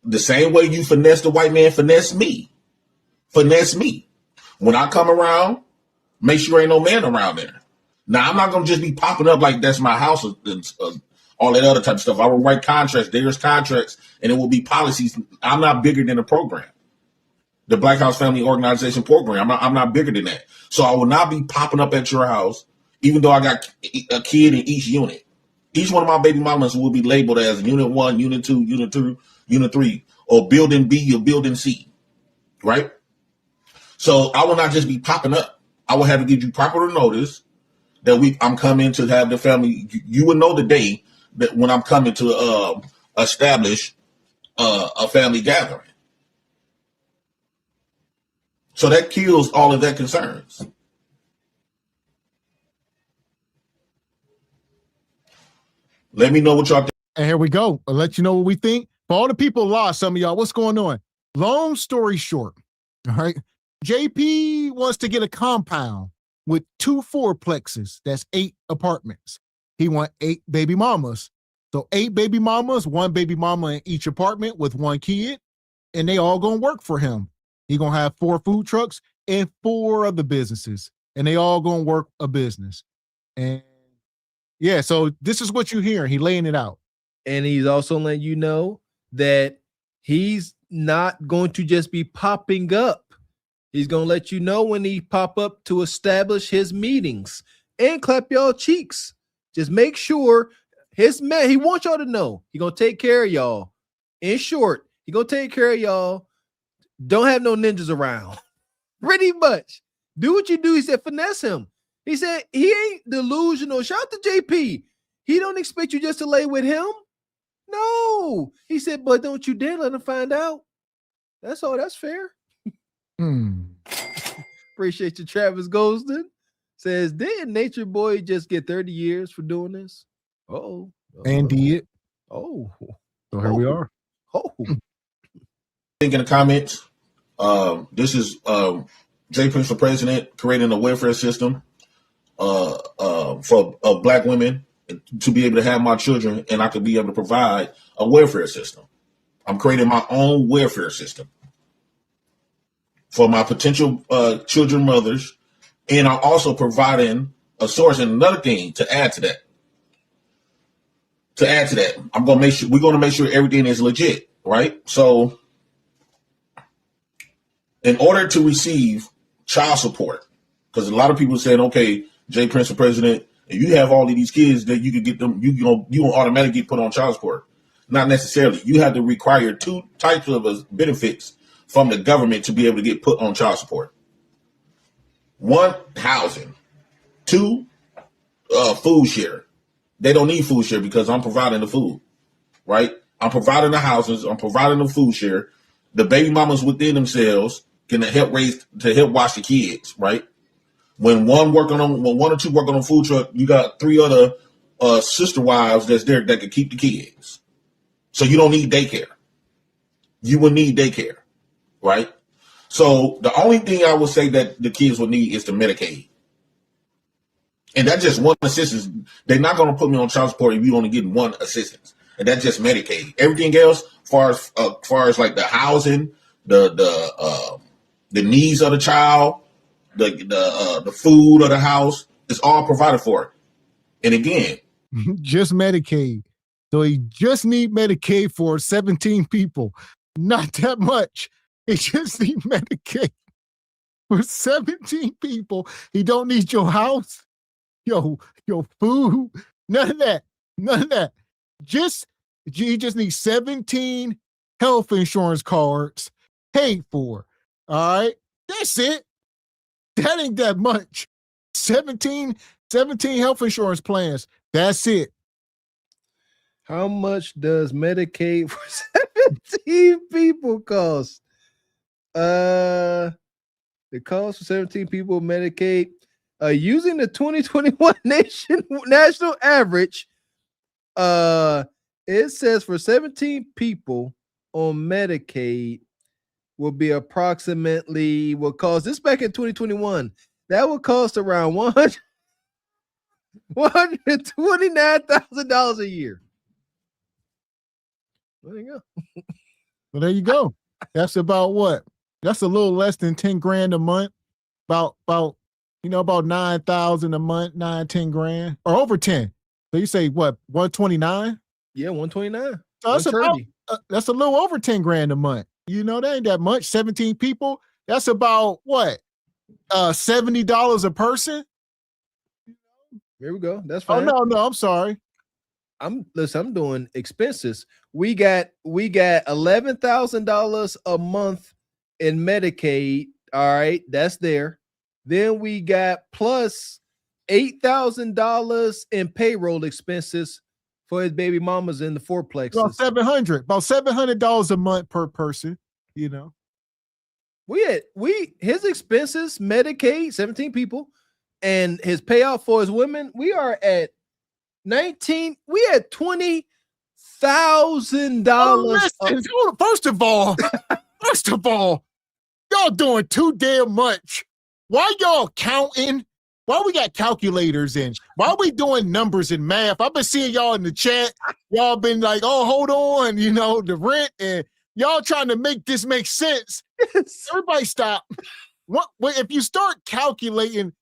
the same way you finesse the white man, finesse me. When I come around, make sure ain't no man around there. Now, I'm not going to just be popping up like that's my house and all that other type of stuff. I will write contracts. There's contracts, and it will be policies. I'm not bigger than the program. The Black House Family Organization program. I'm not bigger than that. So I will not be popping up at your house, even though I got a kid in each unit. Each one of my baby mamas will be labeled as Unit 1, Unit 2, Unit 2, Unit 3, or Building B or Building C, right? So I will not just be popping up. I will have to give you proper notice that I'm coming to have the family. You will know the day that when I'm coming to establish a family gathering. So that kills all of that concerns. Let me know what y'all think. And here we go. I'll let you know what we think. For all the people lost, some of y'all, what's going on? Long story short, all right, JP wants to get a compound with 2 fourplexes. That's 8 apartments. He wants 8 baby mamas. So 8 baby mamas, 1 baby mama in each apartment with 1 kid, and they all gonna work for him. He gonna have 4 food trucks and 4 other businesses, and they all gonna work a business. And yeah, so this is what you hear. He laying it out. And he's also letting you know that he's not going to just be popping up. He's going to let you know when he pop up to establish his meetings and clap y'all cheeks. Just make sure his man, he wants y'all to know he going to take care of y'all. In short, he going to take care of y'all. Don't have no ninjas around. Pretty much. Do what you do. He said, finesse him. He said, he ain't delusional. Shout out to JP. He don't expect you just to lay with him. No. He said, but don't you dare let him find out. That's all. That's fair. Appreciate you, Travis Goldston. Says, didn't Nature Boy just get 30 years for doing this? Uh-oh. And did. Oh. So here we are. Oh. Think in the comments. This is Jay Prince for president, creating a welfare system for black women to be able to have my children, and I could be able to provide a welfare system. I'm creating my own welfare system for my potential children mothers, and I'm also providing a source. And another thing to add to that, I'm gonna make sure we're gonna make sure everything is legit, right? So, in order to receive child support, because a lot of people said, okay, Jay Prince for president, if you have all of these kids, that you could get them, you will automatically get put on child support. Not necessarily. You have to require two types of benefits from the government to be able to get put on child support. One, housing. Two, food share. They don't need food share because I'm providing the food, right? I'm providing the houses. I'm providing the food share. The baby mamas within themselves can help watch the kids, right? When one or two work on a food truck, you got three other sister wives that's there that can keep the kids. So you don't need daycare. You will need daycare, right? So the only thing I would say that the kids will need is the Medicaid. And that's just one assistance. They're not going to put me on child support if you only get one assistance. And that's just Medicaid. Everything else, far as like the housing, the needs of the child, the food of the house, is all provided for. And again, just Medicaid. So he just need Medicaid for 17 people. Not that much. He just need Medicaid for 17 people. He don't need your house, your food, none of that. None of that. He just needs 17 health insurance cards paid for. All right. That's it. That ain't that much. 17 health insurance plans. That's it. How much does Medicaid for 17 people cost? The cost for 17 people Medicaid, using the 2021 national average, it says for 17 people on Medicaid will be approximately, will cost, this back in 2021, that would cost around $129,000 a year. There you go. Well, there you go. That's about what? That's a little less than 10 grand a month. About 9,000 a month, 10 grand, or over 10. So you say what, 129? Yeah, 129. So that's a little over 10 grand a month. That ain't that much. 17 people. That's about what? $70 a person. Here we go. That's fine. Oh no, I'm sorry. I'm doing expenses. We got $11,000 a month in Medicaid. All right, that's there. Then we got plus $8,000 in payroll expenses for his baby mamas in the fourplexes. About $700 a month per person. His expenses, Medicaid, 17 people, and his payout for his women. We are at 19. We had $20,000. First of all, y'all doing too damn much. Why y'all counting? Why we got calculators in? Why we doing numbers and math? I've been seeing y'all in the chat. Y'all been like, oh, hold on, the rent, and y'all trying to make this make sense. Everybody stop. If you start calculating,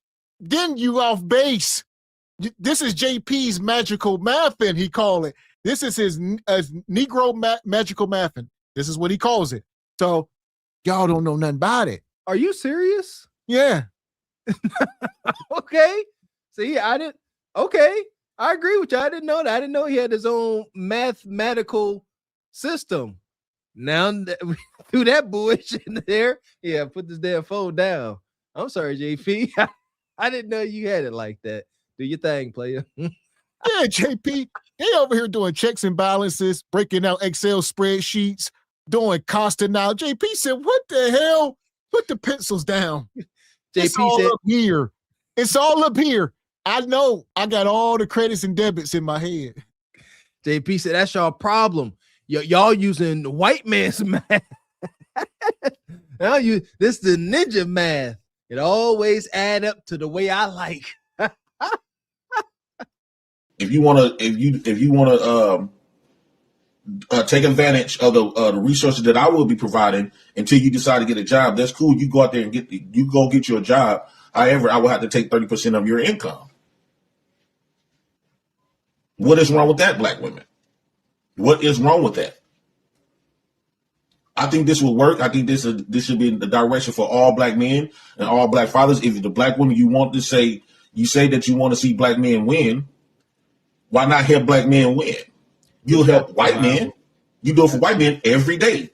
then you off base. This is JP's magical mathing, he call it. This is his Negro magical mathing. This is what he calls it. So y'all don't know nothing about it. Are you serious? Yeah. Okay. See, I agree with you. I didn't know that. I didn't know he had his own mathematical system. Now that we threw that bullshit in there, yeah, put this damn phone down. I'm sorry, JP. I didn't know you had it like that. Do your thing, player. Yeah, JP. They over here doing checks and balances, breaking out Excel spreadsheets, doing constant now. JP said, what the hell? Put the pencils down. It's all said, up here. It's all up here. I know. I got all the credits and debits in my head. JP said, that's y'all problem. Y'all using white man's math. Now this the ninja math. It always add up to the way I like. If you want to take advantage of the resources that I will be providing until you decide to get a job, that's cool. You go out there and get you a job. However, I will have to take 30% of your income. What is wrong with that, black women? What is wrong with that? I think this will work. I think this should be the direction for all black men and all black fathers. If the black woman you say that you want to see black men win, why not help black men win? You'll help white men. You do it for white men every day.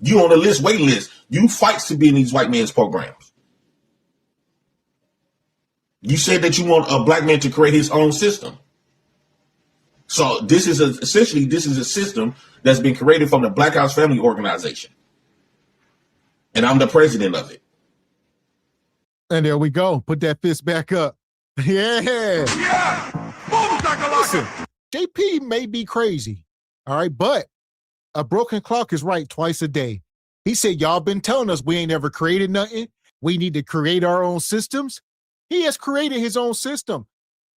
You on the wait list. You fight to be in these white men's programs. You said that you want a black man to create his own system. So this is a system that's been created from the Black House Family Organization. And I'm the president of it. And there we go. Put that fist back up. Yeah. Listen, JP may be crazy. All right. But a broken clock is right twice a day. He said, y'all been telling us we ain't ever created nothing. We need to create our own systems. He has created his own system.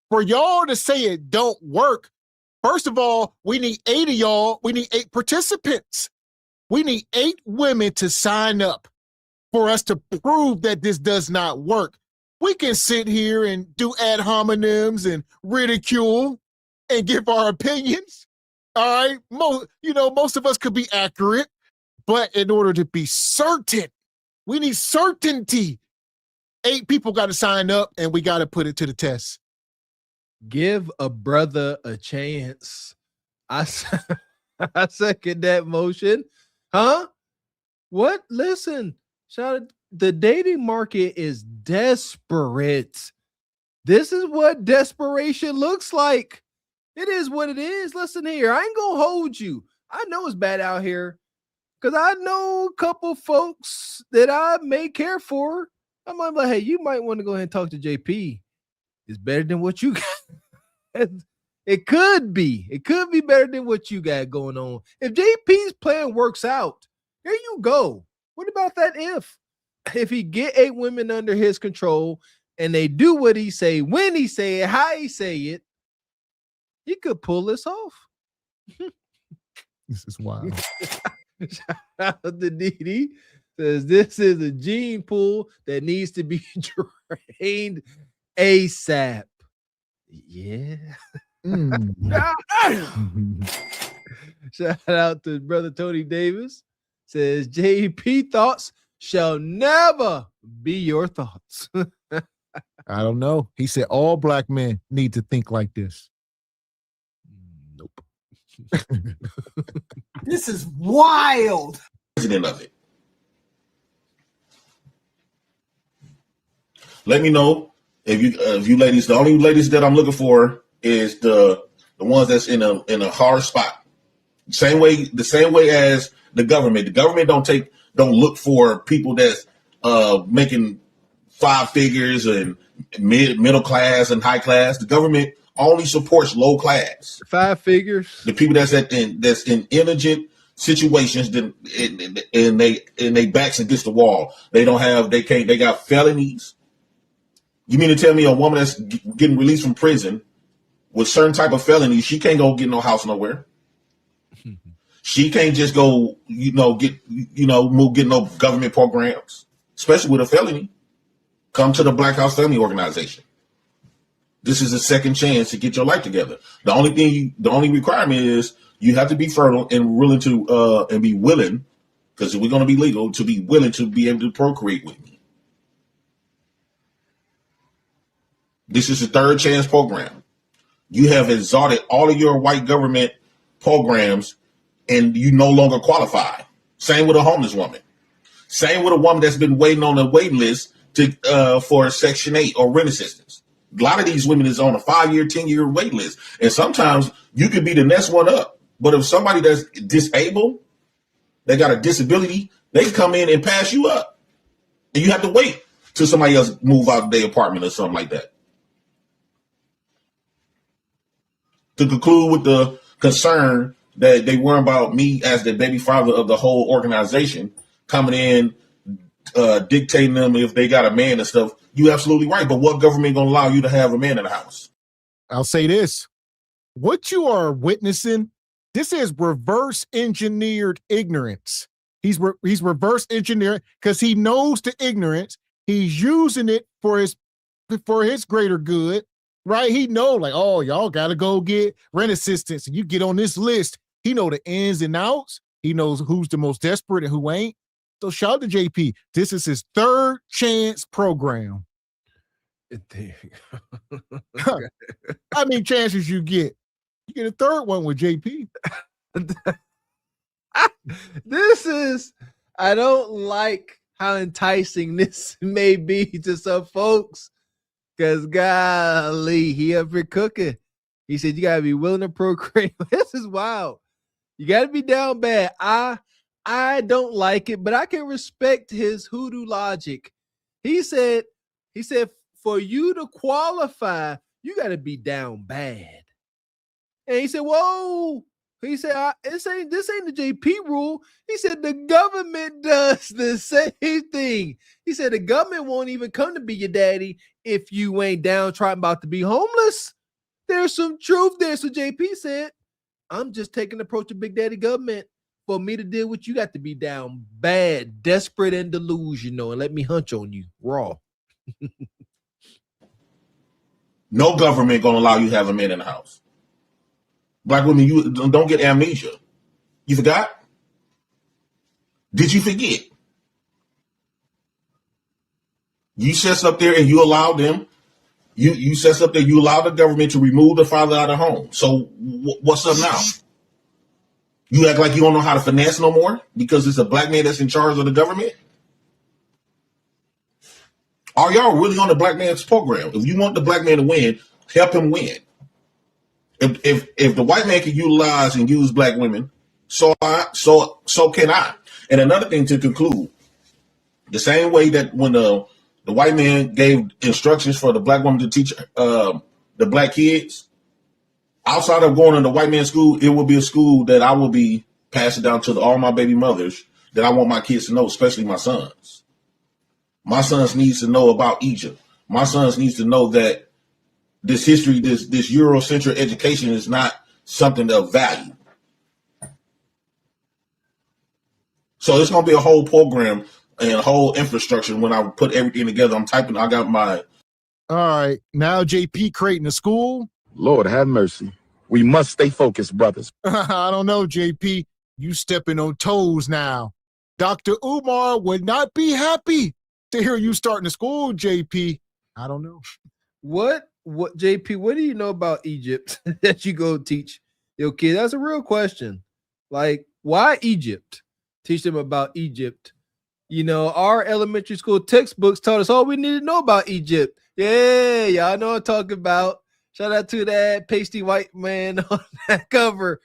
For y'all to say it don't work, first of all, we need 8 of y'all. We need 8 participants. We need 8 women to sign up for us to prove that this does not work. We can sit here and do ad hominems and ridicule and give our opinions. All right. Most of us could be accurate, but in order to be certain, we need certainty. 8 people got to sign up and we got to put it to the test. Give a brother a chance. I second that motion. Huh? What? Listen, shout out, the dating market is desperate. This is what desperation looks like. It is what it is. Listen here, I ain't gonna hold you. I know it's bad out here because I know a couple folks that I may care for. I might be like, hey, you might want to go ahead and talk to JP. It's better than what you got. It could be. It could be better than what you got going on. If JP's plan works out, there you go. What about that if he get 8 women under his control and they do what he say, when he say it, how he say it, he could pull this off. This is wild. Shout out to DD. Says this is a gene pool that needs to be drained ASAP. Yeah. Shout out to brother Tony Davis. Says JP thoughts shall never be your thoughts. I don't know. He said all black men need to think like this. Nope. This is wild. President of it. Let me know if you ladies. The only ladies that I'm looking for is the ones that's in a hard spot. The same way as the government. The government don't look for people that's making 5 figures and middle class and high class. The government only supports low class. 5 figures. The people that's in indigent situations, and they backs against the wall. They got felonies. You mean to tell me a woman that's getting released from prison with certain type of felonies, she can't go get no house nowhere? She can't just go, get no government programs, especially with a felony. Come to the Black House Family Organization. This is a second chance to get your life together. The only requirement is you have to be fertile and willing to, and be willing, because we're going to be legal, to be willing to be able to procreate with me. This is a third chance program. You have exhausted all of your white government programs and you no longer qualify. Same with a homeless woman. Same with a woman that's been waiting on a wait list for Section 8 or rent assistance. A lot of these women is on a 5-year, 10-year wait list. And sometimes you could be the next one up. But if somebody that's disabled, they got a disability, they come in and pass you up. And you have to wait till somebody else move out of their apartment or something like that. To conclude with the concern that they worry about me as the baby father of the whole organization coming in, dictating them if they got a man and stuff, you absolutely right. But what government going to allow you to have a man in the house? I'll say this. What you are witnessing, this is reverse engineered ignorance. He's reverse engineering because he knows the ignorance. He's using it for his greater good, right? He know like, oh, y'all got to go get rent assistance and you get on this list. He know the ins and outs. He knows who's the most desperate and who ain't. So shout out to JP. This is his third chance program. How many chances you get? You get a third one with JP. I don't like how enticing this may be to some folks. Because golly, he up here cooking. He said you gotta be willing to procreate. This is wild. You gotta be down bad. I don't like it, but I can respect his hoodoo logic. He said for you to qualify, you gotta be down bad. And he said, whoa. He said, this ain't the JP rule. He said the government does the same thing. He said the government won't even come to be your daddy if you ain't downtrodden about to be homeless. There's some truth there. So JP said, I'm just taking the approach of Big Daddy government. For me to deal with you, got to be down bad, desperate, and delusional, and let me hunch on you raw. No government gonna allow you to have a man in the house. Black women, you don't get amnesia. You forgot? Did you forget? You set up there and you allow them. You set up there. You allow the government to remove the father out of the home. So what's up now? You act like you don't know how to finance no more because it's a black man that's in charge of the government? Are y'all really on the black man's program? If you want the black man to win, help him win. If the white man can utilize and use black women, so can I. And another thing to conclude, the same way that when the white man gave instructions for the black woman to teach the black kids, outside of going to the white man's school, it will be a school that I will be passing down to all my baby mothers that I want my kids to know, especially my sons. My sons needs to know about Egypt. My sons needs to know that this history, this Eurocentric education is not something of value. So it's going to be a whole program and a whole infrastructure when I put everything together. I'm typing, I got my... All right, now JP creating a school. Lord have mercy. We must stay focused, brothers. I don't know, JP. You stepping on toes now. Dr. Umar would not be happy to hear you starting a school, JP. I don't know. What JP, what do you know about Egypt that you go teach your kid? That's a real question. Like, why Egypt? Teach them about Egypt. You know, our elementary school textbooks taught us all we need to know about Egypt. Yeah, y'all know what I'm talking about. Shout out to that pasty white man on that cover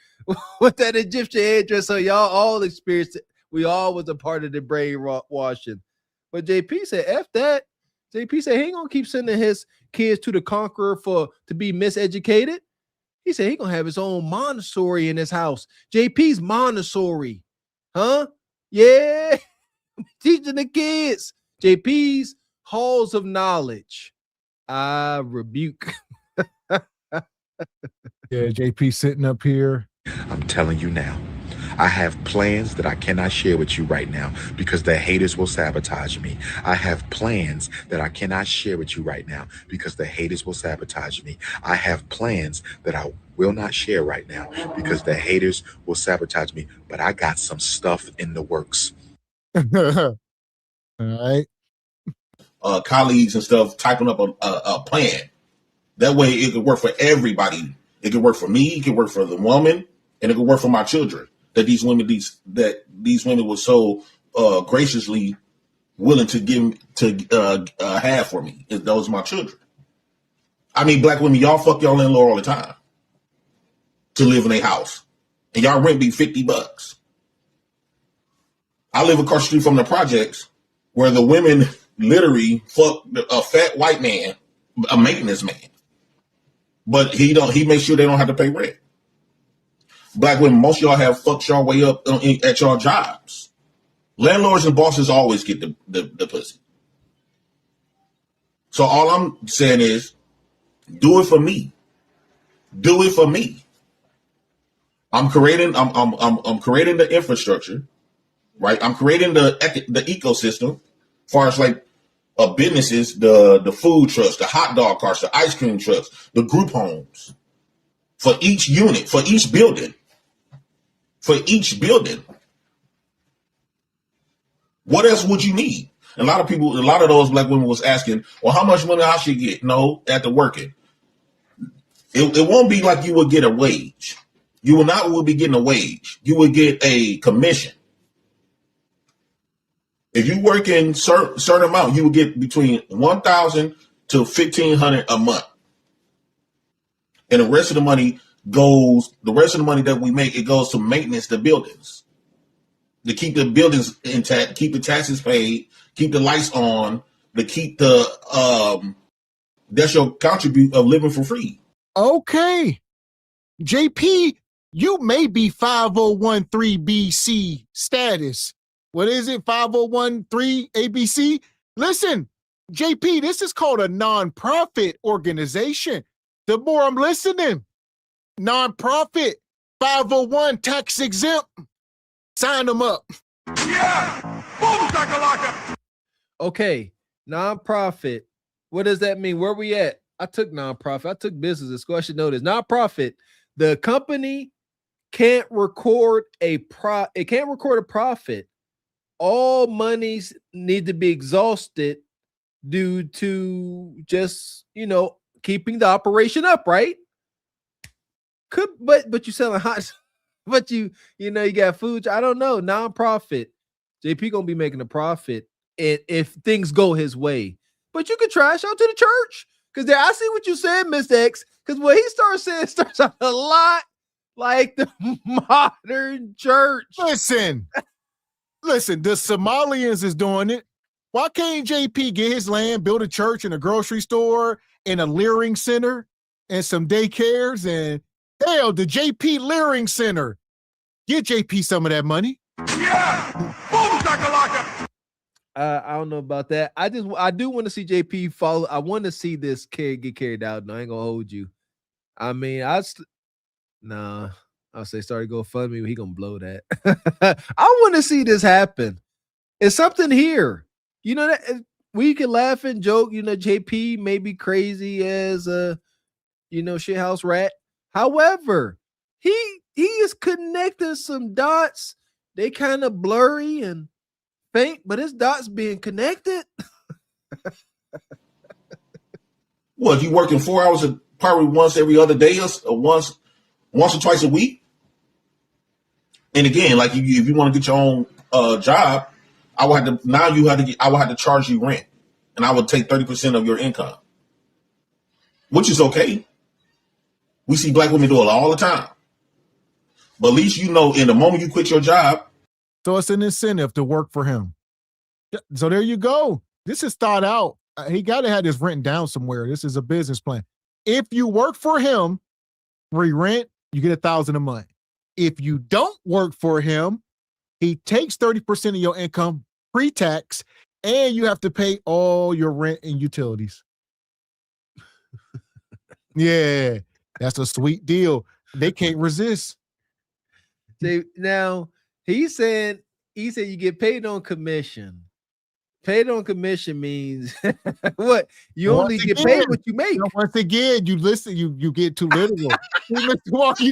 with that Egyptian headdress. So y'all all experienced it. We all was a part of the brainwashing. But JP said, F that. JP said he ain't gonna keep sending his kids to the Conqueror to be miseducated. He said he gonna have his own Montessori in his house. JP's Montessori. Huh? Yeah. Teaching the kids. JP's halls of knowledge. I rebuke. Yeah, JP sitting up here. I'm telling you now, I have plans that I cannot share with you right now because the haters will sabotage me. I have plans that I cannot share with you right now because the haters will sabotage me. I have plans that I will not share right now because the haters will sabotage me. But I got some stuff in the works. All right. Colleagues and stuff typing up a plan. That way it could work for everybody. It could work for me, it could work for the woman, and it could work for my children. that these women were so graciously willing to have for me. Those are my children. I mean, black women, y'all fuck y'all landlord all the time to live in a house, and y'all rent be $50. I live across the street from the projects where the women literally fuck a fat white man, a maintenance man, but he makes sure they don't have to pay rent. Black women, most of y'all have fucked y'all way up at y'all jobs. Landlords and bosses always get the pussy. So all I'm saying is, do it for me. Do it for me. I'm creating the infrastructure, right? I'm creating the ecosystem, as far as like businesses, the food trucks, the hot dog carts, the ice cream trucks, the group homes, for each unit, for each building. What else would you need? A lot of those black women was asking, well, how much money I should get? No, after working. It won't be like you would get a wage. You will be getting a wage. You will get a commission. If you work in certain amount, you will get between $1,000 to $1,500 a month. And the rest of the money that we make, it goes to maintenance the buildings. To keep the buildings intact, keep the taxes paid, keep the lights on, to keep that's your contribute of living for free. Okay. JP, you may be 5013BC status. What is it? 5013 ABC? Listen, JP, this is called a nonprofit organization. The more I'm listening, nonprofit, 501 tax exempt. Sign them up. Yeah! Boom, shakalaka! Okay, nonprofit. What does that mean? Where we at? I took nonprofit. I took business at school. I should know this. Nonprofit. The company can't record a profit. All monies need to be exhausted due to just, keeping the operation up, right? But you selling hot, but you got food. I don't know. Nonprofit. JP gonna be making a profit if things go his way. But you could try. Shout out to the church. Because I see what you said, Mr. X. Because what he starts out a lot like the modern church. Listen, the Somalians is doing it. Why can't JP get his land, build a church and a grocery store and a Leering Center and some daycares? And hell, the JP Leering Center. Get JP some of that money. Yeah! Boom, shakalaka! I don't know about that. I do want to see JP follow. I want to see this get carried out. No, I ain't gonna hold you. I mean, I'll say start to GoFundMe. He gonna blow that. I want to see this happen. It's something here. That we can laugh and joke. JP may be crazy as a shithouse rat. However, he is connecting some dots. They kind of blurry and faint, but his dots being connected. What, you working 4 hours probably once every other day or once or twice a week? And again, like if you want to get your own job, I would have to charge you rent, and I would take 30% of your income, which is okay. We see black women do it all the time. But at least in the moment you quit your job. So it's an incentive to work for him. So there you go. This is thought out. He got to have this written down somewhere. This is a business plan. If you work for him, free rent, you get $1,000 a month. If you don't work for him, he takes 30% of your income pre-tax, and you have to pay all your rent and utilities. Yeah, that's a sweet deal. They can't resist. Now, he said you get paid on commission. Paid on commission means what? You only get paid what you make. Once again, you listen, you get too literal. You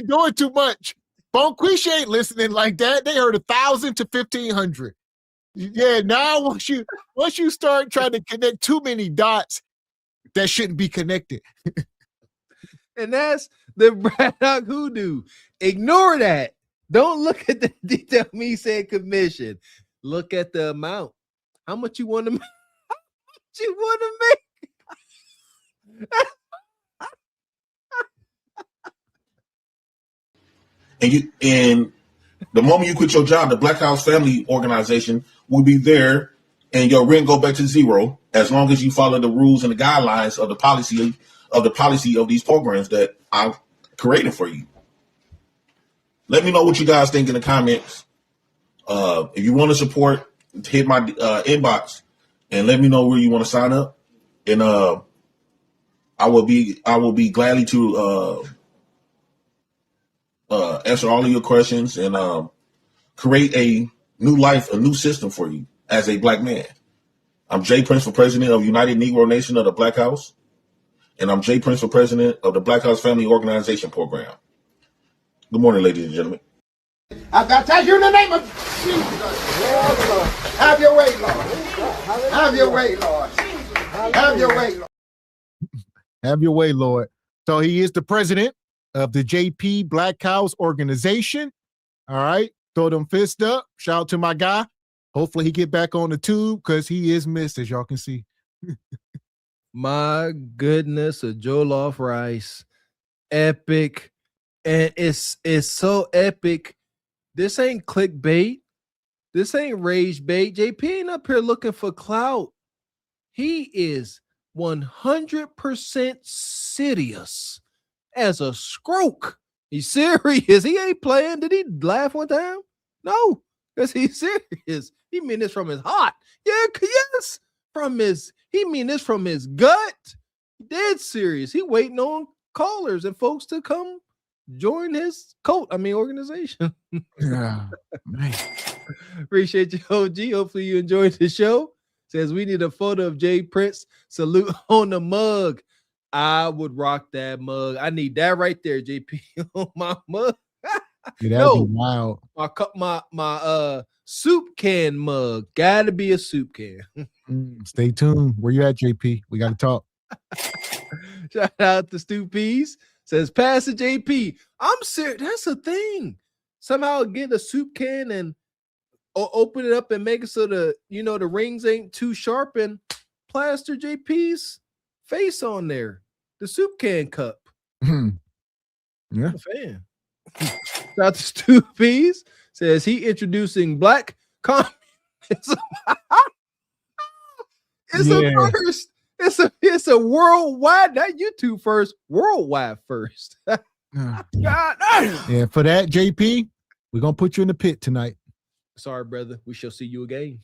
doing too much. Bonquiche ain't listening like that. They heard 1,000 to 1,500. Yeah, now once you start trying to connect too many dots, that shouldn't be connected. And that's the Braddock hoodoo. Ignore that. Don't look at the detail. Me saying commission. Look at the amount. How much you want to make? How much you want to make? And the moment you quit your job, the Black House Family Organization will be there, and your rent go back to zero as long as you follow the rules and the guidelines of the policy of these programs that I've created for you. Let me know what you guys think in the comments. If you want to support, hit my inbox and let me know where you want to sign up, and I will be gladly to answer all of your questions and create a new life, a new system for you as a Black man. I'm Jay Prince for president of United Negro Nation of the Black House, and I'm Jay Prince for president of the Black House Family Organization Program. Good morning, ladies and gentlemen. I baptize you in the name of Jesus. Have your way, Lord. Have your way, Lord. Have your way, Lord. Have your way, Lord. So he is the president of the JP Black House Organization. All right. Throw them fists up. Shout out to my guy. Hopefully he get back on the tube because he is missed, as y'all can see. My goodness, a jollof rice. Epic. And it's so epic. This ain't clickbait. This ain't rage bait. JP ain't up here looking for clout. He is 100% serious as a stroke. He's serious. He ain't playing. Did he laugh one time? No, because he's serious. He mean this from his heart. Yeah, yes. He mean this from his gut. Dead serious. He waiting on callers and folks to come join his organization. Yeah, man. Appreciate you, OG. Hopefully you enjoyed the show. Says we need a photo of Jay Prince salute on the mug. I would rock that mug. I need that right there, JP, on my mug. Yeah, that'd be wild. My soup can mug. Gotta be a soup can. Stay tuned. Where you at, JP? We got to talk. Shout out to Stu Peas. Says, Pastor JP, I'm serious. That's a thing. Somehow get a soup can and open it up and make it so the rings ain't too sharp and plaster JP's face on there. The soup can cup. Yeah. I'm a fan. Shout out to Stu Peas. Says he introducing black communism. It's a first. It's a worldwide, not YouTube first, worldwide first. God. Yeah, for that, JP, we're gonna put you in the pit tonight. Sorry, brother. We shall see you again.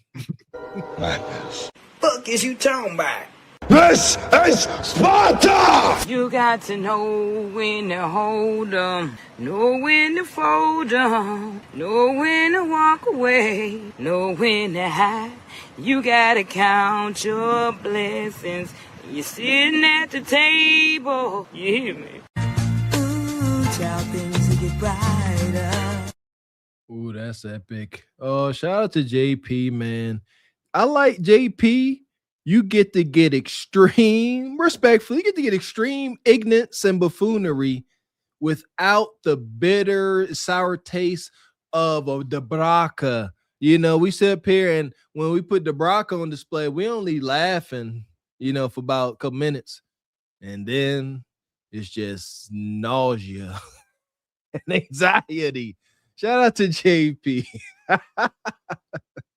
Madness. Fuck is you talking about? This is Sparta! You got to know when to hold 'em, know when to fold 'em, know when to walk away, know when to hide. You gotta count your blessings. You're sitting at the table. You hear me? Ooh, child, things will get brighter. Ooh, that's epic. Oh, shout out to JP, man. I like JP. You get to get extreme, respectfully, you get to get extreme ignorance and buffoonery without the bitter, sour taste of a Dabraka. We sit up here and when we put Dabraka on display, we only laughing, for about a couple minutes. And then it's just nausea and anxiety. Shout out to JP.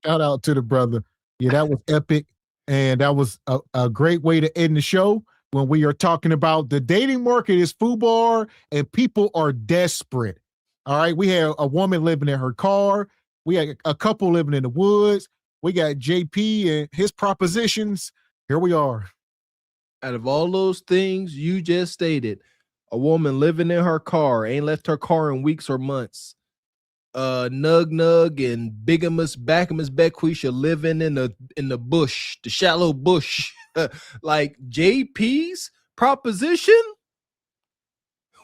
Shout out to the brother. Yeah, that was epic. And that was a great way to end the show when we are talking about the dating market is FUBAR and people are desperate. All right. We have a woman living in her car. We had a couple living in the woods. We got JP and his propositions. Here we are. Out of all those things you just stated, a woman living in her car, ain't left her car in weeks or months. Nug and bigamous Bacchamus Bequisha living in the bush, the shallow bush. Like JP's proposition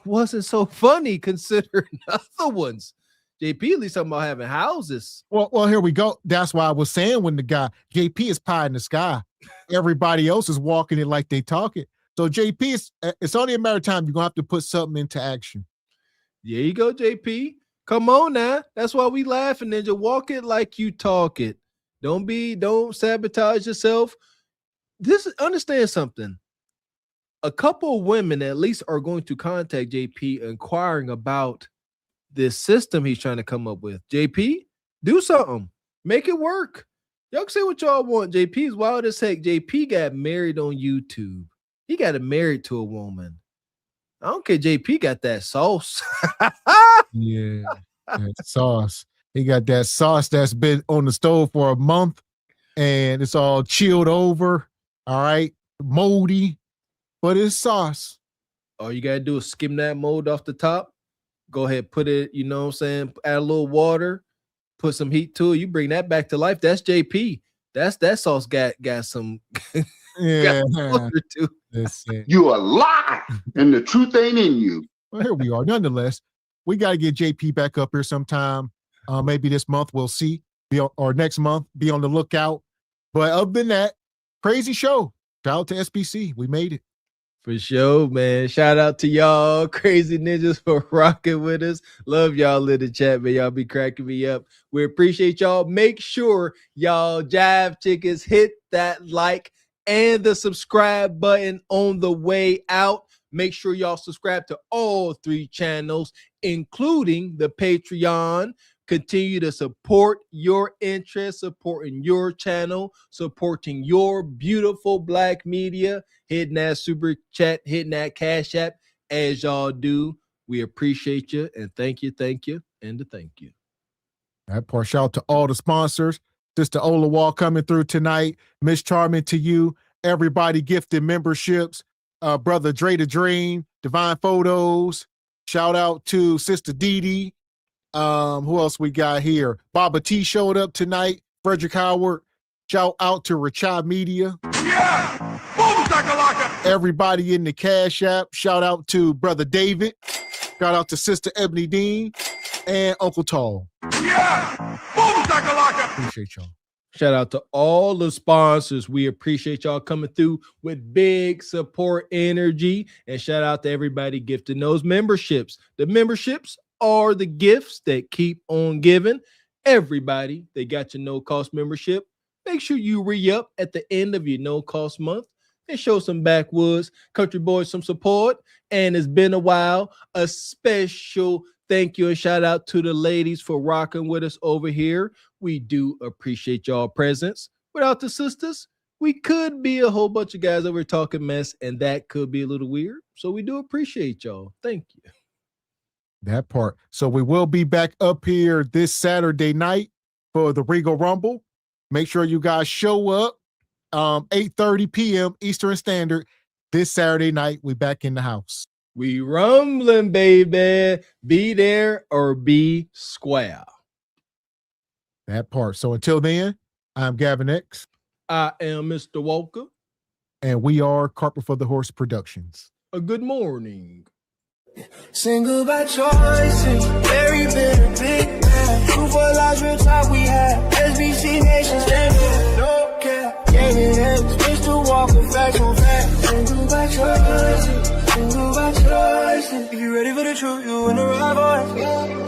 wasn't so funny considering other ones. JP at least talking about having houses. Well, here we go. That's why I was saying when the guy JP is pie in the sky, everybody else is walking it like they talk it. So JP, it's only a matter of time you're gonna have to put something into action. There you go, JP. Come on now. That's why we laughing, Ninja. Walk it like you talk it. Don't sabotage yourself. Understand something. A couple of women at least are going to contact JP inquiring about this system he's trying to come up with. JP, do something. Make it work. Y'all can say what y'all want. JP is wild as heck. JP got married on YouTube. He got married to a woman. I don't care. JP got that sauce. Yeah, that sauce. He got that sauce that's been on the stove for a month and it's all chilled over. All right. Moldy, but it's sauce. All you got to do is skim that mold off the top. Go ahead, put it, you know what I'm saying? Add a little water, put some heat to it. You bring that back to life. That's JP. That sauce got some Yeah. You a lie, and the truth ain't in you. Well, here we are. Nonetheless, we got to get JP back up here sometime. Maybe this month, we'll see. Or next month, be on the lookout. But other than that, crazy show. Shout out to SBC. We made it. For sure, man. Shout out to y'all, crazy ninjas, for rocking with us. Love y'all in the chat, man. Y'all be cracking me up. We appreciate y'all. Make sure y'all Jive Chickens hit that like and the subscribe button on the way out. Make sure y'all subscribe to all 3 channels, including the Patreon. Continue to support your interests, supporting your channel, supporting your beautiful Black media, hitting that super chat, hitting that Cash App as y'all do. We appreciate you and thank you, and thank you. That part. Shout out to all the sponsors. Sister Ola Wall coming through tonight. Miss Charming to you. Everybody gifted memberships. Brother Dre the Dream, Divine Photos. Shout out to Sister Dee Dee. Who else we got here? Baba T showed up tonight. Frederick Howard. Shout out to Rachad Media. Yeah! Boom, shakalaka! Everybody in the Cash App. Shout out to Brother David. Shout out to Sister Ebony Dean and Uncle Tall. Yeah! Boom, shakalaka! Appreciate y'all. Shout out to all the sponsors. We appreciate y'all coming through with big support energy. And shout out to everybody gifting those memberships. The memberships are the gifts that keep on giving. Everybody, they got your no-cost membership. Make sure you re-up at the end of your no-cost month and show some backwoods country boys some support. And it's been a while. A special thank you and shout out to the ladies for rocking with us over here. We do appreciate y'all presence. Without the sisters, we could be a whole bunch of guys over talking mess, and that could be a little weird. So we do appreciate y'all. Thank you. That part. So we will be back up here this Saturday night for the Regal Rumble. Make sure you guys show up 8:30 p.m. Eastern Standard this Saturday night. We back in the house. We rumbling, baby. Be there or be square. That part. So until then, I'm Gavin X. I am Mr. Walker. And we are Carpet for the Horse Productions. A good morning. Single by choice, very bitter, big man. Two for lives, real talk we had. SBC Nation standing, no cap. Gavin X Mr. Walker, facts on facts. Single by choice, single by choice. If you ready for the truth, you in the right voice.